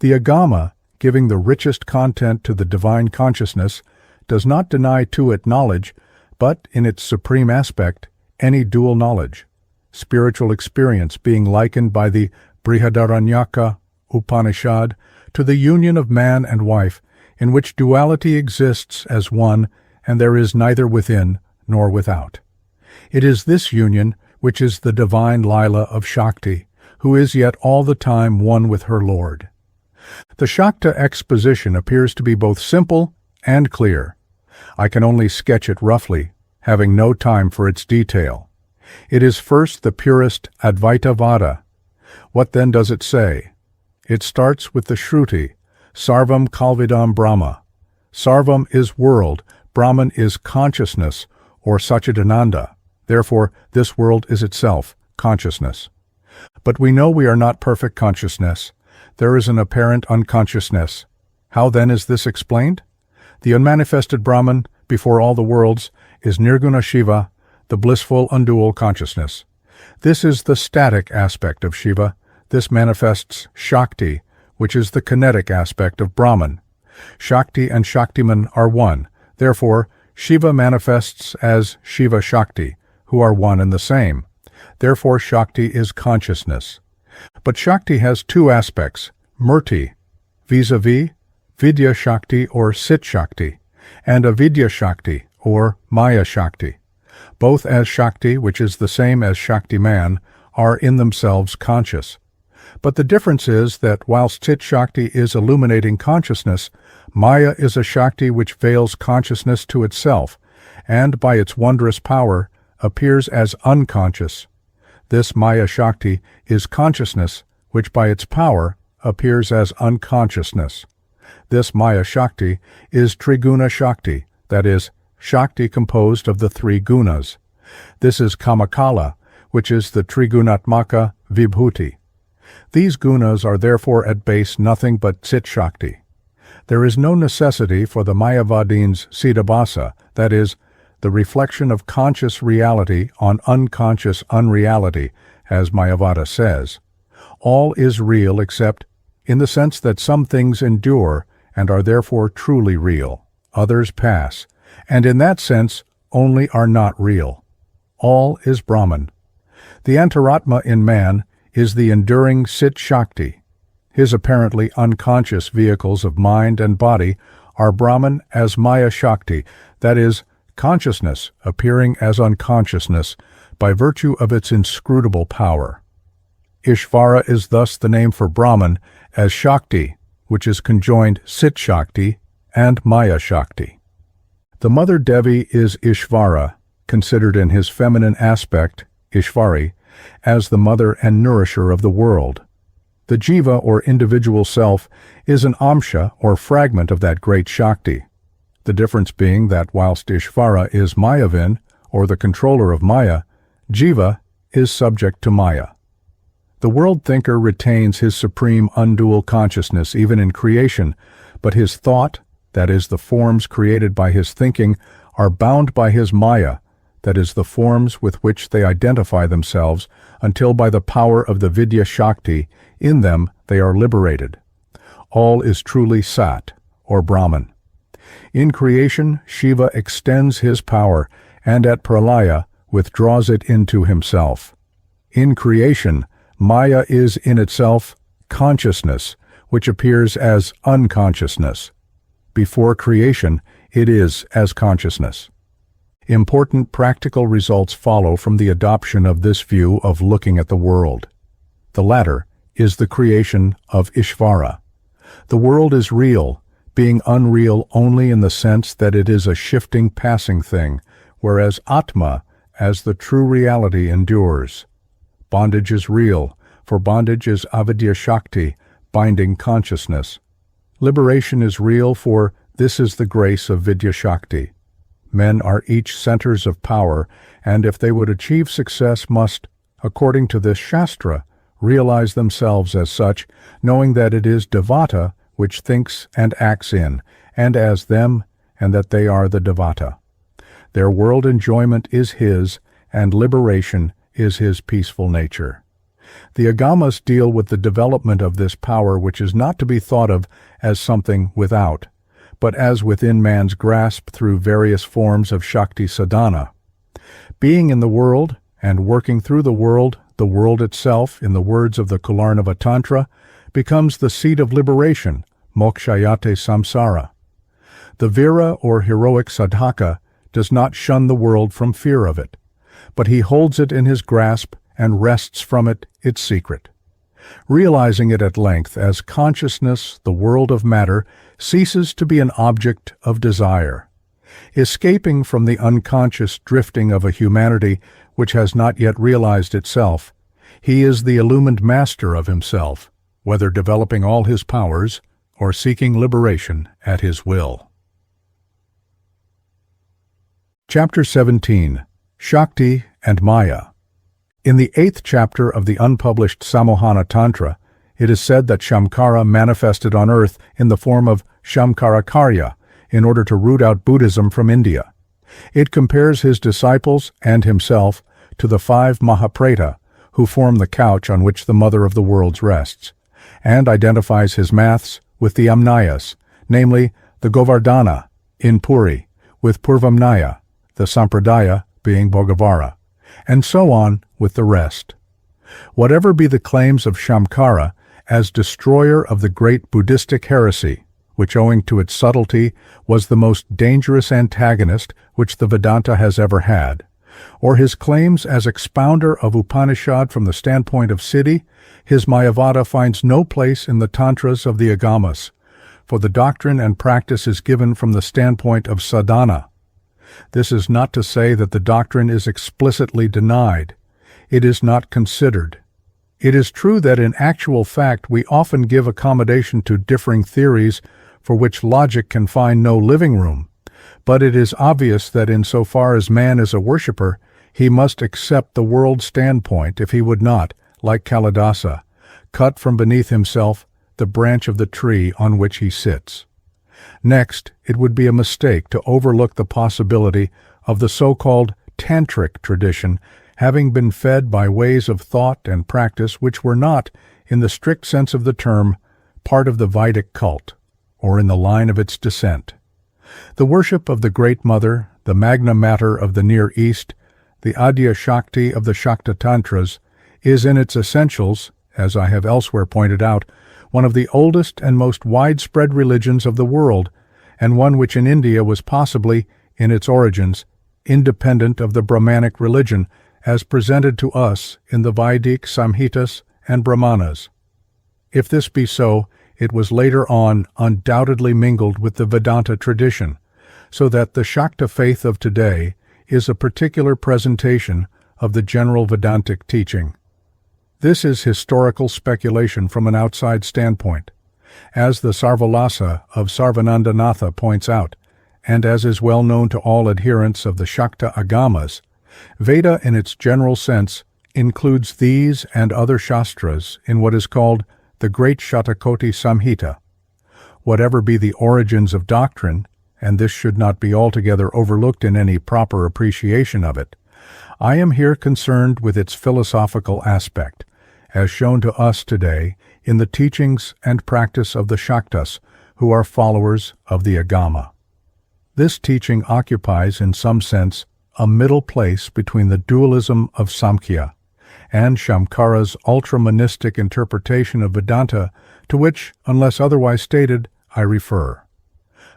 The agama, giving the richest content to the divine consciousness, does not deny to it knowledge, but, in its supreme aspect, any dual knowledge, spiritual experience being likened by the Brihadaranyaka Upanishad to the union of man and wife, in which duality exists as one, and there is neither within nor without. It is this union which is the divine Lila of Shakti, who is yet all the time one with her Lord. The Shakta exposition appears to be both simple and clear. I can only sketch it roughly, having no time for its detail. It is first the purest Advaitavada. What then does it say? It starts with the Shruti, Sarvam Kalvidam Brahma. Sarvam is world, Brahman is consciousness, or Satchidananda. Therefore, this world is itself consciousness. But we know we are not perfect consciousness. There is an apparent unconsciousness. How then is this explained? The unmanifested Brahman, before all the worlds, is Nirguna Shiva, the blissful undual consciousness. This is the static aspect of Shiva. This manifests Shakti, which is the kinetic aspect of Brahman. Shakti and Shaktiman are one. Therefore, Shiva manifests as Shiva Shakti, who are one and the same. Therefore, Shakti is consciousness. But Shakti has two aspects, Murti, vis-a-vis Vidya Shakti or Cit-Shakti, and Avidya Shakti or Maya-Shakti. Both as Shakti, which is the same as Shakti-man, are in themselves conscious. But the difference is that whilst Cit-Shakti is illuminating consciousness, Maya is a Shakti which veils consciousness to itself, and by its wondrous power appears as unconscious. This Maya-Shakti is consciousness, which by its power appears as unconsciousness. This Maya-Shakti is Triguna Shakti, that is, Shakti composed of the three gunas. This is Kamakala, which is the Trigunatmaka Vibhuti. These gunas are therefore at base nothing but Cit-Shakti. There is no necessity for the Mayavadin's Siddhabhasa, that is, the reflection of conscious reality on unconscious unreality, as Mayavada says. All is real except in the sense that some things endure and are therefore truly real, others pass, and in that sense only are not real. All is Brahman. The Antaratma in man is the enduring Cit-Shakti. His apparently unconscious vehicles of mind and body are Brahman as Maya-Shakti, that is, consciousness appearing as unconsciousness by virtue of its inscrutable power. Ishvara is thus the name for Brahman as Shakti, which is conjoined Cit-Shakti and Maya-Shakti. The mother Devi is Ishvara, considered in his feminine aspect, Ishvari, as the mother and nourisher of the world. The jiva or individual self is an amsha or fragment of that great Shakti. The difference being that whilst Ishvara is Mayavin, or the controller of Maya, jiva is subject to Maya. The world thinker retains his supreme undual consciousness even in creation, but his thought, that is the forms created by his thinking, are bound by his Maya, that is the forms with which they identify themselves, until by the power of the Vidya Shakti, in them they are liberated. All is truly Sat, or Brahman. In creation, Shiva extends his power, and at Pralaya withdraws it into himself. In creation, Maya is in itself consciousness, which appears as unconsciousness. Before creation, it is as consciousness. Important practical results follow from the adoption of this view of looking at the world. The latter is the creation of Ishvara. The world is real, being unreal only in the sense that it is a shifting, passing thing, whereas Atma, as the true reality, endures. Bondage is real, for bondage is Avidya Shakti, binding consciousness. Liberation is real, for this is the grace of Vidya Shakti. Men are each centers of power, and if they would achieve success must, according to this Shastra, realize themselves as such, knowing that it is Devata which thinks and acts in, and as them, and that they are the Devata. Their world enjoyment is his, and liberation is his peaceful nature. The agamas deal with the development of this power, which is not to be thought of as something without, but as within man's grasp through various forms of Shakti sadhana. Being in the world and working through the world itself, in the words of the Kularnava Tantra, becomes the seat of liberation, mokshayate samsara. The vira or heroic sadhaka does not shun the world from fear of it, but he holds it in his grasp and wrests from it its secret. Realizing it at length as consciousness, the world of matter ceases to be an object of desire. Escaping from the unconscious drifting of a humanity which has not yet realized itself, he is the illumined master of himself, whether developing all his powers or seeking liberation at his will. Chapter 17. Shakti and Maya. In the 8th chapter of the unpublished Samohana Tantra, it is said that Shamkara manifested on earth in the form of Shamkarakarya in order to root out Buddhism from India. It compares his disciples and himself to the 5 Mahapreta, who form the couch on which the Mother of the Worlds rests, and identifies his maths with the Amnayas, namely the Govardhana in Puri, with Purvamnaya, the Sampradaya being Bhogavara, and so on with the rest. Whatever be the claims of Shamkara as destroyer of the great Buddhistic heresy, which owing to its subtlety was the most dangerous antagonist which the Vedanta has ever had, or his claims as expounder of Upanishad from the standpoint of Siddhi, his Mayavada finds no place in the Tantras of the Agamas, for the doctrine and practice is given from the standpoint of sadhana. This is not to say that the doctrine is explicitly denied. It is not considered. It is true that in actual fact we often give accommodation to differing theories for which logic can find no living room, but it is obvious that insofar as man is a worshipper, he must accept the world standpoint if he would not, like Kalidasa, cut from beneath himself the branch of the tree on which he sits. Next, it would be a mistake to overlook the possibility of the so-called Tantric tradition having been fed by ways of thought and practice which were not, in the strict sense of the term, part of the Vedic cult, or in the line of its descent. The worship of the Great Mother, the Magna Mater of the Near East, the Adya Shakti of the Shakta Tantras, is in its essentials, as I have elsewhere pointed out, one of the oldest and most widespread religions of the world, and one which in India was possibly, in its origins, independent of the Brahmanic religion, as presented to us in the Vedic Samhitas and Brahmanas. If this be so, it was later on undoubtedly mingled with the Vedanta tradition, so that the Shakta faith of today is a particular presentation of the general Vedantic teaching. This is historical speculation from an outside standpoint. As the Sarvalasa of Sarvanandanatha points out, and as is well known to all adherents of the Shakta Agamas, Veda in its general sense includes these and other Shastras in what is called the Great Shatakoti Samhita. Whatever be the origins of doctrine, and this should not be altogether overlooked in any proper appreciation of it, I am here concerned with its philosophical aspect, as shown to us today in the teachings and practice of the Shaktas, who are followers of the Agama. This teaching occupies, in some sense, a middle place between the dualism of Samkhya and Shamkara's ultra-monistic interpretation of Vedanta, to which, unless otherwise stated, I refer.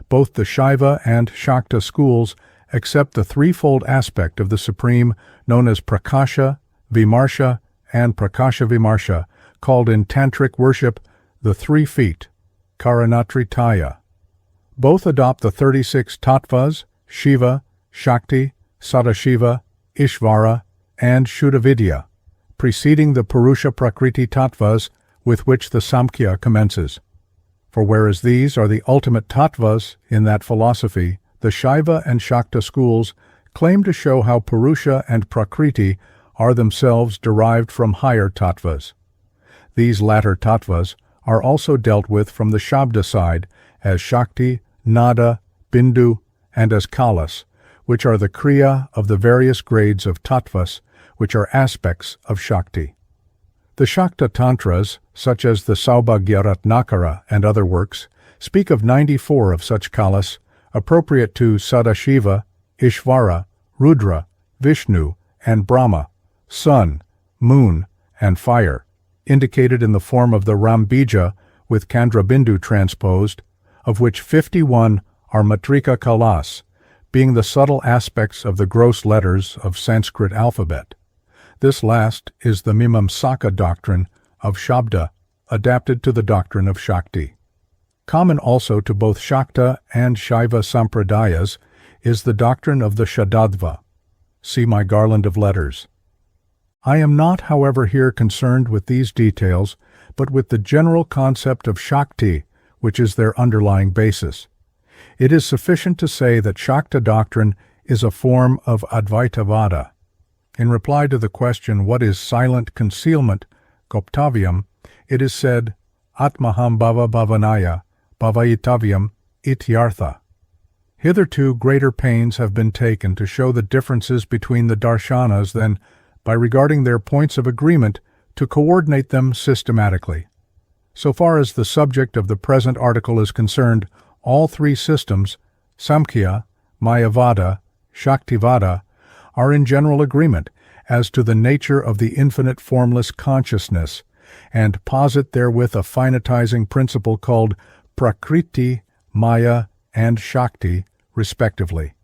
Both the Shaiva and Shakta schools accept the threefold aspect of the Supreme known as Prakasha, Vimarsha, and Prakasha Vimarsha, called in Tantric worship the 3 feet, Karanatritaya. Both adopt the 36 tattvas, Shiva, Shakti, Sadashiva, Ishvara, and Shuddhavidya, preceding the Purusha Prakriti tattvas with which the Samkhya commences. For whereas these are the ultimate tattvas in that philosophy, the Shaiva and Shakta schools claim to show how Purusha and Prakriti are themselves derived from higher tattvas. These latter tattvas are also dealt with from the Shabda side as Shakti, Nada, Bindu, and as Kalas, which are the Kriya of the various grades of tattvas, which are aspects of Shakti. The Shakta Tantras, such as the Saubhagya-ratnakara and other works, speak of 94 of such kalas, appropriate to Sadashiva, Ishvara, Rudra, Vishnu, and Brahma, sun, moon, and fire, indicated in the form of the Rambija with Chandrabindu transposed, of which 51 are Matrika kalas, being the subtle aspects of the gross letters of Sanskrit alphabet. This last is the Mimamsaka doctrine of Shabda, adapted to the doctrine of Shakti. Common also to both Shakta and Shaiva Sampradayas is the doctrine of the Shadadva. See my garland of letters. I am not, however, here concerned with these details, but with the general concept of Shakti, which is their underlying basis. It is sufficient to say that Shakta doctrine is a form of Advaitavada. In reply to the question, what is silent concealment, Goptavyam, it is said, Atmaham bhava bhavanaya, bhavaitavyam ityartha. Hitherto greater pains have been taken to show the differences between the darshanas than, by regarding their points of agreement, to coordinate them systematically. So far as the subject of the present article is concerned, all three systems, Samkhya, Mayavada, Shaktivada, are in general agreement as to the nature of the infinite formless consciousness, and posit therewith a finitizing principle called Prakriti, Maya, and Shakti, respectively.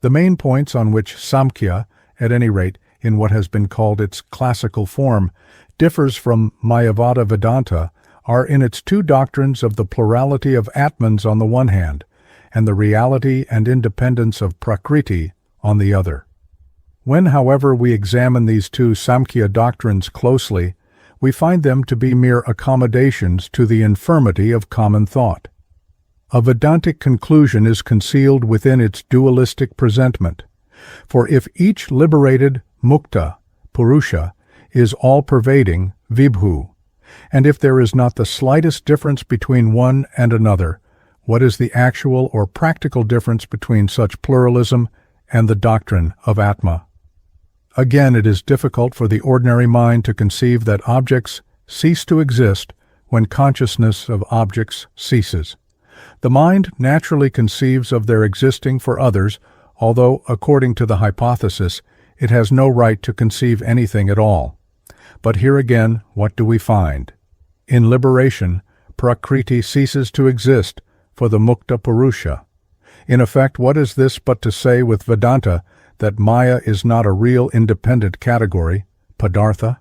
The main points on which Samkhya, at any rate in what has been called its classical form, differs from Mayavada Vedanta are in its two doctrines of the plurality of Atmans on the one hand, and the reality and independence of Prakriti on the other. When, however, we examine these two Samkhya doctrines closely, we find them to be mere accommodations to the infirmity of common thought. A Vedantic conclusion is concealed within its dualistic presentment, for if each liberated mukta, purusha, is all-pervading, vibhu, and if there is not the slightest difference between one and another, what is the actual or practical difference between such pluralism and the doctrine of Atma? Again, it is difficult for the ordinary mind to conceive that objects cease to exist when consciousness of objects ceases. The mind naturally conceives of their existing for others, although, according to the hypothesis, it has no right to conceive anything at all. But here again, what do we find? In liberation, Prakriti ceases to exist for the Mukta Purusha. In effect, what is this but to say with Vedanta that Maya is not a real independent category, Padartha?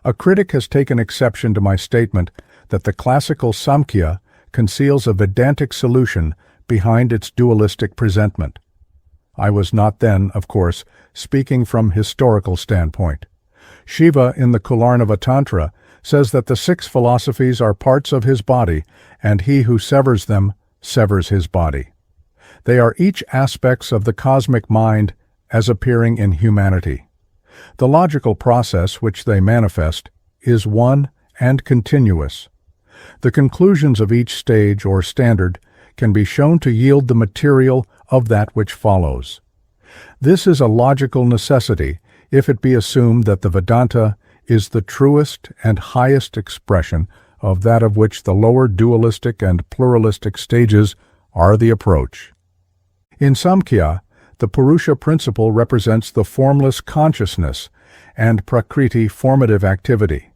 A critic has taken exception to my statement that the classical Samkhya conceals a Vedantic solution behind its dualistic presentment. I was not then, of course, speaking from historical standpoint. Shiva in the Kularnava Tantra says that the six philosophies are parts of his body, and he who severs them severs his body. They are each aspects of the cosmic mind as appearing in humanity. The logical process which they manifest is one and continuous. The conclusions of each stage or standard can be shown to yield the material of that which follows. This is a logical necessity if it be assumed that the Vedanta is the truest and highest expression of that of which the lower dualistic and pluralistic stages are the approach. In Samkhya, the Purusha principle represents the formless consciousness and Prakriti formative activity.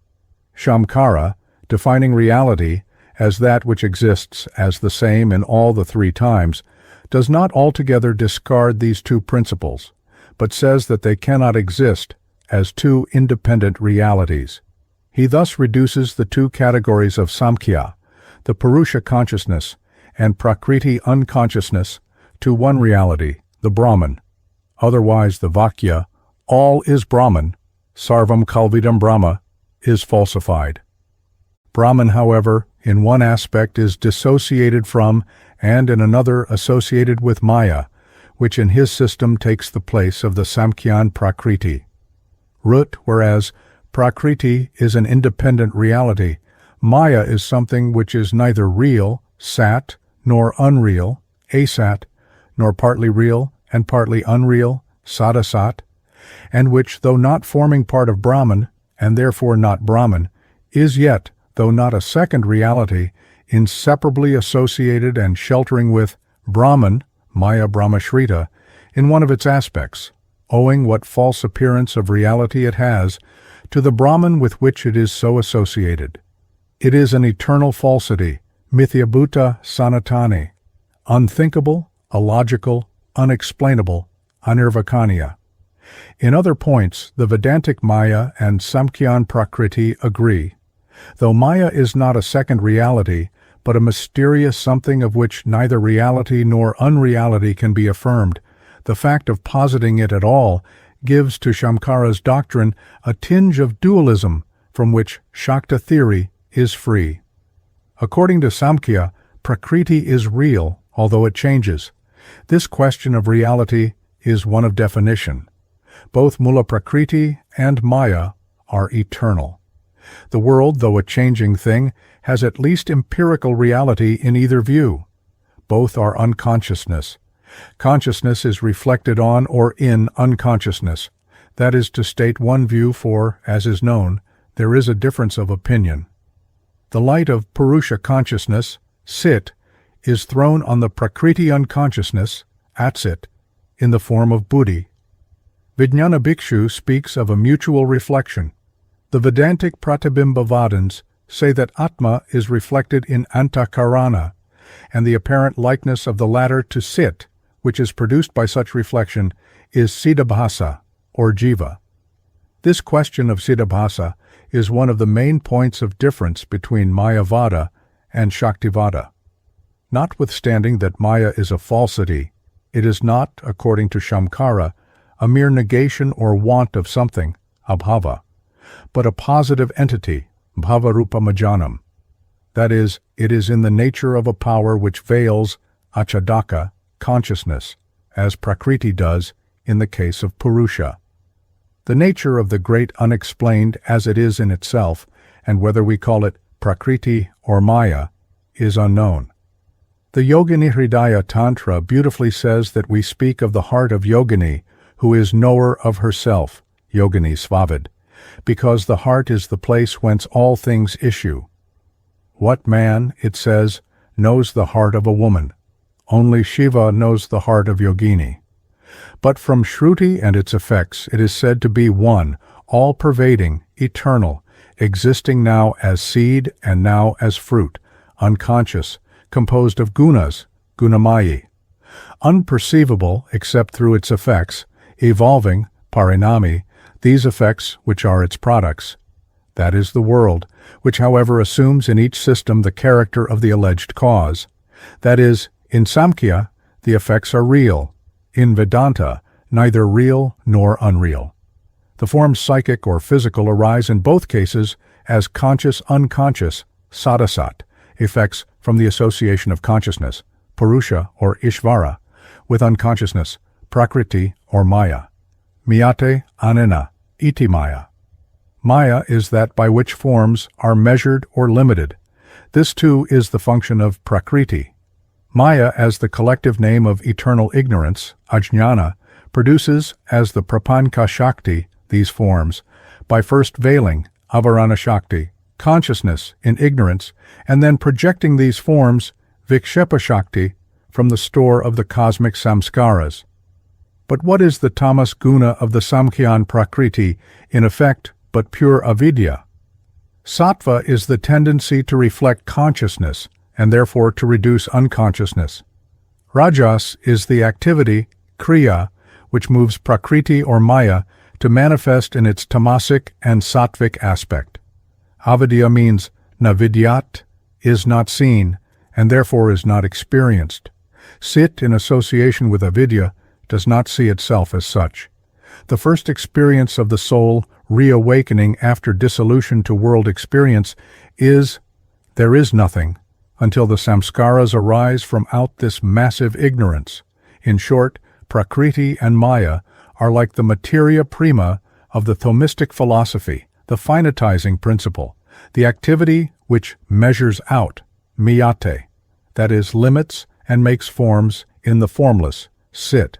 Shamkara, defining reality as that which exists as the same in all the three times, does not altogether discard these two principles, but says that they cannot exist as two independent realities. He thus reduces the two categories of Samkhya, the Purusha consciousness and Prakriti unconsciousness, to one reality, the Brahman. Otherwise, the Vakya, all is Brahman, Sarvam Kalvidam Brahma, is falsified. Brahman, however, in one aspect is dissociated from and in another associated with Maya, which in his system takes the place of the Samkhyan Prakriti. Rut, whereas Prakriti is an independent reality, Maya is something which is neither real, sat, nor unreal, asat, nor partly real and partly unreal, sadasat, and which, though not forming part of Brahman, and therefore not Brahman, is yet, though not a second reality, inseparably associated and sheltering with Brahman, Maya Brahmashrita, in one of its aspects, owing what false appearance of reality it has to the Brahman with which it is so associated. It is an eternal falsity, mithyabhuta sanatani, unthinkable, illogical, unexplainable, anirvakaniya. In other points, the Vedantic Maya and Samkhyan Prakriti agree. Though Maya is not a second reality, but a mysterious something of which neither reality nor unreality can be affirmed, the fact of positing it at all gives to Shamkara's doctrine a tinge of dualism from which Shakta theory is free. According to Samkhya, Prakriti is real, although it changes. This question of reality is one of definition. Both Mula Prakriti and Maya are eternal. The world, though a changing thing, has at least empirical reality in either view. Both are unconsciousness. Consciousness is reflected on or in unconsciousness. That is to state one view, for, as is known, there is a difference of opinion. The light of Purusha consciousness, Cit, is thrown on the Prakriti unconsciousness, Atcit, in the form of Buddhi. Vijnana Bhikshu speaks of a mutual reflection. The Vedantic Pratibimbavadins say that Atma is reflected in Antakarana, and the apparent likeness of the latter to Cit, which is produced by such reflection, is Siddhabhasa, or Jiva. This question of Siddhabhasa is one of the main points of difference between Mayavada and Shaktivada. Notwithstanding that Maya is a falsity, it is not, according to Shamkara, a mere negation or want of something, abhava, but a positive entity, bhava-rupa-majanam. That is, it is in the nature of a power which veils, achadaka, consciousness, as Prakriti does in the case of Purusha. The nature of the great unexplained as it is in itself, and whether we call it Prakriti or Maya, is unknown. The Yogini Hridaya Tantra beautifully says that we speak of the heart of Yogini, who is knower of herself, Yogini Svavid, because the heart is the place whence all things issue. What man, it says, knows the heart of a woman? Only Shiva knows the heart of Yogini. But from Shruti and its effects it is said to be one, all-pervading, eternal, existing now as seed and now as fruit, unconscious, composed of gunas, gunamayi, unperceivable except through its effects, evolving, parinami, these effects which are its products. That is the world, which however assumes in each system the character of the alleged cause. That is, in Samkhya, the effects are real. In Vedanta, neither real nor unreal. The forms psychic or physical arise in both cases as conscious-unconscious, sadasat, effects from the association of consciousness, Purusha or Ishvara, with unconsciousness, Prakriti or Maya. Miyate anena, iti Maya. Maya is that by which forms are measured or limited. This too is the function of Prakriti. Maya, as the collective name of eternal ignorance, ajñāna, produces, as the Prapanka Shakti, these forms, by first veiling, avarana Shakti, consciousness in ignorance, and then projecting these forms, Vikshepa Shakti, from the store of the cosmic samskaras. But what is the tamas guna of the Samkhyan Prakriti, in effect, but pure avidya? Sattva is the tendency to reflect consciousness, and therefore to reduce unconsciousness. Rajas is the activity, kriya, which moves Prakriti or Maya to manifest in its tamasic and sattvic aspect. Avidya means navidyat, is not seen, and therefore is not experienced. Cit, in association with avidya, does not see itself as such. The first experience of the soul reawakening after dissolution to world experience is, there is nothing, until the samskaras arise from out this massive ignorance. In short, Prakriti and Maya are like the materia prima of the Thomistic philosophy, the finitizing principle, the activity which measures out, miyate, that is, limits and makes forms in the formless, Cit.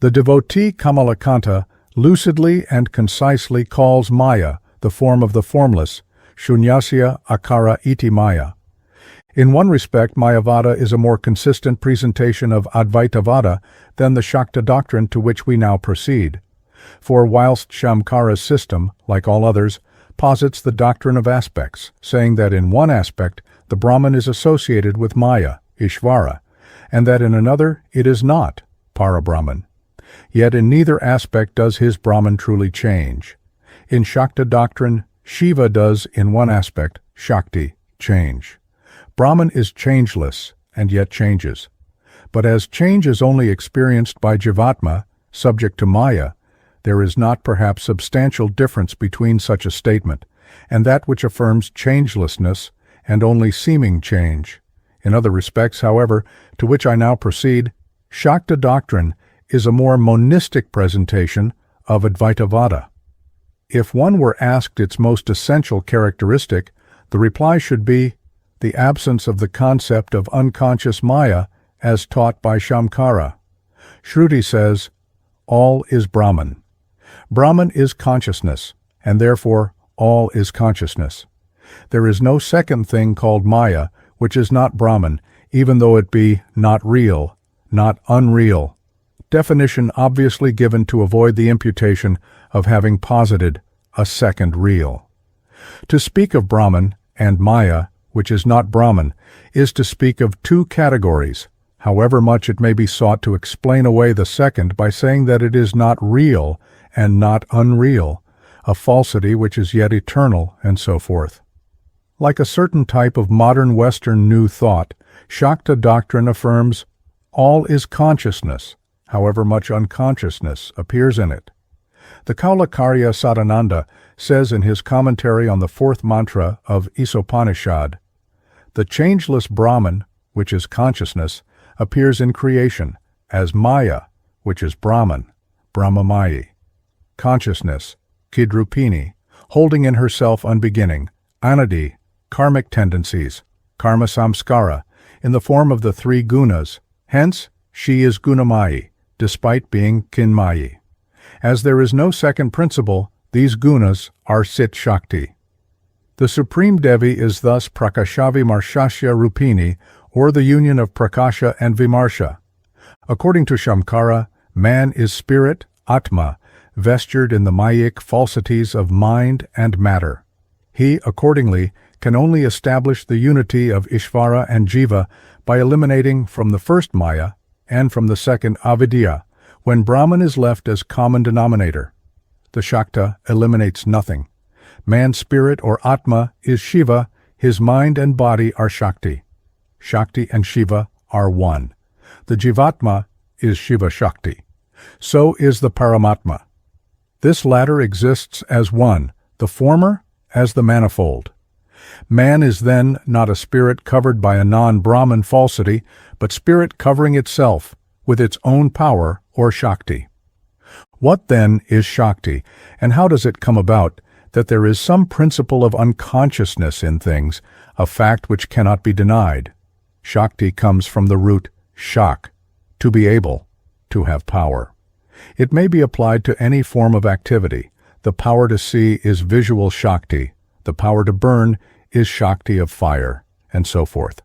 The devotee Kamalakanta lucidly and concisely calls Maya the form of the formless, Shunyasya Akara iti Maya. In one respect, Mayavada is a more consistent presentation of Advaitavada than the Shakta doctrine to which we now proceed. For whilst Shamkara's system, like all others, posits the doctrine of aspects, saying that in one aspect the Brahman is associated with Maya, Ishvara, and that in another it is not, Para-Brahman. Yet in neither aspect does his Brahman truly change. In Shakta doctrine, Shiva does in one aspect, Shakti, change. Brahman is changeless and yet changes. But as change is only experienced by Jivatma, subject to Maya, there is not perhaps substantial difference between such a statement and that which affirms changelessness and only seeming change. In other respects, however, to which I now proceed, Shakta doctrine is a more monistic presentation of Advaitavada. If one were asked its most essential characteristic, the reply should be the absence of the concept of unconscious Maya as taught by Shamkara. Shruti says, all is Brahman. Brahman is consciousness, and therefore all is consciousness. There is no second thing called Maya, which is not Brahman, even though it be not real, not unreal. Definition obviously given to avoid the imputation of having posited a second real. To speak of Brahman and Maya, which is not Brahman, is to speak of two categories, however much it may be sought to explain away the second by saying that it is not real and not unreal, a falsity which is yet eternal, and so forth. Like a certain type of modern Western New Thought, Shakta doctrine affirms all is consciousness, however much unconsciousness appears in it. The Kaulakarya Sadananda says in his commentary on the fourth mantra of Isopanishad, the changeless Brahman, which is consciousness, appears in creation as Maya, which is Brahman, Brahmamayi. Consciousness, Kidrupini, holding in herself unbeginning, Anadi, karmic tendencies, karma samskara, in the form of the three gunas. Hence, she is Gunamayi, despite being Kinmayi. As there is no second principle, these gunas are Cit-Shakti. The Supreme Devi is thus Prakashavimarshasya Rupini, or the union of Prakasha and Vimarsha. According to Shamkara, man is spirit, Atma, vestured in the Mayic falsities of mind and matter. He, accordingly, can only establish the unity of Ishvara and Jiva by eliminating from the first Maya and from the second Avidya, when Brahman is left as common denominator. The Shakta eliminates nothing. Man's spirit or Atma is Shiva, his mind and body are Shakti. Shakti and Shiva are one. The Jivatma is Shiva Shakti. So is the Paramatma. This latter exists as one, the former as the manifold. Man is then not a spirit covered by a non-Brahman falsity, but spirit covering itself with its own power or Shakti. What then is Shakti, and how does it come about that there is some principle of unconsciousness in things, a fact which cannot be denied? Shakti comes from the root shak, to be able, to have power. It may be applied to any form of activity. The power to see is visual Shakti, the power to burn is Shakti of fire, and so forth.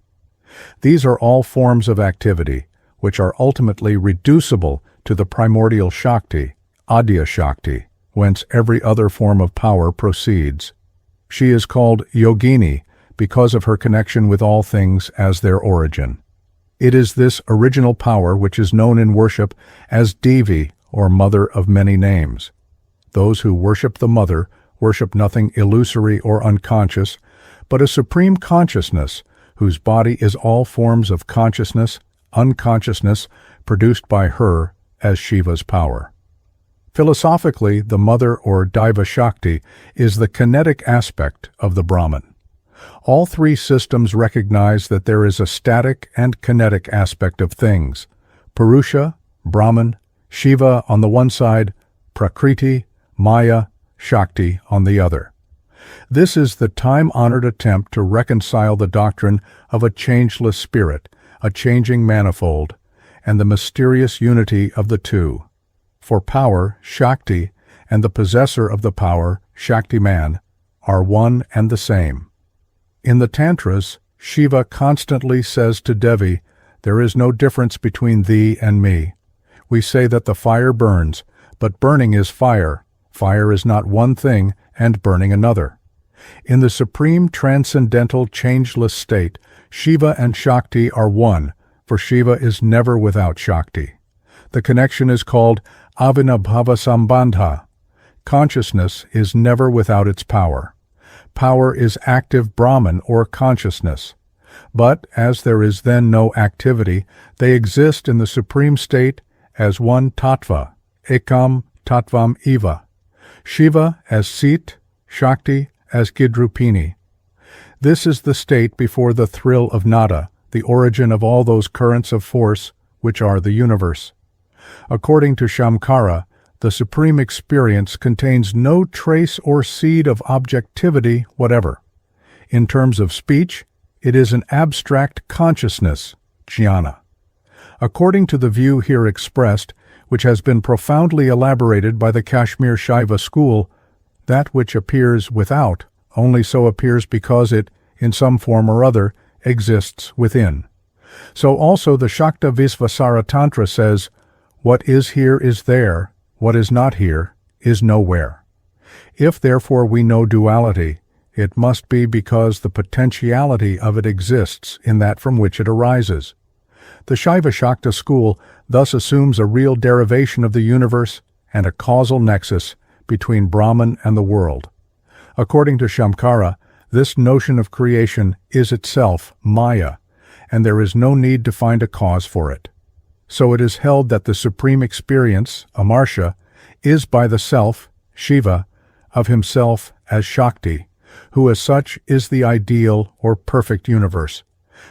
These are all forms of activity, which are ultimately reducible to the primordial Shakti, Adya Shakti, whence every other form of power proceeds. She is called Yogini because of her connection with all things as their origin. It is this original power which is known in worship as Devi, or Mother of Many Names. Those who worship the Mother worship nothing illusory or unconscious, but a supreme consciousness whose body is all forms of consciousness, unconsciousness, produced by her as Shiva's power. Philosophically, the Mother or Daiva Shakti is the kinetic aspect of the Brahman. All three systems recognize that there is a static and kinetic aspect of things. Purusha, Brahman, Shiva on the one side, Prakriti, Maya, Shakti on the other. This is the time-honored attempt to reconcile the doctrine of a changeless spirit, a changing manifold, and the mysterious unity of the two. For power, Shakti, and the possessor of the power, Shakti man, are one and the same. In the Tantras, Shiva constantly says to Devi, "There is no difference between thee and me." We say that the fire burns, but burning is fire. Fire is not one thing and burning another. In the supreme transcendental changeless state, Shiva and Shakti are one, for Shiva is never without Shakti. The connection is called Avinabhava Sambandha. Consciousness is never without its power. Power is active Brahman or consciousness. But as there is then no activity, they exist in the supreme state as one tattva, ekam tattvam eva. Shiva as Cit, Shakti as Gidrupini. This is the state before the thrill of nada, the origin of all those currents of force which are the universe. According to Shamkara, the supreme experience contains no trace or seed of objectivity whatever. In terms of speech, it is an abstract consciousness, jnana. According to the view here expressed, which has been profoundly elaborated by the Kashmir Shaiva school, that which appears without only so appears because it, in some form or other, exists within. So also the Shakta Visvasara Tantra says, "What is here is there, what is not here is nowhere." If therefore we know duality, it must be because the potentiality of it exists in that from which it arises. The Shaiva Shakta school thus assumes a real derivation of the universe and a causal nexus between Brahman and the world. According to Shamkara, this notion of creation is itself Maya, and there is no need to find a cause for it. So it is held that the supreme experience, Amarsha, is by the self, Shiva, of himself as Shakti, who as such is the ideal or perfect universe,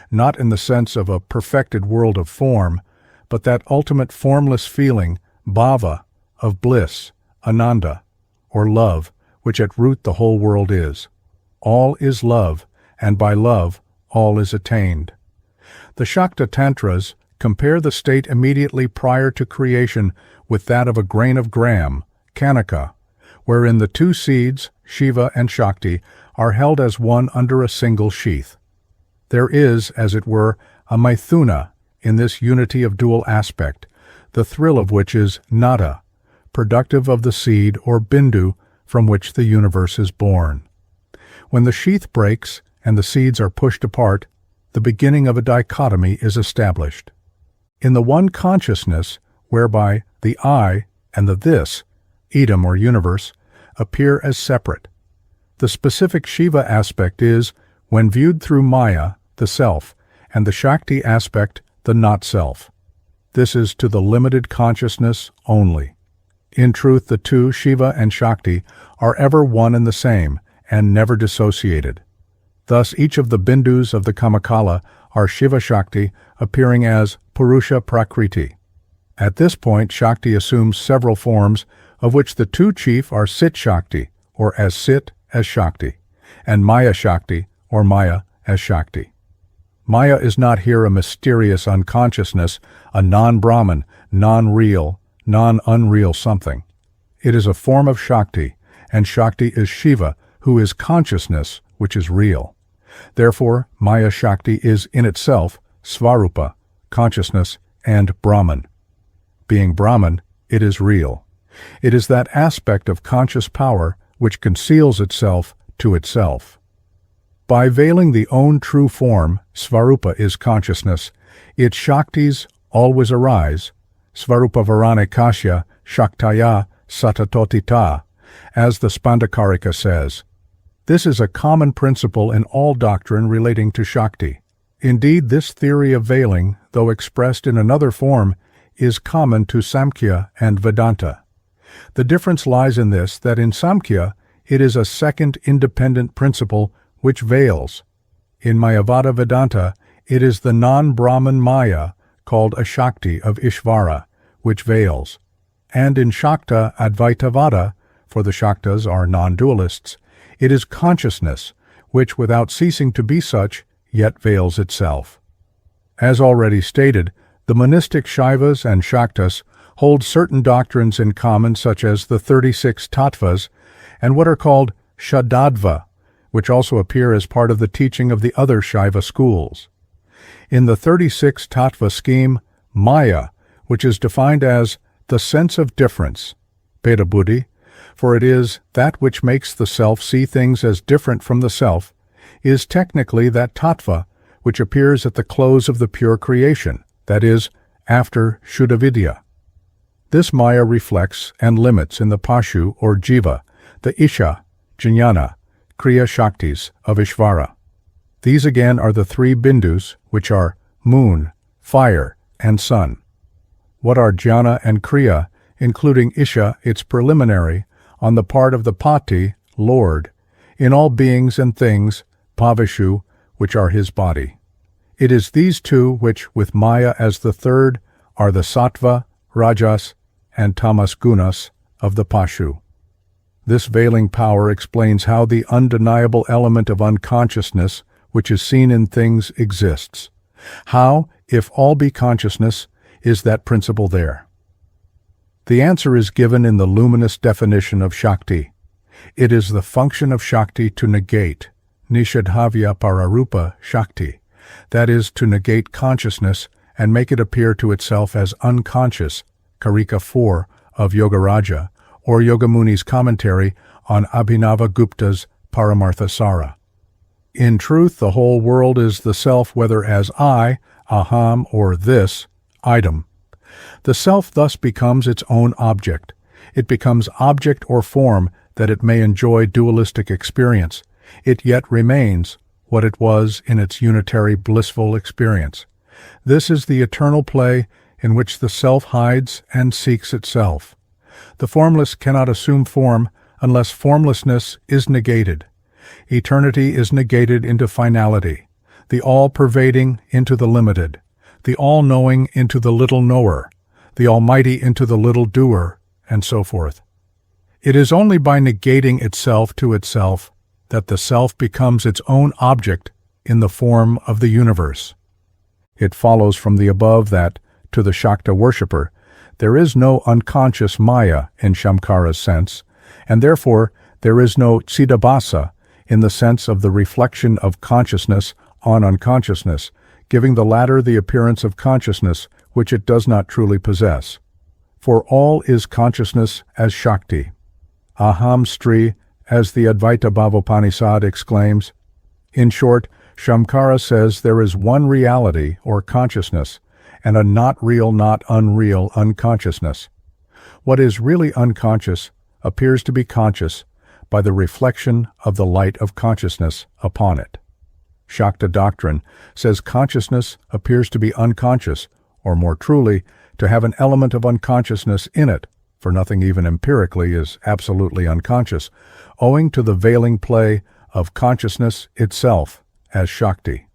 not in the sense of a perfected world of form, but that ultimate formless feeling, bhava, of bliss, ananda, or love, which at root the whole world is. All is love, and by love all is attained. The Shakta Tantras compare the state immediately prior to creation with that of a grain of gram, Kanaka, wherein the two seeds, Shiva and Shakti, are held as one under a single sheath. There is, as it were, a maithuna in this unity of dual aspect, the thrill of which is nada, productive of the seed or bindu from which the universe is born. When the sheath breaks and the seeds are pushed apart, the beginning of a dichotomy is established. In the one consciousness, whereby the I and the this, idam or universe, appear as separate. The specific Shiva aspect is, when viewed through Maya, the self, and the Shakti aspect, the not-self. This is to the limited consciousness only. In truth, the two, Shiva and Shakti, are ever one and the same, and never dissociated. Thus each of the bindus of the Kamakala are Shiva Shakti, appearing as Purusha Prakriti. At this point, Shakti assumes several forms, of which the two chief are Cit-Shakti, or as Cit as Shakti, and Maya-Shakti, or Maya as Shakti. Maya is not here a mysterious unconsciousness, a non-Brahman, non-real, non-unreal something. It is a form of Shakti, and Shakti is Shiva, who is consciousness, which is real. Therefore, Maya-Shakti is in itself Svarupa, consciousness, and Brahman. Being Brahman, it is real. It is that aspect of conscious power which conceals itself to itself. By veiling the own true form, Svarupa is consciousness, its Shaktis always arise, Svarupa Varane Kashya Shaktaya Satatotita, as the Spandakarika says. This is a common principle in all doctrine relating to Shakti. Indeed, this theory of veiling, though expressed in another form, is common to Samkhya and Vedanta. The difference lies in this, that in Samkhya it is a second independent principle which veils. In Mayavada Vedanta, it is the non-Brahman Maya, called a Shakti of Ishvara, which veils. And in Shakta Advaitavada, for the Shaktas are non-dualists, it is consciousness, which without ceasing to be such, yet veils itself. As already stated, the monistic Shaivas and Shaktas hold certain doctrines in common, such as the 36 tattvas and what are called Shadadva which also appear as part of the teaching of the other Shaiva schools. In the 36 Tattva scheme, Maya, which is defined as the sense of difference, Beta Buddhi, for it is that which makes the self see things as different from the self, is technically that tattva which appears at the close of the pure creation, that is, after Shuddhavidya. This Maya reflects and limits in the Pashu or Jiva, the Isha, Jnana, Kriya Shaktis of Ishvara. These again are the three bindus, which are moon, fire, and sun. What are jnana and kriya, including Isha, its preliminary, on the part of the Pati, Lord, in all beings and things, Pavishu, which are his body. It is these two which, with Maya as the third, are the sattva, rajas, and tamas gunas of the Pashu. This veiling power explains how the undeniable element of unconsciousness, which is seen in things, exists. How, if all be consciousness, is that principle there? The answer is given in the luminous definition of Shakti. It is the function of Shakti to negate, nishadhavya pararupa Shakti, that is, to negate consciousness and make it appear to itself as unconscious, Karika 4 of Yogaraja, or Yogamuni's commentary on Abhinava Gupta's Paramarthasara. In truth, the whole world is the self, whether as I, aham, or this, item. The self thus becomes its own object. It becomes object or form that it may enjoy dualistic experience. It yet remains what it was in its unitary blissful experience. This is the eternal play in which the self hides and seeks itself. The formless cannot assume form unless formlessness is negated. Eternity is negated into finality, the all-pervading into the limited, the all-knowing into the little knower, the almighty into the little doer, and so forth. It is only by negating itself to itself that the self becomes its own object in the form of the universe. It follows from the above that, to the Shakta worshipper, there is no unconscious Maya in Shamkara's sense, and therefore there is no Chidabhasa in the sense of the reflection of consciousness on unconsciousness, giving the latter the appearance of consciousness which it does not truly possess. For all is consciousness as Shakti. Aham Stri, as the Advaitavada Upanishad exclaims. In short, Shamkara says there is one reality or consciousness, and a not real, not unreal unconsciousness. What is really unconscious appears to be conscious by the reflection of the light of consciousness upon it. Shakta doctrine says consciousness appears to be unconscious, or more truly, to have an element of unconsciousness in it, for nothing even empirically is absolutely unconscious, owing to the veiling play of consciousness itself as Shakti.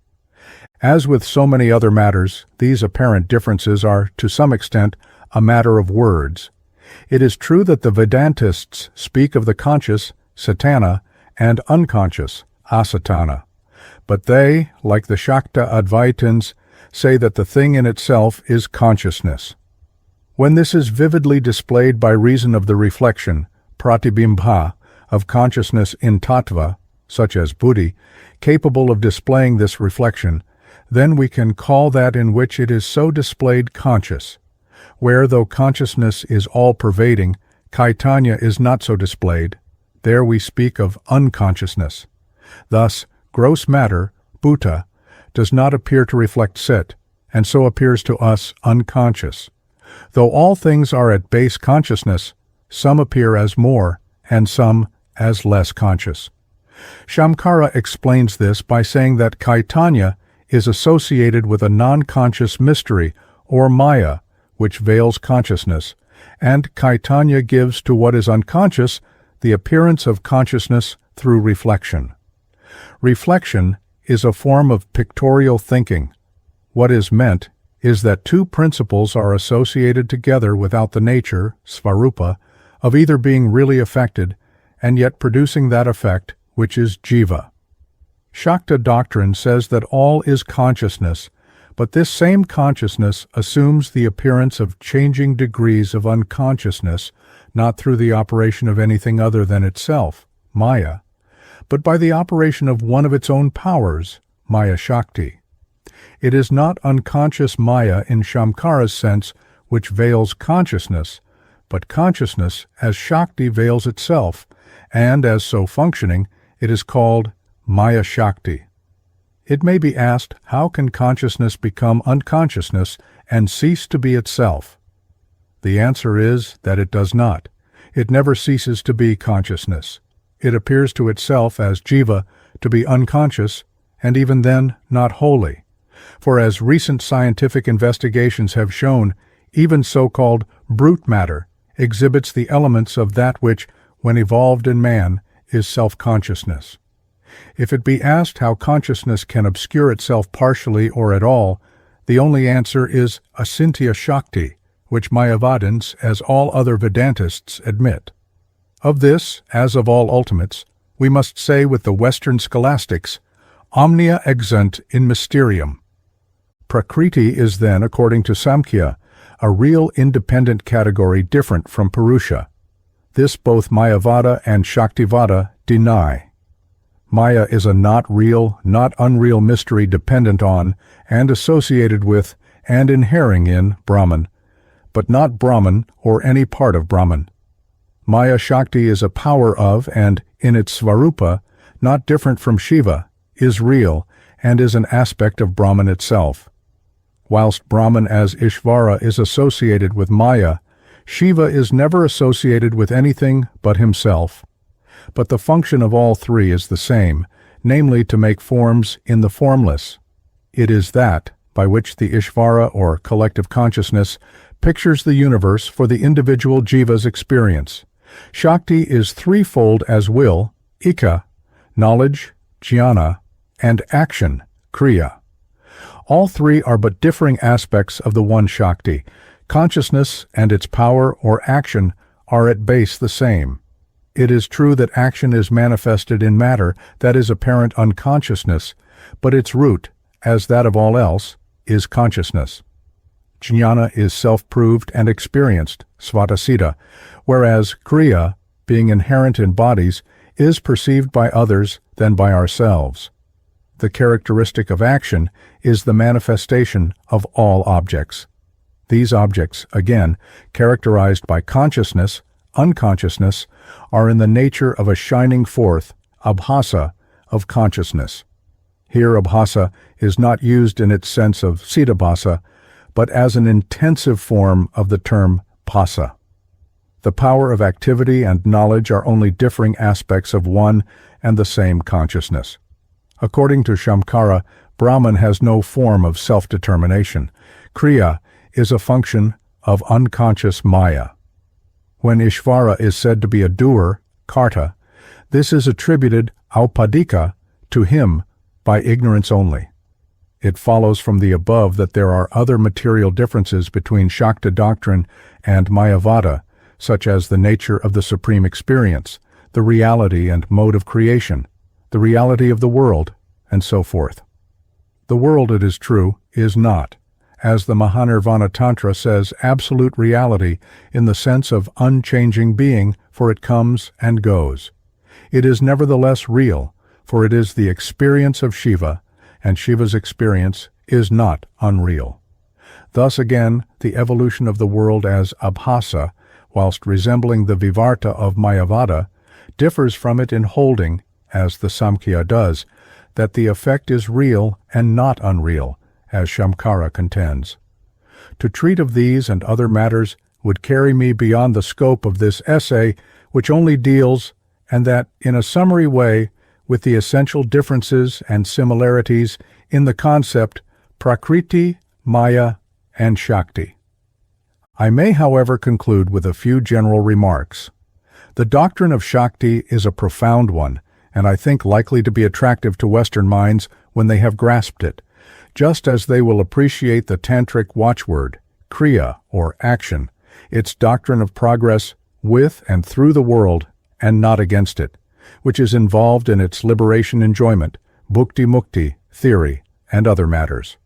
As with so many other matters, these apparent differences are, to some extent, a matter of words. It is true that the Vedantists speak of the conscious, satana, and unconscious, asatana. But they, like the Shakta Advaitins, say that the thing in itself is consciousness. When this is vividly displayed by reason of the reflection, pratibhimbha, of consciousness in tattva, such as buddhi, capable of displaying this reflection, then we can call that in which it is so displayed conscious. Where, though consciousness is all-pervading, Caitanya is not so displayed, there we speak of unconsciousness. Thus, gross matter, bhuta, does not appear to reflect Sit, and so appears to us unconscious. Though all things are at base consciousness, some appear as more, and some as less conscious. Shamkara explains this by saying that Caitanya is associated with a non-conscious mystery, or Maya, which veils consciousness, and Caitanya gives to what is unconscious the appearance of consciousness through reflection. Reflection is a form of pictorial thinking. What is meant is that two principles are associated together without the nature, svarupa, of either being really affected and yet producing that effect, which is jiva. Shakta doctrine says that all is consciousness, but this same consciousness assumes the appearance of changing degrees of unconsciousness, not through the operation of anything other than itself, Maya, but by the operation of one of its own powers, Maya-Shakti. It is not unconscious Maya in Shamkara's sense, which veils consciousness, but consciousness as Shakti veils itself, and as so functioning, it is called Maya-Shakti. It may be asked, how can consciousness become unconsciousness and cease to be itself? The answer is that it does not. It never ceases to be consciousness. It appears to itself as jiva to be unconscious, and even then not wholly. For as recent scientific investigations have shown, even so-called brute matter exhibits the elements of that which, when evolved in man, is self-consciousness. If it be asked how consciousness can obscure itself partially or at all, the only answer is Acintya Shakti, which Mayavadins, as all other Vedantists, admit. Of this, as of all ultimates, we must say with the Western scholastics, omnia exunt in mysterium. Prakriti is then, according to Samkhya, a real independent category different from Purusha. This both Mayavada and Shaktivada deny. Maya is a not real, not unreal mystery dependent on, and associated with, and inhering in Brahman, but not Brahman or any part of Brahman. Maya-Shakti is a power of, and in its Svarupa, not different from Shiva, is real, and is an aspect of Brahman itself. Whilst Brahman as Ishvara is associated with Maya, Shiva is never associated with anything but himself. But the function of all three is the same, namely to make forms in the formless. It is that by which the Ishvara or collective consciousness pictures the universe for the individual jiva's experience. Shakti is threefold as will, ikka, knowledge, jnana, and action, kriya. All three are but differing aspects of the one Shakti. Consciousness and its power or action are at base the same. It is true that action is manifested in matter that is apparent unconsciousness, but its root, as that of all else, is consciousness. Jnana is self-proved and experienced, svatasiddha, whereas kriya, being inherent in bodies, is perceived by others than by ourselves. The characteristic of action is the manifestation of all objects. These objects, again, characterized by consciousness, unconsciousness, are in the nature of a shining forth, abhasa, of consciousness. Here abhasa is not used in its sense of siddhabhasa, but as an intensive form of the term phasa. The power of activity and knowledge are only differing aspects of one and the same consciousness. According to Shamkara, Brahman has no form of self-determination. Kriya is a function of unconscious Maya. When Ishvara is said to be a doer, karta, this is attributed aupadika to him by ignorance only. It follows from the above that there are other material differences between Shakta doctrine and Mayavada, such as the nature of the supreme experience, the reality and mode of creation, the reality of the world, and so forth. The world, it is true, is not, as the Mahanirvana Tantra says, absolute reality in the sense of unchanging being, for it comes and goes. It is nevertheless real, for it is the experience of Shiva, and Shiva's experience is not unreal. Thus again, the evolution of the world as abhasa, whilst resembling the vivarta of Mayavada, differs from it in holding, as the Samkhya does, that the effect is real and not unreal, as Shamkara contends. To treat of these and other matters would carry me beyond the scope of this essay, which only deals, and that in a summary way, with the essential differences and similarities in the concept Prakriti, Maya, and Shakti. I may, however, conclude with a few general remarks. The doctrine of Shakti is a profound one, and I think likely to be attractive to Western minds when they have grasped it, just as they will appreciate the Tantric watchword, kriya, or action, its doctrine of progress with and through the world and not against it, which is involved in its liberation enjoyment, bhukti-mukti, theory, and other matters.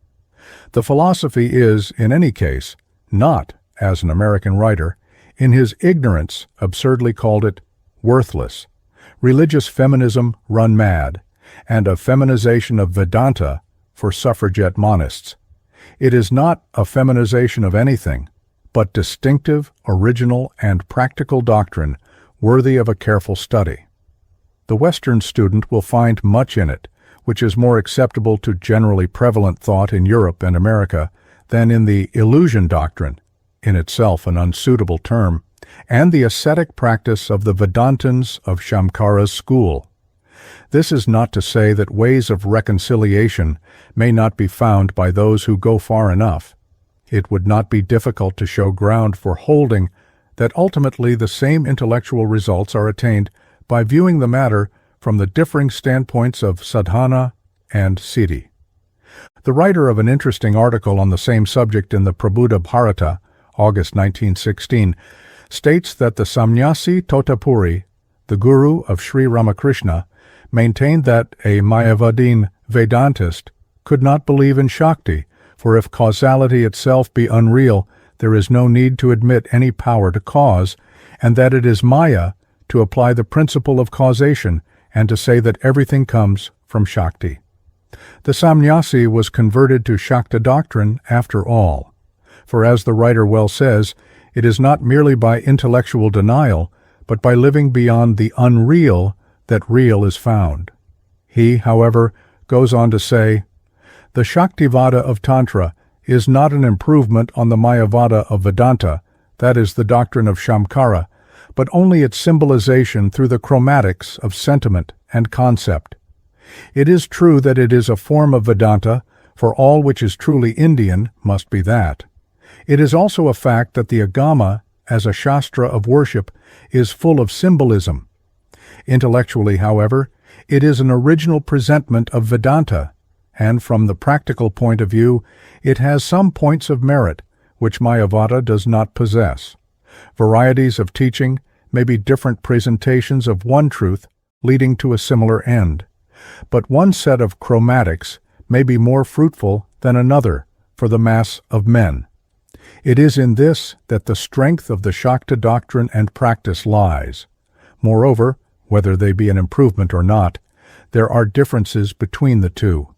The philosophy is, in any case, not, as an American writer, in his ignorance absurdly called it, worthless, religious feminism run mad, and a feminization of Vedanta for suffragette monists. It is not a feminization of anything, but distinctive, original, and practical doctrine worthy of a careful study. The Western student will find much in it, which is more acceptable to generally prevalent thought in Europe and America than in the illusion doctrine, in itself an unsuitable term, and the ascetic practice of the Vedantins of Shamkara's school. This is not to say that ways of reconciliation may not be found by those who go far enough. It would not be difficult to show ground for holding that ultimately the same intellectual results are attained by viewing the matter from the differing standpoints of sadhana and siddhi. The writer of an interesting article on the same subject in the Prabuddha Bharata, August 1916, states that the Sannyasi Totapuri, the guru of Sri Ramakrishna, maintained that a Mayavadin Vedantist could not believe in Shakti, for if causality itself be unreal, there is no need to admit any power to cause, and that it is Maya to apply the principle of causation and to say that everything comes from Shakti. The sannyasi was converted to Shakta doctrine after all, for as the writer well says, it is not merely by intellectual denial, but by living beyond the unreal that real is found. He, however, goes on to say, the Shaktivada of Tantra is not an improvement on the Mayavada of Vedanta, that is the doctrine of Shamkara, but only its symbolization through the chromatics of sentiment and concept. It is true that it is a form of Vedanta, for all which is truly Indian must be that. It is also a fact that the Agama, as a Shastra of worship, is full of symbolism. Intellectually, however, it is an original presentment of Vedanta, and from the practical point of view, it has some points of merit which Mayavada does not possess. Varieties of teaching may be different presentations of one truth leading to a similar end, but one set of chromatics may be more fruitful than another for the mass of men. It is in this that the strength of the Shakta doctrine and practice lies. Moreover, whether they be an improvement or not, there are differences between the two.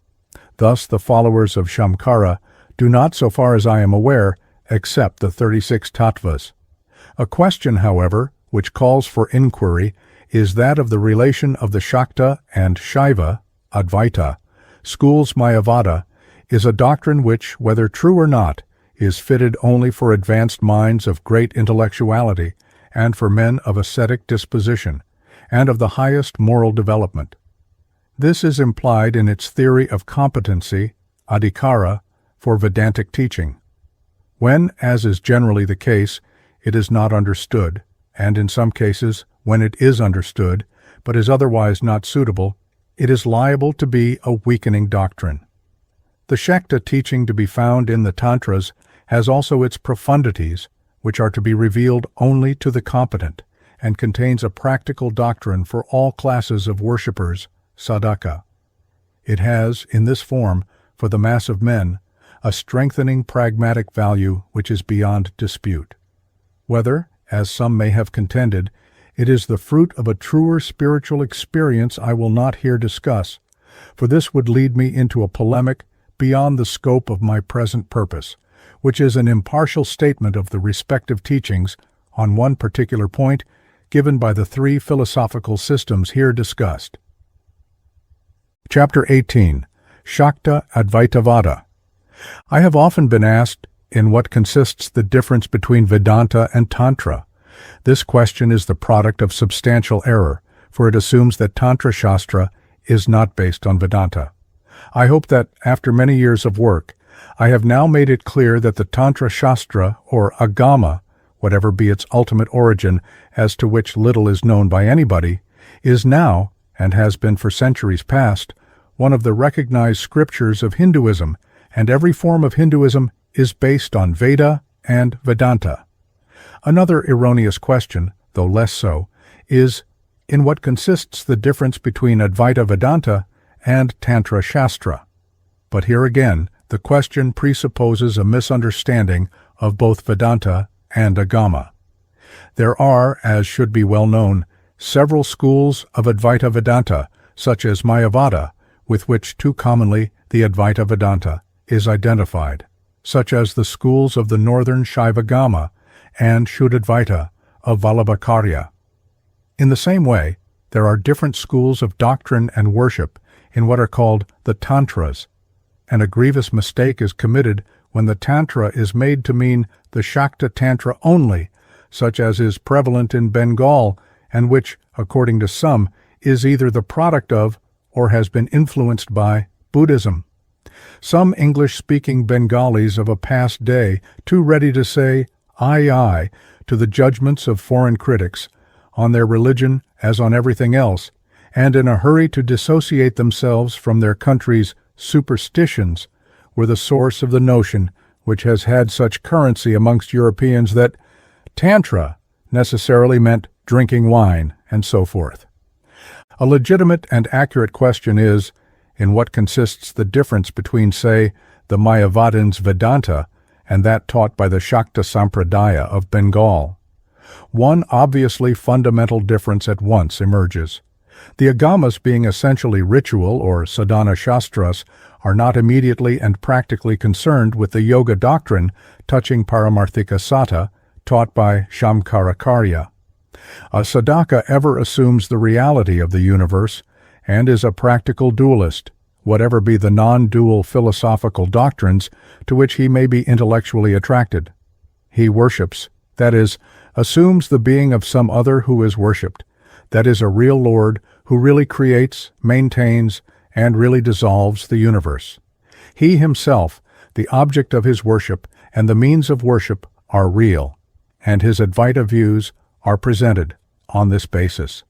Thus the followers of Shamkara do not, so far as I am aware, accept the 36 tattvas. A question, however, which calls for inquiry is that of the relation of the Shakta and Shaiva, Advaita, schools Mayavada, is a doctrine which, whether true or not, is fitted only for advanced minds of great intellectuality and for men of ascetic disposition, and of the highest moral development. This is implied in its theory of competency, adhikara, for Vedantic teaching. When, as is generally the case, it is not understood, and in some cases, when it is understood, but is otherwise not suitable, it is liable to be a weakening doctrine. The Shakta teaching to be found in the Tantras has also its profundities, which are to be revealed only to the competent, and contains a practical doctrine for all classes of worshippers, sadhaka. It has, in this form, for the mass of men, a strengthening pragmatic value which is beyond dispute. Whether, as some may have contended, it is the fruit of a truer spiritual experience I will not here discuss, for this would lead me into a polemic beyond the scope of my present purpose, which is an impartial statement of the respective teachings on one particular point given by the three philosophical systems here discussed. Chapter 18. Shakta Advaitavada. I have often been asked in what consists the difference between Vedanta and Tantra. This question is the product of substantial error, for it assumes that Tantra Shastra is not based on Vedanta. I hope that, after many years of work, I have now made it clear that the Tantra Shastra, or Agama, whatever be its ultimate origin, as to which little is known by anybody, is now, and has been for centuries past, one of the recognized scriptures of Hinduism, and every form of Hinduism is based on Veda and Vedanta. Another erroneous question, though less so, is in what consists the difference between Advaita Vedanta and Tantra Shastra. But here again, the question presupposes a misunderstanding of both Vedanta and Agama. There are, as should be well known, several schools of Advaita Vedanta, such as Mayavada, with which too commonly the Advaita Vedanta is identified, such as the schools of the northern Shaivagama and Shuddhadvaita of Vallabhakarya. In the same way, there are different schools of doctrine and worship in what are called the Tantras, and a grievous mistake is committed when the Tantra is made to mean the Shakta Tantra only, such as is prevalent in Bengal and which, according to some, is either the product of or has been influenced by Buddhism. Some English-speaking Bengalis of a past day, too ready to say aye to the judgments of foreign critics on their religion as on everything else, and in a hurry to dissociate themselves from their country's superstitions, were the source of the notion, which has had such currency amongst Europeans, that Tantra necessarily meant drinking wine, and so forth. A legitimate and accurate question is, in what consists the difference between, say, the Mayavadins' Vedanta and that taught by the Shakta Sampradaya of Bengal? One obviously fundamental difference at once emerges. The agamas, being essentially ritual or sadhana shastras, are not immediately and practically concerned with the yoga doctrine touching paramarthika sata taught by Shankaracharya. A sadhaka ever assumes the reality of the universe and is a practical dualist, whatever be the non-dual philosophical doctrines to which he may be intellectually attracted. He worships, that is, assumes the being of some other who is worshipped, that is, a real Lord who really creates, maintains, and really dissolves the universe. He himself, the object of his worship, and the means of worship are real, and his Advaita views are presented on this basis.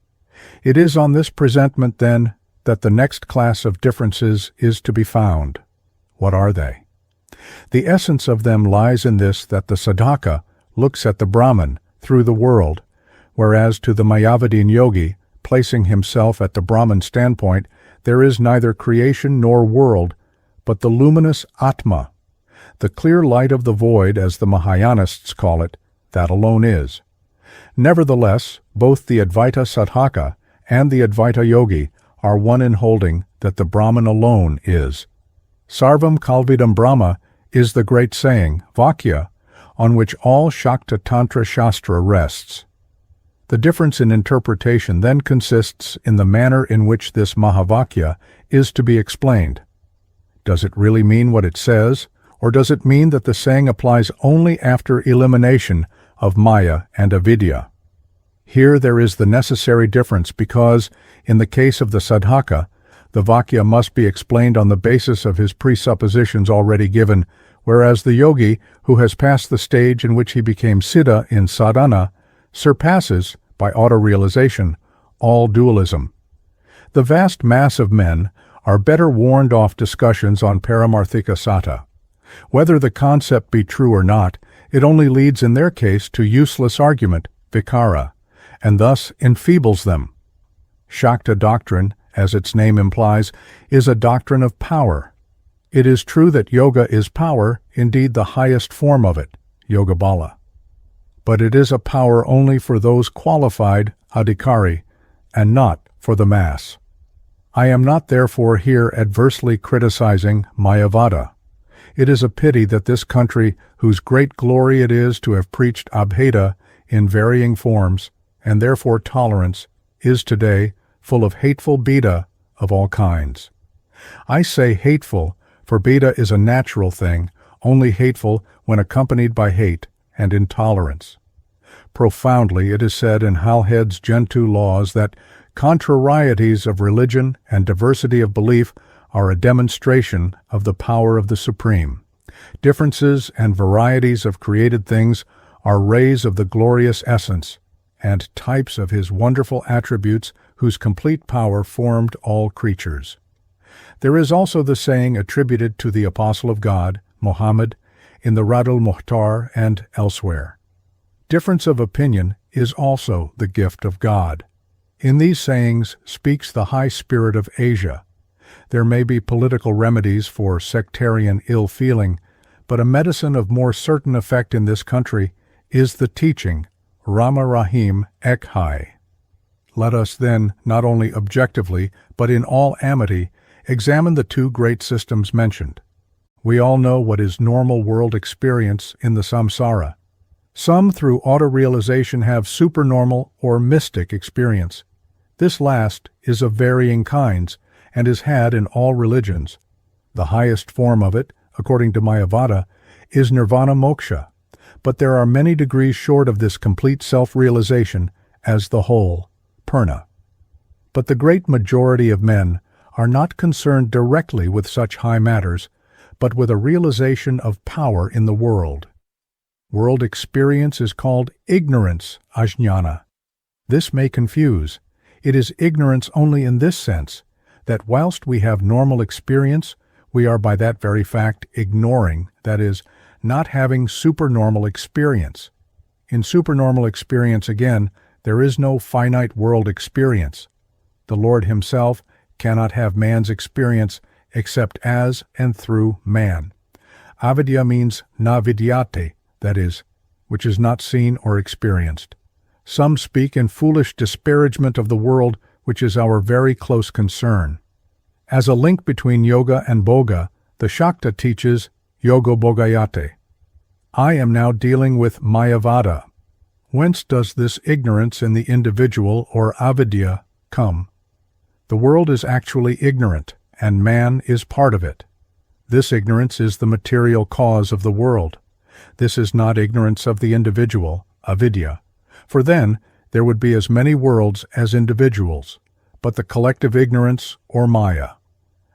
It is on this presentment, then, that the next class of differences is to be found. What are they? The essence of them lies in this, that the sadhaka looks at the Brahman through the world, whereas to the Mayavadin yogi, placing himself at the Brahman standpoint, there is neither creation nor world, but the luminous Atma, the clear light of the void, as the Mahayanists call it, that alone is. Nevertheless, both the Advaita Sadhaka and the Advaita Yogi are one in holding that the Brahman alone is. Sarvam Kalvidam Brahma is the great saying, Vakya, on which all Shakta Tantra Shastra rests. The difference in interpretation then consists in the manner in which this Mahavakya is to be explained. Does it really mean what it says, or does it mean that the saying applies only after elimination of Maya and Avidya? Here there is the necessary difference because, in the case of the sadhaka, the Vakya must be explained on the basis of his presuppositions already given, whereas the yogi, who has passed the stage in which he became siddha in sadhana, surpasses, by auto-realization, all dualism. The vast mass of men are better warned off discussions on paramarthika sata. Whether the concept be true or not, it only leads in their case to useless argument, vikara, and thus enfeebles them. Shakta doctrine, as its name implies, is a doctrine of power. It is true that yoga is power, indeed the highest form of it, yoga bala. But it is a power only for those qualified, adhikari, and not for the mass. I am not therefore here adversely criticizing Mayavada. It is a pity that this country, whose great glory it is to have preached Abheda in varying forms, and therefore tolerance, is today full of hateful Beda of all kinds. I say hateful, for Beda is a natural thing, only hateful when accompanied by hate and intolerance. Profoundly it is said in Halhead's Gentoo laws that contrarieties of religion and diversity of belief are a demonstration of the power of the Supreme. Differences and varieties of created things are rays of the glorious essence, and types of his wonderful attributes whose complete power formed all creatures. There is also the saying attributed to the Apostle of God, Muhammad, in the Radul Muhtar and elsewhere. Difference of opinion is also the gift of God. In these sayings speaks the high spirit of Asia. There may be political remedies for sectarian ill-feeling, but a medicine of more certain effect in this country is the teaching, Rama Rahim Ek Hai. Let us then, not only objectively, but in all amity, examine the two great systems mentioned. We all know what is normal world experience in the samsara. Some, through auto-realization, have supernormal or mystic experience. This last is of varying kinds and is had in all religions. The highest form of it, according to Mayavada, is nirvana moksha, but there are many degrees short of this complete self-realization as the whole, purna. But the great majority of men are not concerned directly with such high matters, but with a realization of power in the world. World experience is called ignorance, ajñāna. This may confuse. It is ignorance only in this sense, that whilst we have normal experience, we are by that very fact ignoring, that is, not having supernormal experience. In supernormal experience, again, there is no finite world experience. The Lord Himself cannot have man's experience except as and through man. Avidya means na vidyate, that is, which is not seen or experienced. Some speak in foolish disparagement of the world, which is our very close concern. As a link between yoga and boga, the Shakta teaches yoga bogayate. I am now dealing with Mayavada. Whence does this ignorance in the individual, or avidya, come? The world is actually ignorant, and man is part of it. This ignorance is the material cause of the world. This is not ignorance of the individual, avidya, for then there would be as many worlds as individuals, but the collective ignorance, or maya.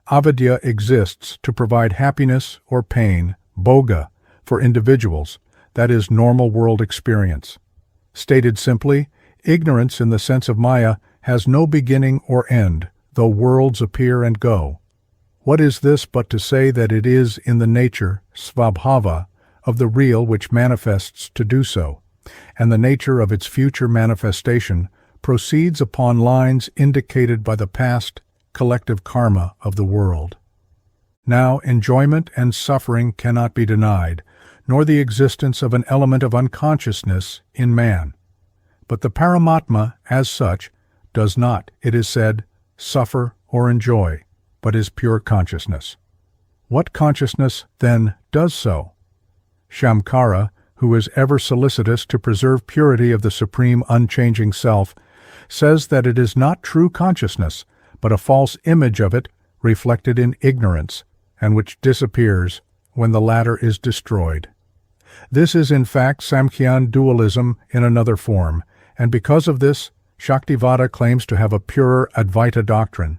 Avidya exists to provide happiness or pain, boga, for individuals, that is normal world experience. Stated simply, ignorance in the sense of Maya has no beginning or end, though worlds appear and go. What is this but to say that it is in the nature, svabhava, of the real which manifests to do so, and the nature of its future manifestation proceeds upon lines indicated by the past collective karma of the world. Now, enjoyment and suffering cannot be denied, nor the existence of an element of unconsciousness in man. But the Paramatma, as such, does not, it is said, suffer or enjoy, but is pure consciousness. What consciousness, then, does so? Shamkara, who is ever solicitous to preserve purity of the supreme unchanging self, says that it is not true consciousness, but a false image of it reflected in ignorance, and which disappears when the latter is destroyed. This is in fact Samkhyan dualism in another form, and because of this, Shaktivada claims to have a purer Advaita doctrine.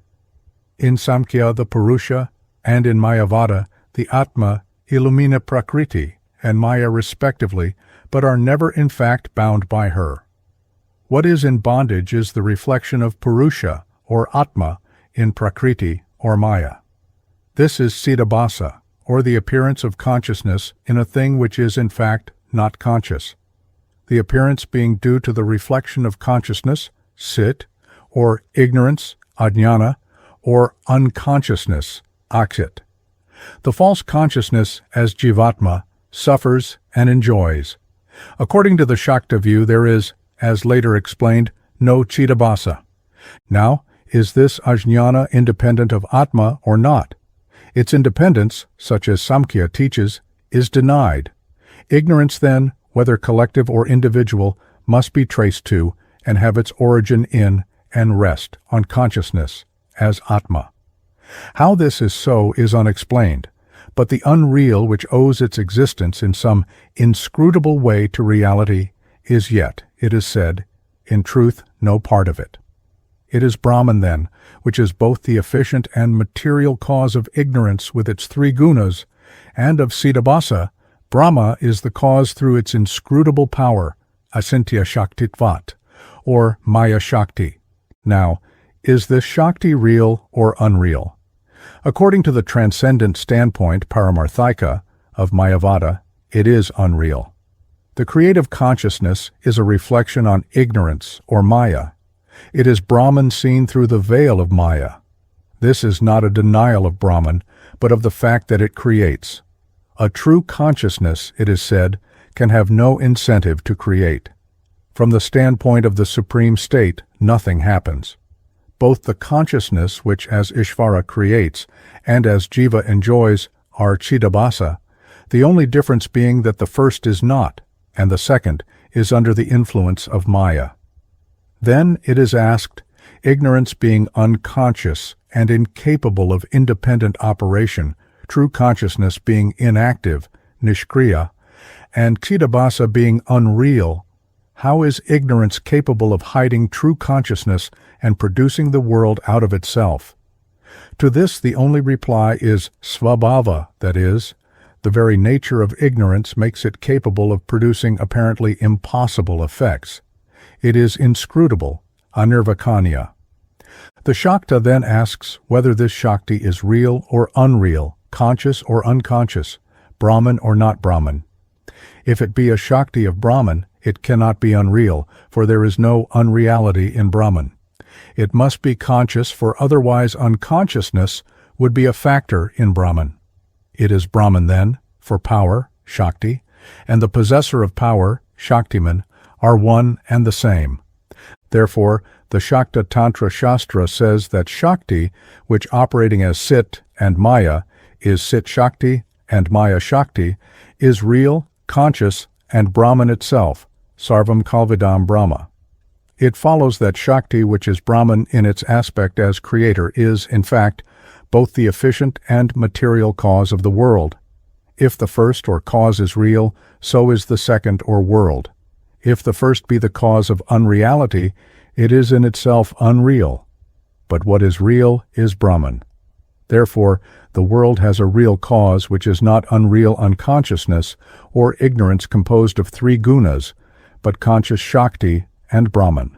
In Samkhya the Purusha, and in Mayavada the Atma illumina Prakriti and Maya respectively, but are never in fact bound by her. What is in bondage is the reflection of Purusha, or Atma, in Prakriti, or Maya. This is Siddhabhasa, or the appearance of consciousness in a thing which is in fact not conscious. The appearance being due to the reflection of consciousness, sit, or ignorance, ajñāna, or unconsciousness, aksit. The false consciousness, as jivatma, suffers and enjoys. According to the Shakta view, there is, as later explained, no Chiddabhasa. Now, is this ajñāna independent of Atma or not? Its independence, such as Samkhya teaches, is denied. Ignorance, then, whether collective or individual, must be traced to and have its origin in and rest on consciousness as Atma. How this is so is unexplained, but the unreal which owes its existence in some inscrutable way to reality is yet, it is said, in truth no part of it. It is Brahman, then, which is both the efficient and material cause of ignorance with its three gunas, and of Siddhabhasa, Brahma is the cause through its inscrutable power, Asintya Shaktitvat, or Maya-Shakti. Now, is this Shakti real or unreal? According to the transcendent standpoint, Paramarthika, of Mayavada, it is unreal. The creative consciousness is a reflection on ignorance, or Maya. It is Brahman seen through the veil of Maya. This is not a denial of Brahman, but of the fact that it creates. A true consciousness, it is said, can have no incentive to create. From the standpoint of the supreme state, nothing happens. Both the consciousness which as Ishvara creates and as Jiva enjoys are Chidabhasa, the only difference being that the first is not, and the second is under the influence of Maya. Then it is asked, ignorance being unconscious and incapable of independent operation, true consciousness being inactive, Nishkriya, and Chidabhasa being unreal, how is ignorance capable of hiding true consciousness and producing the world out of itself? To this the only reply is svabhava, that is, the very nature of ignorance makes it capable of producing apparently impossible effects. It is inscrutable, anirvakanya. The Shakta then asks whether this Shakti is real or unreal, conscious or unconscious, Brahman or not Brahman. If it be a Shakti of Brahman, it cannot be unreal, for there is no unreality in Brahman. It must be conscious, for otherwise unconsciousness would be a factor in Brahman. It is Brahman then, for power, Shakti, and the possessor of power, Shaktiman, are one and the same. Therefore, the Shakta Tantra Shastra says that Shakti, which operating as Cit and Maya, is Cit-Shakti and Maya-Shakti, is real, conscious, and Brahman itself, Sarvam Kalvidam Brahma. It follows that Shakti, which is Brahman in its aspect as creator, is, in fact, both the efficient and material cause of the world. If the first or cause is real, so is the second or world. If the first be the cause of unreality, it is in itself unreal. But what is real is Brahman. Therefore, the world has a real cause which is not unreal unconsciousness or ignorance composed of three gunas, but conscious Shakti and Brahman.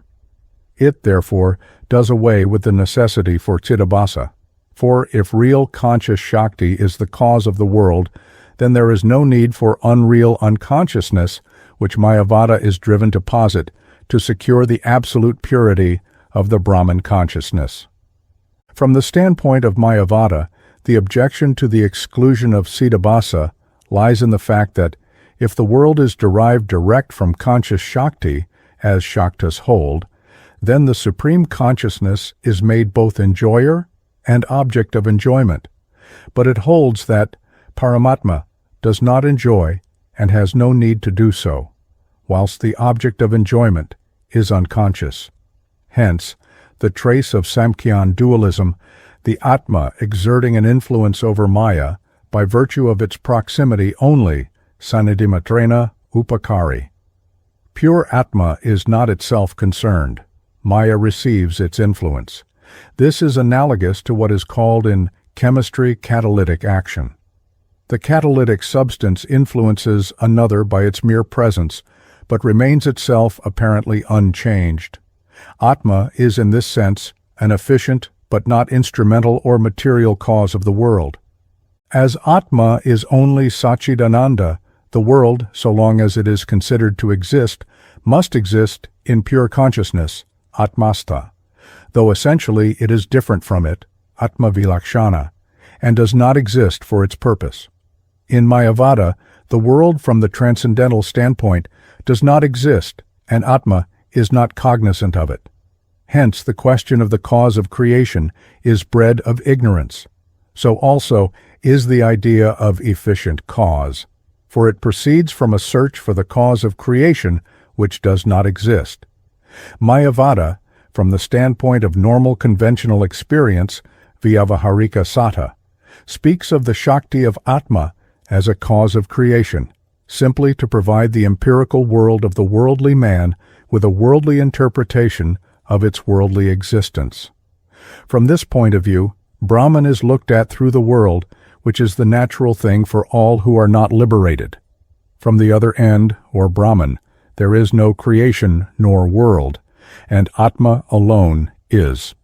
It, therefore, does away with the necessity for Chidabhasa. For if real conscious Shakti is the cause of the world, then there is no need for unreal unconsciousness, which Mayavada is driven to posit, to secure the absolute purity of the Brahman consciousness. From the standpoint of Mayavada, the objection to the exclusion of Chidabhasa lies in the fact that if the world is derived direct from conscious Shakti, as Shaktas hold, then the supreme consciousness is made both enjoyer and object of enjoyment. But it holds that Paramatma does not enjoy and has no need to do so, whilst the object of enjoyment is unconscious. Hence, the trace of Samkhyan dualism, the Atma exerting an influence over Maya by virtue of its proximity only, Sanidhimatrena Upakari. Pure Atma is not itself concerned. Maya receives its influence. This is analogous to what is called in chemistry catalytic action. The catalytic substance influences another by its mere presence, but remains itself apparently unchanged. Atma is in this sense an efficient but not instrumental or material cause of the world. As Atma is only Satchidananda, the world, so long as it is considered to exist, must exist in pure consciousness, Atmastha, though essentially it is different from it, Atma Vilakshana, and does not exist for its purpose. In Mayavada, the world from the transcendental standpoint does not exist, and Atma is not cognizant of it. Hence, the question of the cause of creation is bred of ignorance. So also is the idea of efficient cause, for it proceeds from a search for the cause of creation which does not exist. Mayavada, from the standpoint of normal conventional experience, Vyavaharika Sata, speaks of the Shakti of Atma as a cause of creation, simply to provide the empirical world of the worldly man with a worldly interpretation of its worldly existence. From this point of view, Brahman is looked at through the world, which is the natural thing for all who are not liberated. From the other end, or Brahman, there is no creation nor world, and Atma alone is.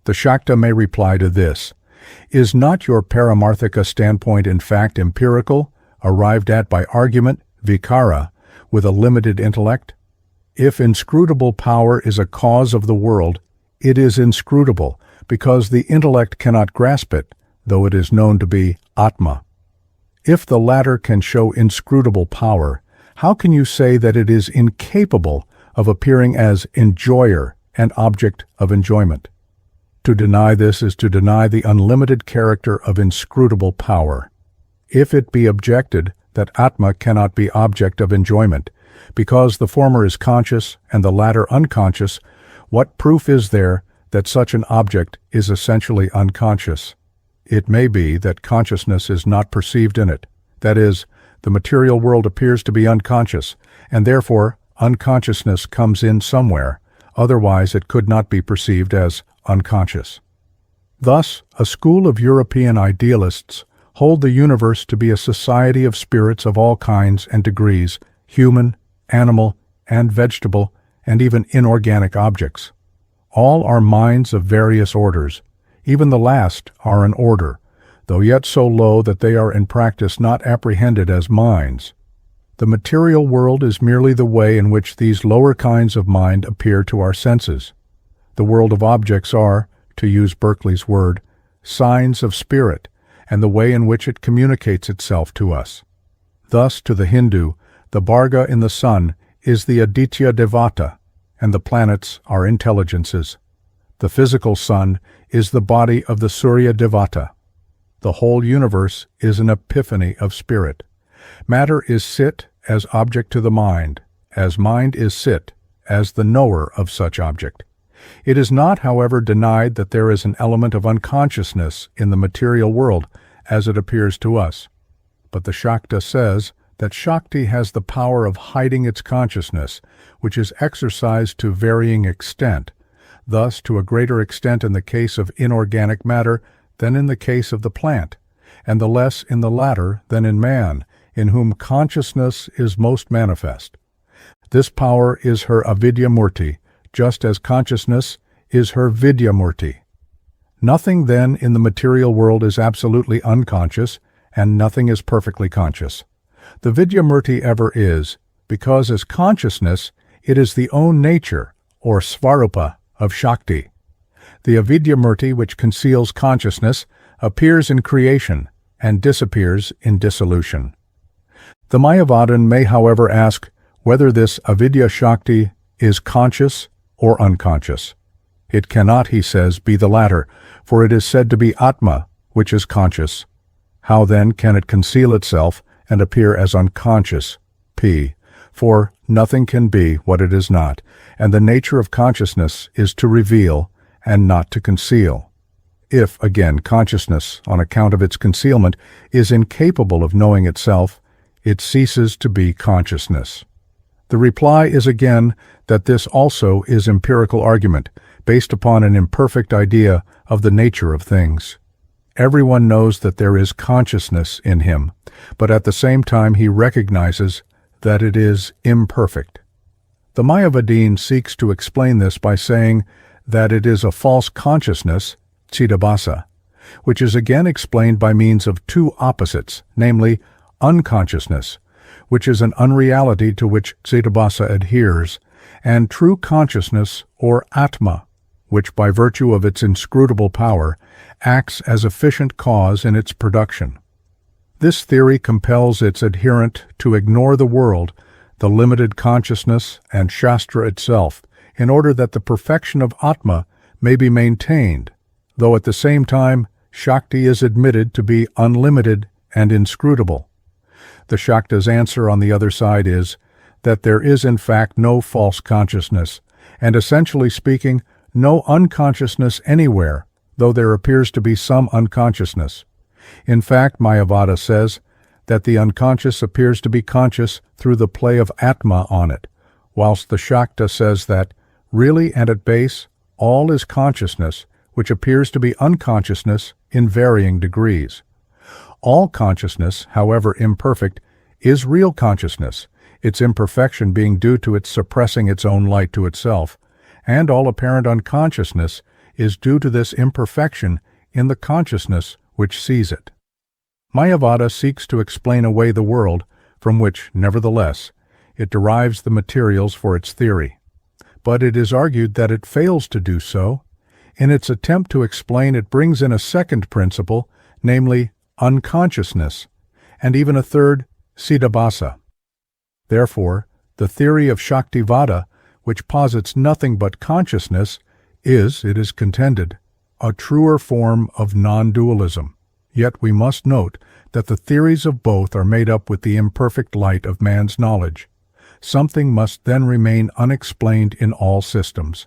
The Shakta may reply to this: is not your Paramarthika standpoint in fact empirical, arrived at by argument, vikara, with a limited intellect? If inscrutable power is a cause of the world, it is inscrutable, because the intellect cannot grasp it, though it is known to be Atma. If the latter can show inscrutable power, how can you say that it is incapable of appearing as enjoyer and object of enjoyment. To deny this is to deny the unlimited character of inscrutable power. If it be objected that Atma cannot be object of enjoyment, because the former is conscious and the latter unconscious, what proof is there that such an object is essentially unconscious? It may be that consciousness is not perceived in it. That is, the material world appears to be unconscious, and therefore unconsciousness comes in somewhere, otherwise it could not be perceived as unconscious. Thus, a school of European idealists hold the universe to be a society of spirits of all kinds and degrees, human, animal, and vegetable, and even inorganic objects. All are minds of various orders. Even the last are an order, though yet so low that they are in practice not apprehended as minds. The material world is merely the way in which these lower kinds of mind appear to our senses. The world of objects are, to use Berkeley's word, signs of spirit, and the way in which it communicates itself to us. Thus, to the Hindu, the Bharga in the sun is the Aditya Devata, and the planets are intelligences. The physical sun is the body of the Surya Devata. The whole universe is an epiphany of spirit. Matter is Cit as object to the mind, as mind is Cit as the knower of such object. It is not, however, denied that there is an element of unconsciousness in the material world as it appears to us. But the Shakta says that Shakti has the power of hiding its consciousness, which is exercised to varying extent, thus to a greater extent in the case of inorganic matter than in the case of the plant, and the less in the latter than in man, in whom consciousness is most manifest. This power is her avidya murti, just as consciousness is her vidya murti. Nothing then in the material world is absolutely unconscious, and nothing is perfectly conscious. The vidya murti ever is, because as consciousness it is the own nature, or svarupa, of Shakti. The avidya murti, which conceals consciousness, appears in creation and disappears in dissolution. The Mayavadan may, however, ask whether this avidya Shakti is conscious or unconscious. It cannot, he says, be the latter, for it is said to be Atma, which is conscious. How then can it conceal itself and appear as unconscious? P. For nothing can be what it is not, and the nature of consciousness is to reveal and not to conceal. If, again, consciousness, on account of its concealment, is incapable of knowing itself, it ceases to be consciousness. The reply is again that this also is empirical argument, based upon an imperfect idea of the nature of things. Everyone knows that there is consciousness in him, but at the same time he recognizes that it is imperfect. The Mayavadin seeks to explain this by saying that it is a false consciousness, Chidabhasa, which is again explained by means of two opposites, namely unconsciousness, which is an unreality to which Chidabhasa adheres, and true consciousness, or Atma, which by virtue of its inscrutable power acts as efficient cause in its production. This theory compels its adherent to ignore the world, the limited consciousness, and Shastra itself, in order that the perfection of Atma may be maintained, though at the same time Shakti is admitted to be unlimited and inscrutable. The Shakta's answer on the other side is that there is in fact no false consciousness, and essentially speaking, no unconsciousness anywhere, though there appears to be some unconsciousness. In fact, Mayavada says that the unconscious appears to be conscious through the play of Atma on it, whilst the Shakta says that, really and at base, all is consciousness, which appears to be unconsciousness in varying degrees. All consciousness, however imperfect, is real consciousness, its imperfection being due to its suppressing its own light to itself, and all apparent unconsciousness is due to this imperfection in the consciousness which sees it. Mayavada seeks to explain away the world, from which, nevertheless, it derives the materials for its theory. But it is argued that it fails to do so. In its attempt to explain, it brings in a second principle, namely unconsciousness, and even a third, Chidabhasa. Therefore, the theory of Shaktivada, which posits nothing but consciousness, is, it is contended, a truer form of non-dualism. Yet we must note that the theories of both are made up with the imperfect light of man's knowledge. Something must then remain unexplained in all systems.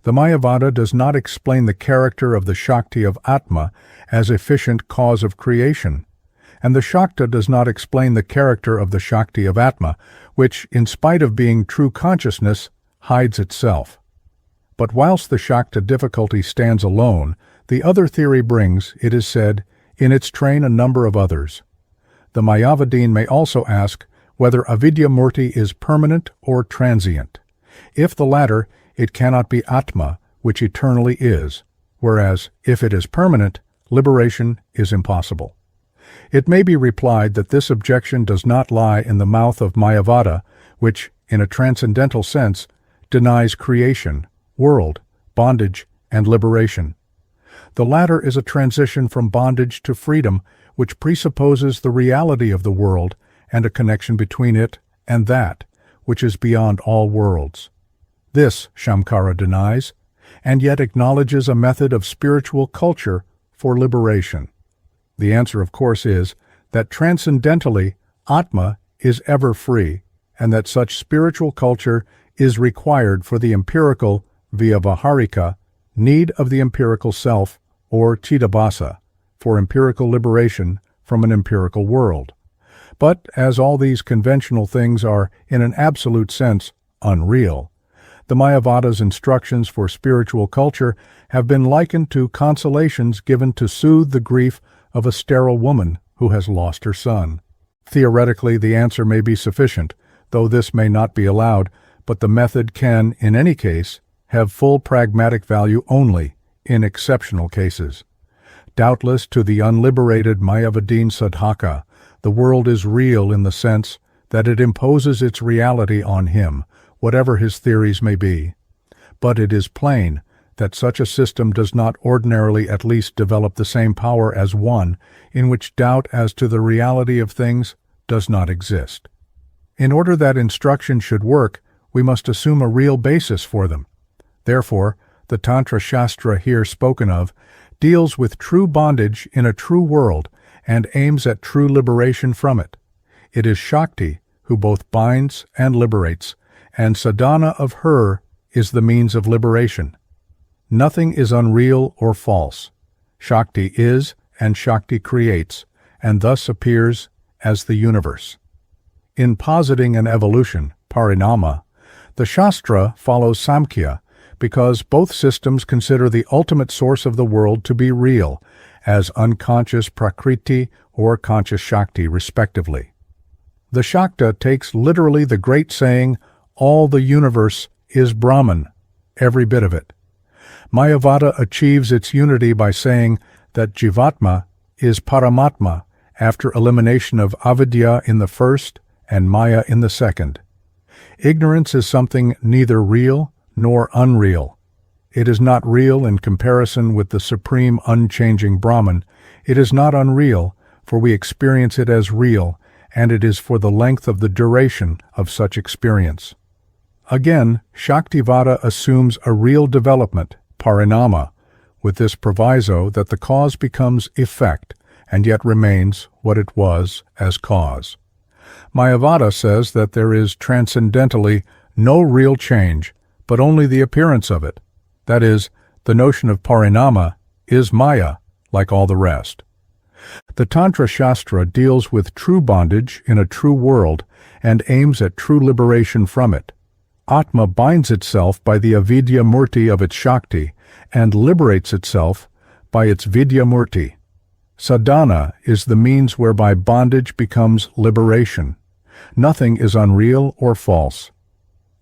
The Mayavada does not explain the character of the Shakti of Atma as efficient cause of creation, and the Shakta does not explain the character of the Shakti of Atma, which, in spite of being true consciousness, hides itself. But whilst the Shakta difficulty stands alone, the other theory brings, it is said, in its train a number of others. The Mayavadin may also ask whether avidya murti is permanent or transient. If the latter, it cannot be Atma, which eternally is, whereas, if it is permanent, liberation is impossible. It may be replied that this objection does not lie in the mouth of Mayavada, which, in a transcendental sense, denies creation, world, bondage, and liberation. The latter is a transition from bondage to freedom, which presupposes the reality of the world and a connection between it and that, which is beyond all worlds. This Shamkara denies, and yet acknowledges a method of spiritual culture for liberation. The answer, of course, is that transcendentally, Atma is ever free, and that such spiritual culture is required for the empirical, vyavarika, need of the empirical self, or chidabhasa, for empirical liberation from an empirical world. But as all these conventional things are, in an absolute sense, unreal, the Mayavada's instructions for spiritual culture have been likened to consolations given to soothe the grief of a sterile woman who has lost her son. Theoretically, the answer may be sufficient, though this may not be allowed, but the method can, in any case, have full pragmatic value only in exceptional cases. Doubtless, to the unliberated Mayavadin sadhaka, the world is real in the sense that it imposes its reality on him, whatever his theories may be. But it is plain that such a system does not ordinarily at least develop the same power as one in which doubt as to the reality of things does not exist. In order that instruction should work, we must assume a real basis for them. Therefore, the Tantra Shastra here spoken of deals with true bondage in a true world and aims at true liberation from it. It is Shakti who both binds and liberates, and sadhana of her is the means of liberation. Nothing is unreal or false. Shakti is, and Shakti creates, and thus appears as the universe. In positing an evolution, parinama, the Shastra follows Samkhya because both systems consider the ultimate source of the world to be real, as unconscious Prakriti or conscious Shakti, respectively. The Shakta takes literally the great saying, all the universe is Brahman, every bit of it. Mayavada achieves its unity by saying that Jivatma is Paramatma after elimination of avidya in the first and Maya in the second. Ignorance is something neither real nor unreal. It is not real in comparison with the supreme unchanging Brahman. It is not unreal, for we experience it as real, and it is for the length of the duration of such experience. Again, Shaktivada assumes a real development, parinama, with this proviso that the cause becomes effect, and yet remains what it was as cause. Mayavada says that there is transcendentally no real change, but only the appearance of it. That is, the notion of parinama is Maya, like all the rest. The Tantra Shastra deals with true bondage in a true world and aims at true liberation from it. Atma binds itself by the avidya murti of its Shakti and liberates itself by its vidya murti. Sadhana is the means whereby bondage becomes liberation. Nothing is unreal or false.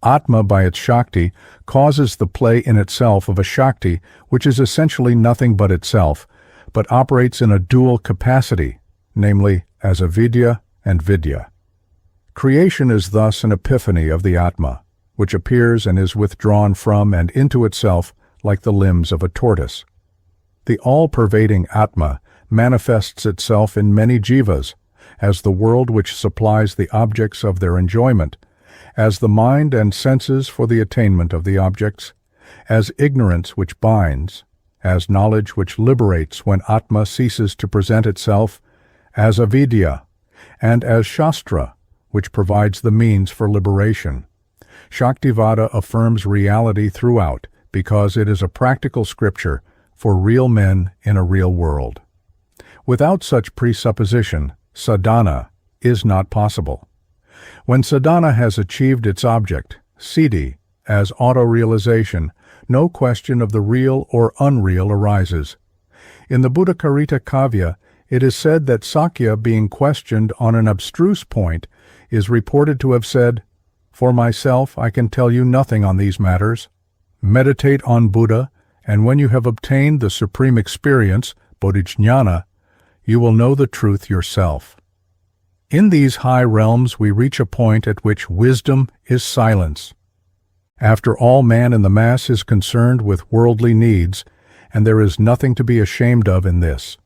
Atma by its Shakti causes the play in itself of a Shakti which is essentially nothing but itself, but operates in a dual capacity, namely as avidya and vidya. Creation is thus an epiphany of the Atma, which appears and is withdrawn from and into itself like the limbs of a tortoise. The all-pervading Atma manifests itself in many jivas, as the world which supplies the objects of their enjoyment, as the mind and senses for the attainment of the objects, as ignorance which binds, as knowledge which liberates when Atma ceases to present itself, as avidya, and as Shastra, which provides the means for liberation. Shaktivada affirms reality throughout because it is a practical scripture for real men in a real world. Without such presupposition, sadhana is not possible. When sadhana has achieved its object, siddhi, as auto-realization, no question of the real or unreal arises. In the Buddhakarita Kavya, it is said that Sakya, being questioned on an abstruse point, is reported to have said, "For myself, I can tell you nothing on these matters. Meditate on Buddha, and when you have obtained the supreme experience, bodhijnana, you will know the truth yourself." In these high realms we reach a point at which wisdom is silence. After all, man in the mass is concerned with worldly needs, and there is nothing to be ashamed of in this.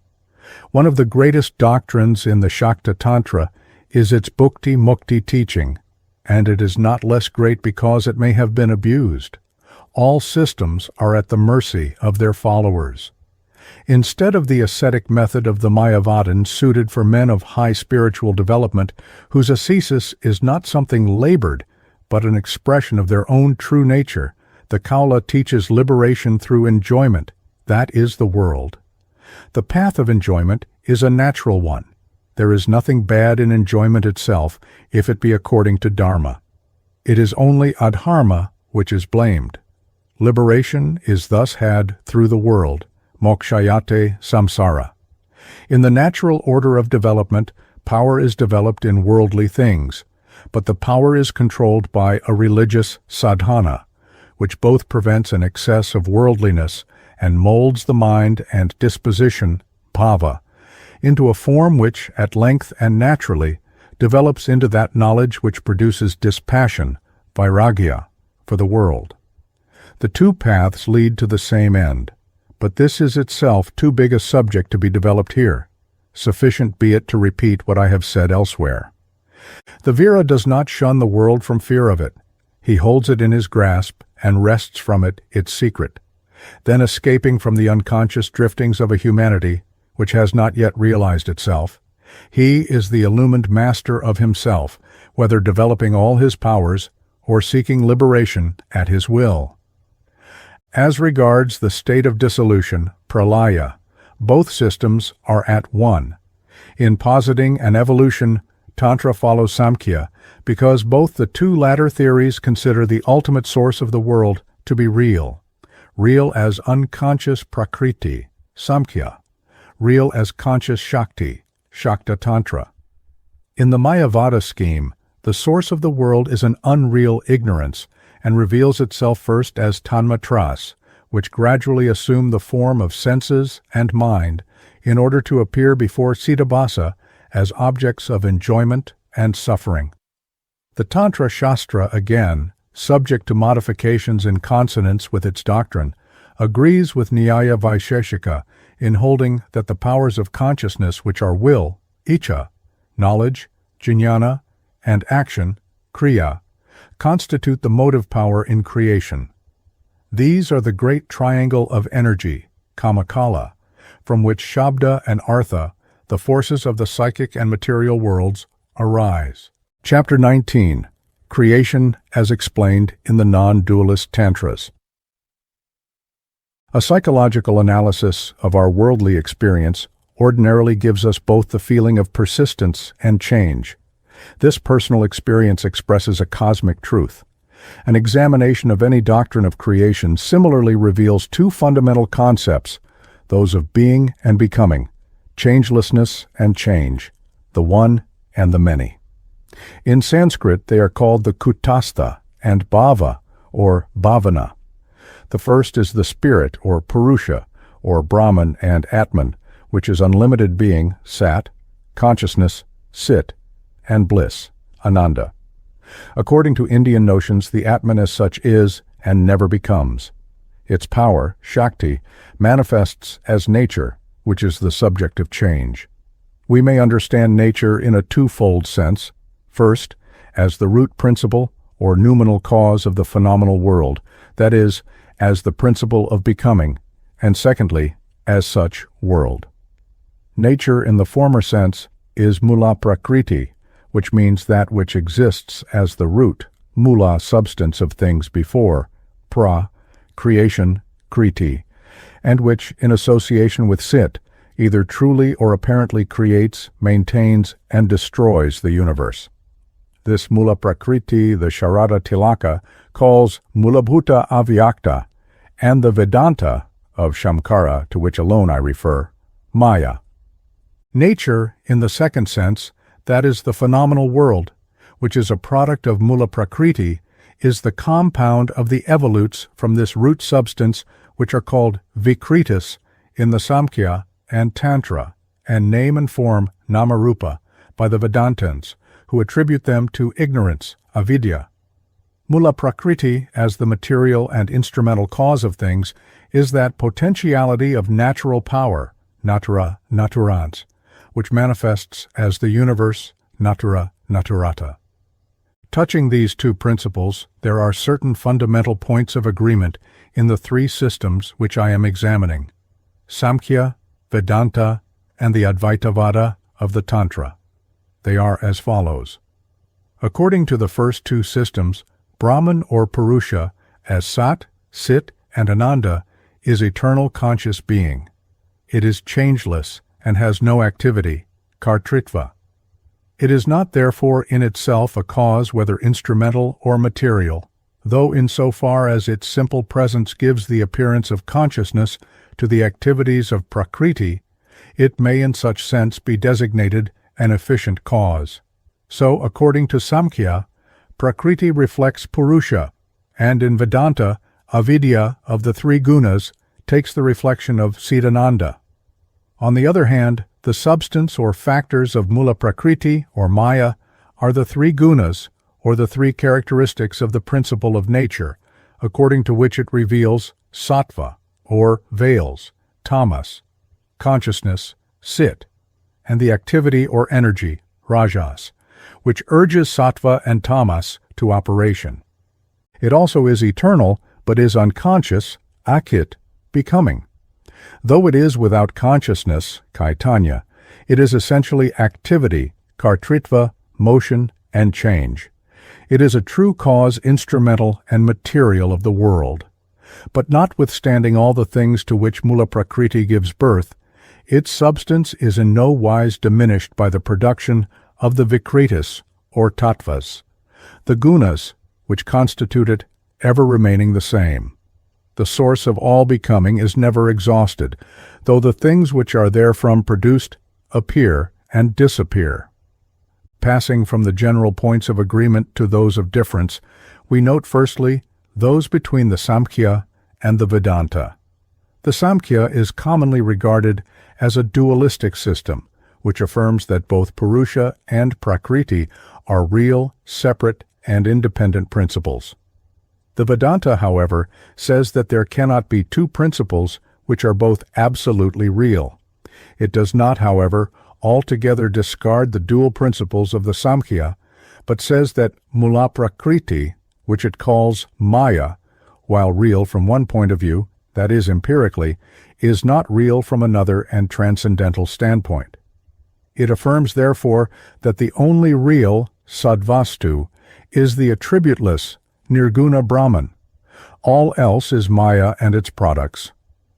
One of the greatest doctrines in the Shakta Tantra is its bhukti mukti teaching, and it is not less great because it may have been abused. All systems are at the mercy of their followers. Instead of the ascetic method of the Mayavadins suited for men of high spiritual development, whose ascesis is not something labored, but an expression of their own true nature, the Kula teaches liberation through enjoyment. That is the world. The path of enjoyment is a natural one. There is nothing bad in enjoyment itself, if it be according to Dharma. It is only adharma which is blamed. Liberation is thus had through the world, mokshayate samsara. In the natural order of development, power is developed in worldly things, but the power is controlled by a religious sadhana, which both prevents an excess of worldliness and molds the mind and disposition, bhava, into a form which, at length and naturally, develops into that knowledge which produces dispassion, vairagya, for the world. The two paths lead to the same end, but this is itself too big a subject to be developed here. Sufficient be it to repeat what I have said elsewhere. The Vira does not shun the world from fear of it. He holds it in his grasp and wrests from it its secret. Then, escaping from the unconscious driftings of a humanity which has not yet realized itself, he is the illumined master of himself, whether developing all his powers or seeking liberation at his will. As regards the state of dissolution, pralaya, both systems are at one. In positing an evolution, Tantra follows Samkhya, because both the two latter theories consider the ultimate source of the world to be real as unconscious prakriti, Samkhya, real as conscious Shakti, Shakta Tantra. In the Mayavada scheme, the source of the world is an unreal ignorance, and reveals itself first as tanmatras, which gradually assume the form of senses and mind in order to appear before Cittavasa as objects of enjoyment and suffering. The Tantra Shastra, again, subject to modifications in consonance with its doctrine, agrees with Nyaya Vaisheshika in holding that the powers of consciousness which are will, icha, knowledge, jnana, and action, kriya, constitute the motive power in creation. These are the great triangle of energy, kamakala, from which shabda and artha, the forces of the psychic and material worlds, arise. Chapter 19. Creation as explained in the Non-dualist Tantras. A psychological analysis of our worldly experience ordinarily gives us both the feeling of persistence and change. This personal experience expresses a cosmic truth. An examination of any doctrine of creation similarly reveals two fundamental concepts, those of being and becoming, changelessness and change, the one and the many. In Sanskrit, they are called the kutastha and bhava, or bhavana. The first is the spirit, or purusha, or Brahman and Atman, which is unlimited being, sat, consciousness, sit, and bliss, ananda. According to Indian notions, the Atman as such is and never becomes. Its power, Shakti, manifests as nature, which is the subject of change. We may understand nature in a twofold sense. First, as the root principle, or noumenal cause of the phenomenal world, that is, as the principle of becoming, and secondly, as such world. Nature in the former sense is mula prakriti, which means that which exists as the root, mula substance of things before, pra, creation, kriti, and which, in association with Cit, either truly or apparently creates, maintains, and destroys the universe. This mula prakriti the Sharada Tilaka calls mulabhuta avyakta, and the Vedanta of Shamkara, to which alone I refer, Maya. Nature, in the second sense, that is the phenomenal world, which is a product of mula prakriti, is the compound of the evolutes from this root substance, which are called vikritis in the Samkhya and Tantra, and name and form namarupa by the Vedantins, who attribute them to ignorance, avidya. Mula prakriti, as the material and instrumental cause of things, is that potentiality of natural power, natura naturans, which manifests as the universe, natura naturata. Touching these two principles, there are certain fundamental points of agreement in the three systems which I am examining: Samkhya, Vedanta, and the Advaitavada of the Tantra. They are as follows. According to the first two systems, Brahman or Purusha, as Sat, Sit, and Ananda, is eternal conscious being. It is changeless and has no activity, kartritva. It is not therefore in itself a cause whether instrumental or material, though in so far as its simple presence gives the appearance of consciousness to the activities of prakriti, it may in such sense be designated an efficient cause. So, according to Samkhya, prakriti reflects Purusha, and in Vedanta, avidya of the three gunas takes the reflection of Siddhananda. On the other hand, the substance or factors of mula prakriti, or Maya, are the three gunas, or the three characteristics of the principle of nature, according to which it reveals sattva, or veils, tamas, consciousness, sit, and the activity or energy, rajas, which urges sattva and tamas to operation. It also is eternal, but is unconscious, akit, becoming. Though it is without consciousness, kaitanya, it is essentially activity, kartritva, motion, and change. It is a true cause instrumental and material of the world. But notwithstanding all the things to which mula prakriti gives birth, its substance is in no wise diminished by the production of the vikritis, or tattvas, the gunas, which constitute it, ever remaining the same. The source of all becoming is never exhausted, though the things which are therefrom produced appear and disappear. Passing from the general points of agreement to those of difference, we note firstly those between the Samkhya and the Vedanta. The Samkhya is commonly regarded as a dualistic system, which affirms that both Purusha and Prakriti are real, separate, and independent principles. The Vedanta, however, says that there cannot be two principles which are both absolutely real. It does not, however, altogether discard the dual principles of the Samkhya, but says that mula prakriti, which it calls Maya, while real from one point of view, that is empirically, is not real from another and transcendental standpoint. It affirms, therefore, that the only real, sadvastu, is the attributeless, nirguna Brahman. All else is Maya and its products.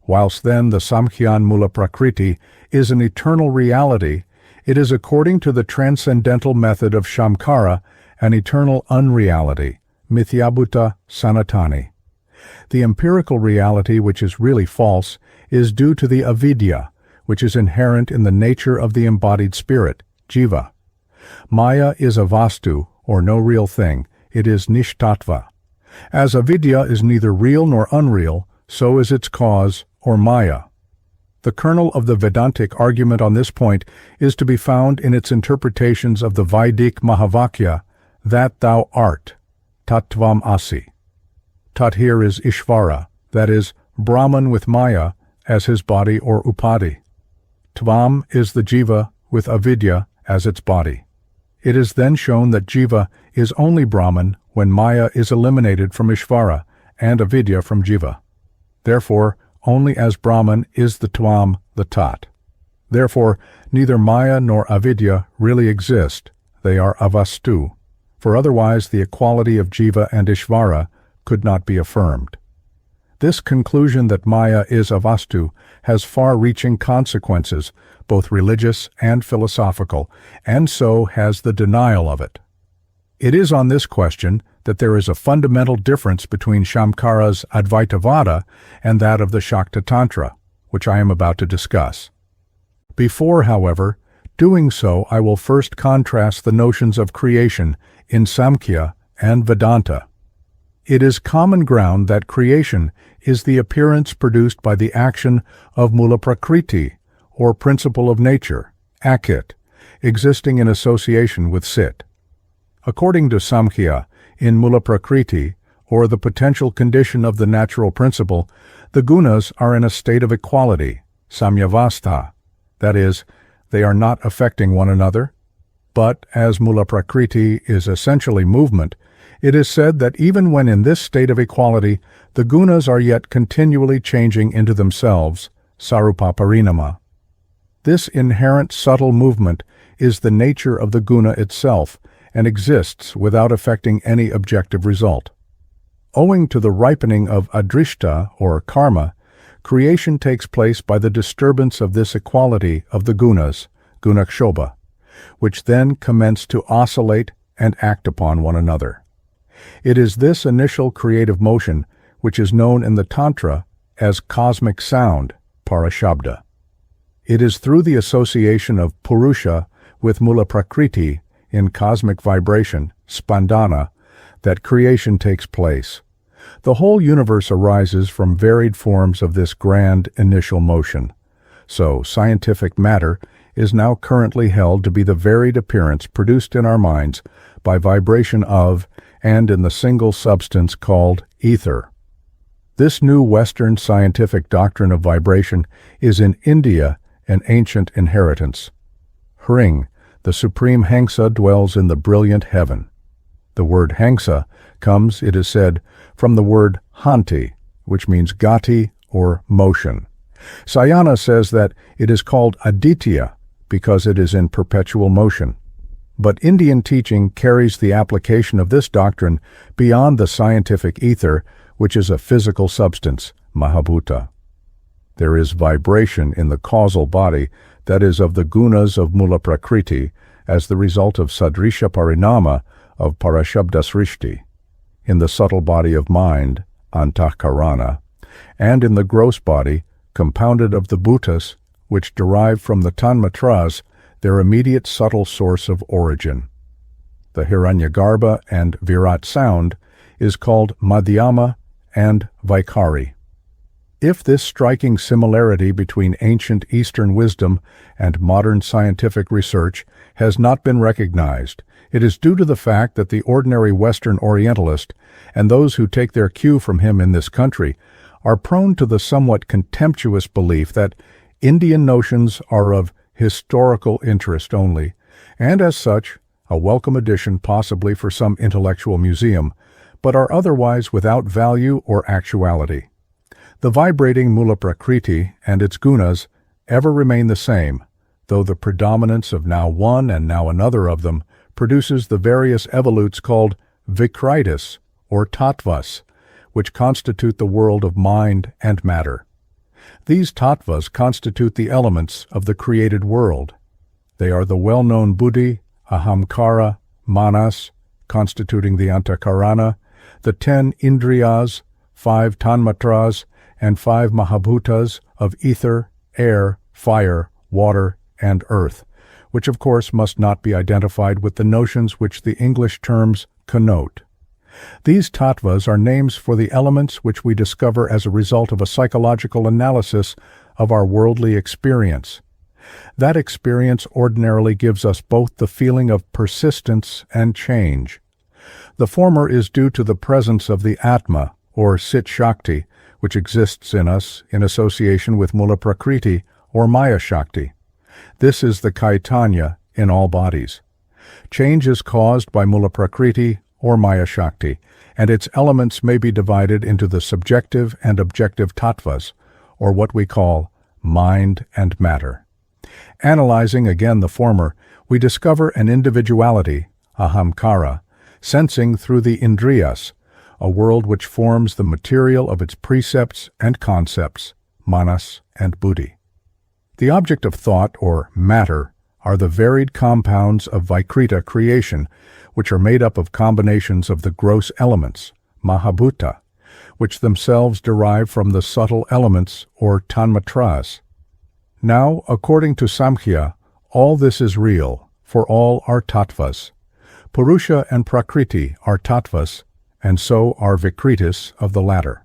Whilst then the Samkhyan mula prakriti is an eternal reality, it is according to the transcendental method of Shamkara an eternal unreality, mithyabhuta sanatani. The empirical reality which is really false is due to the avidya, which is inherent in the nature of the embodied spirit, jiva. Maya is a vastu, or no real thing. It is nishtattva. As avidya is neither real nor unreal, so is its cause, or Maya. The kernel of the Vedantic argument on this point is to be found in its interpretations of the Vaidik Mahavakya, that thou art, tattvam asi. Tat here is Ishvara, that is, Brahman with Maya as his body or upadi. Tvam is the jiva with avidya as its body. It is then shown that Jiva is only Brahman when Maya is eliminated from Ishvara and Avidya from Jiva. Therefore, only as Brahman is the Tvam, the Tat. Therefore, neither Maya nor Avidya really exist. They are avastu, for otherwise the equality of Jiva and Ishvara could not be affirmed. This conclusion that Maya is avastu has far-reaching consequences, both religious and philosophical, and so has the denial of it. It is on this question that there is a fundamental difference between Shankara's Advaitavada and that of the Shakta Tantra, which I am about to discuss. Before, however, doing so, I will first contrast the notions of creation in Samkhya and Vedanta. It is common ground that creation is the appearance produced by the action of Mula Prakriti, or principle of nature, Akit, existing in association with Sit. According to Samkhya, in Mula Prakriti, or the potential condition of the natural principle, the gunas are in a state of equality, samyavastha, that is, they are not affecting one another. But, as Mula Prakriti is essentially movement, it is said that even when in this state of equality, the gunas are yet continually changing into themselves, sarupa parinama. This inherent subtle movement is the nature of the guna itself, and exists without affecting any objective result. Owing to the ripening of adrishta, or karma, creation takes place by the disturbance of this equality of the gunas, gunakshobha, which then commence to oscillate and act upon one another. It is this initial creative motion which is known in the Tantra as cosmic sound, parashabda. It is through the association of Purusha with Mula Prakriti in cosmic vibration, spandana, that creation takes place. The whole universe arises from varied forms of this grand initial motion. So, scientific matter is now currently held to be the varied appearance produced in our minds by vibration of and in the single substance called ether. This new Western scientific doctrine of vibration is in India an ancient inheritance. Hring, the supreme Hangsa, dwells in the brilliant heaven. The word Hangsa comes, it is said, from the word Hanti, which means gati or motion. Sayana says that it is called Aditya because it is in perpetual motion. But Indian teaching carries the application of this doctrine beyond the scientific ether, which is a physical substance, Mahabhuta. There is vibration in the causal body that is of the gunas of Mula Prakriti as the result of sadrisha parinama of parashabda srishti, in the subtle body of mind, antahkarana, and in the gross body, compounded of the bhutas, which derive from the tanmatras, their immediate subtle source of origin. The Hiranyagarbha and Virat sound is called Madhyama and Vaikari. If this striking similarity between ancient Eastern wisdom and modern scientific research has not been recognized, it is due to the fact that the ordinary Western Orientalist, and those who take their cue from him in this country, are prone to the somewhat contemptuous belief that Indian notions are of historical interest only, and as such, a welcome addition possibly for some intellectual museum, but are otherwise without value or actuality. The vibrating Mula Prakriti and its gunas ever remain the same, though the predominance of now one and now another of them produces the various evolutes called Vikritis or Tattvas, which constitute the world of mind and matter. These Tattvas constitute the elements of the created world. They are the well-known Buddhi, Ahamkara, Manas, constituting the Antakarana, the 10 Indriyas, 5 Tanmatras, and 5 Mahabhutas of ether, air, fire, water, and earth, which of course must not be identified with the notions which the English terms connote. These tattvas are names for the elements which we discover as a result of a psychological analysis of our worldly experience. That experience ordinarily gives us both the feeling of persistence and change. The former is due to the presence of the Atma, or Cit-Shakti, which exists in us in association with Mula Prakriti, or Maya-Shakti. This is the Caitanya in all bodies. Change is caused by Mula Prakriti or Maya-Shakti, and its elements may be divided into the subjective and objective tattvas, or what we call mind and matter. Analyzing again the former, we discover an individuality, ahamkara, sensing through the indriyas, a world which forms the material of its precepts and concepts, manas and buddhi. The object of thought, or matter, are the varied compounds of Vikrita creation, which are made up of combinations of the gross elements, mahabhuta, which themselves derive from the subtle elements, or tanmatras. Now, according to Samkhya, all this is real, for all are tattvas. Purusha and Prakriti are tattvas, and so are Vikritis of the latter.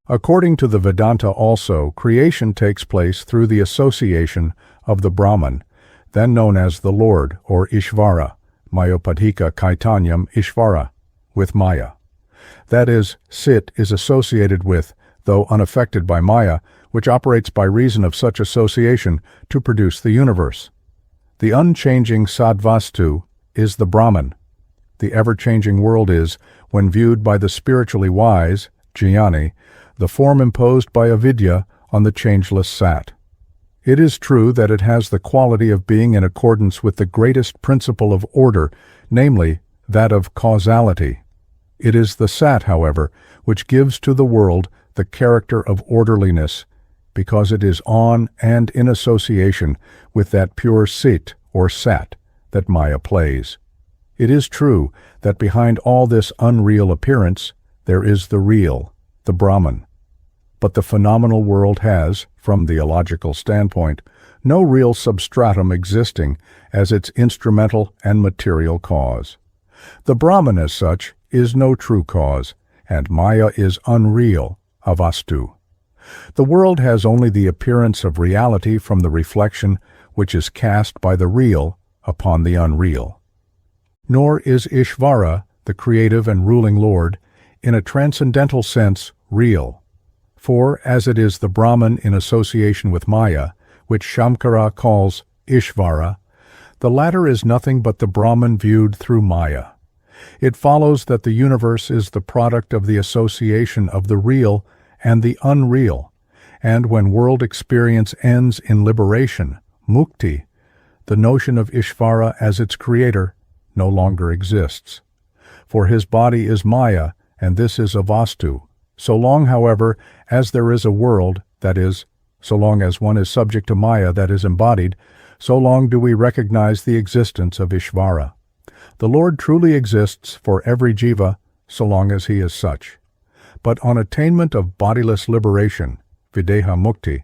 According to the Vedanta also, creation takes place through the association of the Brahman, then known as the Lord, or Ishvara, Mayopadhika Kaitanyam Ishvara, with Maya. That is, Cit is associated with, though unaffected by Maya, which operates by reason of such association to produce the universe. The unchanging Sadvastu is the Brahman. The ever-changing world is, when viewed by the spiritually wise, jnani, the form imposed by avidya on the changeless Sat. It is true that it has the quality of being in accordance with the greatest principle of order, namely, that of causality. It is the Sat, however, which gives to the world the character of orderliness, because it is on and in association with that pure Sit, or Sat, that Maya plays. It is true that behind all this unreal appearance, there is the real, the Brahman. But the phenomenal world has, from the illogical standpoint, no real substratum existing as its instrumental and material cause. The Brahman, as such, is no true cause, and Maya is unreal, avastu. The world has only the appearance of reality from the reflection which is cast by the real upon the unreal. Nor is Ishvara, the creative and ruling Lord, in a transcendental sense, real. For, as it is the Brahman in association with Maya, which Shamkara calls Ishvara, the latter is nothing but the Brahman viewed through Maya. It follows that the universe is the product of the association of the real and the unreal, and when world experience ends in liberation, mukti, the notion of Ishvara as its creator no longer exists. For his body is Maya, and this is avastu. So long, however, as there is a world, that is, so long as one is subject to Maya that is embodied, so long do we recognize the existence of Ishvara. The Lord truly exists for every jiva, so long as he is such. But on attainment of bodiless liberation, videha mukti,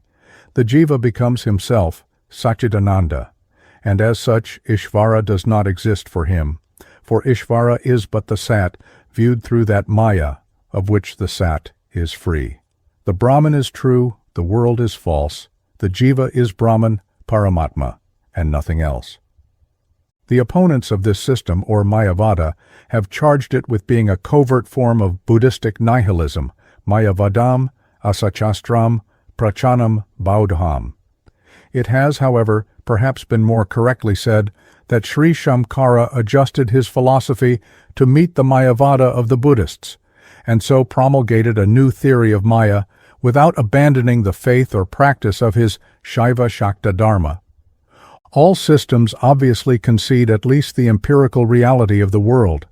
the jiva becomes himself Satchidananda, and as such Ishvara does not exist for him, for Ishvara is but the Sat viewed through that Maya, of which the Sat is free. The Brahman is true, the world is false, the jiva is Brahman, Paramatma, and nothing else. The opponents of this system, or Mayavada, have charged it with being a covert form of Buddhistic nihilism, Mayavadam, Asachastram, Prachanam Baudham. It has, however, perhaps been more correctly said that Sri Shamkara adjusted his philosophy to meet the Mayavada of the Buddhists, and so promulgated a new theory of Maya without abandoning the faith or practice of his Shaiva Shakta Dharma. All systems obviously concede at least the empirical reality of the world.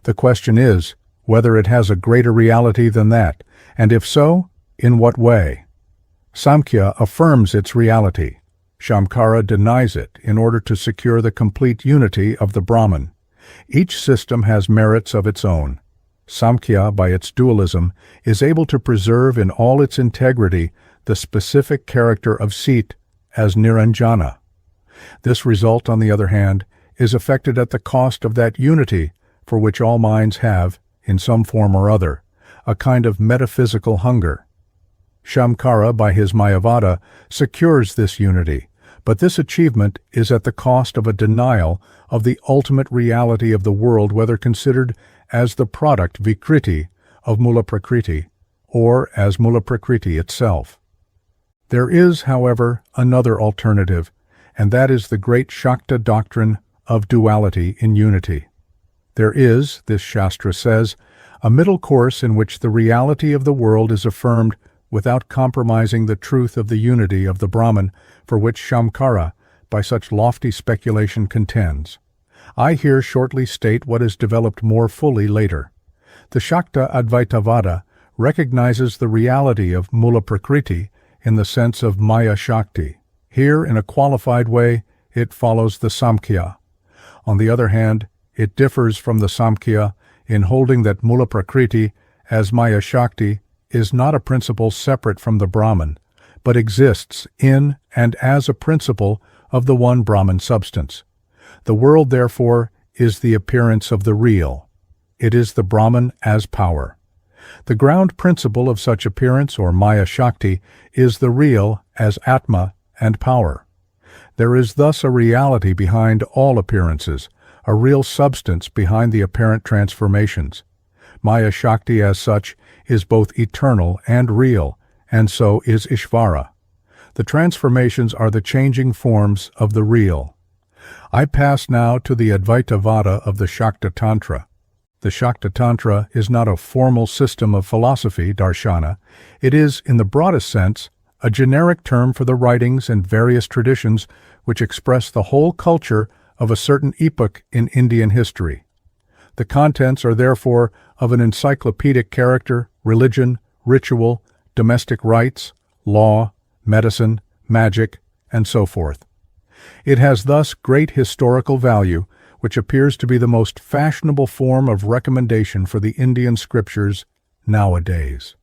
The question is whether it has a greater reality than that, and if so, in what way? Samkhya affirms its reality. Shamkara denies it in order to secure the complete unity of the Brahman. Each system has merits of its own. Samkhya, by its dualism, is able to preserve in all its integrity the specific character of Cit as Niranjana. This result, on the other hand, is effected at the cost of that unity for which all minds have, in some form or other, a kind of metaphysical hunger. Shamkara, by his Mayavada, secures this unity, but this achievement is at the cost of a denial of the ultimate reality of the world, whether considered as the product Vikriti of Mula Prakriti, or as Mula Prakriti itself. There is, however, another alternative, and that is the great Shakta doctrine of duality in unity. There is, this Shastra says, a middle course in which the reality of the world is affirmed without compromising the truth of the unity of the Brahman for which Shamkara, by such lofty speculation, contends. I here shortly state what is developed more fully later. The Shakta Advaitavada recognizes the reality of Mula Prakriti in the sense of Maya-Shakti. Here, in a qualified way, it follows the Samkhya. On the other hand, it differs from the Samkhya in holding that Mula Prakriti, as Maya-Shakti, is not a principle separate from the Brahman, but exists in and as a principle of the one Brahman substance. The world, therefore, is the appearance of the real. It is the Brahman as power. The ground principle of such appearance, or Maya-Shakti, is the real as Atma and power. There is thus a reality behind all appearances, a real substance behind the apparent transformations. Maya-Shakti as such is both eternal and real, and so is Ishvara. The transformations are the changing forms of the real. I pass now to the Advaitavada of the Shakta Tantra. The Shakta Tantra is not a formal system of philosophy, darshana. It is, in the broadest sense, a generic term for the writings and various traditions which express the whole culture of a certain epoch in Indian history. The contents are therefore of an encyclopedic character, religion, ritual, domestic rites, law, medicine, magic, and so forth. It has thus great historical value, which appears to be the most fashionable form of recommendation for the Indian scriptures nowadays.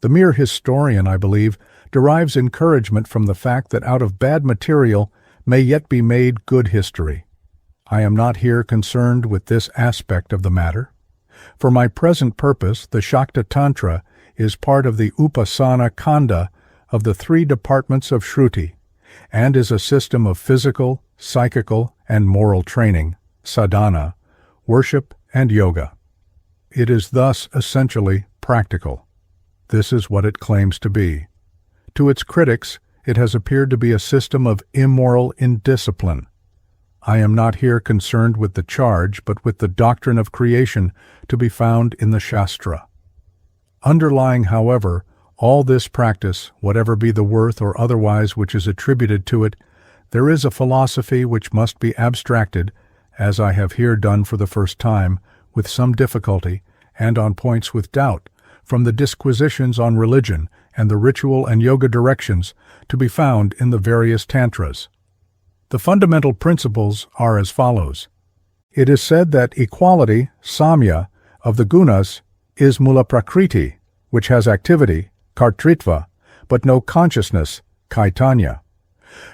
The mere historian, I believe, derives encouragement from the fact that out of bad material may yet be made good history. I am not here concerned with this aspect of the matter. For my present purpose, the Shakta Tantra is part of the Upasana Kanda of the three departments of Shruti, and is a system of physical, psychical, and moral training, sadhana, worship, and yoga. It is thus essentially practical. This is what it claims to be. To its critics, it has appeared to be a system of immoral indiscipline. I am not here concerned with the charge, but with the doctrine of creation to be found in the Shastra. Underlying, however, all this practice, whatever be the worth or otherwise which is attributed to it, there is a philosophy which must be abstracted, as I have here done for the first time, with some difficulty, and on points with doubt, from the disquisitions on religion and the ritual and yoga directions to be found in the various Tantras. The fundamental principles are as follows. It is said that equality, samya, of the gunas is mula prakriti, which has activity, kartritva, but no consciousness, kaitanya.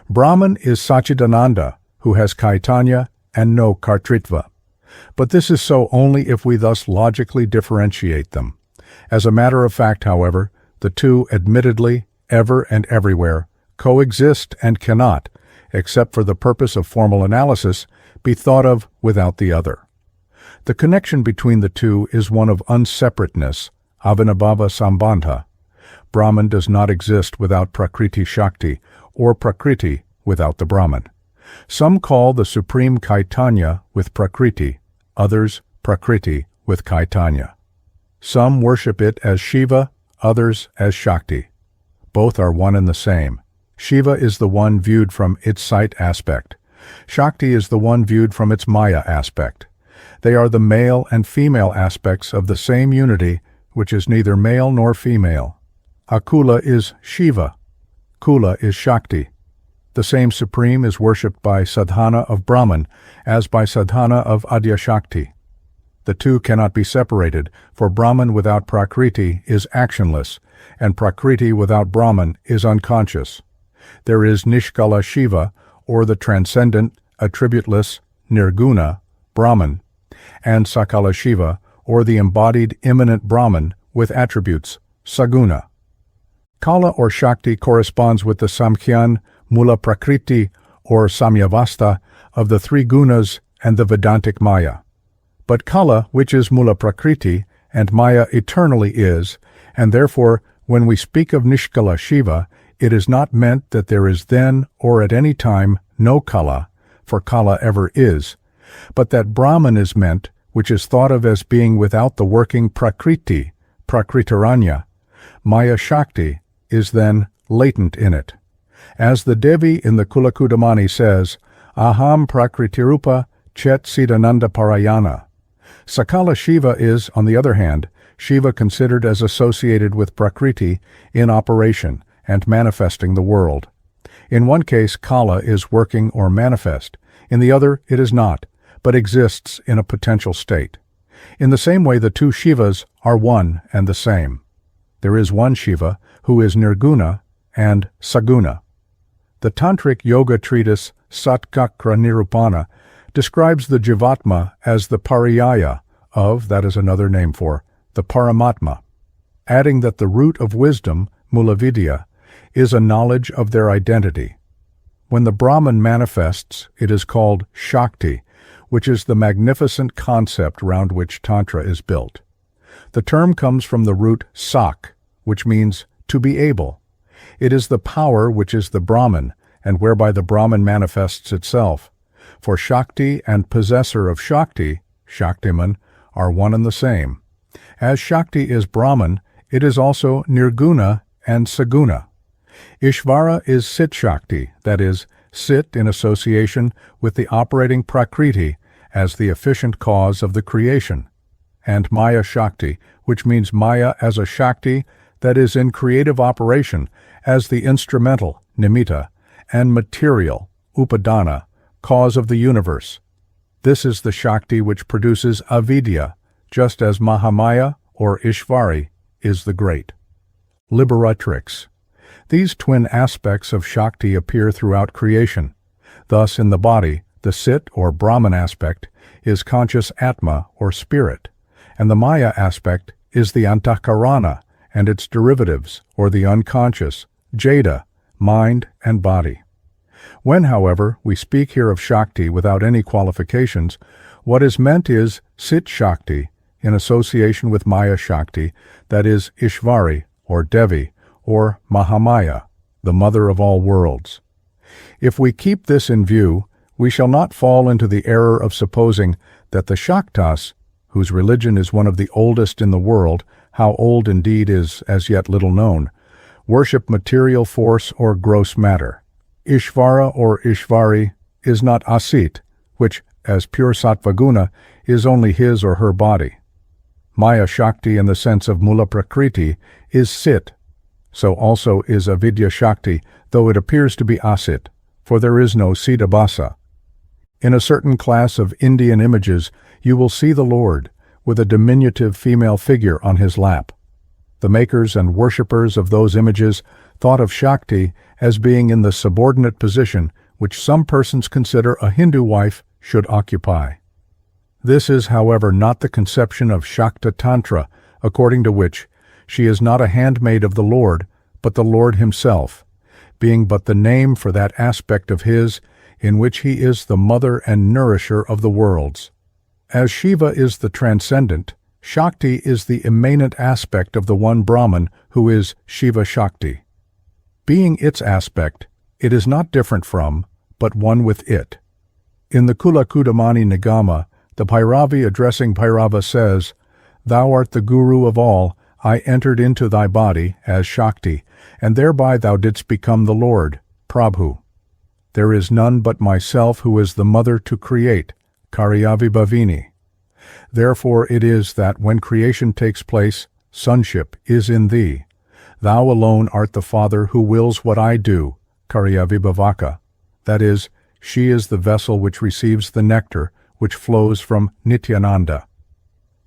Brahman is Satchidananda, who has kaitanya and no kartritva. But this is so only if we thus logically differentiate them. As a matter of fact, however, the two admittedly, ever and everywhere, coexist and cannot, except for the purpose of formal analysis, be thought of without the other. The connection between the two is one of unseparateness, avinabhava sambandha. Brahman does not exist without Prakriti Shakti, or Prakriti without the Brahman. Some call the supreme Caitanya with Prakriti, others Prakriti with Caitanya. Some worship it as Shiva, others as Shakti. Both are one and the same. Shiva is the one viewed from its sight aspect. Shakti is the one viewed from its Maya aspect. They are the male and female aspects of the same unity, which is neither male nor female. Kula is Shiva. Kula is Shakti. The same Supreme is worshipped by sadhana of Brahman as by sadhana of Adyashakti. The two cannot be separated, for Brahman without Prakriti is actionless, and Prakriti without Brahman is unconscious. There is Nishkala Shiva, or the transcendent, attributeless, nirguna, Brahman, and Sakala Shiva, or the embodied immanent Brahman with attributes, Saguna. Kala or Shakti corresponds with the Samkhyan, Mula Prakriti, or Samyavasta, of the three gunas and the Vedantic Maya. But Kala, which is Mula Prakriti, and Maya eternally is, and therefore, when we speak of Nishkala Shiva, it is not meant that there is then or at any time no Kala, for Kala ever is, but that Brahman is meant, which is thought of as being without the working Prakriti, Prakritaranya. Maya-Shakti is then latent in it. As the Devi in the Kula Kudamani says, Aham Prakritirupa Chet Siddhananda Parayana. Sakala Shiva is, on the other hand, Shiva considered as associated with Prakriti in operation and manifesting the world. In one case, Kala is working or manifest. In the other, it is not, but exists in a potential state. In the same way, the two Shivas are one and the same. There is one Shiva who is Nirguna and Saguna. The Tantric yoga treatise Sat-Chakra Nirupana describes the Jivatma as the Pariyaya of, that is another name for, the Paramatma, adding that the root of wisdom, Mulavidya, is a knowledge of their identity. When the Brahman manifests, it is called Shakti, which is the magnificent concept round which Tantra is built. The term comes from the root sak, which means to be able. It is the power which is the Brahman, and whereby the Brahman manifests itself. For Shakti and possessor of Shakti, Shaktiman, are one and the same. As Shakti is Brahman, it is also Nirguna and Saguna. Ishvara is Cit-Shakti, that is, Cit in association with the operating Prakriti as the efficient cause of the creation, and Maya-Shakti, which means Maya as a Shakti that is in creative operation as the instrumental, Nimitta, and material, Upadana, cause of the universe. This is the Shakti which produces avidya, just as Mahamaya, or Ishvari, is the great. Liberatrix. These twin aspects of Shakti appear throughout creation. Thus, in the body, the Sit, or Brahman aspect, is conscious Atma, or spirit, and the Maya aspect is the Antakarana and its derivatives, or the unconscious, Jada, mind and body. When, however, we speak here of Shakti without any qualifications, what is meant is Cit-Shakti in association with Maya-Shakti, that is Ishvari, or Devi, or Mahamaya, the mother of all worlds. If we keep this in view, we shall not fall into the error of supposing that the Shaktas, whose religion is one of the oldest in the world, how old indeed is as yet little known, worship material force or gross matter. Ishvara or Ishvari is not Asit, which, as pure Sattvaguna, is only his or her body. Maya-Shakti in the sense of Mula Prakriti is Sit. So also is Avidya Shakti, though it appears to be Asit, for there is no Siddhabhasa. In a certain class of Indian images, you will see the Lord, with a diminutive female figure on his lap. The makers and worshippers of those images thought of Shakti as being in the subordinate position which some persons consider a Hindu wife should occupy. This is, however, not the conception of Shakta Tantra, according to which she is not a handmaid of the Lord, but the Lord himself, being but the name for that aspect of his in which he is the mother and nourisher of the worlds. As Shiva is the transcendent, Shakti is the immanent aspect of the one Brahman who is Shiva Shakti. Being its aspect, it is not different from, but one with it. In the Kula Kudamani Nigama, the Bhairavi addressing Bhairava says, "Thou art the Guru of all, I entered into thy body as Shakti, and thereby thou didst become the Lord, Prabhu. There is none but myself who is the mother to create, Karyavibhavini. Therefore it is that when creation takes place, sonship is in thee. Thou alone art the Father who wills what I do, Karyavibhavaka. That is, she is the vessel which receives the nectar which flows from Nityananda.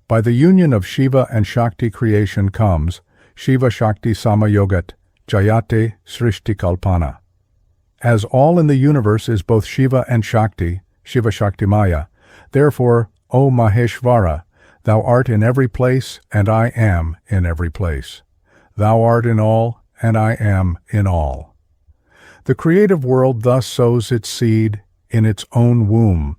By the union of Shiva and Shakti creation comes Shiva Shakti Samayogat, Jayate Srishti Kalpana. As all in the universe is both Shiva and Shakti, Shiva Shakti Maya, therefore, O Maheshvara, thou art in every place, and I am in every place. Thou art in all, and I am in all. The creative world thus sows its seed in its own womb.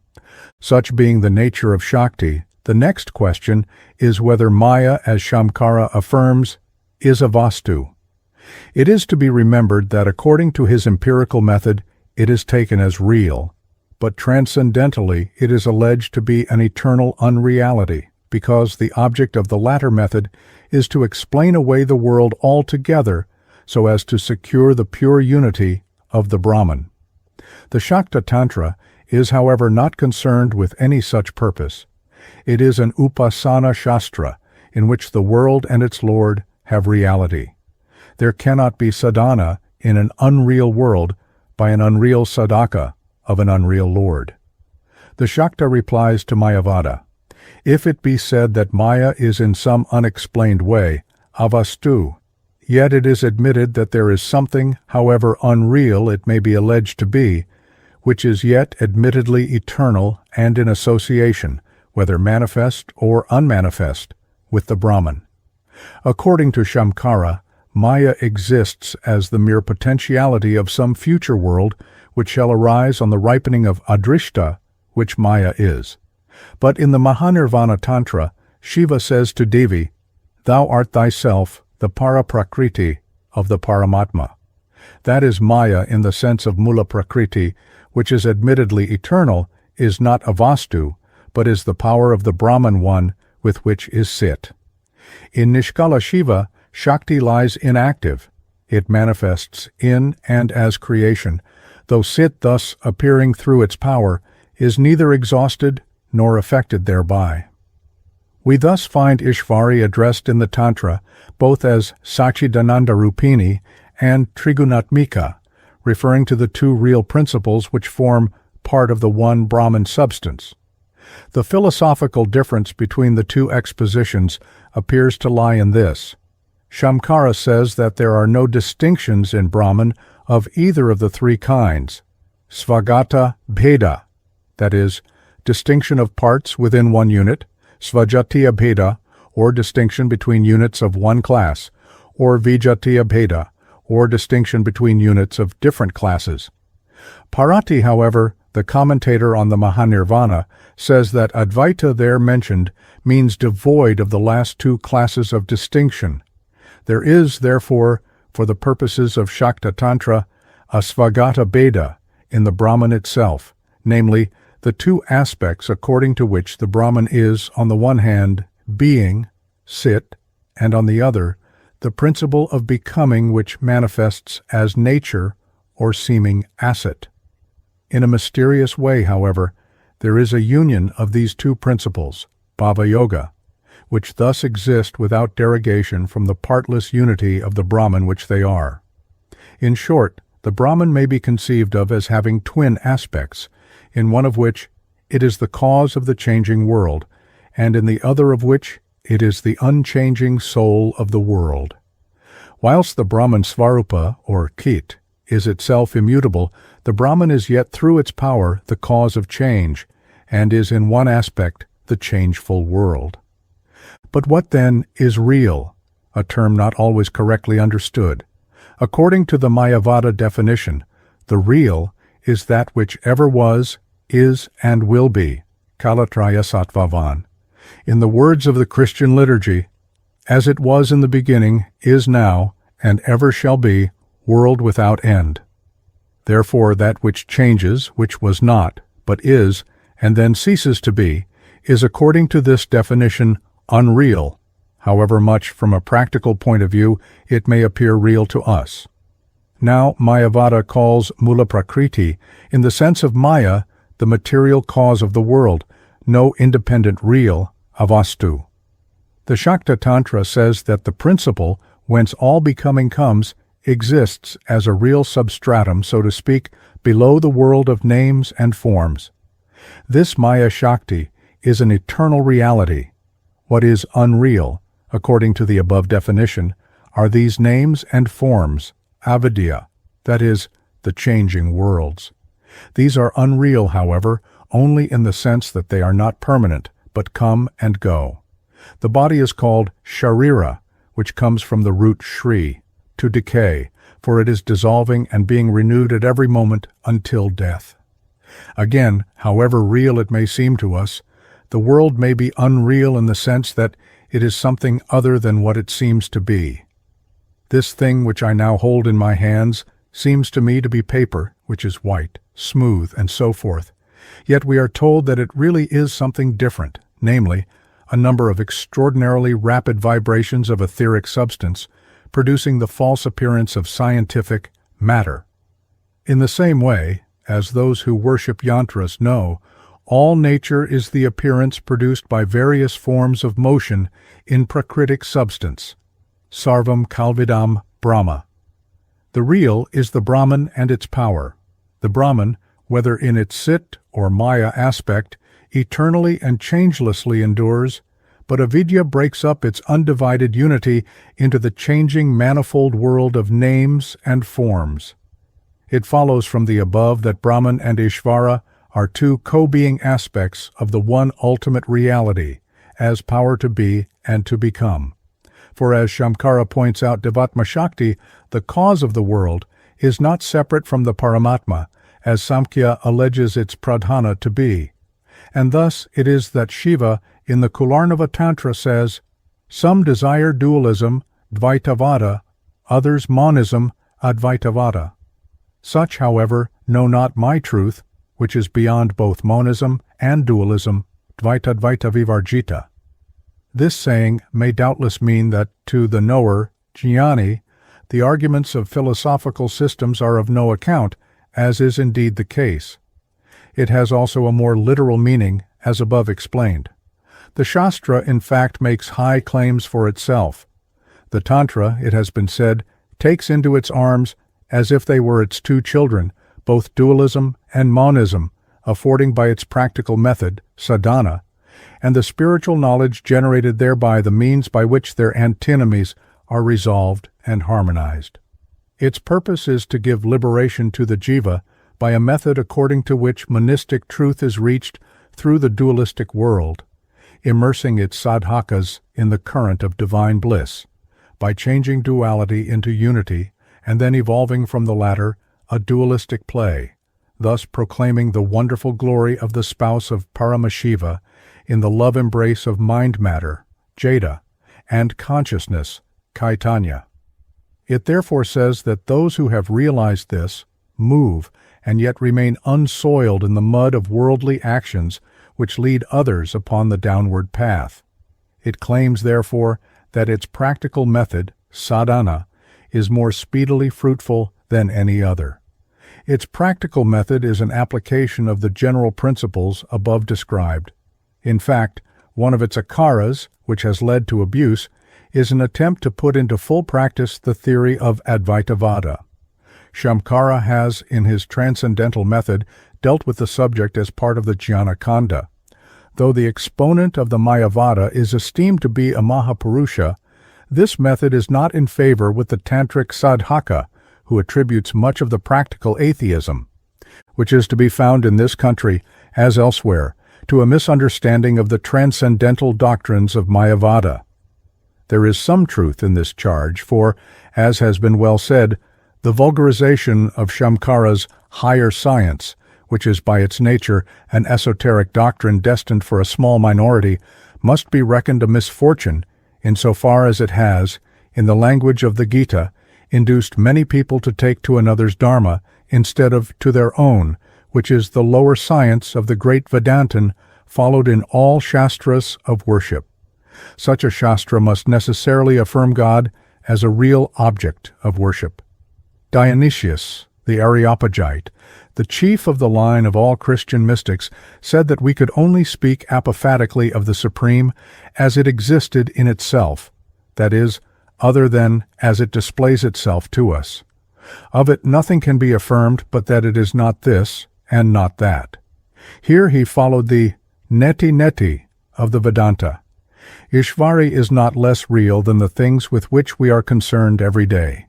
Such being the nature of Shakti, the next question is whether Maya, as Shamkara affirms, is a Vastu. It is to be remembered that according to his empirical method, it is taken as real, but transcendentally it is alleged to be an eternal unreality, because the object of the latter method is to explain away the world altogether so as to secure the pure unity of the Brahman. The Shakta Tantra is, however, not concerned with any such purpose. It is an upasana shastra in which the world and its Lord have reality. There cannot be sadhana in an unreal world by an unreal sadhaka of an unreal Lord. The Shakta replies to Mayavada, if it be said that Maya is in some unexplained way, avastu, yet it is admitted that there is something, however unreal it may be alleged to be, which is yet admittedly eternal and in association, whether manifest or unmanifest, with the Brahman. According to Shamkara, Maya exists as the mere potentiality of some future world which shall arise on the ripening of adrishta, which Maya is. But in the Mahanirvana Tantra, Shiva says to Devi, "Thou art thyself the para-prakriti of the Paramatma." That is, Maya in the sense of Mula Prakriti, which is admittedly eternal, is not avastu, but is the power of the Brahman one with which is Cit. In Nishkala Shiva, Shakti lies inactive. It manifests in and as creation, though Cit, thus appearing through its power, is neither exhausted nor affected thereby. We thus find Ishvari addressed in the Tantra both as Sachidananda Rupini and Trigunatmika, referring to the two real principles which form part of the one Brahman substance. The philosophical difference between the two expositions appears to lie in this. Shamkara says that there are no distinctions in Brahman of either of the three kinds, svagata bheda, that is, distinction of parts within one unit, svajatiya bheda, or distinction between units of one class, or vijatiya bheda, or distinction between units of different classes. Parati, however, the commentator on the Mahanirvana, says that Advaita there mentioned means devoid of the last two classes of distinction. There is, therefore, for the purposes of Shakta Tantra, a svagata bheda in the Brahman itself, namely, the two aspects according to which the Brahman is, on the one hand, being, Cit, and on the other, the principle of becoming which manifests as nature or seeming asset. In a mysterious way, however, there is a union of these two principles, Bhava Yoga, which thus exist without derogation from the partless unity of the Brahman which they are. In short, the Brahman may be conceived of as having twin aspects, in one of which it is the cause of the changing world, and in the other of which it is the unchanging soul of the world. Whilst the Brahman Svarupa, or Kit, is itself immutable, the Brahman is yet through its power the cause of change, and is in one aspect the changeful world. But what then is real, a term not always correctly understood? According to the Mayavada definition, the real is that which ever was, is, and will be, Kalatraya Sattvavan. In the words of the Christian liturgy, as it was in the beginning, is now, and ever shall be, world without end. Therefore that which changes, which was not, but is, and then ceases to be, is according to this definition unreal, however much from a practical point of view it may appear real to us. Now Mayavada calls Mula Prakriti, in the sense of Maya, the material cause of the world, no independent real, avastu. The Shakta Tantra says that the principle, whence all becoming comes, exists as a real substratum, so to speak, below the world of names and forms. This Maya-Shakti is an eternal reality. What is unreal, according to the above definition, are these names and forms, avidya, that is, the changing worlds. These are unreal, however, only in the sense that they are not permanent, but come and go. The body is called sharira, which comes from the root shri, to decay, for it is dissolving and being renewed at every moment until death. Again, however real it may seem to us, the world may be unreal in the sense that it is something other than what it seems to be. This thing which I now hold in my hands seems to me to be paper, which is white, smooth, and so forth, Yet we are told that it really is something different, namely, a number of extraordinarily rapid vibrations of etheric substance, producing the false appearance of scientific matter. In the same way, as those who worship yantras know, all nature is the appearance produced by various forms of motion in prakritic substance. Sarvam Kalvidam Brahma. The real is the Brahman and its power. The Brahman, whether in its Cit or Maya aspect, eternally and changelessly endures, but avidya breaks up its undivided unity into the changing manifold world of names and forms. It follows from the above that Brahman and Ishvara are two co-being aspects of the one ultimate reality, as power to be and to become. For as Shamkara points out, Devatma Shakti, the cause of the world, is not separate from the Paramatma, as Samkhya alleges its pradhana to be. And thus it is that Shiva, in the Kularnava Tantra, says, "Some desire dualism, Dvaitavada, others monism, Advaitavada. Such, however, know not my truth, which is beyond both monism and dualism, Dvaitadvaita Vivarjita." This saying may doubtless mean that to the knower, jnani, the arguments of philosophical systems are of no account, as is indeed the case. It has also a more literal meaning, as above explained. The Shastra, in fact, makes high claims for itself. The Tantra, it has been said, takes into its arms, as if they were its two children, both dualism and monism, affording by its practical method, sadhana, and the spiritual knowledge generated thereby the means by which their antinomies are resolved and harmonized. Its purpose is to give liberation to the jiva by a method according to which monistic truth is reached through the dualistic world, immersing its sadhakas in the current of divine bliss, by changing duality into unity and then evolving from the latter a dualistic play, thus proclaiming the wonderful glory of the spouse of Paramashiva in the love embrace of mind matter, Jada, and consciousness, Caitanya. It therefore says that those who have realized this move and yet remain unsoiled in the mud of worldly actions which lead others upon the downward path. It claims, therefore, that its practical method, sadhana, is more speedily fruitful than any other. Its practical method is an application of the general principles above described. In fact, one of its akaras, which has led to abuse, is an attempt to put into full practice the theory of Advaitavada. Shamkara has, in his transcendental method, dealt with the subject as part of the Jnana Kanda. Though the exponent of the Mayavada is esteemed to be a Mahapurusha, this method is not in favor with the Tantric sadhaka, who attributes much of the practical atheism, which is to be found in this country, as elsewhere, to a misunderstanding of the transcendental doctrines of Mayavada. There is some truth in this charge, for, as has been well said, the vulgarization of Shamkara's higher science, which is by its nature an esoteric doctrine destined for a small minority, must be reckoned a misfortune insofar as it has, in the language of the Gita, induced many people to take to another's dharma instead of to their own, which is the lower science of the great Vedantin followed in all Shastras of worship. Such a Shastra must necessarily affirm God as a real object of worship. Dionysius, the Areopagite, the chief of the line of all Christian mystics, said that we could only speak apophatically of the Supreme as it existed in itself, that is, other than as it displays itself to us. Of it nothing can be affirmed but that it is not this and not that. Here he followed the neti of the Vedanta. Ishvari is not less real than the things with which we are concerned every day.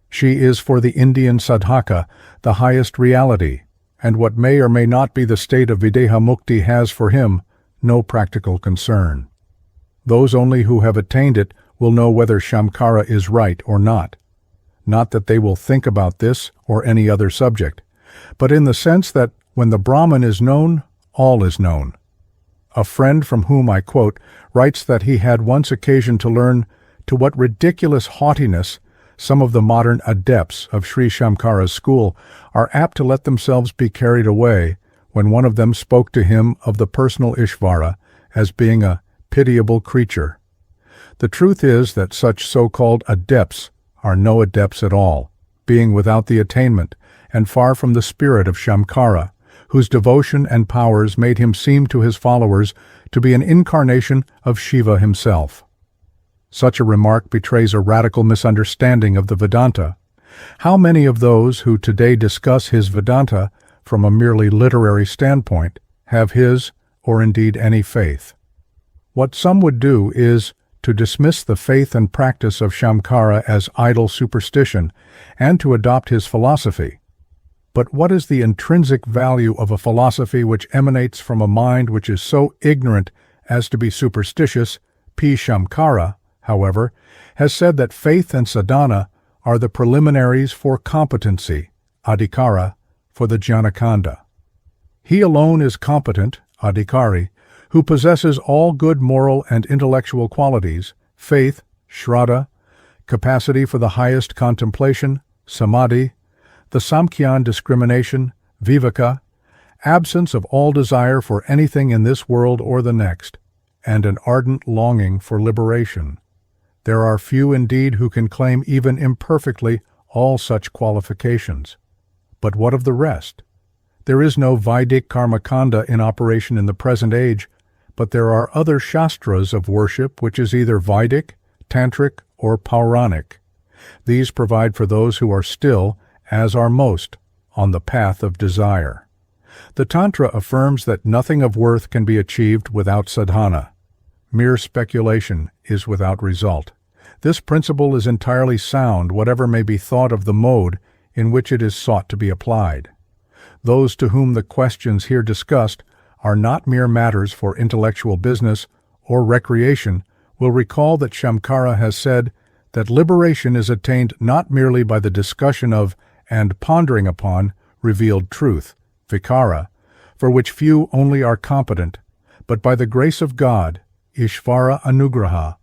She is for the Indian sadhaka the highest reality, and what may or may not be the state of Videha Mukti has for him no practical concern. Those only who have attained it will know whether Shamkara is right or not. Not that they will think about this or any other subject, but in the sense that when the Brahman is known, all is known. A friend from whom I quote writes that he had once occasion to learn to what ridiculous haughtiness some of the modern adepts of Sri Shamkara's school are apt to let themselves be carried away when one of them spoke to him of the personal Ishvara as being a pitiable creature. The truth is that such so-called adepts are no adepts at all, being without the attainment and far from the spirit of Shamkara, whose devotion and powers made him seem to his followers to be an incarnation of Shiva himself. Such a remark betrays a radical misunderstanding of the Vedanta. How many of those who today discuss his Vedanta from a merely literary standpoint have his, or indeed any faith? What some would do is to dismiss the faith and practice of Shamkara as idle superstition and to adopt his philosophy. But what is the intrinsic value of a philosophy which emanates from a mind which is so ignorant as to be superstitious? P. Shamkara, however, has said that faith and sadhana are the preliminaries for competency, adhikara, for the jnanakanda. He alone is competent, adhikari, who possesses all good moral and intellectual qualities, faith, shraddha, capacity for the highest contemplation, samadhi, the samkhyan discrimination, viveka, absence of all desire for anything in this world or the next, and an ardent longing for liberation. There are few indeed who can claim even imperfectly all such qualifications. But what of the rest? There is no Vedic karmakanda in operation in the present age, but there are other Shastras of worship which is either Vedic, Tantric, or Pauranic. These provide for those who are still, as are most, on the path of desire. The Tantra affirms that nothing of worth can be achieved without sadhana. Mere speculation is without result. This principle is entirely sound, whatever may be thought of the mode in which it is sought to be applied. Those to whom the questions here discussed are not mere matters for intellectual business or recreation will recall that Shamkara has said that liberation is attained not merely by the discussion of and pondering upon revealed truth, vikara, for which few only are competent, but by the grace of God, Ishvara Anugraha,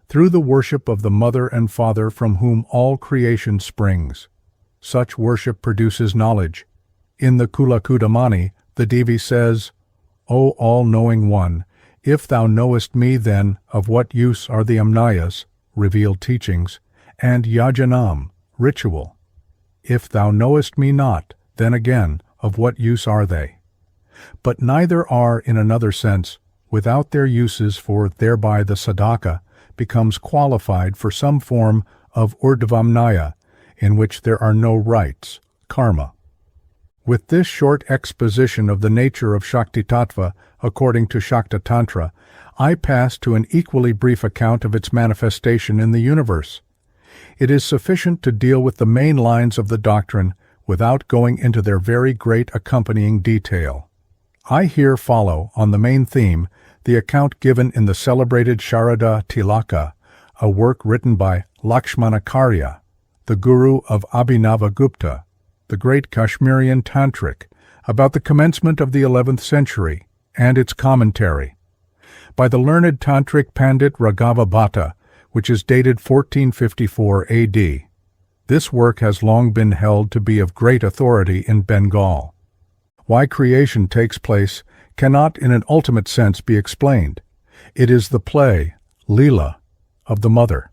through the worship of the Mother and Father from whom all creation springs. Such worship produces knowledge. In the Kula Kudamani, the Devi says, O all-knowing one, if thou knowest me, then of what use are the Amnayas, revealed teachings, and Yajanam, ritual? If thou knowest me not, then again, of what use are they? But neither are, in another sense, without their uses, for thereby the sadhaka becomes qualified for some form of urdhvamnaya, in which there are no rites, karma. With this short exposition of the nature of Shakti Tattva according to Shakta Tantra, I pass to an equally brief account of its manifestation in the universe. It is sufficient to deal with the main lines of the doctrine without going into their very great accompanying detail. I here follow, on the main theme, the account given in the celebrated Sharada Tilaka, a work written by Lakshmanacharya, the guru of Abhinavagupta, the great Kashmirian Tantric, about the commencement of the 11th century, and its commentary, by the learned Tantric Pandit Raghava Bhatta, which is dated 1454 AD. This work has long been held to be of great authority in Bengal. Why creation takes place cannot in an ultimate sense be explained. It is the play, Leela, of the mother.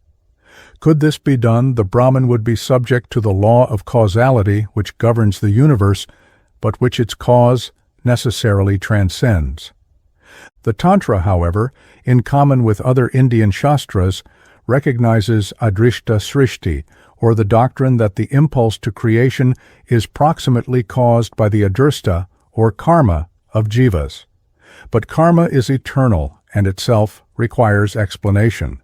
Could this be done, the Brahman would be subject to the law of causality which governs the universe, but which its cause necessarily transcends. The Tantra, however, in common with other Indian Shastras, recognizes Adrishta Srishti, or the doctrine that the impulse to creation is proximately caused by the adrishta, or karma, of jivas. But karma is eternal and itself requires explanation.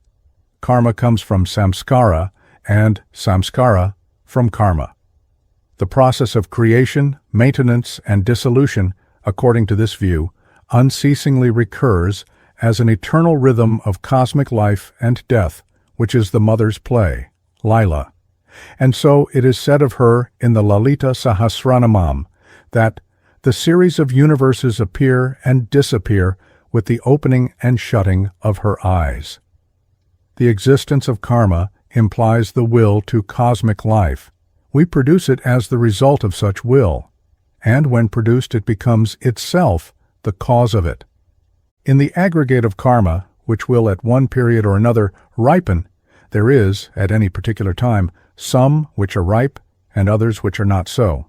Karma comes from samskara, and samskara from karma. The process of creation, maintenance, and dissolution, according to this view, unceasingly recurs as an eternal rhythm of cosmic life and death, which is the mother's play, Lila. And so it is said of her in the Lalita Sahasranamam that the series of universes appear and disappear with the opening and shutting of her eyes. The existence of karma implies the will to cosmic life. We produce it as the result of such will. and when produced it becomes itself the cause of it. In the aggregate of karma, which will at one period or another ripen, there is, at any particular time, some which are ripe and others which are not so.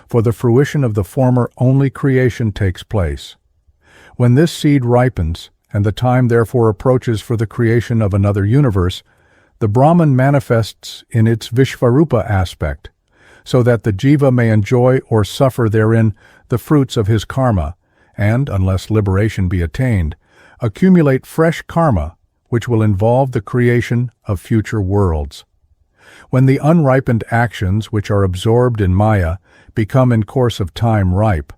For the fruition of the former only creation takes place. When this seed ripens, and the time therefore approaches for the creation of another universe, the Brahman manifests in its Vishvarupa aspect, so that the jiva may enjoy or suffer therein the fruits of his karma, and, unless liberation be attained, accumulate fresh karma, which will involve the creation of future worlds. When the unripened actions which are absorbed in Maya become in course of time ripe,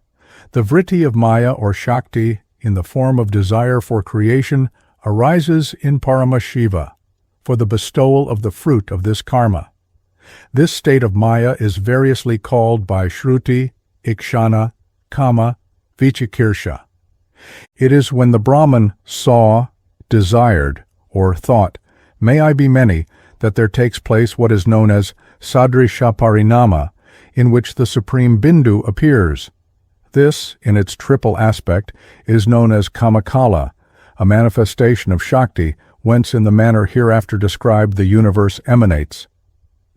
the vritti of Maya or Shakti in the form of desire for creation arises in Paramashiva for the bestowal of the fruit of this karma. This state of Maya is variously called by Shruti, Ikshana, Kama, Vichikirsha. It is when the Brahman saw, desired, or thought, "May I be many," that there takes place what is known as Sadrisha Parinama, in which the supreme Bindu appears. This, in its triple aspect, is known as Kamakala, a manifestation of Shakti, whence in the manner hereafter described the universe emanates.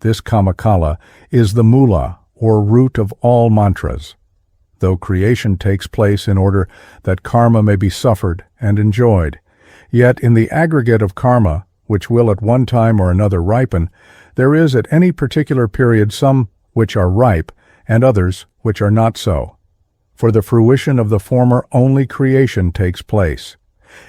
This Kamakala is the mula, or root of all mantras. Though creation takes place in order that karma may be suffered and enjoyed, yet in the aggregate of karma, which will at one time or another ripen, there is at any particular period some which are ripe, and others which are not so. For the fruition of the former only creation takes place.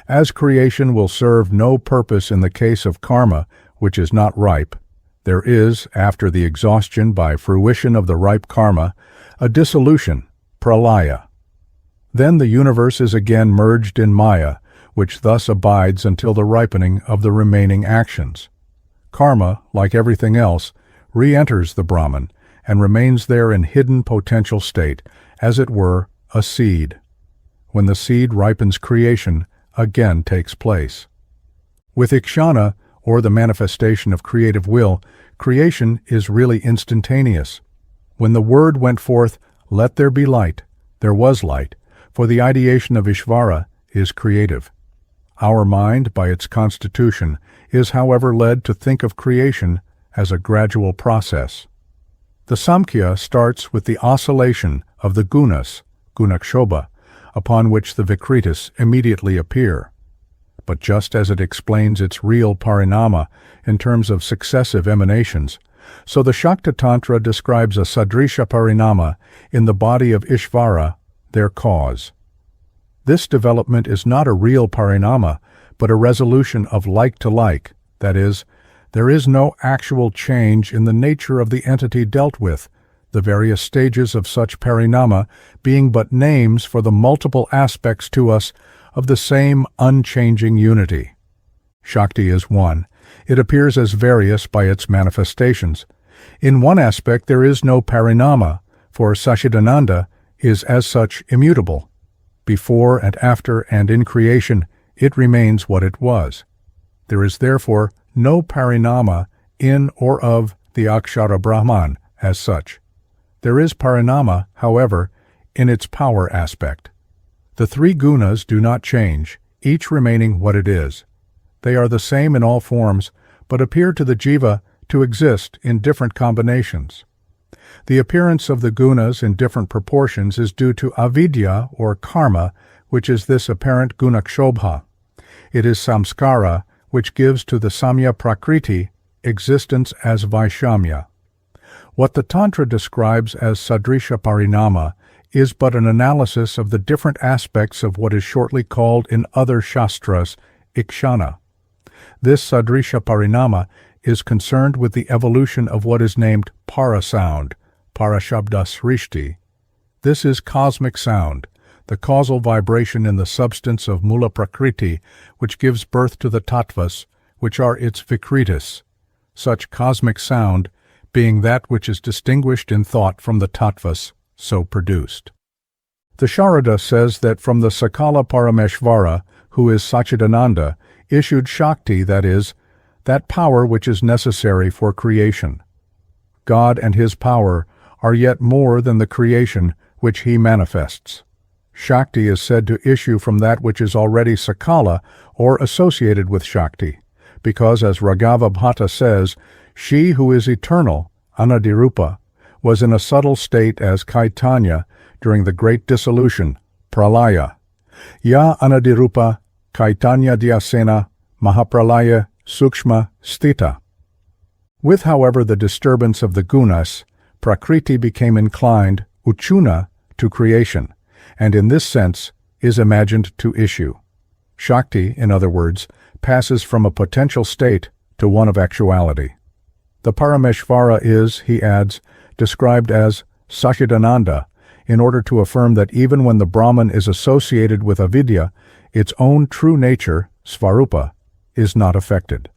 As creation will serve no purpose in the case of karma, which is not ripe, there is, after the exhaustion by fruition of the ripe karma, a dissolution, pralaya. Then the universe is again merged in Maya, which thus abides until the ripening of the remaining actions. Karma, like everything else, re-enters the Brahman and remains there in hidden potential state, as it were, a seed. When the seed ripens, creation again takes place. With Ikshana, or the manifestation of creative will, creation is really instantaneous. When the word went forth, "Let there be light," there was light, for the ideation of Ishvara is creative. Our mind, by its constitution, is however led to think of creation as a gradual process. The Samkhya starts with the oscillation of the gunas, gunakshobha, upon which the vikritis immediately appear. But just as it explains its real parinama in terms of successive emanations, so the Shakta Tantra describes a sadrisha parinama in the body of Ishvara, their cause. This development is not a real parinama, but a resolution of like to like, that is, there is no actual change in the nature of the entity dealt with, the various stages of such parinama being but names for the multiple aspects to us of the same unchanging unity. Shakti is one. It appears as various by its manifestations. In one aspect there is no parinama, for Sachidananda is as such immutable. Before and after and in creation, it remains what it was. There is therefore no parinama in or of the Akshara Brahman as such. There is parinama, however, in its power aspect. The three gunas do not change, each remaining what it is. They are the same in all forms, but appear to the jiva to exist in different combinations. The appearance of the gunas in different proportions is due to avidya or karma, which is this apparent gunakshobha. It is samskara, which gives to the samya prakriti existence as vaishamya. What the Tantra describes as sadrisha parinama is but an analysis of the different aspects of what is shortly called in other Shastras ikshana. This sadrisha parinama is concerned with the evolution of what is named para sound, parashabda srishti. This is cosmic sound, the causal vibration in the substance of mula prakriti, which gives birth to the tattvas, which are its vikritis. Such cosmic sound being that which is distinguished in thought from the tattvas so produced. The Sharada says that from the Sakala Parameshvara, who is Sachidananda, issued Shakti, that is, that power which is necessary for creation. God and his power are yet more than the creation which he manifests. Shakti is said to issue from that which is already Sakala or associated with Shakti, because as Raghava Bhatta says, she who is eternal, Anadirupa, was in a subtle state as Caitanya during the great dissolution, Pralaya. Ya Anadirupa, Caitanya Dhyasena, Mahapralaya, Sukshma, Sthita. With, however, the disturbance of the gunas, Prakriti became inclined, Uchuna, to creation, and in this sense is imagined to issue. Shakti, in other words, passes from a potential state to one of actuality. The Parameshvara is, he adds, described as Sachidananda, in order to affirm that even when the Brahman is associated with avidya, its own true nature, Svarupa, is not affected.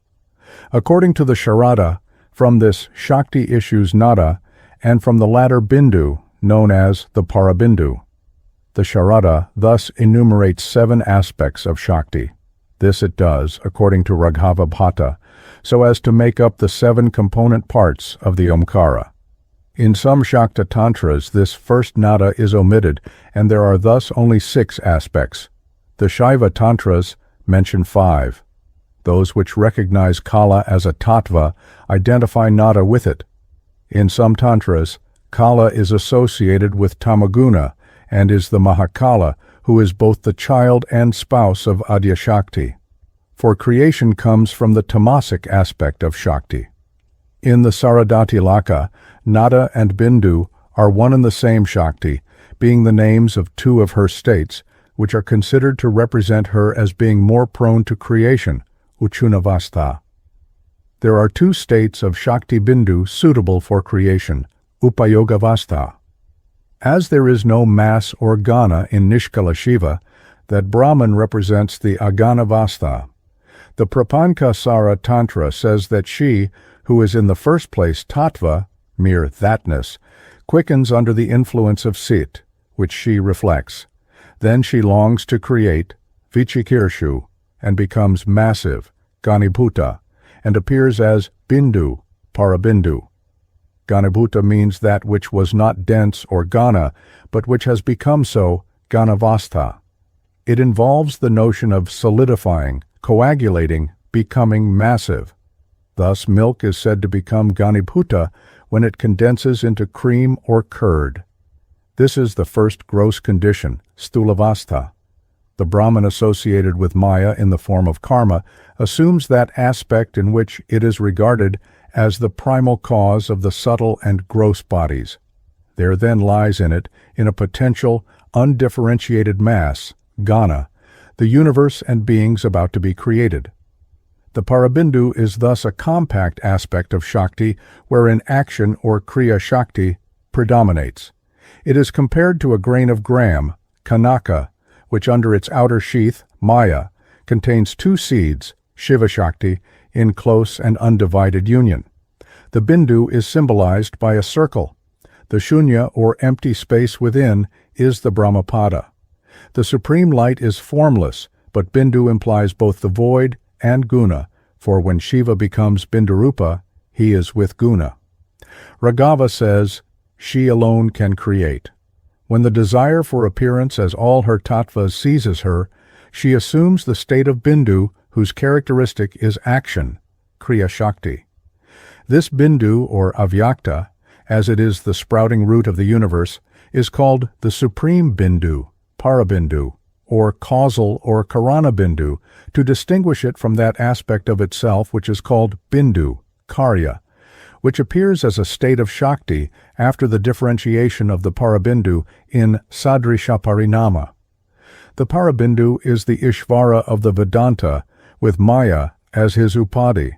According to the Sharada, from this Shakti issues Nada, and from the latter Bindu, known as the Parabindu. The Sharada thus enumerates 7 aspects of Shakti. This it does, according to Raghava Bhatta, so as to make up the 7 component parts of the Omkara. In some Shakta Tantras, this first nada is omitted, and there are thus only 6 aspects. The Shaiva Tantras mention 5. Those which recognize Kala as a tattva identify nada with it. In some Tantras, Kala is associated with Tamaguna and is the Mahakala, who is both the child and spouse of Adyashakti. For creation comes from the tamasic aspect of Shakti. In the Saradhati Laka, Nada and Bindu are one and the same Shakti, being the names of 2 of her states, which are considered to represent her as being more prone to creation, Uchunavastha. There are 2 states of Shakti Bindu suitable for creation, Upayogavastha. As there is no mass or gana in Nishkala Shiva, that Brahman represents the Aganavastha. The Prapankasara Tantra says that she, who is in the first place tattva, mere thatness, quickens under the influence of Sit, which she reflects. Then she longs to create, Vichikirshu, and becomes massive, Ganibhuta, and appears as Bindu, Parabindu. Ganibhuta means that which was not dense or gana, but which has become so, Ganavastha. It involves the notion of solidifying, coagulating, becoming massive. Thus milk is said to become Ganibhuta when it condenses into cream or curd. This is the first gross condition, Sthulavastha. The Brahman associated with Maya in the form of karma assumes that aspect in which it is regarded as the primal cause of the subtle and gross bodies. There then lies in it, in a potential, undifferentiated mass, Gana, the universe and beings about to be created. The Parabindu is thus a compact aspect of Shakti wherein action or Kriya Shakti predominates. It is compared to a grain of gram, Kanaka, which under its outer sheath, Maya, contains 2 seeds, Shiva Shakti, in close and undivided union. The Bindu is symbolized by a circle. The Shunya, or empty space within, is the Brahmapada. The supreme light is formless, but Bindu implies both the void and guna, for when Shiva becomes Bindurupa, he is with guna. Raghava says, she alone can create. When the desire for appearance as all her tattvas seizes her, she assumes the state of Bindu, whose characteristic is action, Kriya Shakti. This Bindu, or Avyakta, as it is the sprouting root of the universe, is called the Supreme Bindu, Parabindu, or causal or Karana Bindu, to distinguish it from that aspect of itself which is called Bindu, Karya, which appears as a state of Shakti after the differentiation of the Parabindu in Sadrisha Parinama. The Parabindu is the Ishvara of the Vedanta, with Maya as his Upadi.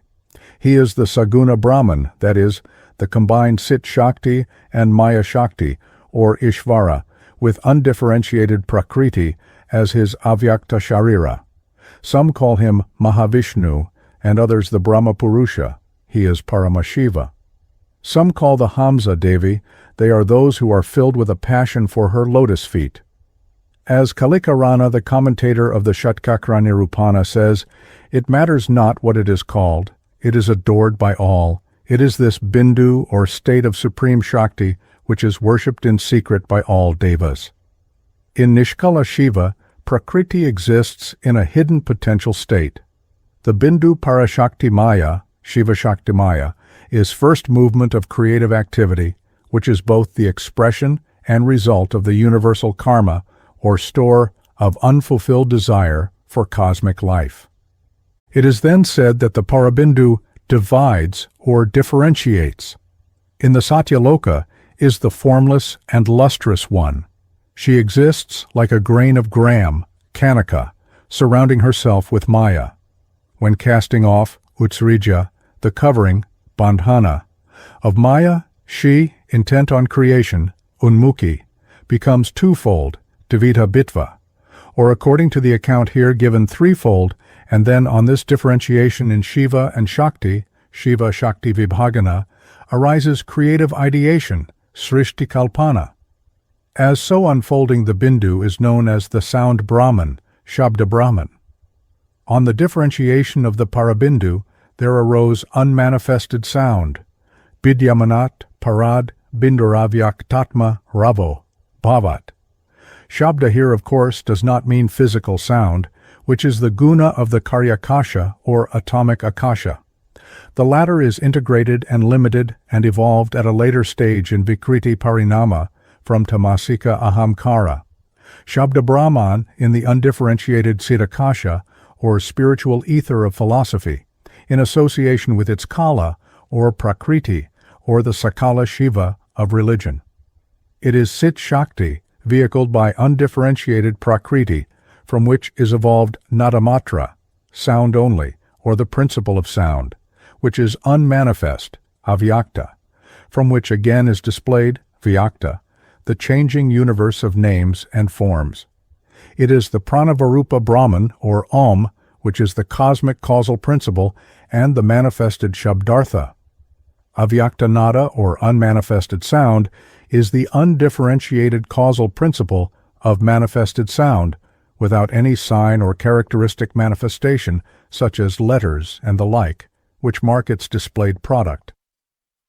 He is the Saguna Brahman, that is, the combined Cit-Shakti and Maya-Shakti, or Ishvara, with undifferentiated Prakriti as his Avyakta Sharira. Some call him Mahavishnu, and others the Brahma Purusha. He is Paramashiva. Some call the Hamsa Devi. They are those who are filled with a passion for her lotus feet. As Kalikarana, the commentator of the Shatkakra Nirupana, says, it matters not what it is called. It is adored by all. It is this Bindu, or state of supreme Shakti, which is worshipped in secret by all devas. In Nishkala Shiva, Prakriti exists in a hidden potential state. The Bindu Parashakti Maya, Shiva Shakti Maya, is first movement of creative activity, which is both the expression and result of the universal karma, or store of unfulfilled desire for cosmic life. It is then said that the Parabindu divides or differentiates. In the Satyaloka is the formless and lustrous one. She exists like a grain of gram, Kanika, surrounding herself with Maya. When casting off, Utsrija, the covering, Bandhana, of Maya, she, intent on creation, Unmukhi, becomes twofold, Dvita Bitva, or according to the account here given threefold, and then on this differentiation in Shiva and Shakti, Shiva Shakti Vibhagana, arises creative ideation, Srishti Kalpana. As so unfolding the Bindu is known as the sound Brahman, Shabda Brahman. On the differentiation of the Parabindu, there arose unmanifested sound, Bidyamanat Parad Binduravyak Tatma Ravo, Bhavat. Shabda here, of course, does not mean physical sound, which is the guna of the Karyakasha or atomic akasha. The latter is integrated and limited and evolved at a later stage in Vikriti Parinama from Tamasika Ahamkara. Shabda Brahman in the undifferentiated Siddhakasha, or spiritual ether of philosophy, in association with its Kala, or Prakriti, or the Sakala Shiva of religion. It is Cit-Shakti, vehicled by undifferentiated Prakriti, from which is evolved Nadamatra, sound only, or the principle of sound, which is unmanifest, Avyakta, from which again is displayed, Vyakta, the changing universe of names and forms. It is the Pranavarupa Brahman, or Om, which is the cosmic causal principle and the manifested Shabdartha. Avyakta Nada, or unmanifested sound, is the undifferentiated causal principle of manifested sound, without any sign or characteristic manifestation, such as letters and the like, which mark its displayed product.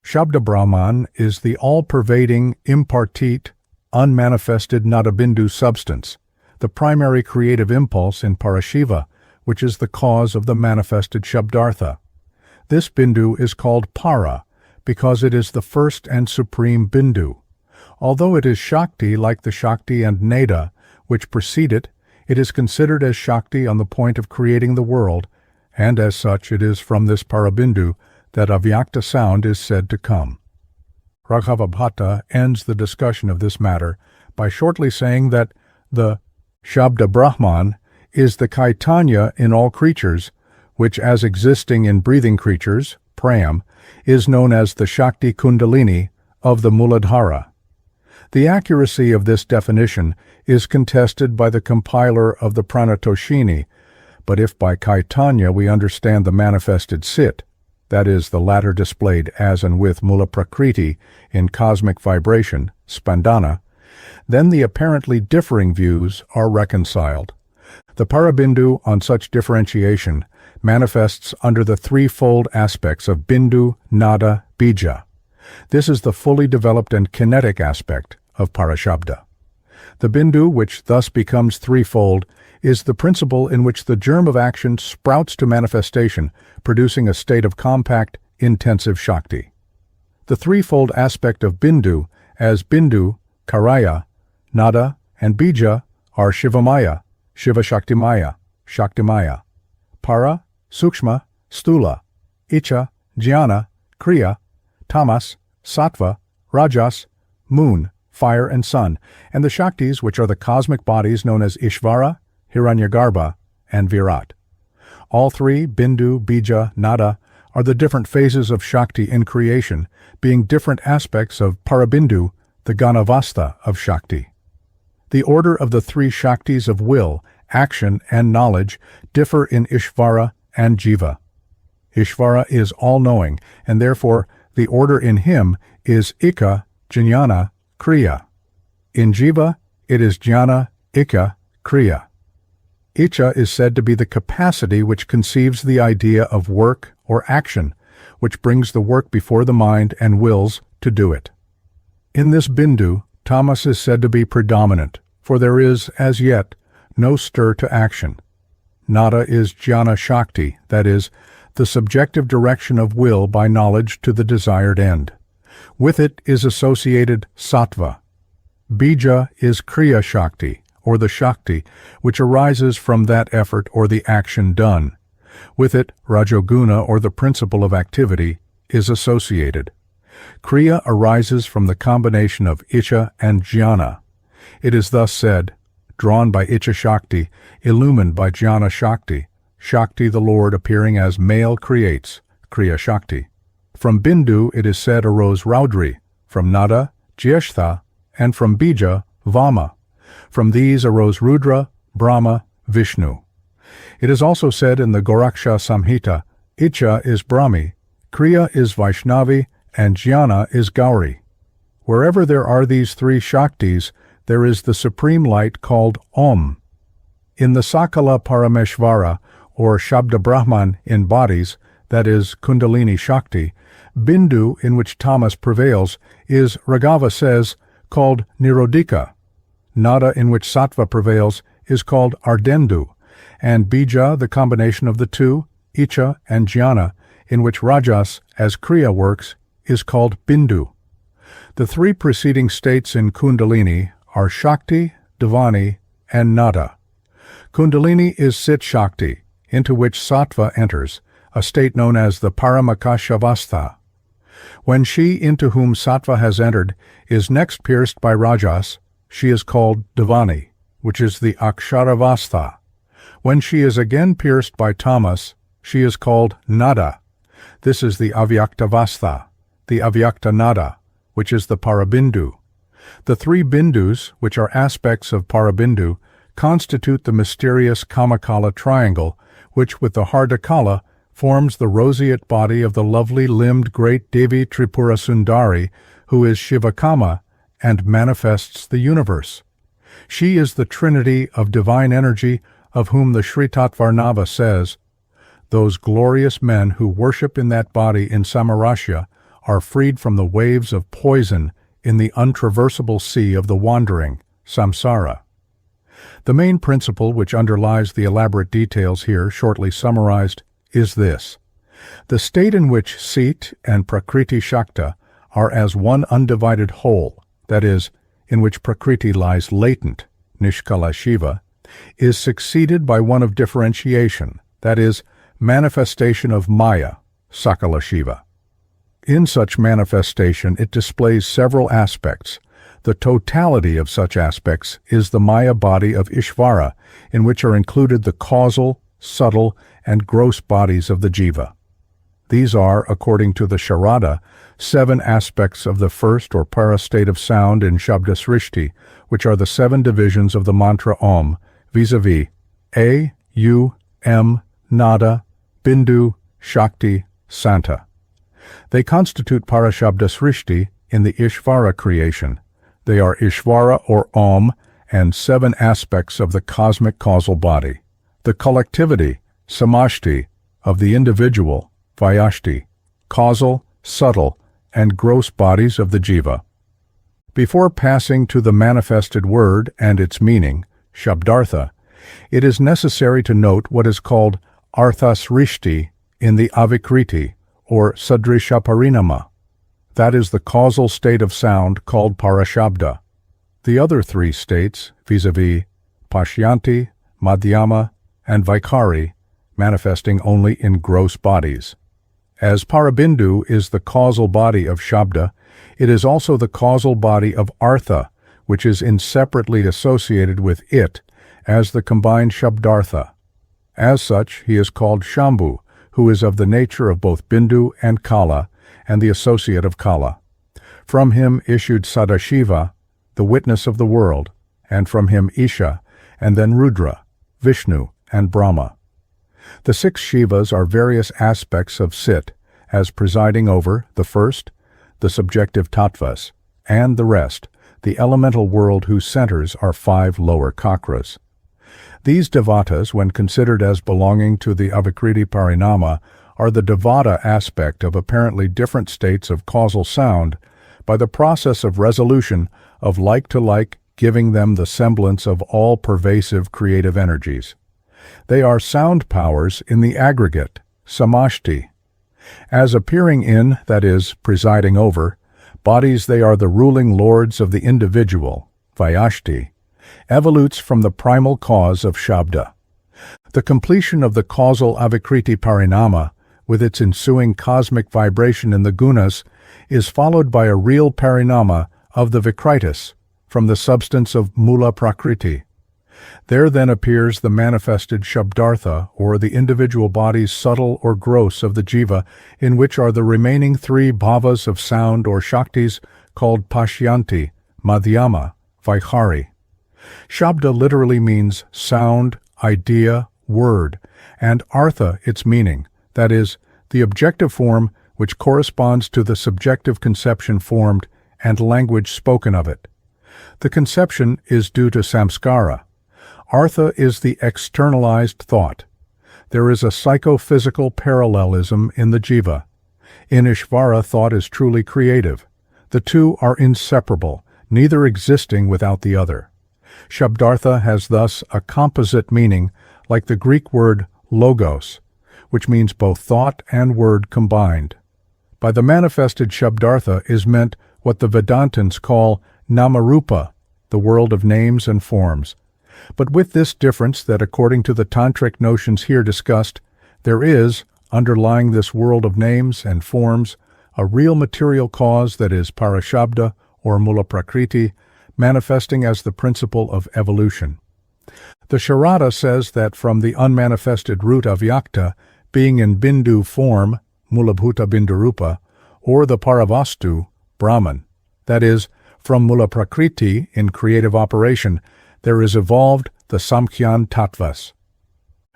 Shabda Brahman is the all-pervading, impartite, unmanifested Nadabindu substance, the primary creative impulse in Parashiva, which is the cause of the manifested Shabdartha. This Bindu is called Para, because it is the first and supreme Bindu. Although it is Shakti like the Shakti and Neda, which precede it, it is considered as Shakti on the point of creating the world, and as such it is from this Parabindu that Avyakta sound is said to come. Raghava Bhatta ends the discussion of this matter by shortly saying that the Shabda Brahman is the Caitanya in all creatures, which as existing in breathing creatures, Pram, is known as the Shakti Kundalini of the Muladhara. The accuracy of this definition is contested by the compiler of the Pranatoshini, but if by Caitanya we understand the manifested Sit, that is, the latter displayed as and with Mula Prakriti in cosmic vibration, Spandana, then the apparently differing views are reconciled. The Parabindu on such differentiation manifests under the threefold aspects of Bindu, Nada, Bija. This is the fully developed and kinetic aspect of Parashabda. The Bindu, which thus becomes threefold, is the principle in which the germ of action sprouts to manifestation, producing a state of compact, intensive Shakti. The threefold aspect of Bindu, as Bindu, Karaya, Nada, and Bija, are Shivamaya, Shiva Shakti Maya, Shakti Maya, Para, Sukshma, Stula, Icha, Jnana, Kriya, Tamas, Sattva, Rajas, Moon, Fire and Sun, and the Shaktis, which are the cosmic bodies known as Ishvara, Hiranyagarbha, and Virat. All three, Bindu, Bija, Nada, are the different phases of Shakti in creation, being different aspects of Parabindu, the Ganavastha of Shakti. The order of the three Shaktis of will, action, and knowledge differ in Ishvara and Jiva. Ishvara is all-knowing, and therefore the order in him is Ika, Jnana, Kriya. In Jiva, it is Jnana, Ika, Kriya. Icha is said to be the capacity which conceives the idea of work or action, which brings the work before the mind and wills to do it. In this bindu, tamas is said to be predominant, for there is, as yet, no stir to action. Nada is jnana shakti, that is, the subjective direction of will by knowledge to the desired end. With it is associated sattva. Bija is kriya shakti, or the shakti, which arises from that effort or the action done. With it, rajoguna, or the principle of activity, is associated. Kriya arises from the combination of icha and jnana. It is thus said, drawn by icha shakti, illumined by jnana shakti, Shakti the Lord appearing as male creates, kriya shakti. From bindu it is said arose Raudri, from nada, Jyeshtha, and from bija, Vama. From these arose Rudra, Brahma, Vishnu. It is also said in the Goraksha Samhita, Icha is Brahmi, Kriya is Vaishnavi, and Jnana is Gauri. Wherever there are these three Shaktis, there is the supreme light called Om. In the Sakala Parameshvara, or Shabda Brahman in bodies, that is Kundalini Shakti, bindu in which tamas prevails is, Raghava says, called Nirodhika. Nada in which sattva prevails is called Ardendu, and bija, the combination of the two, icha and jnana, in which rajas, as kriya works, is called bindu. The three preceding states in Kundalini are Shakti, Dvani, and Nada. Kundalini is Cit-Shakti, into which sattva enters, a state known as the Paramakashavastha. When she into whom sattva has entered is next pierced by rajas, she is called Dvani, which is the Aksharavastha. When she is again pierced by tamas, she is called Nada. This is the Avyaktavastha, the Avyakta Nada, which is the Parabindu. The three bindus, which are aspects of Parabindu, constitute the mysterious Kamakala triangle, which with the Hardakala forms the roseate body of the lovely limbed great Devi Tripura Sundari, who is Shivakama and manifests the universe. She is the trinity of divine energy of whom the Sri Tattvarnava says, "Those glorious men who worship in that body in Samarasya are freed from the waves of poison in the untraversable sea of the wandering, samsara." The main principle which underlies the elaborate details here shortly summarized is this. The state in which Cit and Prakriti Shakta are as one undivided whole, that is, in which Prakriti lies latent, Nishkala Shiva, is succeeded by one of differentiation, that is, manifestation of Maya, Sakala Shiva. In such manifestation it displays several aspects. The totality of such aspects is the Maya body of Ishvara, in which are included the causal, subtle, and gross bodies of the jiva. These are, according to the Sharada, 7 aspects of the first or para state of sound in Shabda Srishti, which are the 7 divisions of the mantra Om, vis-a-vis A, U, M, Nada, Bindu, Shakti, Santa. They constitute Parashabda Srishti in the Ishvara creation. They are Ishvara or Om and 7 aspects of the cosmic causal body. The collectivity, Samashti, of the individual, Vyashti, causal, subtle, and gross bodies of the jiva. Before passing to the manifested word and its meaning, Shabdartha, it is necessary to note what is called Arthasrishti in the Avikriti, or Sadrishaparinama. That is the causal state of sound called Parashabda. The other 3 states, vis-a-vis Pashyanti, Madhyama, and Vaikari, manifesting only in gross bodies. As Parabindu is the causal body of Shabda, it is also the causal body of Artha, which is inseparably associated with it as the combined Shabdartha. As such, he is called Shambhu, who is of the nature of both Bindu and Kala, and the associate of Kala. From him issued Sadashiva, the witness of the world, and from him Isha, and then Rudra, Vishnu, and Brahma. The 6 Shivas are various aspects of Cit, as presiding over the first, the subjective tattvas, and the rest, the elemental world whose centers are 5 lower chakras. These devatas, when considered as belonging to the Avikriti Parinama, are the devata aspect of apparently different states of causal sound, by the process of resolution of like to like, giving them the semblance of all-pervasive creative energies. They are sound powers in the aggregate, samashti. As appearing in, that is, presiding over, bodies they are the ruling lords of the individual, vyashti, evolutes from the primal cause of Shabda. The completion of the causal avikriti parinama, with its ensuing cosmic vibration in the gunas, is followed by a real parinama of the vikritis, from the substance of mula prakriti. There then appears the manifested shabdartha, or the individual bodies subtle or gross of the jiva, in which are the remaining three bhavas of sound or shaktis called pashyanti, madhyama, vaikhari. Shabda literally means sound, idea, word, and artha its meaning, that is, the objective form which corresponds to the subjective conception formed and language spoken of it. The conception is due to samskara. Artha is the externalized thought. There is a psychophysical parallelism in the jiva. In Ishvara, thought is truly creative. The two are inseparable, neither existing without the other. Shabdartha has thus a composite meaning, like the Greek word logos, which means both thought and word combined. By the manifested Shabdartha is meant what the Vedantins call Namarupa, the world of names and forms. But with this difference that according to the Tantric notions here discussed, there is, underlying this world of names and forms, a real material cause that is parashabda or mula prakriti, manifesting as the principle of evolution. The Sharada says that from the unmanifested root avyakta, being in bindu form, mulabhuta bindurupa, or the paravastu, Brahman, that is, from mula prakriti in creative operation, there is evolved the samkhyan tattvas.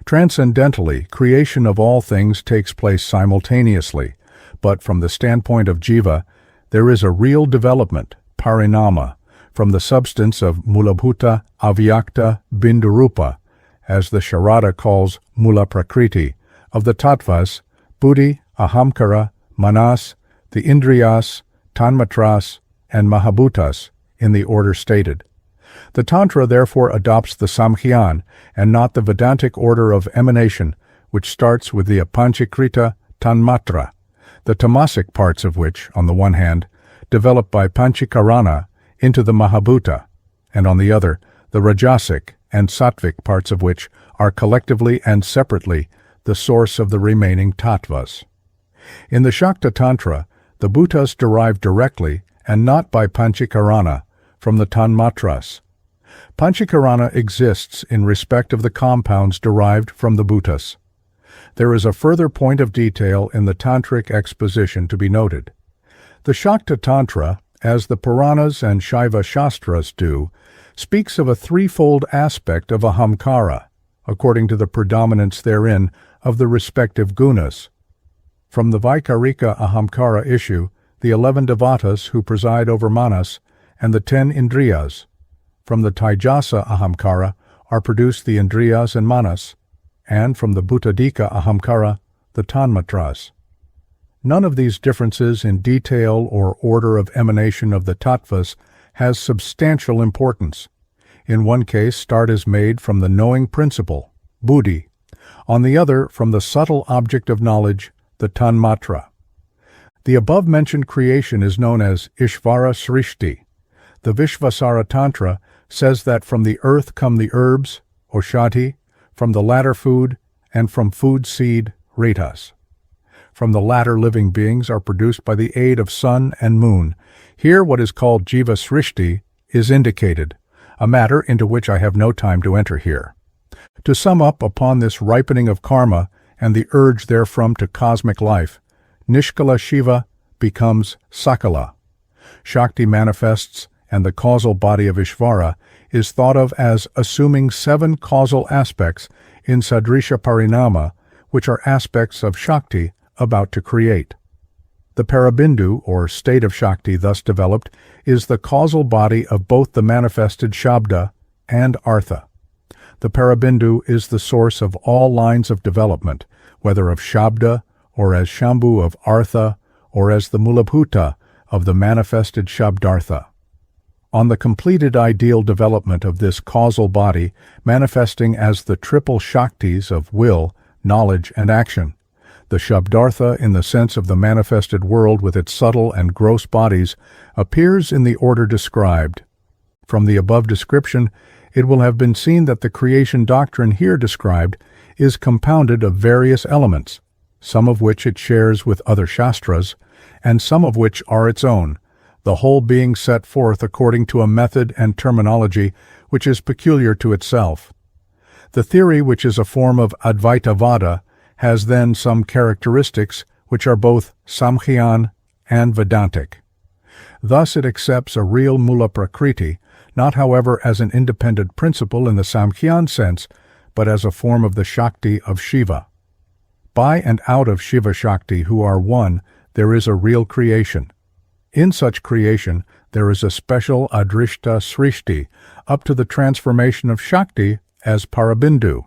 Transcendentally, creation of all things takes place simultaneously, but from the standpoint of jiva, there is a real development, parinama, from the substance of mulabhuta avyakta bindurupa, as the Sharada calls mula prakriti, of the tattvas, buddhi, ahamkara, manas, the indriyas, tanmatras, and mahabhutas, in the order stated. The Tantra therefore adopts the Samkhyan and not the Vedantic order of emanation, which starts with the Apanchikrita Tanmatra, the tamasic parts of which, on the one hand, develop by Panchikarana into the Mahabhuta, and on the other, the Rajasic and Sattvic parts of which are collectively and separately the source of the remaining tattvas. In the Shakta Tantra, the bhutas derive directly, and not by Panchikarana, from the Tanmatras. Panchikarana exists in respect of the compounds derived from the bhutas. There is a further point of detail in the Tantric exposition to be noted. The Shakta Tantra, as the Puranas and Shaiva Shastras do, speaks of a threefold aspect of ahamkara, according to the predominance therein of the respective gunas. From the Vaikarika ahamkara issue, the 11 devatas who preside over manas, and the 10 indriyas. From the Taijasa ahamkara are produced the indriyas and manas, and from the Bhuttadika ahamkara, the tanmatras. None of these differences in detail or order of emanation of the tattvas has substantial importance. In one case, start is made from the knowing principle, buddhi, on the other from the subtle object of knowledge, the tanmatra. The above-mentioned creation is known as Ishvara Srishti. The Vishvasara Tantra says that from the earth come the herbs, Oshati, from the latter food, and from food seed, Retas. From the latter living beings are produced by the aid of sun and moon. Here what is called Jiva Srishti is indicated, a matter into which I have no time to enter here. To sum up upon this ripening of karma and the urge therefrom to cosmic life, Nishkala Shiva becomes Sakala. Shakti manifests, and the causal body of Ishvara is thought of as assuming 7 causal aspects in Sadrisha Parinama, which are aspects of Shakti about to create. The Parabindu, or state of Shakti thus developed, is the causal body of both the manifested Shabda and Artha. The Parabindu is the source of all lines of development, whether of Shabda, or as Shambhu of Artha, or as the Mulabhuta of the manifested Shabdartha. On the completed ideal development of this causal body manifesting as the triple Shaktis of will, knowledge, and action, the Shabdartha in the sense of the manifested world with its subtle and gross bodies appears in the order described. From the above description, it will have been seen that the creation doctrine here described is compounded of various elements, some of which it shares with other Shastras, and some of which are its own, the whole being set forth according to a method and terminology which is peculiar to itself. The theory, which is a form of Advaitavada, has then some characteristics which are both Samkhyan and Vedantic. Thus it accepts a real Mula Prakriti, not however as an independent principle in the Samkhyan sense, but as a form of the Shakti of Shiva. By and out of Shiva Shakti, who are one, there is a real creation. In such creation, there is a special Adrishta Srishti, up to the transformation of Shakti as Parabindu.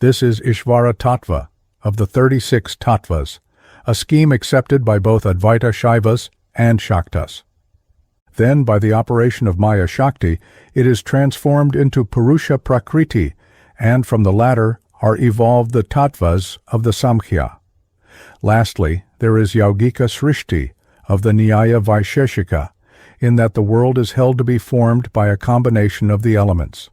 This is Ishvara Tattva, of the 36 Tattvas, a scheme accepted by both Advaita Shaivas and Shaktas. Then, by the operation of Maya-Shakti, it is transformed into Purusha Prakriti, and from the latter are evolved the Tattvas of the Samkhya. Lastly, there is Yaugika Srishti, of the Nyaya Vaisheshika, in that the world is held to be formed by a combination of the elements.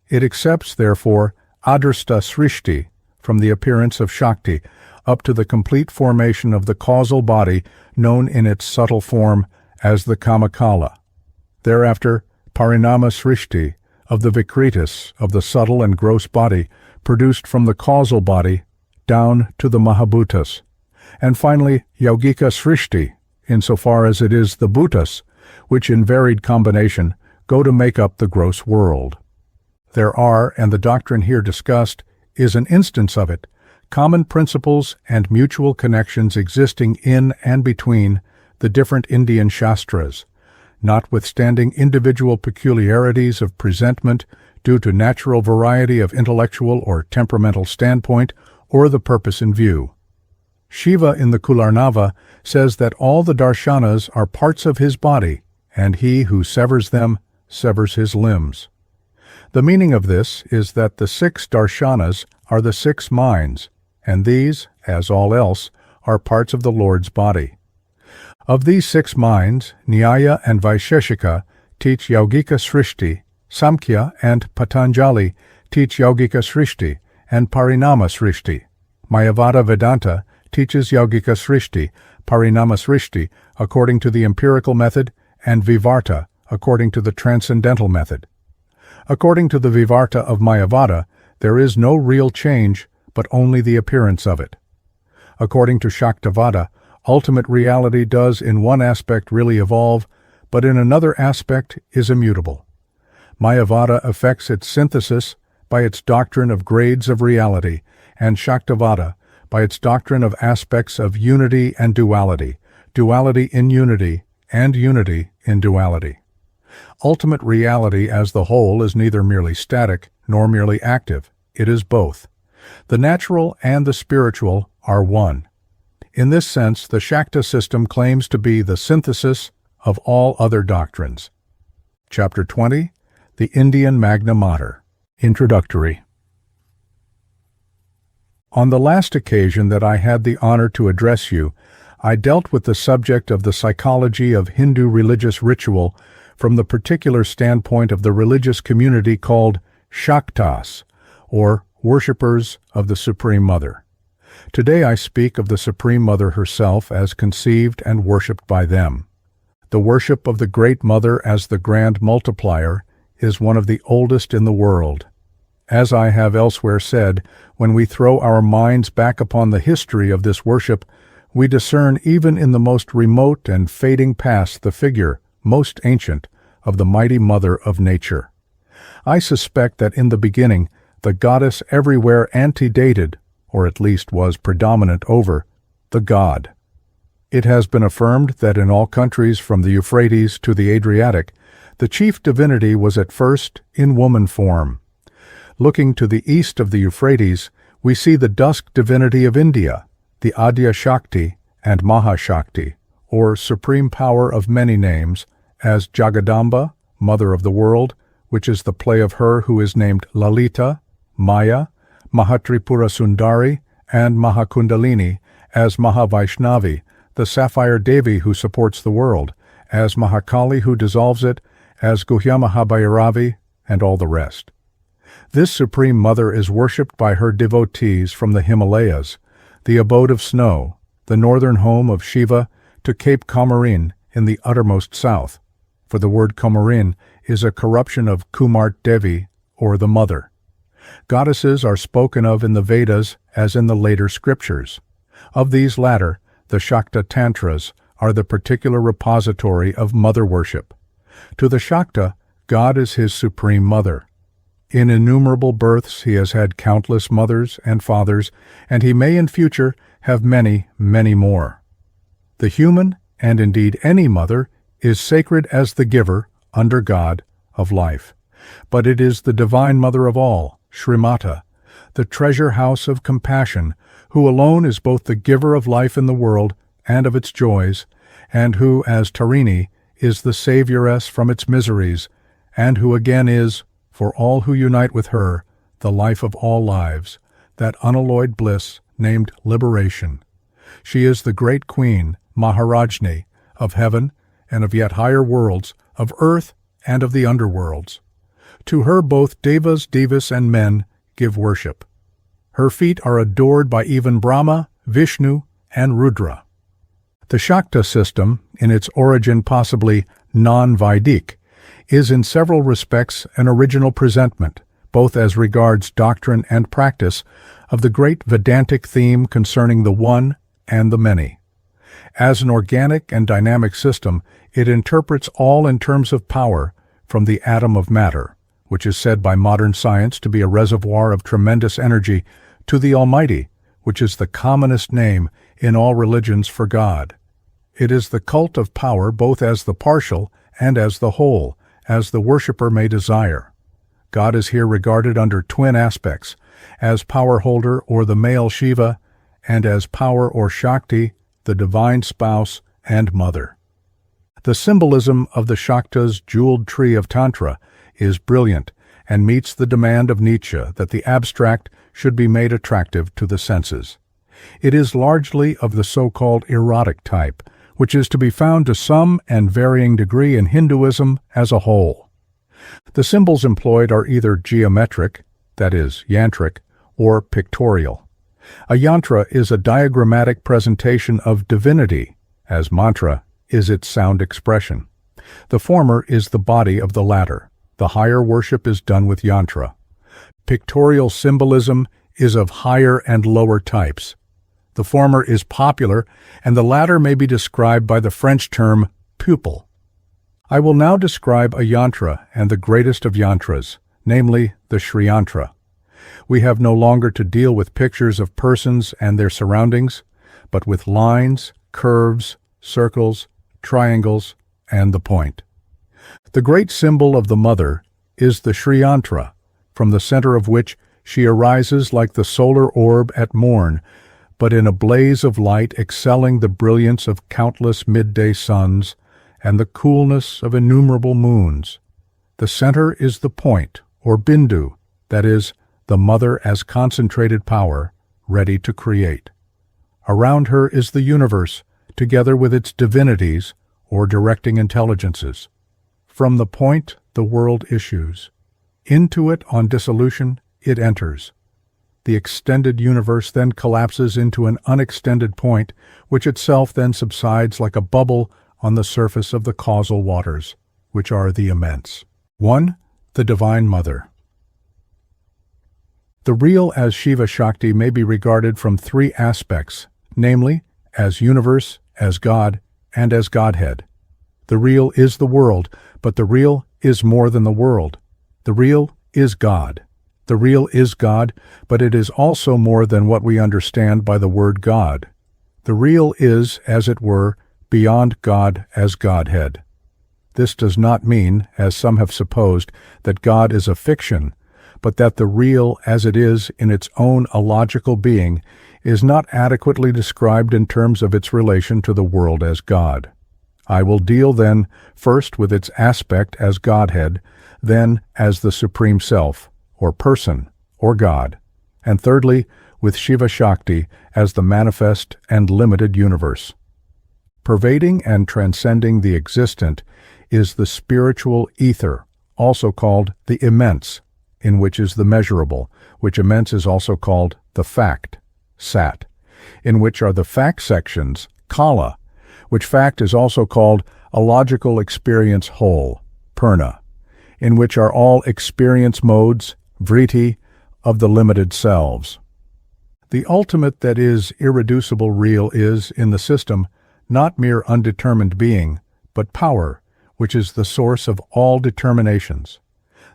It accepts, therefore, Adrasta Srishti, from the appearance of Shakti, up to the complete formation of the causal body known in its subtle form as the Kamakala. Thereafter, Parinama Srishti, of the Vikritis, of the subtle and gross body, produced from the causal body, down to the Mahabhutas. And finally, Yaugika Srishti, insofar as it is the Bhutas, which in varied combination go to make up the gross world. There are, and the doctrine here discussed is an instance of it, common principles and mutual connections existing in and between the different Indian Shastras, notwithstanding individual peculiarities of presentment due to natural variety of intellectual or temperamental standpoint or the purpose in view. Shiva in the Kularnava says that all the darshanas are parts of his body, and he who severs them severs his limbs. The meaning of this is that the 6 darshanas are the 6 minds, and these, as all else, are parts of the Lord's body. Of these 6 minds, Nyaya and Vaisheshika teach Yaugika Srishti, Samkhya and Patanjali teach Yaugika Srishti and Parinama Srishti. Mayavada Vedanta teaches Yaugika Srishti, Parinama Srishti, according to the empirical method, and Vivarta, according to the transcendental method. According to the Vivarta of Mayavada, there is no real change, but only the appearance of it. According to Shaktavada, ultimate reality does in one aspect really evolve, but in another aspect is immutable. Mayavada affects its synthesis by its doctrine of grades of reality, and Shaktavada by its doctrine of aspects of unity and duality, duality in unity, and unity in duality. Ultimate reality as the whole is neither merely static nor merely active. It is both. The natural and the spiritual are one. In this sense, the Shakta system claims to be the synthesis of all other doctrines. Chapter 20, The Indian Magna Mater. Introductory. On the last occasion that I had the honor to address you, I dealt with the subject of the psychology of Hindu religious ritual from the particular standpoint of the religious community called Shaktas, or worshippers of the Supreme Mother. Today I speak of the Supreme Mother herself as conceived and worshipped by them. The worship of the Great Mother as the Grand Multiplier is one of the oldest in the world. As I have elsewhere said, when we throw our minds back upon the history of this worship, we discern even in the most remote and fading past the figure, most ancient, of the mighty Mother of Nature. I suspect that in the beginning, the goddess everywhere antedated, or at least was predominant over, the god. It has been affirmed that in all countries from the Euphrates to the Adriatic, the chief divinity was at first in woman form. Looking to the east of the Euphrates, we see the dusk divinity of India, the Adya Shakti and Maha-Shakti, or supreme power of many names, as Jagadamba, Mother of the World, which is the play of her who is named Lalita, Maya, Mahatripura Sundari, and Mahakundalini, as Mahavaishnavi, the Sapphire Devi who supports the world, as Mahakali who dissolves it, as Guhyamahabhairavi, and all the rest. This Supreme Mother is worshipped by her devotees from the Himalayas, the abode of snow, the northern home of Shiva, to Cape Comorin in the uttermost south, for the word Comorin is a corruption of Kumart Devi, or the Mother. Goddesses are spoken of in the Vedas as in the later scriptures. Of these latter, the Shakta Tantras are the particular repository of mother worship. To the Shakta, God is his supreme mother. In innumerable births he has had countless mothers and fathers, and he may in future have many, many more. The human, and indeed any mother, is sacred as the giver, under God, of life. But it is the Divine Mother of all, Srimata, the treasure house of compassion, who alone is both the giver of life in the world and of its joys, and who, as Tarini, is the savioress from its miseries, and who again is, for all who unite with her, the life of all lives, that unalloyed bliss named liberation. She is the great queen, Maharajni, of heaven and of yet higher worlds, of earth and of the underworlds. To her both devas, divas, and men give worship. Her feet are adored by even Brahma, Vishnu, and Rudra. The Shakta system, in its origin possibly non-Vedic, is in several respects an original presentment, both as regards doctrine and practice, of the great Vedantic theme concerning the one and the many. As an organic and dynamic system, it interprets all in terms of power, from the atom of matter, which is said by modern science to be a reservoir of tremendous energy, to the Almighty, which is the commonest name in all religions for God. It is the cult of power both as the partial and as the whole, as the worshipper may desire. God is here regarded under twin aspects, as power holder or the male Shiva, and as power or Shakti, the divine spouse and mother. The symbolism of the Shakta's jeweled tree of Tantra is brilliant and meets the demand of Nietzsche that the abstract should be made attractive to the senses. It is largely of the so-called erotic type, which is to be found to some and varying degree in Hinduism as a whole. The symbols employed are either geometric, that is, yantric, or pictorial. A yantra is a diagrammatic presentation of divinity, as mantra is its sound expression. The former is the body of the latter. The higher worship is done with yantra. Pictorial symbolism is of higher and lower types. The former is popular, and the latter may be described by the French term pupil. I will now describe a yantra and the greatest of yantras, namely the Sri Yantra. We have no longer to deal with pictures of persons and their surroundings, but with lines, curves, circles, triangles, and the point. The great symbol of the Mother is the Sri Yantra, from the center of which she arises like the solar orb at morn, but in a blaze of light excelling the brilliance of countless midday suns and the coolness of innumerable moons. The center is the point, or bindu, that is, the Mother as concentrated power, ready to create. Around her is the universe, together with its divinities, or directing intelligences. From the point the world issues. Into it, on dissolution, it enters. The extended universe then collapses into an unextended point, which itself then subsides like a bubble on the surface of the causal waters, which are the immense. 1. The Divine Mother. The real as Shiva Shakti may be regarded from three aspects, namely, as universe, as God, and as Godhead. The real is the world, but the real is more than the world. The real is God. The real is God, but it is also more than what we understand by the word God. The real is, as it were, beyond God as Godhead. This does not mean, as some have supposed, that God is a fiction, but that the real as it is in its own illogical being is not adequately described in terms of its relation to the world as God. I will deal then first with its aspect as Godhead, then as the Supreme Self, or Person, or God, and thirdly with Shiva-Shakti as the manifest and limited universe. Pervading and transcending the existent is the spiritual ether, also called the immense, in which is the measurable, which immense is also called the fact, sat, in which are the fact sections, kala, which fact is also called a logical experience whole, purna, in which are all experience modes, vritti, of the limited selves. The ultimate that is irreducible real is, in the system, not mere undetermined being, but power, which is the source of all determinations.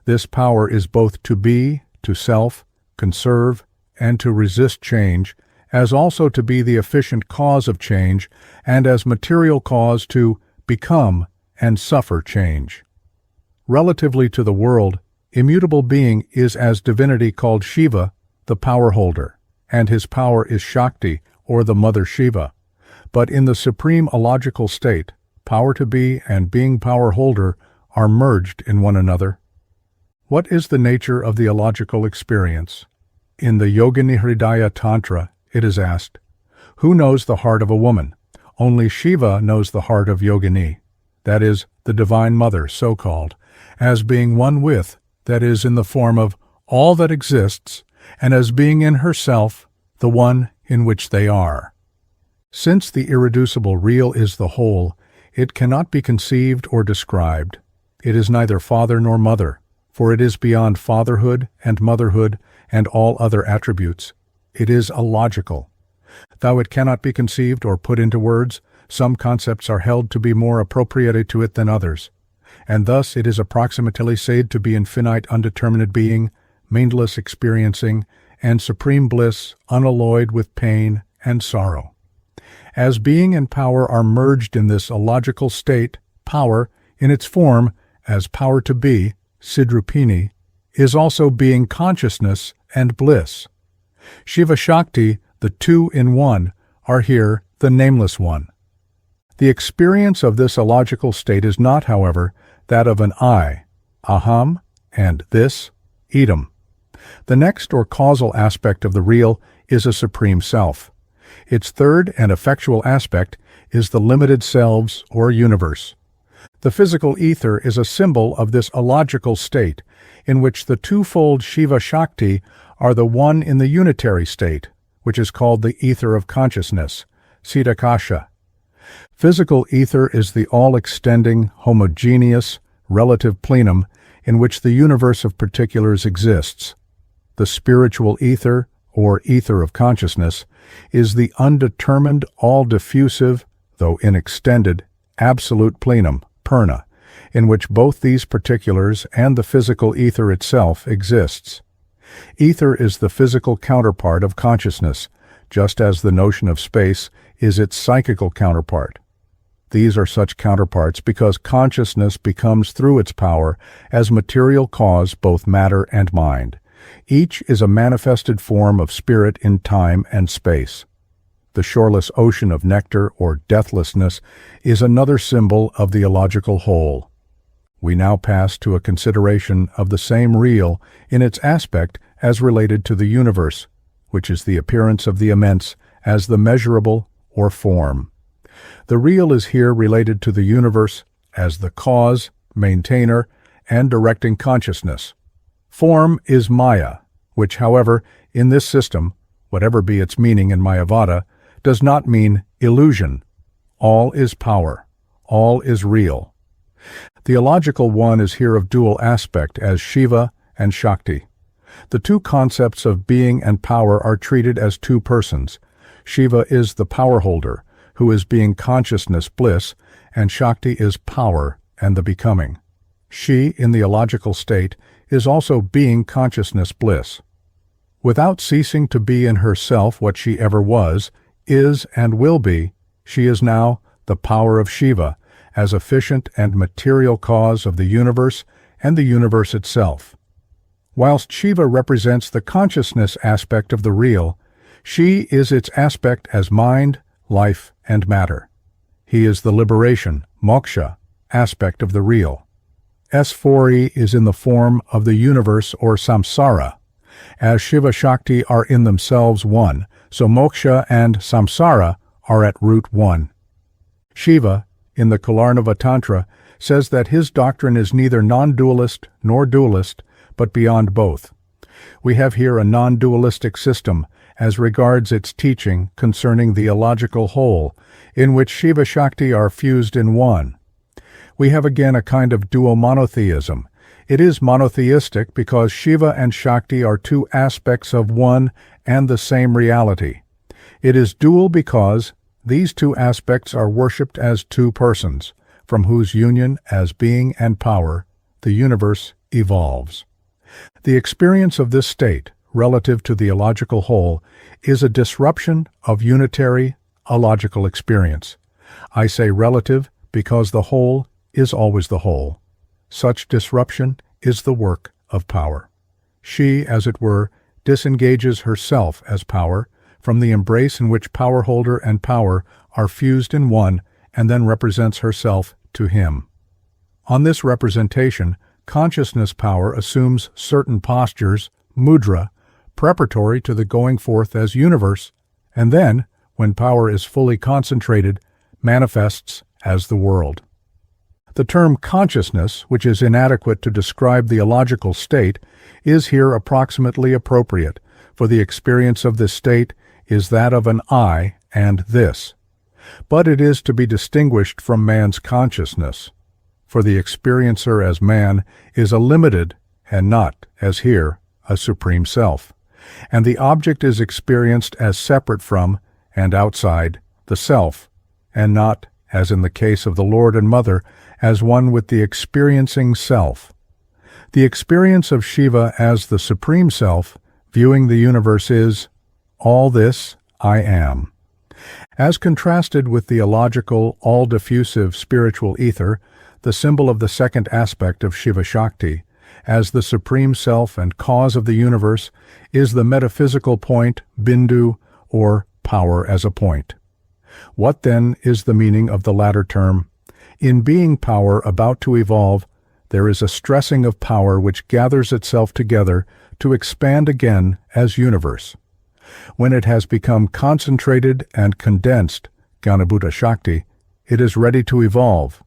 This power is both to be, to self, conserve, and to resist change, as also to be the efficient cause of change, and as material cause to become and suffer change. Relatively to the world, immutable being is as divinity called Shiva, the power holder, and his power is Shakti, or the Mother Shiva. But in the supreme illogical state, power to be and being power holder are merged in one another. What is the nature of the illogical experience? In the Yogini Hridaya Tantra, it is asked, who knows the heart of a woman? Only Shiva knows the heart of Yogini, that is, the Divine Mother, so-called, as being one with, that is, in the form of all that exists, and as being in herself, the one in which they are. Since the irreducible real is the whole, it cannot be conceived or described. It is neither father nor mother, for it is beyond fatherhood and motherhood and all other attributes. It is illogical. Though it cannot be conceived or put into words, some concepts are held to be more appropriated to it than others, and thus it is approximately said to be infinite undeterminate being, mindless experiencing, and supreme bliss unalloyed with pain and sorrow. As being and power are merged in this illogical state, power, in its form, as power to be, Sidrupini, is also being consciousness and bliss. Shiva-Shakti, the two in one, are here the nameless one. The experience of this illogical state is not, however, that of an I, aham, and this, idam. The next or causal aspect of the real is a supreme self. Its third and effectual aspect is the limited selves or universe. The physical ether is a symbol of this illogical state, in which the twofold Shiva-Shakti are the one in the unitary state, which is called the ether of consciousness, Citakasha. Physical ether is the all-extending, homogeneous, relative plenum in which the universe of particulars exists. The spiritual ether, or ether of consciousness, is the undetermined, all-diffusive, though inextended, absolute plenum, purna, in which both these particulars and the physical ether itself exists. Ether is the physical counterpart of consciousness, just as the notion of space is its psychical counterpart. These are such counterparts because consciousness becomes through its power as material cause both matter and mind. Each is a manifested form of spirit in time and space. The shoreless ocean of nectar or deathlessness is another symbol of the illogical whole. We now pass to a consideration of the same real in its aspect as related to the universe, which is the appearance of the immense as the measurable or form. The real is here related to the universe as the cause, maintainer, and directing consciousness. Form is Maya, which, however, in this system, whatever be its meaning in Mayavada, does not mean illusion. All is power. All is real. The illogical one is here of dual aspect as Shiva and Shakti. The two concepts of being and power are treated as two persons. Shiva is the power holder, who is being consciousness bliss, and Shakti is power and the becoming. She, in the illogical state, is also being consciousness bliss. Without ceasing to be in herself what she ever was, is and will be, she is now the power of Shiva, as efficient and material cause of the universe and the universe itself. Whilst Shiva represents the consciousness aspect of the real, she is its aspect as mind, life, and matter. He is the liberation, moksha, aspect of the real. S4E is in the form of the universe or samsara. As Shiva Shakti are in themselves one, so moksha and samsara are at root one. Shiva, in the Kularnava Tantra, says that his doctrine is neither non-dualist nor dualist, but beyond both. We have here a non-dualistic system as regards its teaching concerning the illogical whole, in which Shiva Shakti are fused in one. We have again a kind of duomonotheism. It is monotheistic because Shiva and Shakti are two aspects of one and the same reality. It is dual because these two aspects are worshipped as two persons, from whose union as being and power the universe evolves. The experience of this state, relative to the illogical whole, is a disruption of unitary, illogical experience. I say relative because the whole is always the whole. Such disruption is the work of power. She, as it were, disengages herself as power from the embrace in which power holder and power are fused in one, and then represents herself to him. On this representation, consciousness power assumes certain postures, mudra, preparatory to the going forth as universe, and then, when power is fully concentrated, manifests as the world. The term consciousness, which is inadequate to describe the illogical state, is here approximately appropriate, for the experience of this state is that of an I and this. But it is to be distinguished from man's consciousness, for the experiencer as man is a limited, and not, as here, a supreme self, and the object is experienced as separate from, and outside, the self, and not, as in the case of the Lord and Mother, as one with the experiencing self. The experience of Shiva as the Supreme Self, viewing the universe, is, all this I am. As contrasted with the illogical, all-diffusive spiritual ether, the symbol of the second aspect of Shiva Shakti, as the Supreme Self and cause of the universe, is the metaphysical point, bindu, or power as a point. What then is the meaning of the latter term? In being power about to evolve, there is a stressing of power which gathers itself together to expand again as universe. When it has become concentrated and condensed, Gyanabhuta Shakti, it is ready to evolve.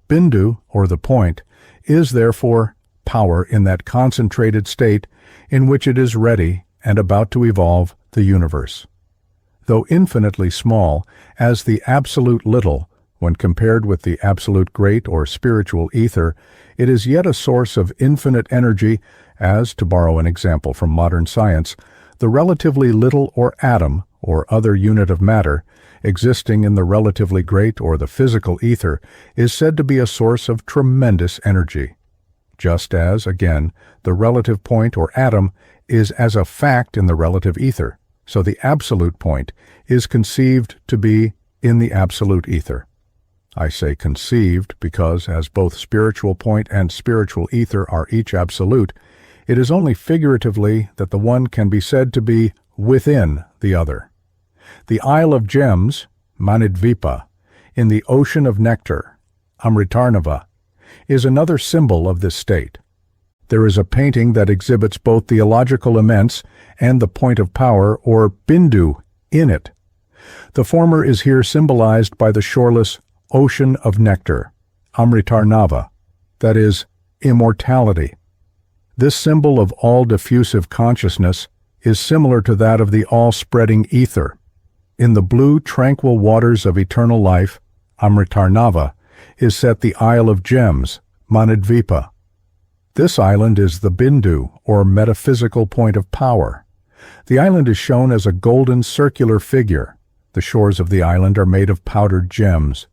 Bindu, or the point, is therefore power in that concentrated state in which it is ready and about to evolve the universe. Though infinitely small, as the absolute little, when compared with the absolute great or spiritual ether, it is yet a source of infinite energy, as, to borrow an example from modern science, the relatively little or atom, or other unit of matter, existing in the relatively great or the physical ether, is said to be a source of tremendous energy. Just as, again, the relative point or atom is as a fact in the relative ether, so the absolute point is conceived to be in the absolute ether. I say conceived because, as both spiritual point and spiritual ether are each absolute, it is only figuratively that the one can be said to be within the other. The Isle of Gems, Manidvipa, in the ocean of nectar, Amritarnava, is another symbol of this state. There is a painting that exhibits both the illogical immense and the point of power, or bindu, in it. The former is here symbolized by the shoreless ocean of nectar, Amritarnava, that is, immortality. This symbol of all-diffusive consciousness is similar to that of the all-spreading ether. In the blue, tranquil waters of eternal life, Amritarnava, is set the Isle of Gems, Manidvipa. This island is the bindu, or metaphysical point of power. The island is shown as a golden circular figure. The shores of the island are made of powdered gems.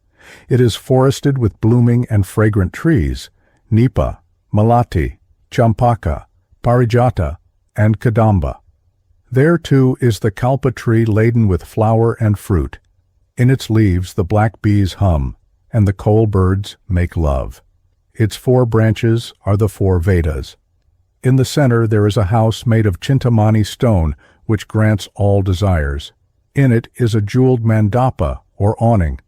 It is forested with blooming and fragrant trees, nipa, malati, champaka, parijata, and kadamba. There, too, is the kalpa tree laden with flower and fruit. In its leaves the black bees hum, and the coal birds make love. Its 4 branches are the 4 Vedas. In the center there is a house made of Chintamani stone, which grants all desires. In it is a jeweled mandapa, or awning.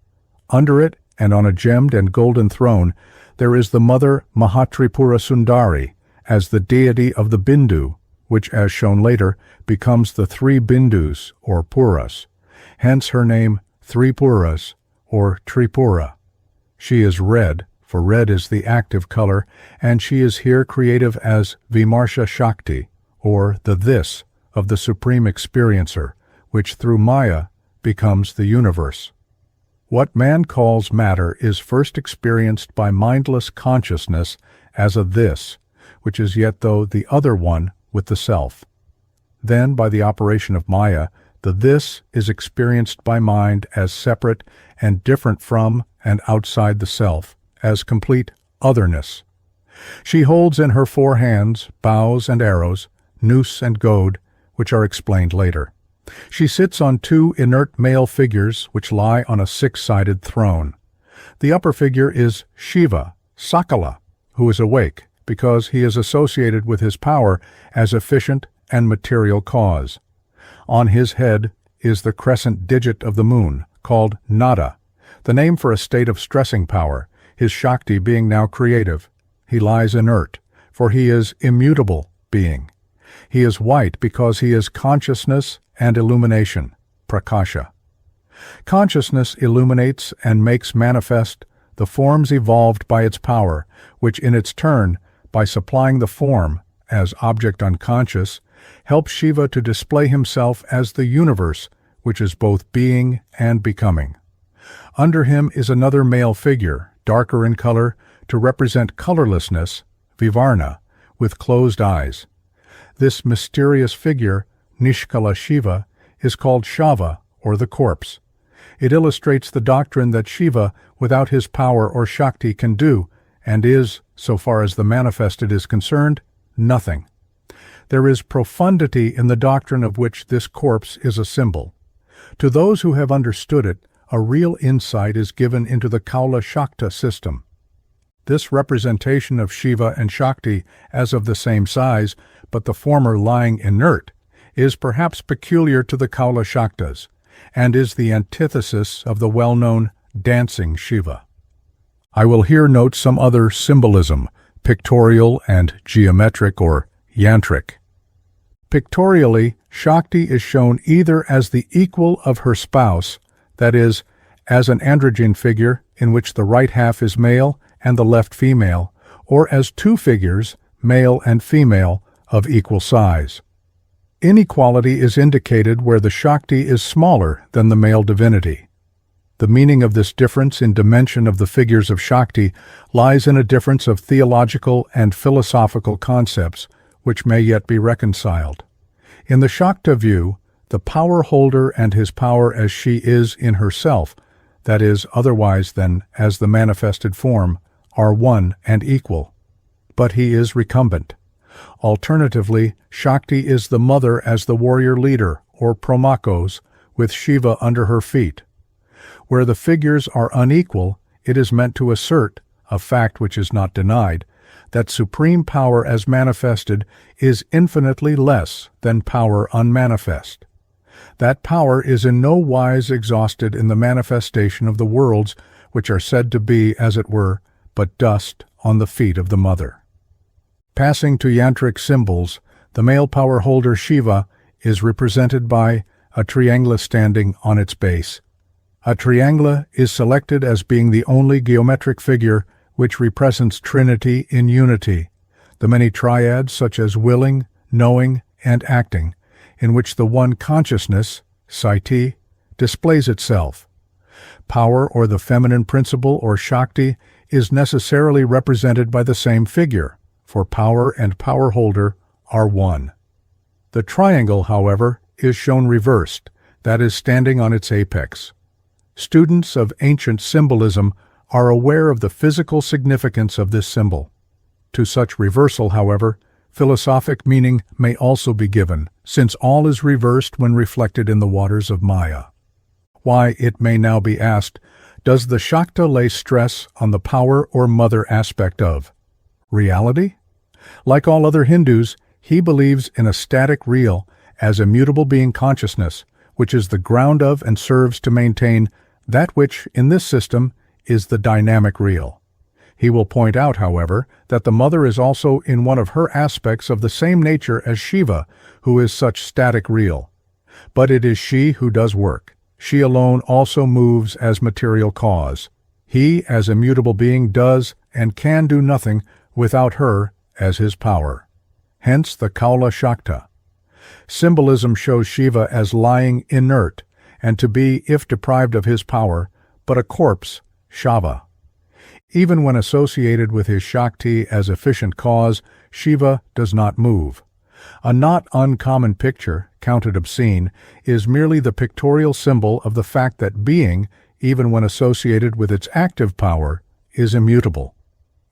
Under it, and on a gemmed and golden throne, there is the mother Mahatripura Sundari, as the deity of the Bindu, which, as shown later, becomes the three Bindus, or Puras. Hence her name Three Puras, or Tripura. She is red, for red is the active color, and she is here creative as Vimarsha-Shakti, or the This of the Supreme Experiencer, which through Maya becomes the universe. What man calls matter is first experienced by mindless consciousness as a This, which is yet though the other one with the self. Then, by the operation of Maya, the This is experienced by mind as separate and different from and outside the self, as complete otherness. She holds in her four hands bows and arrows, noose and goad, which are explained later. She sits on two inert male figures which lie on a six-sided throne. The upper figure is Shiva, Sakala, who is awake, because he is associated with his power as efficient and material cause. On his head is the crescent digit of the moon, called Nada, the name for a state of stressing power, his Shakti being now creative. He lies inert, for he is immutable being. He is white because he is consciousness and illumination, prakasha. Consciousness illuminates and makes manifest the forms evolved by its power, which in its turn, by supplying the form, as object unconscious, helps Shiva to display himself as the universe, which is both being and becoming. Under him is another male figure, darker in color, to represent colorlessness, Vivarna, with closed eyes. This mysterious figure, Nishkala Shiva, is called Shava, or the corpse. It illustrates the doctrine that Shiva, without his power or Shakti, can do, and is, so far as the manifested is concerned, nothing. There is profundity in the doctrine of which this corpse is a symbol. To those who have understood it, a real insight is given into the Kaula-Shakta system. This representation of Shiva and Shakti as of the same size, but the former lying inert, is perhaps peculiar to the Kaula-Shaktas, and is the antithesis of the well-known dancing Shiva. I will here note some other symbolism, pictorial and geometric or yantric. Pictorially, Shakti is shown either as the equal of her spouse, that is, as an androgyne figure in which the right half is male and the left female, or as two figures, male and female, of equal size. Inequality is indicated where the Shakti is smaller than the male divinity. The meaning of this difference in dimension of the figures of Shakti lies in a difference of theological and philosophical concepts, which may yet be reconciled. In the Shakta view, the power holder and his power as she is in herself, that is, otherwise than as the manifested form, are one and equal. But he is recumbent. Alternatively, Shakti is the mother as the warrior leader, or promakos, with Shiva under her feet. Where the figures are unequal, it is meant to assert, a fact which is not denied, that supreme power as manifested is infinitely less than power unmanifest. That power is in no wise exhausted in the manifestation of the worlds, which are said to be, as it were, but dust on the feet of the mother. Passing to yantric symbols, the male power holder Shiva is represented by a triangula standing on its base. A triangula is selected as being the only geometric figure which represents Trinity in unity, the many triads such as willing, knowing, and acting, in which the one consciousness, Sati, displays itself. Power or the feminine principle or Shakti is necessarily represented by the same figure, for power and power holder are one. The triangle, however, is shown reversed, that is, standing on its apex. Students of ancient symbolism are aware of the physical significance of this symbol. To such reversal, however, philosophic meaning may also be given, since all is reversed when reflected in the waters of Maya. Why, it may now be asked, does the Shakta lay stress on the power or mother aspect of reality? Like all other Hindus, he believes in a static real as immutable being consciousness, which is the ground of and serves to maintain that which, in this system, is the dynamic real. He will point out, however, that the mother is also in one of her aspects of the same nature as Shiva, who is such static real. But it is she who does work. She alone also moves as material cause. He, as immutable being, does and can do nothing without her as his power. Hence the Kula Shakta. Symbolism shows Shiva as lying inert, and to be, if deprived of his power, but a corpse, Shava. Even when associated with his Shakti as efficient cause, Shiva does not move. A not uncommon picture, counted obscene, is merely the pictorial symbol of the fact that being, even when associated with its active power, is immutable.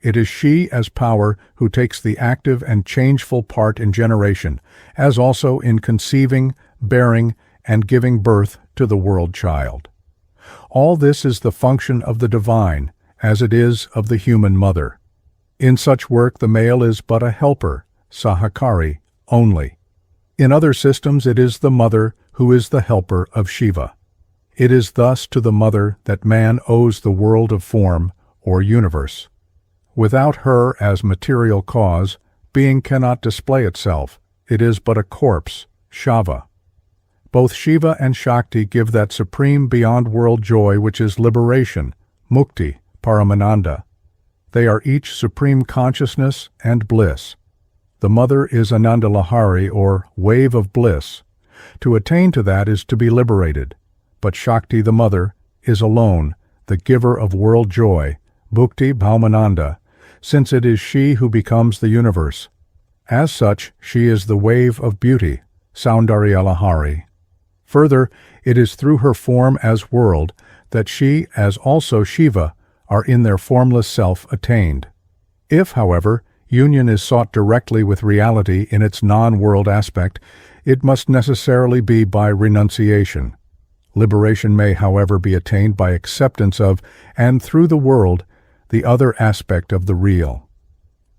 It is she as power who takes the active and changeful part in generation, as also in conceiving, bearing, and giving birth to the world child. All this is the function of the divine, as it is of the human mother. In such work the male is but a helper, sahakari, only. In other systems it is the mother who is the helper of Shiva. It is thus to the mother that man owes the world of form, or universe. Without her as material cause, being cannot display itself. It is but a corpse, Shava. Both Shiva and Shakti give that supreme beyond-world joy which is liberation, mukti, paramananda. They are each supreme consciousness and bliss. The mother is Anandalahari, or wave of bliss. To attain to that is to be liberated. But Shakti, the mother, is alone, the giver of world joy, bhukti bhaumananda, since it is she who becomes the universe. As such, she is the wave of beauty, Saundaryalahari. Further, it is through her form as world that she, as also Shiva, are in their formless self attained. If, however, union is sought directly with reality in its non-world aspect, it must necessarily be by renunciation. Liberation may, however, be attained by acceptance of, and through the world, the other aspect of the real.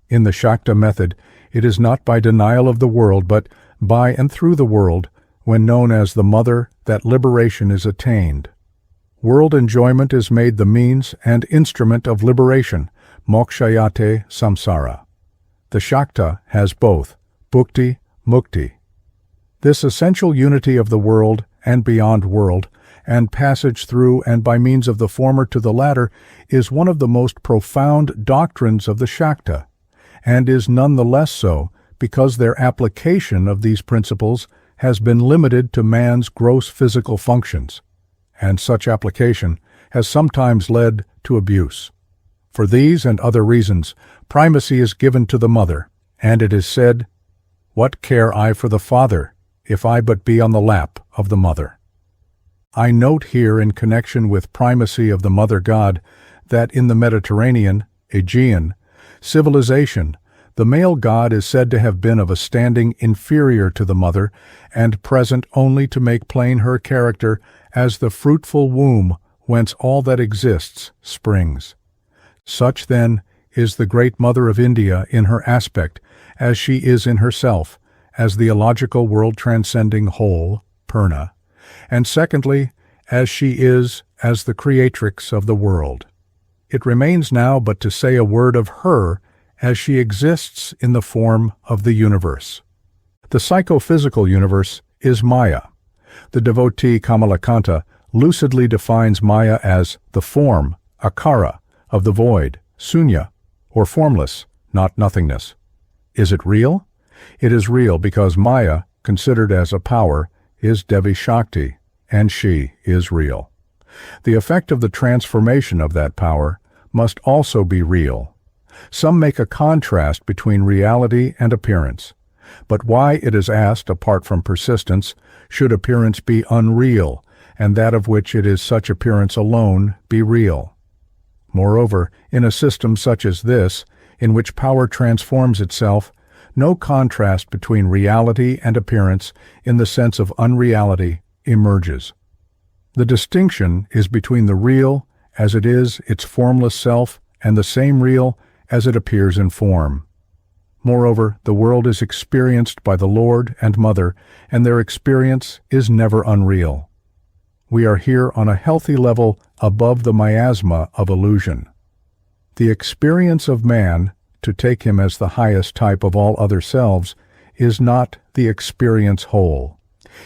In the Shakta method, it is not by denial of the world, but by and through the world, when known as the mother, that liberation is attained. World enjoyment is made the means and instrument of liberation, mokshayate samsara. The Shakta has both, bhukti, mukti. This essential unity of the world and beyond world, and passage through and by means of the former to the latter, is one of the most profound doctrines of the Shakta, and is none the less so because their application of these principles has been limited to man's gross physical functions, and such application has sometimes led to abuse. For these and other reasons, primacy is given to the mother, and it is said, "What care I for the father, if I but be on the lap of the mother?" I note here in connection with primacy of the mother god that in the Mediterranean, Aegean, civilization, the male god is said to have been of a standing inferior to the mother and present only to make plain her character as the fruitful womb whence all that exists springs. Such, then, is the great mother of India in her aspect, as she is in herself, as the illogical world-transcending whole, Purna, and secondly, as she is as the creatrix of the world. It remains now but to say a word of her as she exists in the form of the universe. The psychophysical universe is Maya. The devotee Kamalakanta lucidly defines Maya as the form, akara, of the void, sunya, or formless, not nothingness. Is it real? It is real because Maya, considered as a power, is Devi Shakti, and she is real. The effect of the transformation of that power must also be real. Some make a contrast between reality and appearance. But why, it is asked, apart from persistence, should appearance be unreal, and that of which it is such appearance alone be real? Moreover, in a system such as this, in which power transforms itself, no contrast between reality and appearance in the sense of unreality emerges. The distinction is between the real, as it is its formless self, and the same real as it appears in form. Moreover, the world is experienced by the Lord and Mother, and their experience is never unreal. We are here on a healthy level above the miasma of illusion. The experience of man, to take him as the highest type of all other selves, is not the experience whole.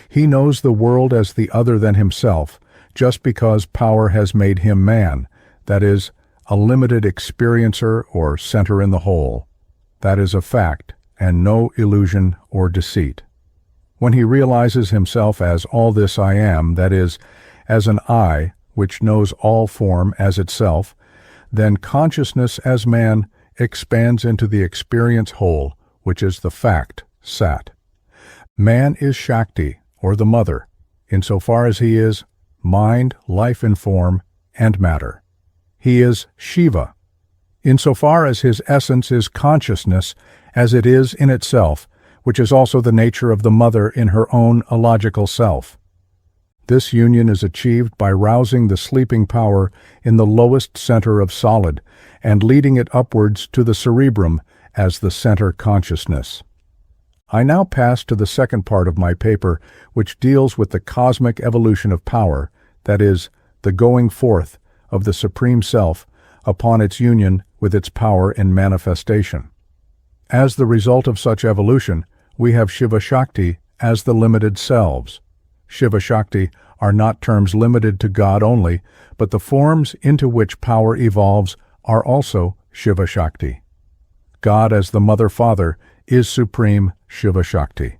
He knows the world as the other than himself, just because power has made him man, that is, a limited experiencer or center in the whole. That is a fact, and no illusion or deceit. When he realizes himself as all this I am, that is, as an I, which knows all form as itself, then consciousness as man expands into the experience whole, which is the fact, Sat. Man is Shakti, or the Mother, insofar as he is mind, life in form, and matter. He is Shiva, insofar as his essence is consciousness as it is in itself, which is also the nature of the Mother in her own illogical self. This union is achieved by rousing the sleeping power in the lowest center of solid and leading it upwards to the cerebrum as the center consciousness. I now pass to the second part of my paper, which deals with the cosmic evolution of power, that is, the going forth of the Supreme Self upon its union with its power in manifestation. As the result of such evolution, we have Shiva-Shakti as the limited selves. Shiva-Shakti are not terms limited to God only, but the forms into which power evolves are also Shiva-Shakti. God as the Mother-Father is supreme Shiva-Shakti.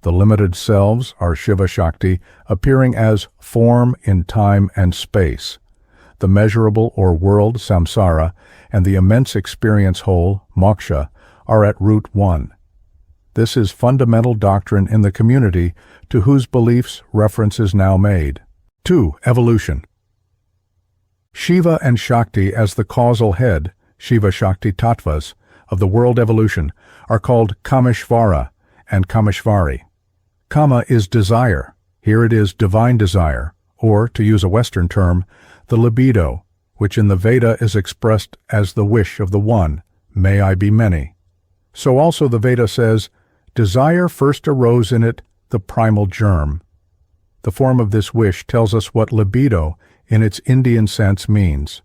The limited selves are Shiva-Shakti appearing as form in time and space. The measurable or world, samsara, and the immense experience whole, moksha, are at root one. This is fundamental doctrine in the community to whose beliefs reference is now made. 2. Evolution. Shiva and Shakti as the causal head, Shiva-Shakti tattvas, of the world evolution are called Kameshvara and Kameshvari. Kama is desire. Here it is divine desire, or, to use a Western term, the libido, which in the Veda is expressed as the wish of the One, may I be many. So also the Veda says, desire first arose in it, the primal germ. The form of this wish tells us what libido, in its Indian sense, means.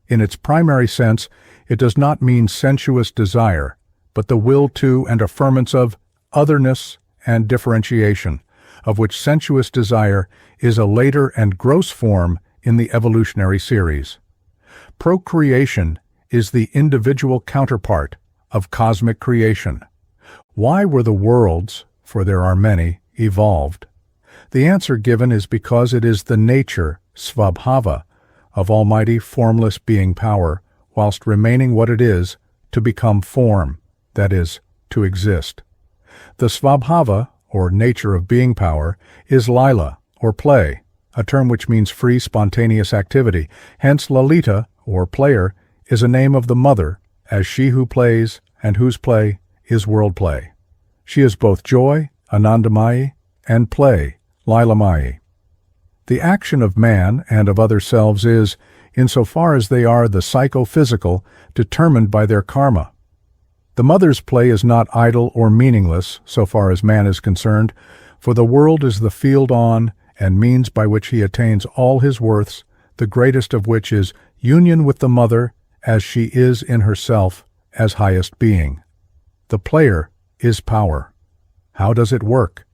In its primary sense, it does not mean sensuous desire, but the will to and affirmance of otherness and differentiation, of which sensuous desire is a later and gross form in the evolutionary series. Procreation is the individual counterpart of cosmic creation. Why were the worlds, for there are many, evolved? The answer given is because it is the nature, svabhava, of almighty formless being power, whilst remaining what it is, to become form, that is, to exist. The svabhava, or nature of being power, is lila, or play, a term which means free, spontaneous activity. Hence Lalita, or player, is a name of the Mother, as she who plays and whose play is world play. She is both joy, Anandamayi, and play, Lilamayi. The action of man and of other selves is, insofar as they are the psychophysical, determined by their karma. The Mother's play is not idle or meaningless, so far as man is concerned, for the world is the field on and means by which he attains all his worths, the greatest of which is union with the Mother as she is in herself as highest being. The player is power. How does it work?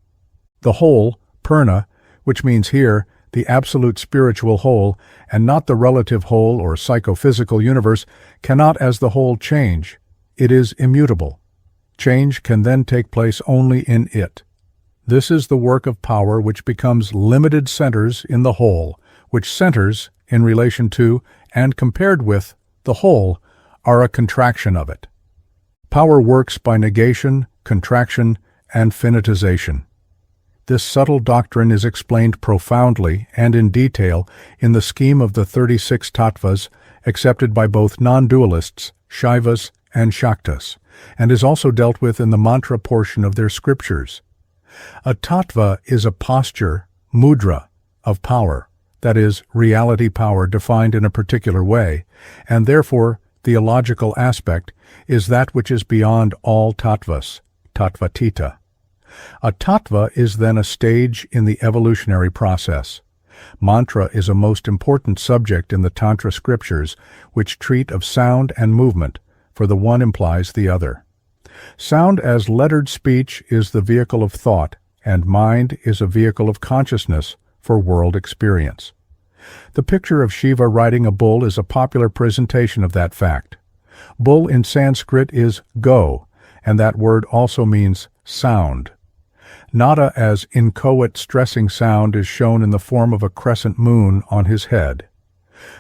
The whole, Purna, which means here the absolute spiritual whole, and not the relative whole or psychophysical universe, cannot as the whole change. It is immutable. Change can then take place only in it. This is the work of power which becomes limited centers in the whole, which centers, in relation to and compared with the whole, are a contraction of it. Power works by negation, contraction, and finitization. This subtle doctrine is explained profoundly and in detail in the scheme of the 36 tattvas accepted by both non-dualists, Shaivas, and Shaktas, and is also dealt with in the mantra portion of their scriptures. A tattva is a posture, mudra, of power, that is, reality power defined in a particular way, and therefore theological aspect, is that which is beyond all tattvas, tattvatita. A tattva is then a stage in the evolutionary process. Mantra is a most important subject in the Tantra scriptures, which treat of sound and movement, for the one implies the other. Sound as lettered speech is the vehicle of thought, and mind is a vehicle of consciousness for world experience. The picture of Shiva riding a bull is a popular presentation of that fact. Bull in Sanskrit is go, and that word also means sound. Nada as inchoate stressing sound is shown in the form of a crescent moon on his head.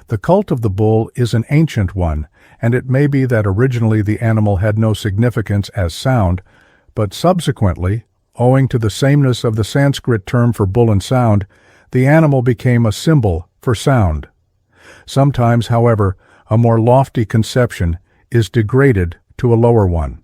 The cult of the bull is an ancient one, and it may be that originally the animal had no significance as sound, but subsequently, owing to the sameness of the Sanskrit term for bull and sound, the animal became a symbol for sound. Sometimes, however, a more lofty conception is degraded to a lower one.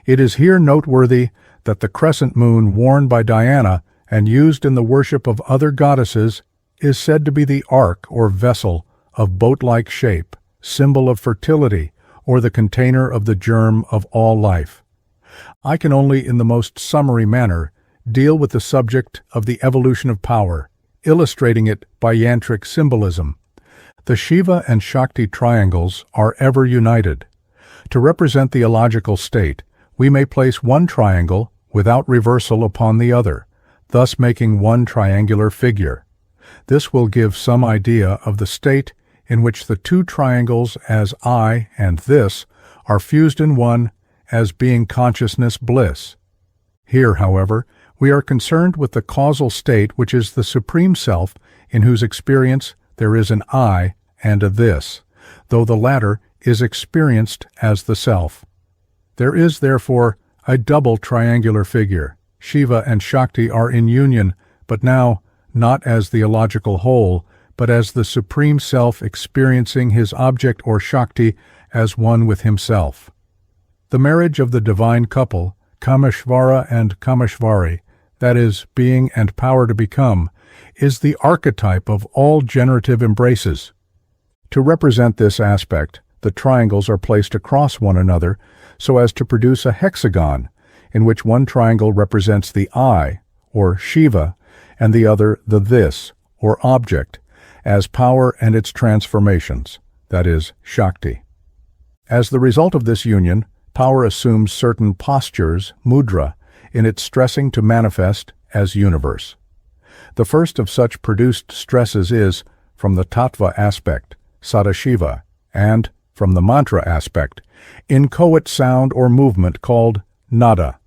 It is here noteworthy that the crescent moon worn by Diana and used in the worship of other goddesses is said to be the ark or vessel of boat-like shape, symbol of fertility, or the container of the germ of all life. I can only in the most summary manner deal with the subject of the evolution of power, illustrating it by yantric symbolism. The Shiva and Shakti triangles are ever united. To represent the illogical state, we may place one triangle without reversal upon the other, thus making one triangular figure. This will give some idea of the state in which the two triangles as I and this are fused in one as being consciousness bliss. Here, however, we are concerned with the causal state which is the Supreme Self in whose experience there is an I and a this, though the latter is experienced as the Self. There is, therefore, a double triangular figure. Shiva and Shakti are in union, but now not as the illogical whole, but as the Supreme Self experiencing his object or Shakti as one with himself. The marriage of the divine couple, Kameshvara and Kameshvari, that is, being and power to become, is the archetype of all generative embraces. To represent this aspect, the triangles are placed across one another so as to produce a hexagon, in which one triangle represents the I, or Shiva, and the other the this, or object, as power and its transformations, that is, Shakti. As the result of this union, power assumes certain postures, mudra, in its stressing to manifest as universe. The first of such produced stresses is, from the tattva aspect, Sadashiva, and, from the mantra aspect, inchoate sound or movement called nada.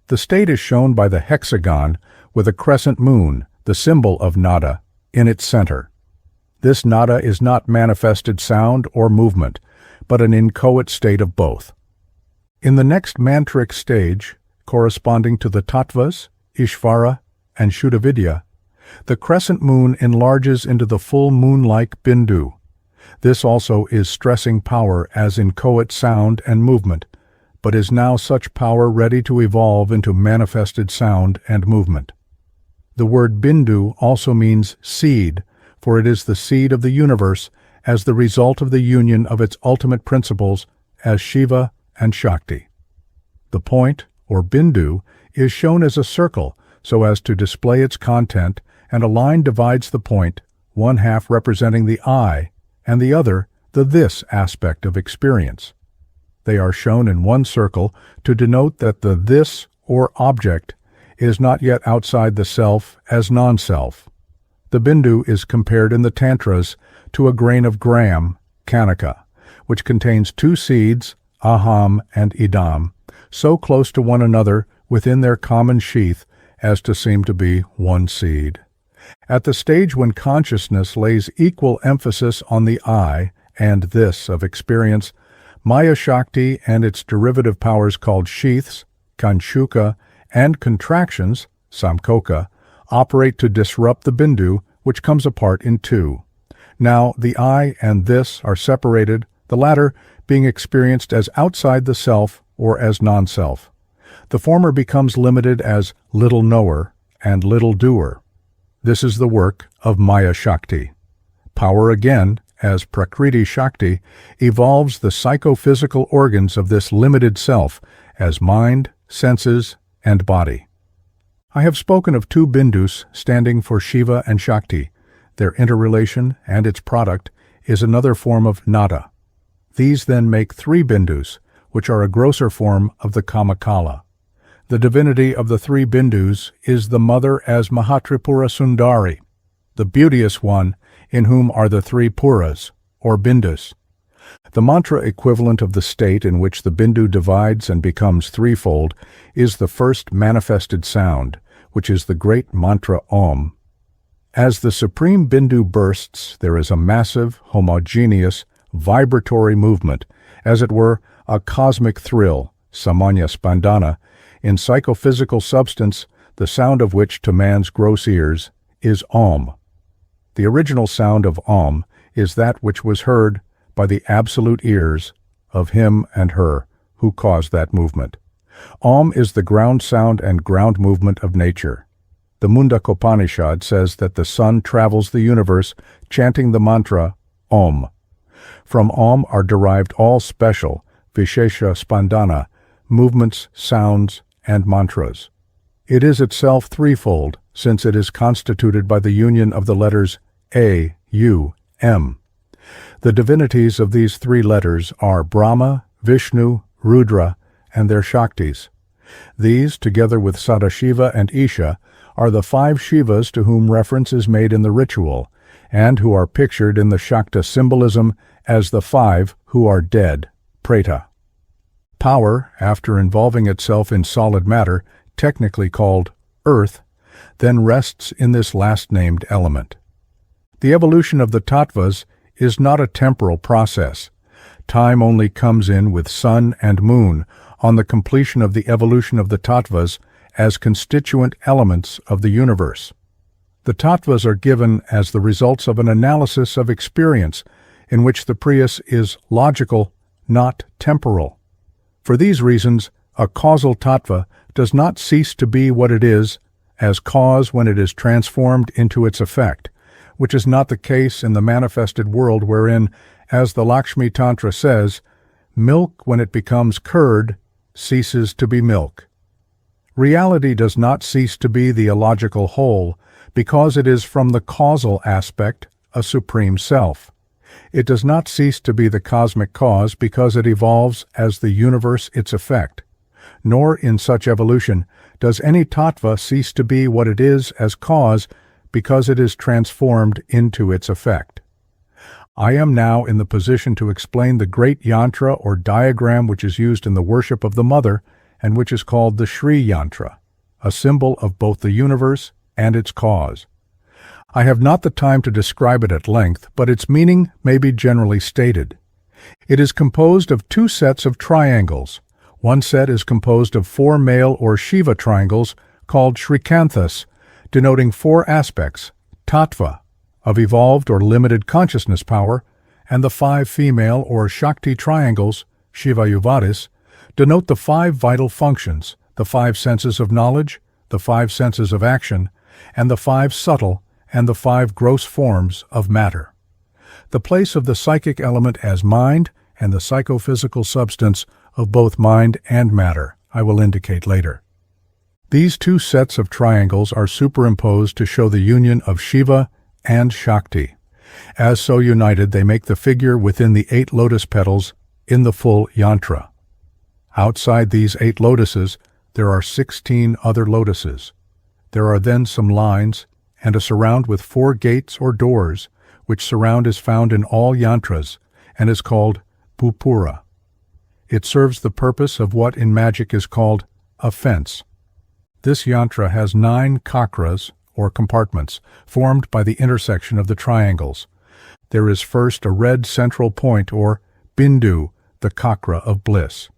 The state is shown by the hexagon with a crescent moon, the symbol of nada, in its center. This nada is not manifested sound or movement, but an inchoate state of both. In the next mantric stage, corresponding to the tattvas, Ishvara, and Shuddhavidya, the crescent moon enlarges into the full moon-like bindu. This also is stressing power as inchoate sound and movement, but is now such power ready to evolve into manifested sound and movement. The word bindu also means seed, for it is the seed of the universe as the result of the union of its ultimate principles as Shiva and Shakti. The point, or bindu, is shown as a circle so as to display its content, and a line divides the point, one half representing the I, and the other the this aspect of experience. They are shown in one circle to denote that the this, or object, is not yet outside the self as non-self. The bindu is compared in the Tantras to a grain of gram, kanika, which contains two seeds, aham and idam, so close to one another within their common sheath as to seem to be one seed. At the stage when consciousness lays equal emphasis on the I and this of experience, Maya-Shakti and its derivative powers called sheaths, kanshuka, and contractions, samkoka, operate to disrupt the bindu, which comes apart in two. Now the I and this are separated, the latter being experienced as outside the self or as non-self. The former becomes limited as little knower and little doer. This is the work of Maya-Shakti. Power again, as Prakriti Shakti, evolves the psychophysical organs of this limited self as mind, senses, and body. I have spoken of two bindus standing for Shiva and Shakti. Their interrelation and its product is another form of nada. These then make three bindus, which are a grosser form of the Kamakala. The divinity of the three bindus is the mother as Mahatripura Sundari, the beauteous one in whom are the three puras, or bindus. The mantra equivalent of the state in which the bindu divides and becomes threefold is the first manifested sound, which is the great mantra Om. As the supreme bindu bursts, there is a massive, homogeneous, vibratory movement, as it were, a cosmic thrill, samanya spandana, in psychophysical substance, the sound of which to man's gross ears is Om. The original sound of Om is that which was heard by the absolute ears of him and her who caused that movement. Om is the ground sound and ground movement of nature. The Mundakopanishad says that the sun travels the universe chanting the mantra Om. From Om are derived all special, Vishesha Spandana, movements, sounds, and mantras. It is itself threefold, since it is constituted by the union of the letters A, U, M. The divinities of these three letters are Brahma, Vishnu, Rudra, and their Shaktis. These, together with Sadashiva and Isha, are the five Shivas to whom reference is made in the ritual, and who are pictured in the Shakta symbolism as the five who are dead, Preta. Power, after involving itself in solid matter, technically called earth, then rests in this last-named element. The evolution of the tattvas is not a temporal process. Time only comes in with sun and moon on the completion of the evolution of the tattvas as constituent elements of the universe. The tattvas are given as the results of an analysis of experience in which the prius is logical, not temporal. For these reasons, a causal tattva does not cease to be what it is as cause when it is transformed into its effect, which is not the case in the manifested world wherein, as the Lakshmi Tantra says, milk when it becomes curd ceases to be milk. Reality does not cease to be the illogical whole because it is from the causal aspect a supreme self. It does not cease to be the cosmic cause because it evolves as the universe its effect. Nor in such evolution does any tattva cease to be what it is as cause because it is transformed into its effect. I am now in the position to explain the great yantra or diagram which is used in the worship of the Mother and which is called the Sri Yantra, a symbol of both the universe and its cause. I have not the time to describe it at length, but its meaning may be generally stated. It is composed of two sets of triangles. One set is composed of four male or Shiva triangles called Shrikanthas, denoting four aspects, tattva, of evolved or limited consciousness power, and the five female or Shakti triangles, Shivayuvadis, denote the five vital functions, the five senses of knowledge, the five senses of action, and the five subtle and the five gross forms of matter. The place of the psychic element as mind and the psychophysical substance of both mind and matter I will indicate later. These two sets of triangles are superimposed to show the union of Shiva and Shakti. As so united, they make the figure within the 8 lotus petals in the full yantra. Outside these 8 lotuses, there are 16 other lotuses. There are then some lines and a surround with 4 gates or doors, which surround is found in all yantras and is called pupura. It serves the purpose of what in magic is called a fence. This yantra has 9 chakras, or compartments, formed by the intersection of the triangles. There is first a red central point, or bindu, the chakra of bliss.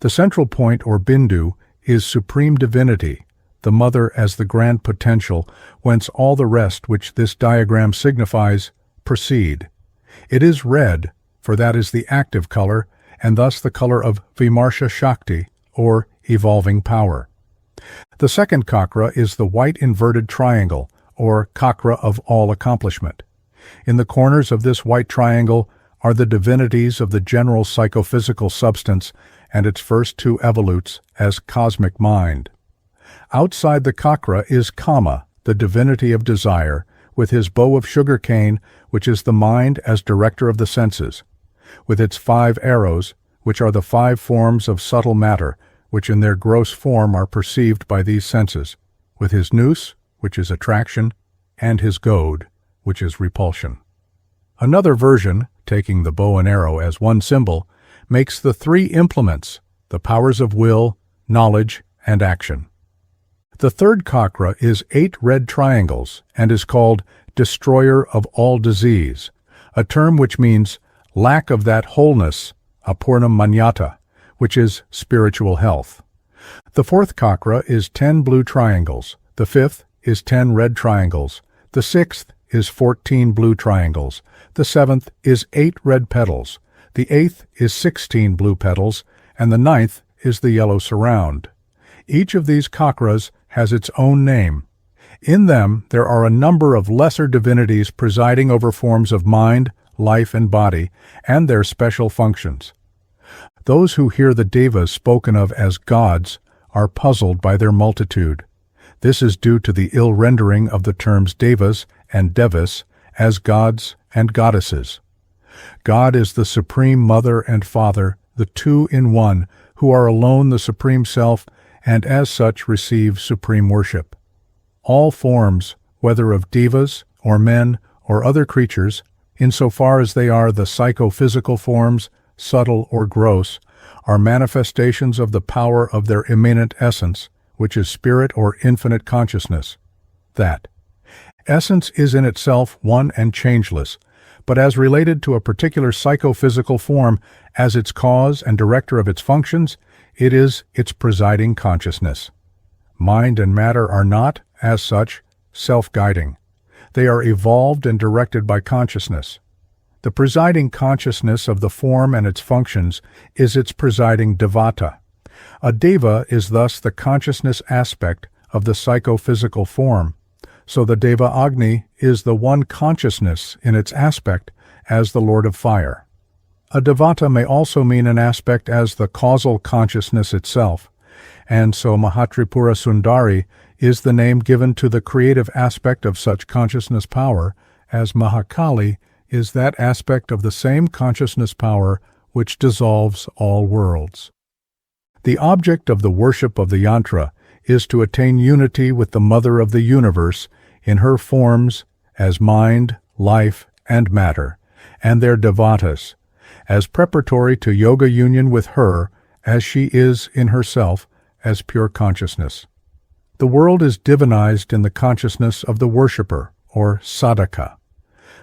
The central point, or bindu, is supreme divinity, the mother as the grand potential, whence all the rest which this diagram signifies proceed. It is red, for that is the active color, and thus the color of Vimarsha Shakti, or evolving power. The second chakra is the white inverted triangle, or chakra of all accomplishment. In the corners of this white triangle are the divinities of the general psychophysical substance and its first two evolutes as cosmic mind. Outside the Chakra is Kama, the divinity of desire, with his bow of sugar cane, which is the mind as director of the senses, with its 5 arrows, which are the 5 forms of subtle matter, which in their gross form are perceived by these senses, with his nous, which is attraction, and his goad, which is repulsion. Another version, taking the bow and arrow as one symbol, makes the 3 implements, the powers of will, knowledge, and action. The third Chakra is 8 red triangles and is called destroyer of all disease, a term which means lack of that wholeness, apurnam manyata, which is spiritual health. The fourth Chakra is 10 blue triangles, the fifth is 10 red triangles, the sixth is 14 blue triangles, the seventh is 8 red petals, the eighth is 16 blue petals, and the ninth is the yellow surround. Each of these Chakras has its own name. In them there are a number of lesser divinities presiding over forms of mind, life, and body, and their special functions. Those who hear the devas spoken of as gods are puzzled by their multitude. This is due to the ill rendering of the terms devas and devas as gods and goddesses. God is the supreme mother and father, the two in one, who are alone the supreme self and as such receive supreme worship. All forms, whether of devas or men or other creatures, insofar as they are the psychophysical forms, subtle or gross, are manifestations of the power of their immanent essence, which is spirit or infinite consciousness. That essence is in itself one and changeless, but as related to a particular psychophysical form as its cause and director of its functions, it is its presiding consciousness. Mind and matter are not, as such, self-guiding. They are evolved and directed by consciousness. The presiding consciousness of the form and its functions is its presiding devata. A deva is thus the consciousness aspect of the psychophysical form, so the Deva Agni is the one consciousness in its aspect as the Lord of Fire. A devata may also mean an aspect as the causal consciousness itself, and so Mahatripura Sundari is the name given to the creative aspect of such consciousness power, as Mahakali is that aspect of the same consciousness power which dissolves all worlds. The object of the worship of the yantra is to attain unity with the Mother of the Universe in her forms as mind, life, and matter, and their devatas, as preparatory to yoga union with her as she is in herself as pure consciousness. The world is divinized in the consciousness of the worshipper, or sadhaka.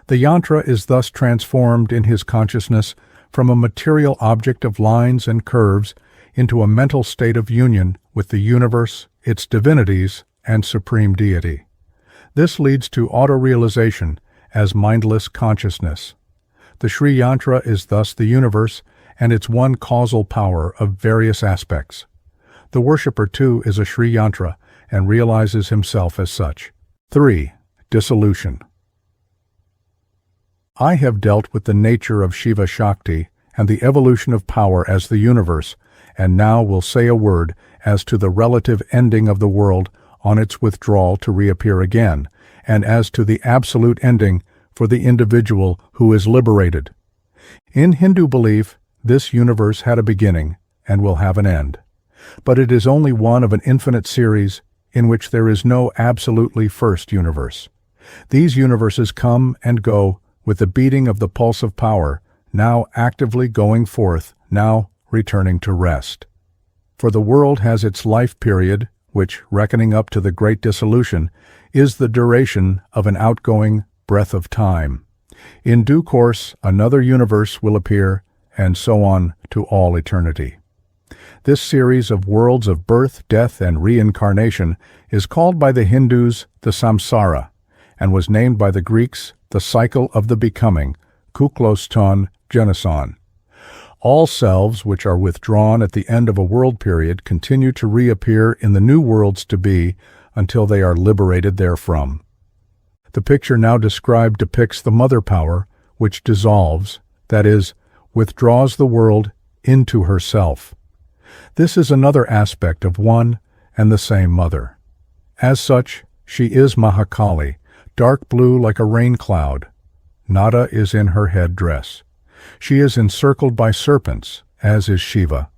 The yantra is thus transformed in his consciousness from a material object of lines and curves into a mental state of union with the universe, its divinities, and supreme deity. This leads to auto-realization as mindless consciousness. The Sri Yantra is thus the universe and its one causal power of various aspects. The worshipper too is a Sri Yantra and realizes himself as such. 3. Dissolution. I have dealt with the nature of Shiva Shakti and the evolution of power as the universe, and now will say a word as to the relative ending of the world on its withdrawal to reappear again, and as to the absolute ending for the individual who is liberated. In Hindu belief, this universe had a beginning and will have an end, but it is only one of an infinite series in which there is no absolutely first universe. These universes come and go with the beating of the pulse of power, now actively going forth, now returning to rest. For the world has its life period, which, reckoning up to the great dissolution, is the duration of an outgoing breath of time. In due course, another universe will appear, and so on to all eternity. This series of worlds of birth, death, and reincarnation is called by the Hindus the samsara, and was named by the Greeks the cycle of the becoming, kuklos ton geneson. All selves which are withdrawn at the end of a world period continue to reappear in the new worlds to be until they are liberated therefrom. The picture now described depicts the mother power, which dissolves, that is, withdraws the world into herself. This is another aspect of one and the same mother. As such, she is Mahakali, dark blue like a rain cloud. Nada is in her head dress. She is encircled by serpents, as is Shiva.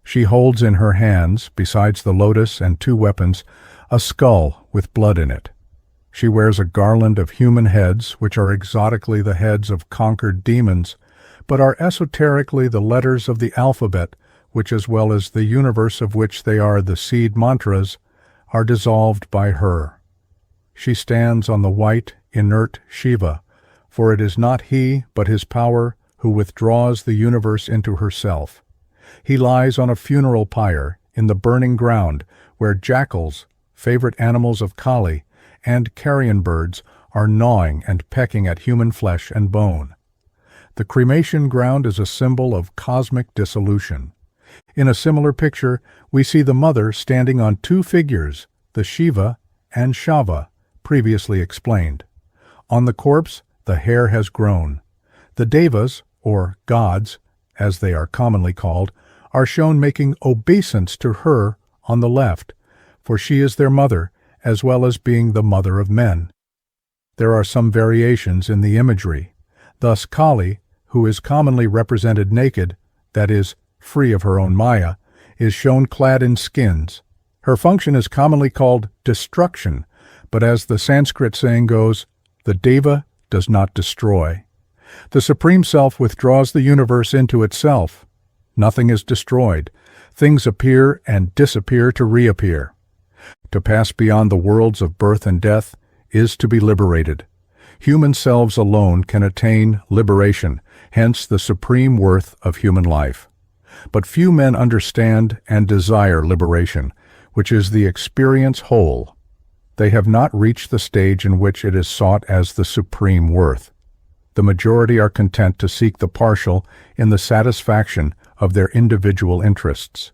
She holds in her hands, besides the lotus and two weapons, a skull with blood in it. She wears a garland of human heads, which are exotically the heads of conquered demons, but are esoterically the letters of the alphabet, which, as well as the universe of which they are the seed mantras, are dissolved by her. She stands on the white, inert Shiva, for it is not he, but his power, who withdraws the universe into herself. He lies on a funeral pyre in the burning ground, where jackals, favorite animals of Kali, and carrion birds are gnawing and pecking at human flesh and bone. The cremation ground is a symbol of cosmic dissolution. In a similar picture, we see the mother standing on two figures, the Shiva and Shava, previously explained. On the corpse, the hair has grown. The Devas, or gods, as they are commonly called, are shown making obeisance to her on the left, for she is their mother, as well as being the mother of men. There are some variations in the imagery. Thus Kali, who is commonly represented naked, that is, free of her own Maya, is shown clad in skins. Her function is commonly called destruction, but as the Sanskrit saying goes, the Deva does not destroy. The Supreme Self withdraws the universe into itself. Nothing is destroyed. Things appear and disappear to reappear. To pass beyond the worlds of birth and death is to be liberated. Human selves alone can attain liberation, hence the supreme worth of human life. But few men understand and desire liberation, which is the experience whole. They have not reached the stage in which it is sought as the supreme worth. The majority are content to seek the partial in the satisfaction of their individual interests.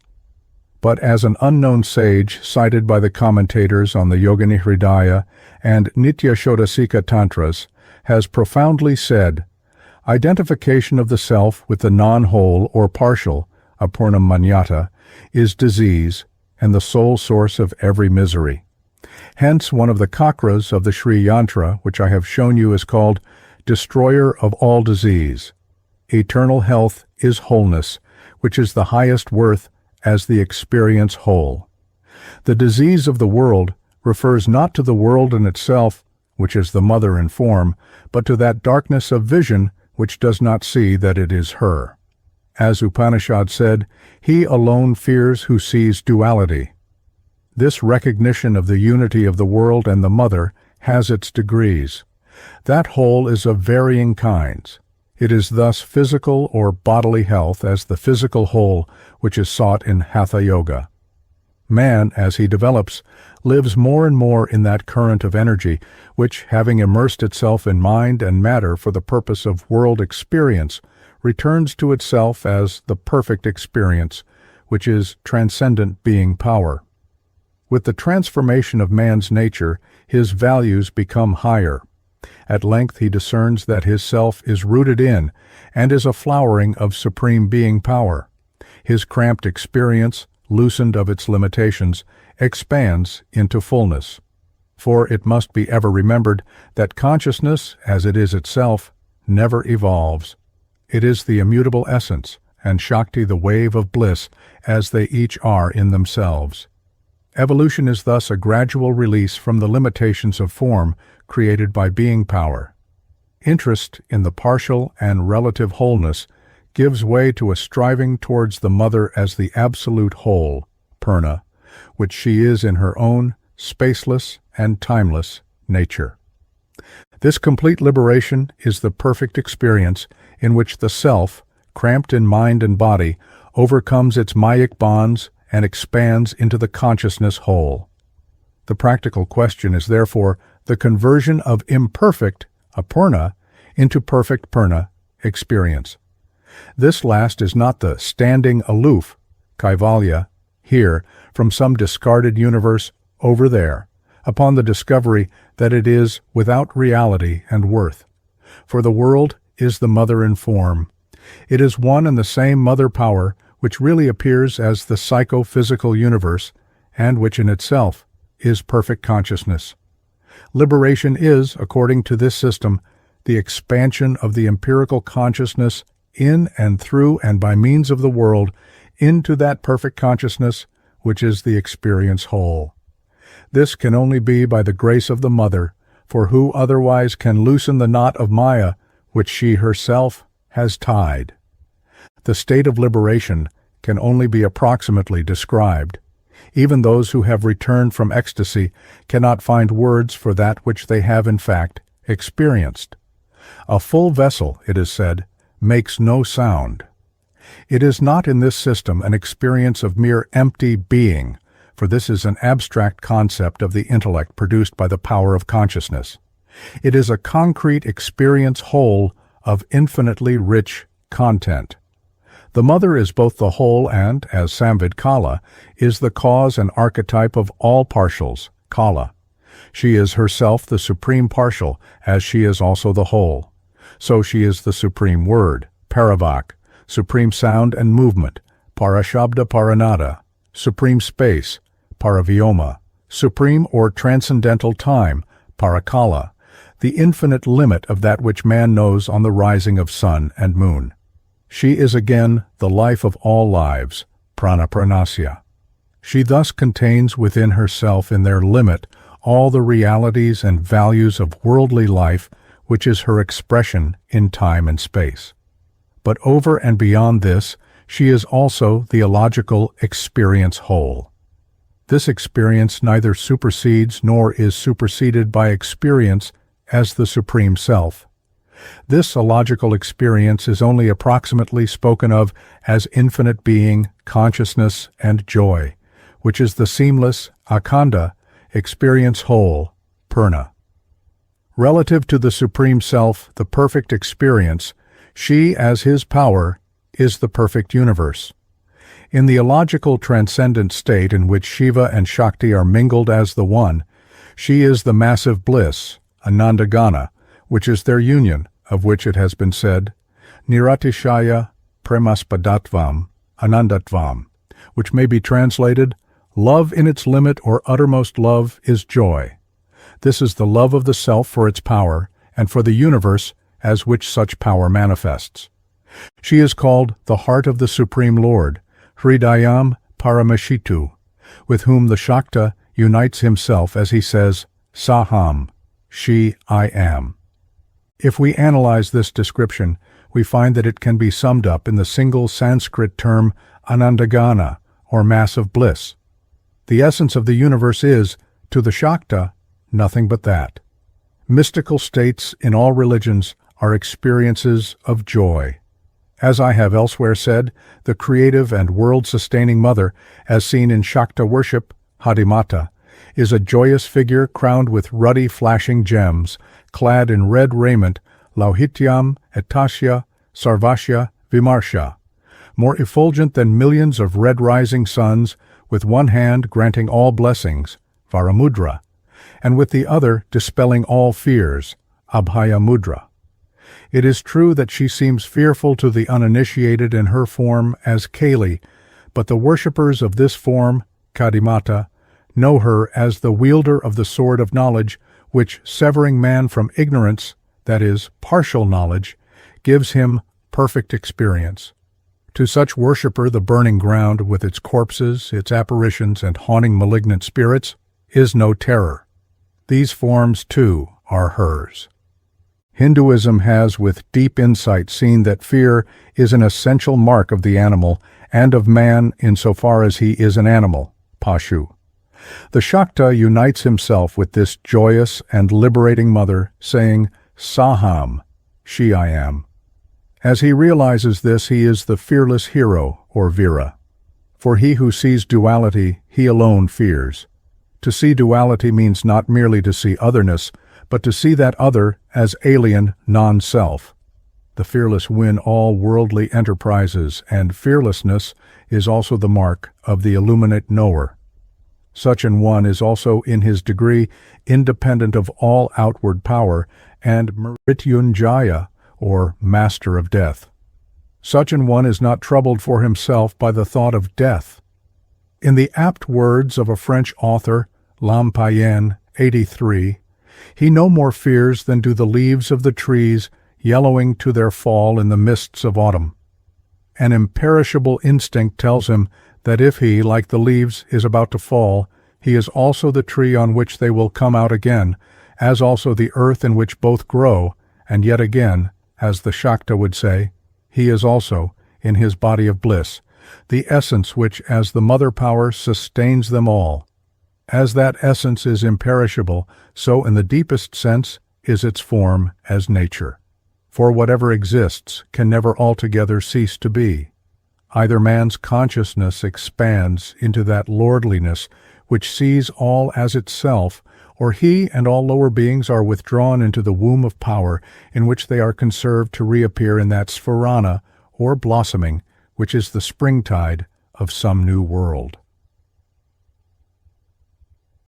But as an unknown sage cited by the commentators on the Yoganihridaya and Nityashodasika Tantras has profoundly said, identification of the self with the non-whole or partial, apurna manyata, is disease and the sole source of every misery. Hence one of the chakras of the Sri Yantra, which I have shown you, is called destroyer of all disease. Eternal health is wholeness, which is the highest worth as the experience whole. The disease of the world refers not to the world in itself, which is the mother in form, but to that darkness of vision which does not see that it is her. As Upanishad said, he alone fears who sees duality. This recognition of the unity of the world and the mother has its degrees. That whole is of varying kinds. It is thus physical or bodily health as the physical whole which is sought in Hatha Yoga. Man, as he develops, lives more and more in that current of energy which, having immersed itself in mind and matter for the purpose of world experience, returns to itself as the perfect experience, which is transcendent being power. With the transformation of man's nature, his values become higher. At length he discerns that his self is rooted in and is a flowering of supreme being power. His cramped experience, loosened of its limitations, expands into fullness. For it must be ever remembered that consciousness, as it is itself, never evolves. It is the immutable essence, and Shakti the wave of bliss, as they each are in themselves. Evolution is thus a gradual release from the limitations of form created by being power. Interest in the partial and relative wholeness gives way to a striving towards the mother as the absolute whole, Purna, which she is in her own spaceless and timeless nature. This complete liberation is the perfect experience in which the self, cramped in mind and body, overcomes its Mayic bonds and expands into the consciousness whole. The practical question is therefore the conversion of imperfect, apurna, into perfect purna, experience. This last is not the standing aloof, kaivalya, here, from some discarded universe over there, upon the discovery that it is without reality and worth. For the world is the mother in form. It is one and the same mother power which really appears as the psychophysical universe, and which in itself is perfect consciousness. Liberation is, according to this system, the expansion of the empirical consciousness in and through and by means of the world into that perfect consciousness which is the experience whole. This can only be by the grace of the Mother, for who otherwise can loosen the knot of Maya which she herself has tied? The state of liberation can only be approximately described. Even those who have returned from ecstasy cannot find words for that which they have in fact experienced. A full vessel, it is said, makes no sound. It is not in this system an experience of mere empty being, for this is an abstract concept of the intellect produced by the power of consciousness. It is a concrete experience whole of infinitely rich content. The Mother is both the whole and, as Samvid Kala, is the cause and archetype of all partials, Kala. She is herself the supreme partial, as she is also the whole. So she is the supreme word, Paravak, supreme sound and movement, Parashabda Paranada, supreme space, Paravyoma, supreme or transcendental time, Parakala, the infinite limit of that which man knows on the rising of sun and moon. She is again the life of all lives, Pranapranasya. She thus contains within herself in their limit all the realities and values of worldly life, which is her expression in time and space. But over and beyond this, she is also the illogical experience whole. This experience neither supersedes nor is superseded by experience as the Supreme Self. This illogical experience is only approximately spoken of as infinite being, consciousness, and joy, which is the seamless, akhanda, experience whole, purna. Relative to the Supreme Self, the perfect experience, she, as his power, is the perfect universe. In the illogical transcendent state in which Shiva and Shakti are mingled as the one, she is the massive bliss, Anandagana, which is their union, of which it has been said, Niratishaya Premaspadatvam Anandatvam, which may be translated, love in its limit or uttermost love is joy. This is the love of the self for its power, and for the universe as which such power manifests. She is called the heart of the Supreme Lord, Hridayam Paramashitu, with whom the Shakta unites himself as he says, Saham, she I am. If we analyze this description, we find that it can be summed up in the single Sanskrit term Anandagana, or mass of bliss. The essence of the universe is, to the Shakta, nothing but that. Mystical states in all religions are experiences of joy. As I have elsewhere said, the creative and world-sustaining Mother, as seen in Shakta worship, Hadimata, is a joyous figure crowned with ruddy flashing gems, clad in red raiment, Lauhityam, Etasya, Sarvasya, Vimarsha, more effulgent than millions of red rising suns, with one hand granting all blessings, Varamudra, and with the other dispelling all fears, Abhaya Mudra. It is true that she seems fearful to the uninitiated in her form as Kali, but the worshippers of this form, Kadimata, know her as the wielder of the sword of knowledge, which, severing man from ignorance, that is, partial knowledge, gives him perfect experience. To such worshipper the burning ground, with its corpses, its apparitions, and haunting malignant spirits, is no terror. These forms, too, are hers. Hinduism has with deep insight seen that fear is an essential mark of the animal and of man insofar as he is an animal, Pashu. The Shakta unites himself with this joyous and liberating Mother, saying, Saham, she I am. As he realizes this, he is the fearless hero, or Vira. For he who sees duality, he alone fears. To see duality means not merely to see otherness, but to see that other as alien non-self. The fearless win all worldly enterprises, and fearlessness is also the mark of the illuminate knower. Such an one is also in his degree independent of all outward power and Mrityunjaya, or master of death. Such an one is not troubled for himself by the thought of death. In the apt words of a French author, Lampayen, 83, he no more fears than do the leaves of the trees yellowing to their fall in the mists of autumn. An imperishable instinct tells him that if he, like the leaves, is about to fall, he is also the tree on which they will come out again, as also the earth in which both grow, and yet again, as the Shakta would say, he is also, in his body of bliss, the essence which, as the mother power, sustains them all. As that essence is imperishable, so in the deepest sense is its form as nature. For whatever exists can never altogether cease to be. Either man's consciousness expands into that lordliness which sees all as itself, or he and all lower beings are withdrawn into the womb of power, in which they are conserved to reappear in that sphurana, or blossoming, which is the springtide of some new world.